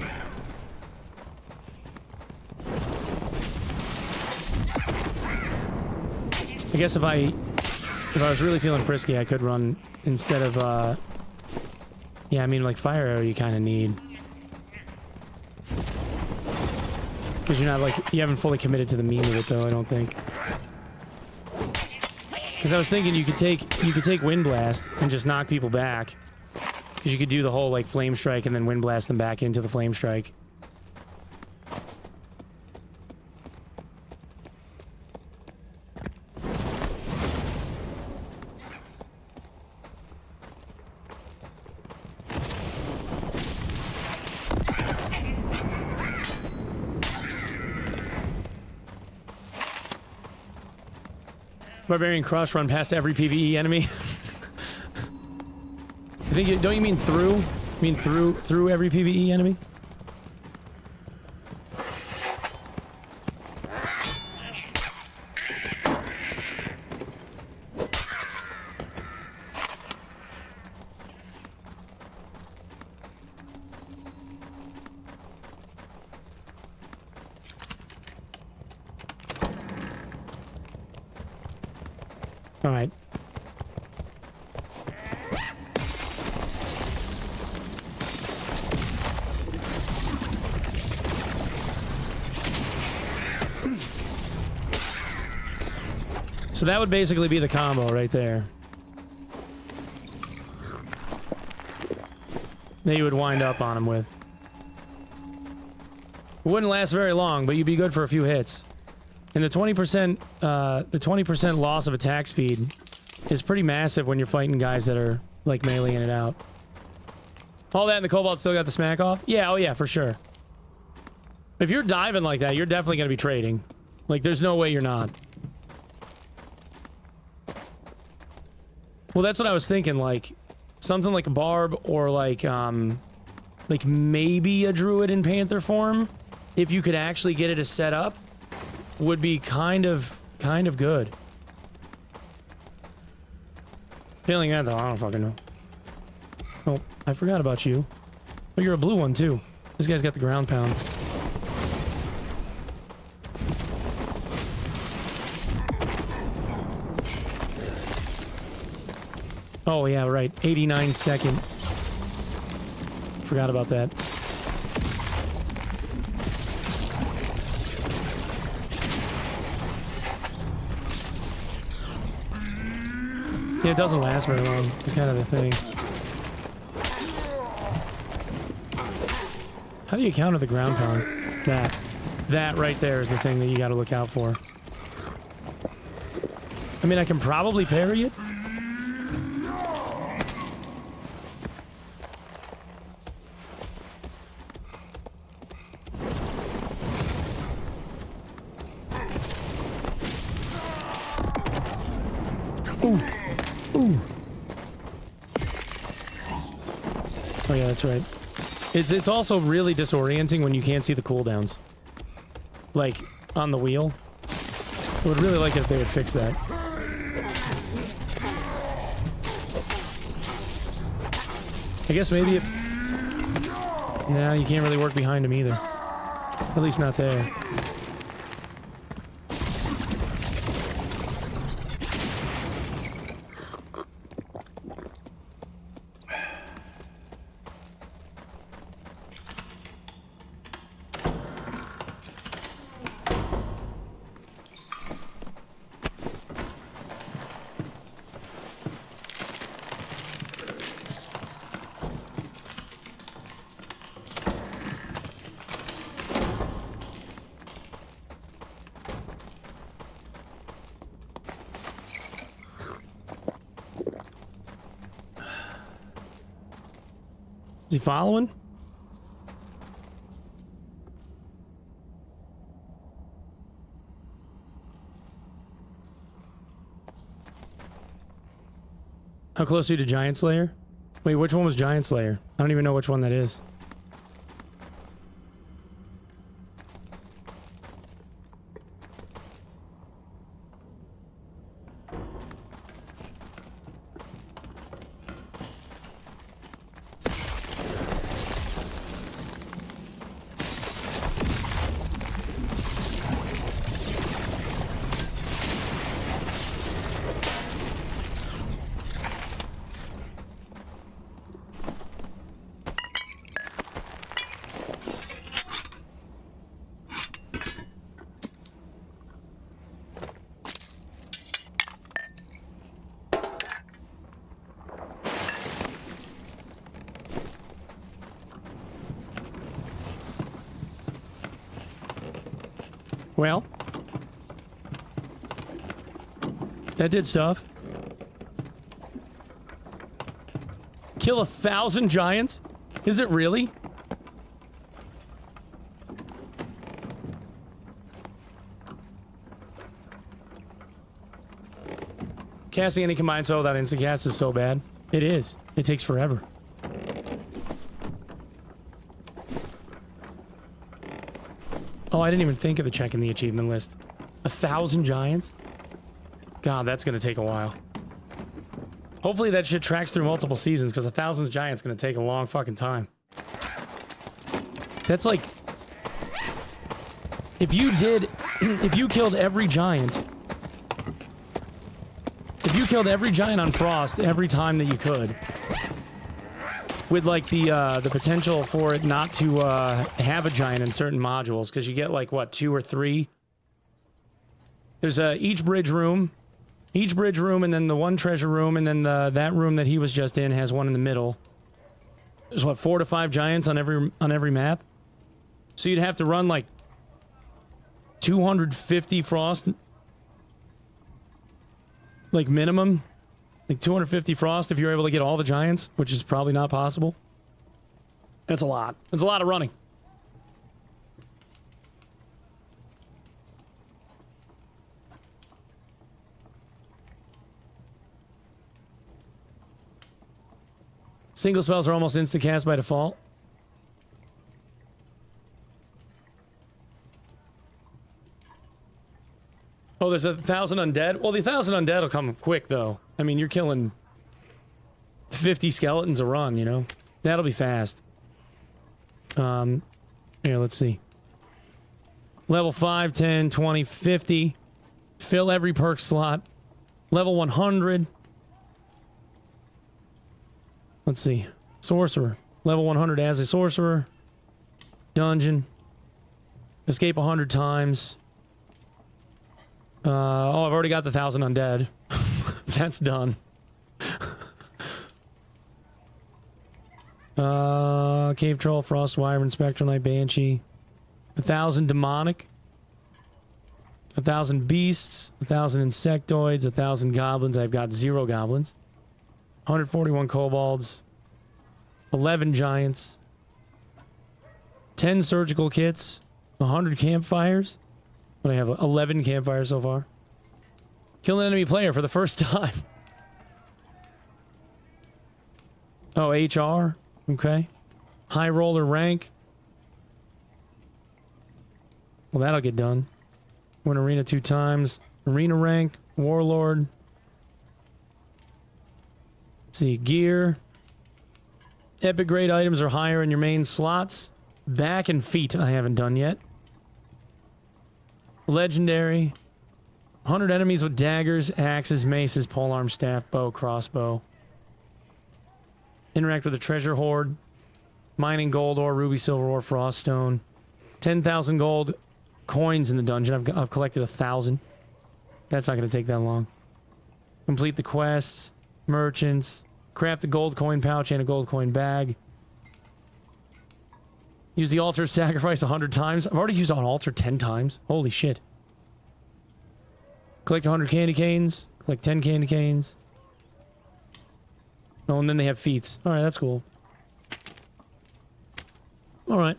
I guess if I was really feeling frisky, I could run instead of, yeah, I mean, like, fire arrow you kind of need. Because you're not, like, you haven't fully committed to the meme of it, though, I don't think. Because I was thinking you could take Wind Blast and just knock people back. Because you could do the whole, like, Flame Strike and then Wind Blast them back into the Flame Strike. Barbarian Crush, run past every PvE enemy. Don't you mean through? You mean through every PvE enemy? All right. So that would basically be the combo right there. That you would wind up on him with. It wouldn't last very long, but you'd be good for a few hits. And the 20% loss of attack speed is pretty massive when you're fighting guys that are, like, meleeing it out. All that and the Cobalt still got the smack off? Yeah, oh yeah, for sure. If you're diving like that, you're definitely going to be trading. Like, there's no way you're not. Well, that's what I was thinking, like, something like a Barb or, like maybe a Druid in Panther form, if you could actually get it to set up, would be kind of good. Failing that, though, I don't fucking know. Oh, I forgot about you. Oh, you're a blue one, too. This guy's got the ground pound. Oh, yeah, right. 89 second. Forgot about that. Yeah, it doesn't last very long. It's kind of the thing. How do you counter the ground pound? That right there is the thing that you got to look out for. I mean, I can probably parry it. Ooh. Ooh. Oh yeah, that's right. It's also really disorienting when you can't see the cooldowns. Like, on the wheel. I would really like it if they would fix that. I guess maybe if... Nah, you can't really work behind him either. At least not there. Is he following? How close are you to Giant Slayer? Wait, which one was Giant Slayer? I don't even know which one that is. Well, that did stuff. Kill 1,000 giants? Is it really? Casting any combined spell without instant cast is so bad. It is. It takes forever. Oh, I didn't even think of the check in the achievement list. 1,000 giants? God, that's gonna take a while. Hopefully that shit tracks through multiple seasons, because 1,000 giants gonna take a long fucking time. That's like... If you did... if you killed every giant... If you killed every giant on Frost every time that you could... With, like, the potential for it not to, have a giant in certain modules, because you get, like, what, 2 or 3? There's, each bridge room, and then the one treasure room, and then that room that he was just in has one in the middle. There's, what, 4 to 5 giants on every map? So you'd have to run, like, 250 Frost, like, minimum. Like 250 Frost if you're able to get all the giants, which is probably not possible. That's a lot. That's a lot of running. Single spells are almost instant cast by default. Oh, there's 1,000 undead? Well, the 1,000 undead will come quick, though. I mean, you're killing 50 skeletons a run, you know? That'll be fast. Here, let's see. Level 5, 10, 20, 50. Fill every perk slot. Level 100. Let's see. Sorcerer. Level 100 as a sorcerer. Dungeon. Escape 100 times. Oh, I've already got the 1,000 undead. That's done. Cave Troll, Frost Wyvern, Spectral Knight, Banshee. 1,000 demonic. 1,000 beasts. 1,000 insectoids. 1,000 goblins. I've got 0 goblins. 141 kobolds. 11 giants. 10 surgical kits. 100 campfires. But I have 11 campfires so far. Kill an enemy player for the first time. Oh, HR. Okay. High roller rank. Well, that'll get done. Win arena 2 times. Arena rank. Warlord. Let's see. Gear. Epic grade items are higher in your main slots. Back and feet I haven't done yet. Legendary. 100 enemies with daggers, axes, maces, polearm, staff, bow, crossbow. Interact with a treasure hoard. Mining gold ore, ruby, silver ore, frost stone. 10,000 gold coins in the dungeon. I've collected 1,000. That's not going to take that long. Complete the quests. Merchants. Craft a gold coin pouch and a gold coin bag. Use the altar of sacrifice 100 times. I've already used an altar 10 times. Holy shit. Collect 100 candy canes. Collect 10 candy canes. Oh, and then they have feats. Alright, that's cool. Alright.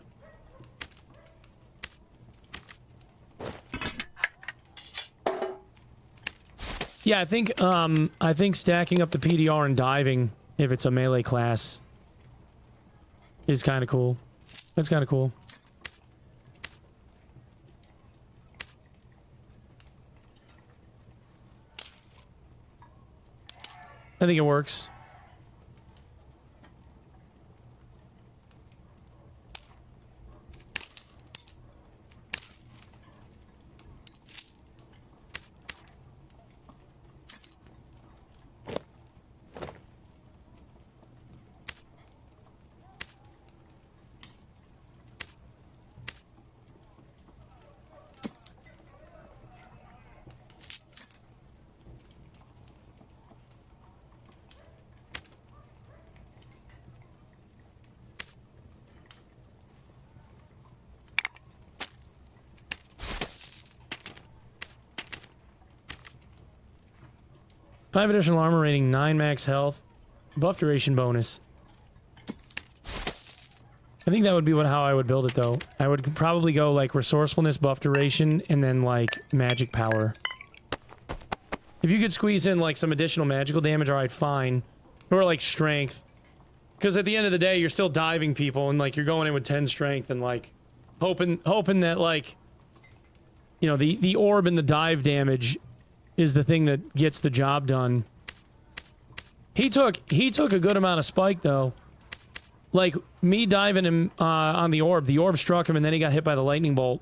Yeah, I think stacking up the PDR and diving if it's a melee class, is kind of cool. That's kind of cool. I think it works. Five additional armor rating, 9 max health, buff duration bonus. I think that would be how I would build it, though. I would probably go, like, resourcefulness, buff duration, and then, like, magic power. If you could squeeze in, like, some additional magical damage, alright, fine. Or, like, strength. Because at the end of the day, you're still diving people, and, like, you're going in with 10 strength, and, like, hoping that, like, you know, the orb and the dive damage is the thing that gets the job done. He took a good amount of spike, though. Like, me diving him on the orb struck him, and then he got hit by the lightning bolt.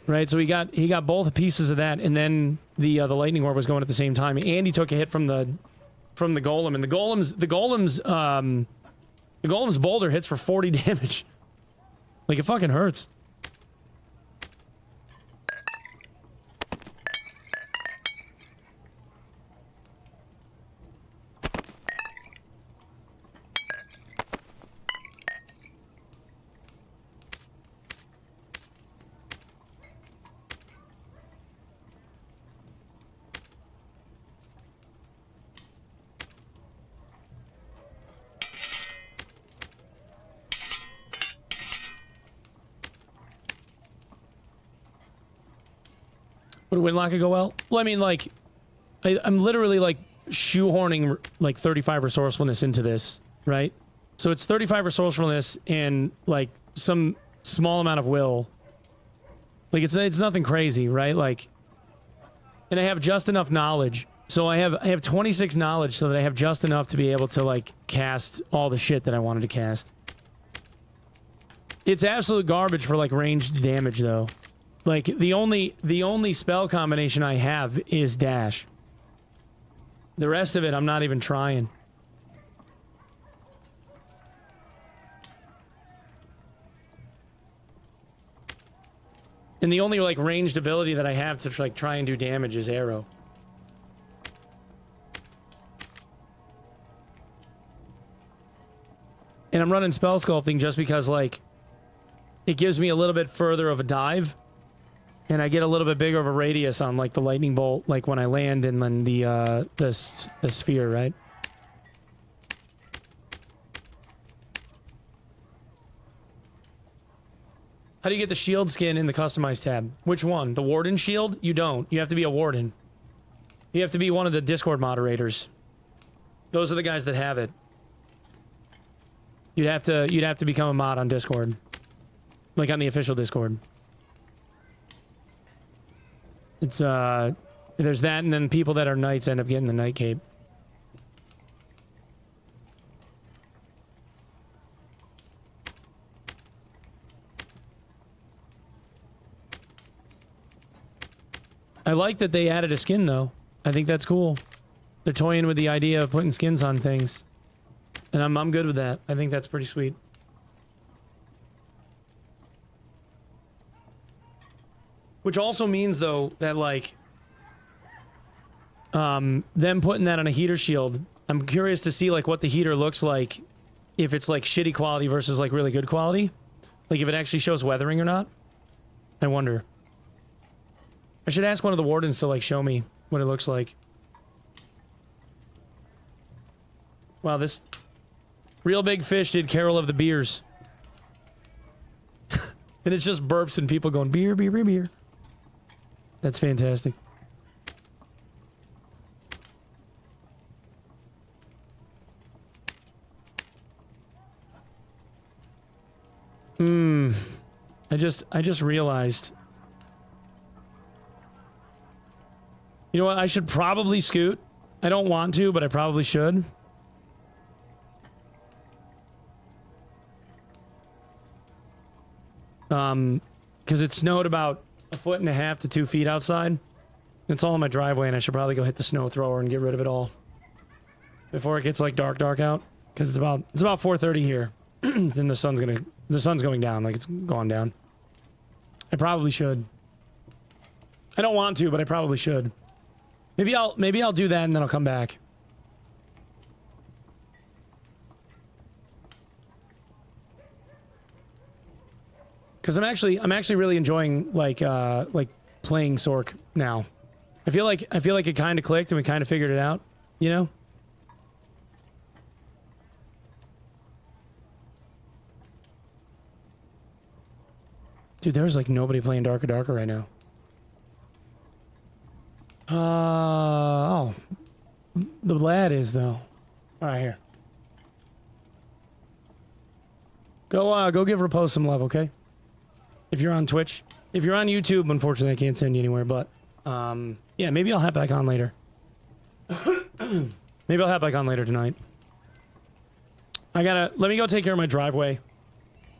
Right, so he got both pieces of that, and then the lightning orb was going at the same time, and he took a hit from the golem, and the golem's boulder hits for 40 damage. Like, it fucking hurts. Would Winlock go well? Well, I mean, like, I'm literally, like, shoehorning, like, 35 resourcefulness into this, right? So it's 35 resourcefulness and, like, some small amount of will. Like, it's nothing crazy, right? Like, and I have just enough knowledge. So I have 26 knowledge so that I have just enough to be able to, like, cast all the shit that I wanted to cast. It's absolute garbage for, like, ranged damage, though. Like, the only spell combination I have is dash. The rest of it, I'm not even trying. And the only, like, ranged ability that I have to, like, try and do damage is arrow. And I'm running spell sculpting just because, like, it gives me a little bit further of a dive. And I get a little bit bigger of a radius on, like, the lightning bolt, like, when I land, and then the sphere, right? How do you get the shield skin in the customize tab? Which one? The warden shield? You don't. You have to be a warden. You have to be one of the Discord moderators. Those are the guys that have it. You'd have to become a mod on Discord. Like, on the official Discord. It's, there's that, and then people that are knights end up getting the knight cape. I like that they added a skin, though. I think that's cool. They're toying with the idea of putting skins on things. And I'm good with that. I think that's pretty sweet. Which also means, though, that, like, them putting that on a heater shield, I'm curious to see, like, what the heater looks like if it's, like, shitty quality versus, like, really good quality. Like, if it actually shows weathering or not. I wonder. I should ask one of the wardens to, like, show me what it looks like. Wow, this real big fish did Carol of the Beers. And it's just burps and people going, beer, beer, beer, beer. That's fantastic. I just realized. You know what? I should probably scoot. I don't want to, but I probably should. Because it snowed about 1.5 to 2 feet outside. It's all in my driveway, and I should probably go hit the snow thrower and get rid of it all before it gets like dark out. Because it's about 4:30 here. Then the sun's going down, like it's gone down. I probably should. I don't want to, but I probably should. Maybe I'll do that and then I'll come back. Cause I'm actually really enjoying like playing Sorc now. I feel like it kind of clicked and we kind of figured it out, you know? Dude, there's like nobody playing Darker Darker right now. Oh. The lad is though. Alright, here. Go give Repose some love, okay? If you're on Twitch. If you're on YouTube, unfortunately I can't send you anywhere, but yeah, maybe I'll hop back on later. Maybe I'll hop back on later tonight. Let me go take care of my driveway.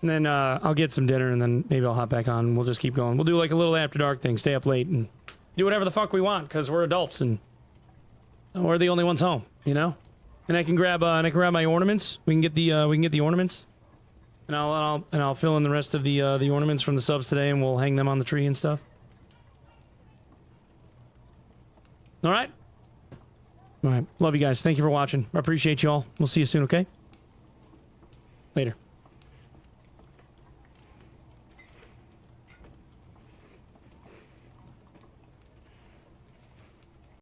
And then I'll get some dinner and then maybe I'll hop back on and we'll just keep going. We'll do like a little after dark thing, stay up late and do whatever the fuck we want because we're adults and we're the only ones home, you know? And I can grab my ornaments. We can get the ornaments. And I'll fill in the rest of the ornaments from the subs today and we'll hang them on the tree and stuff. All right? All right. Love you guys. Thank you for watching. I appreciate you all. We'll see you soon, okay? Later.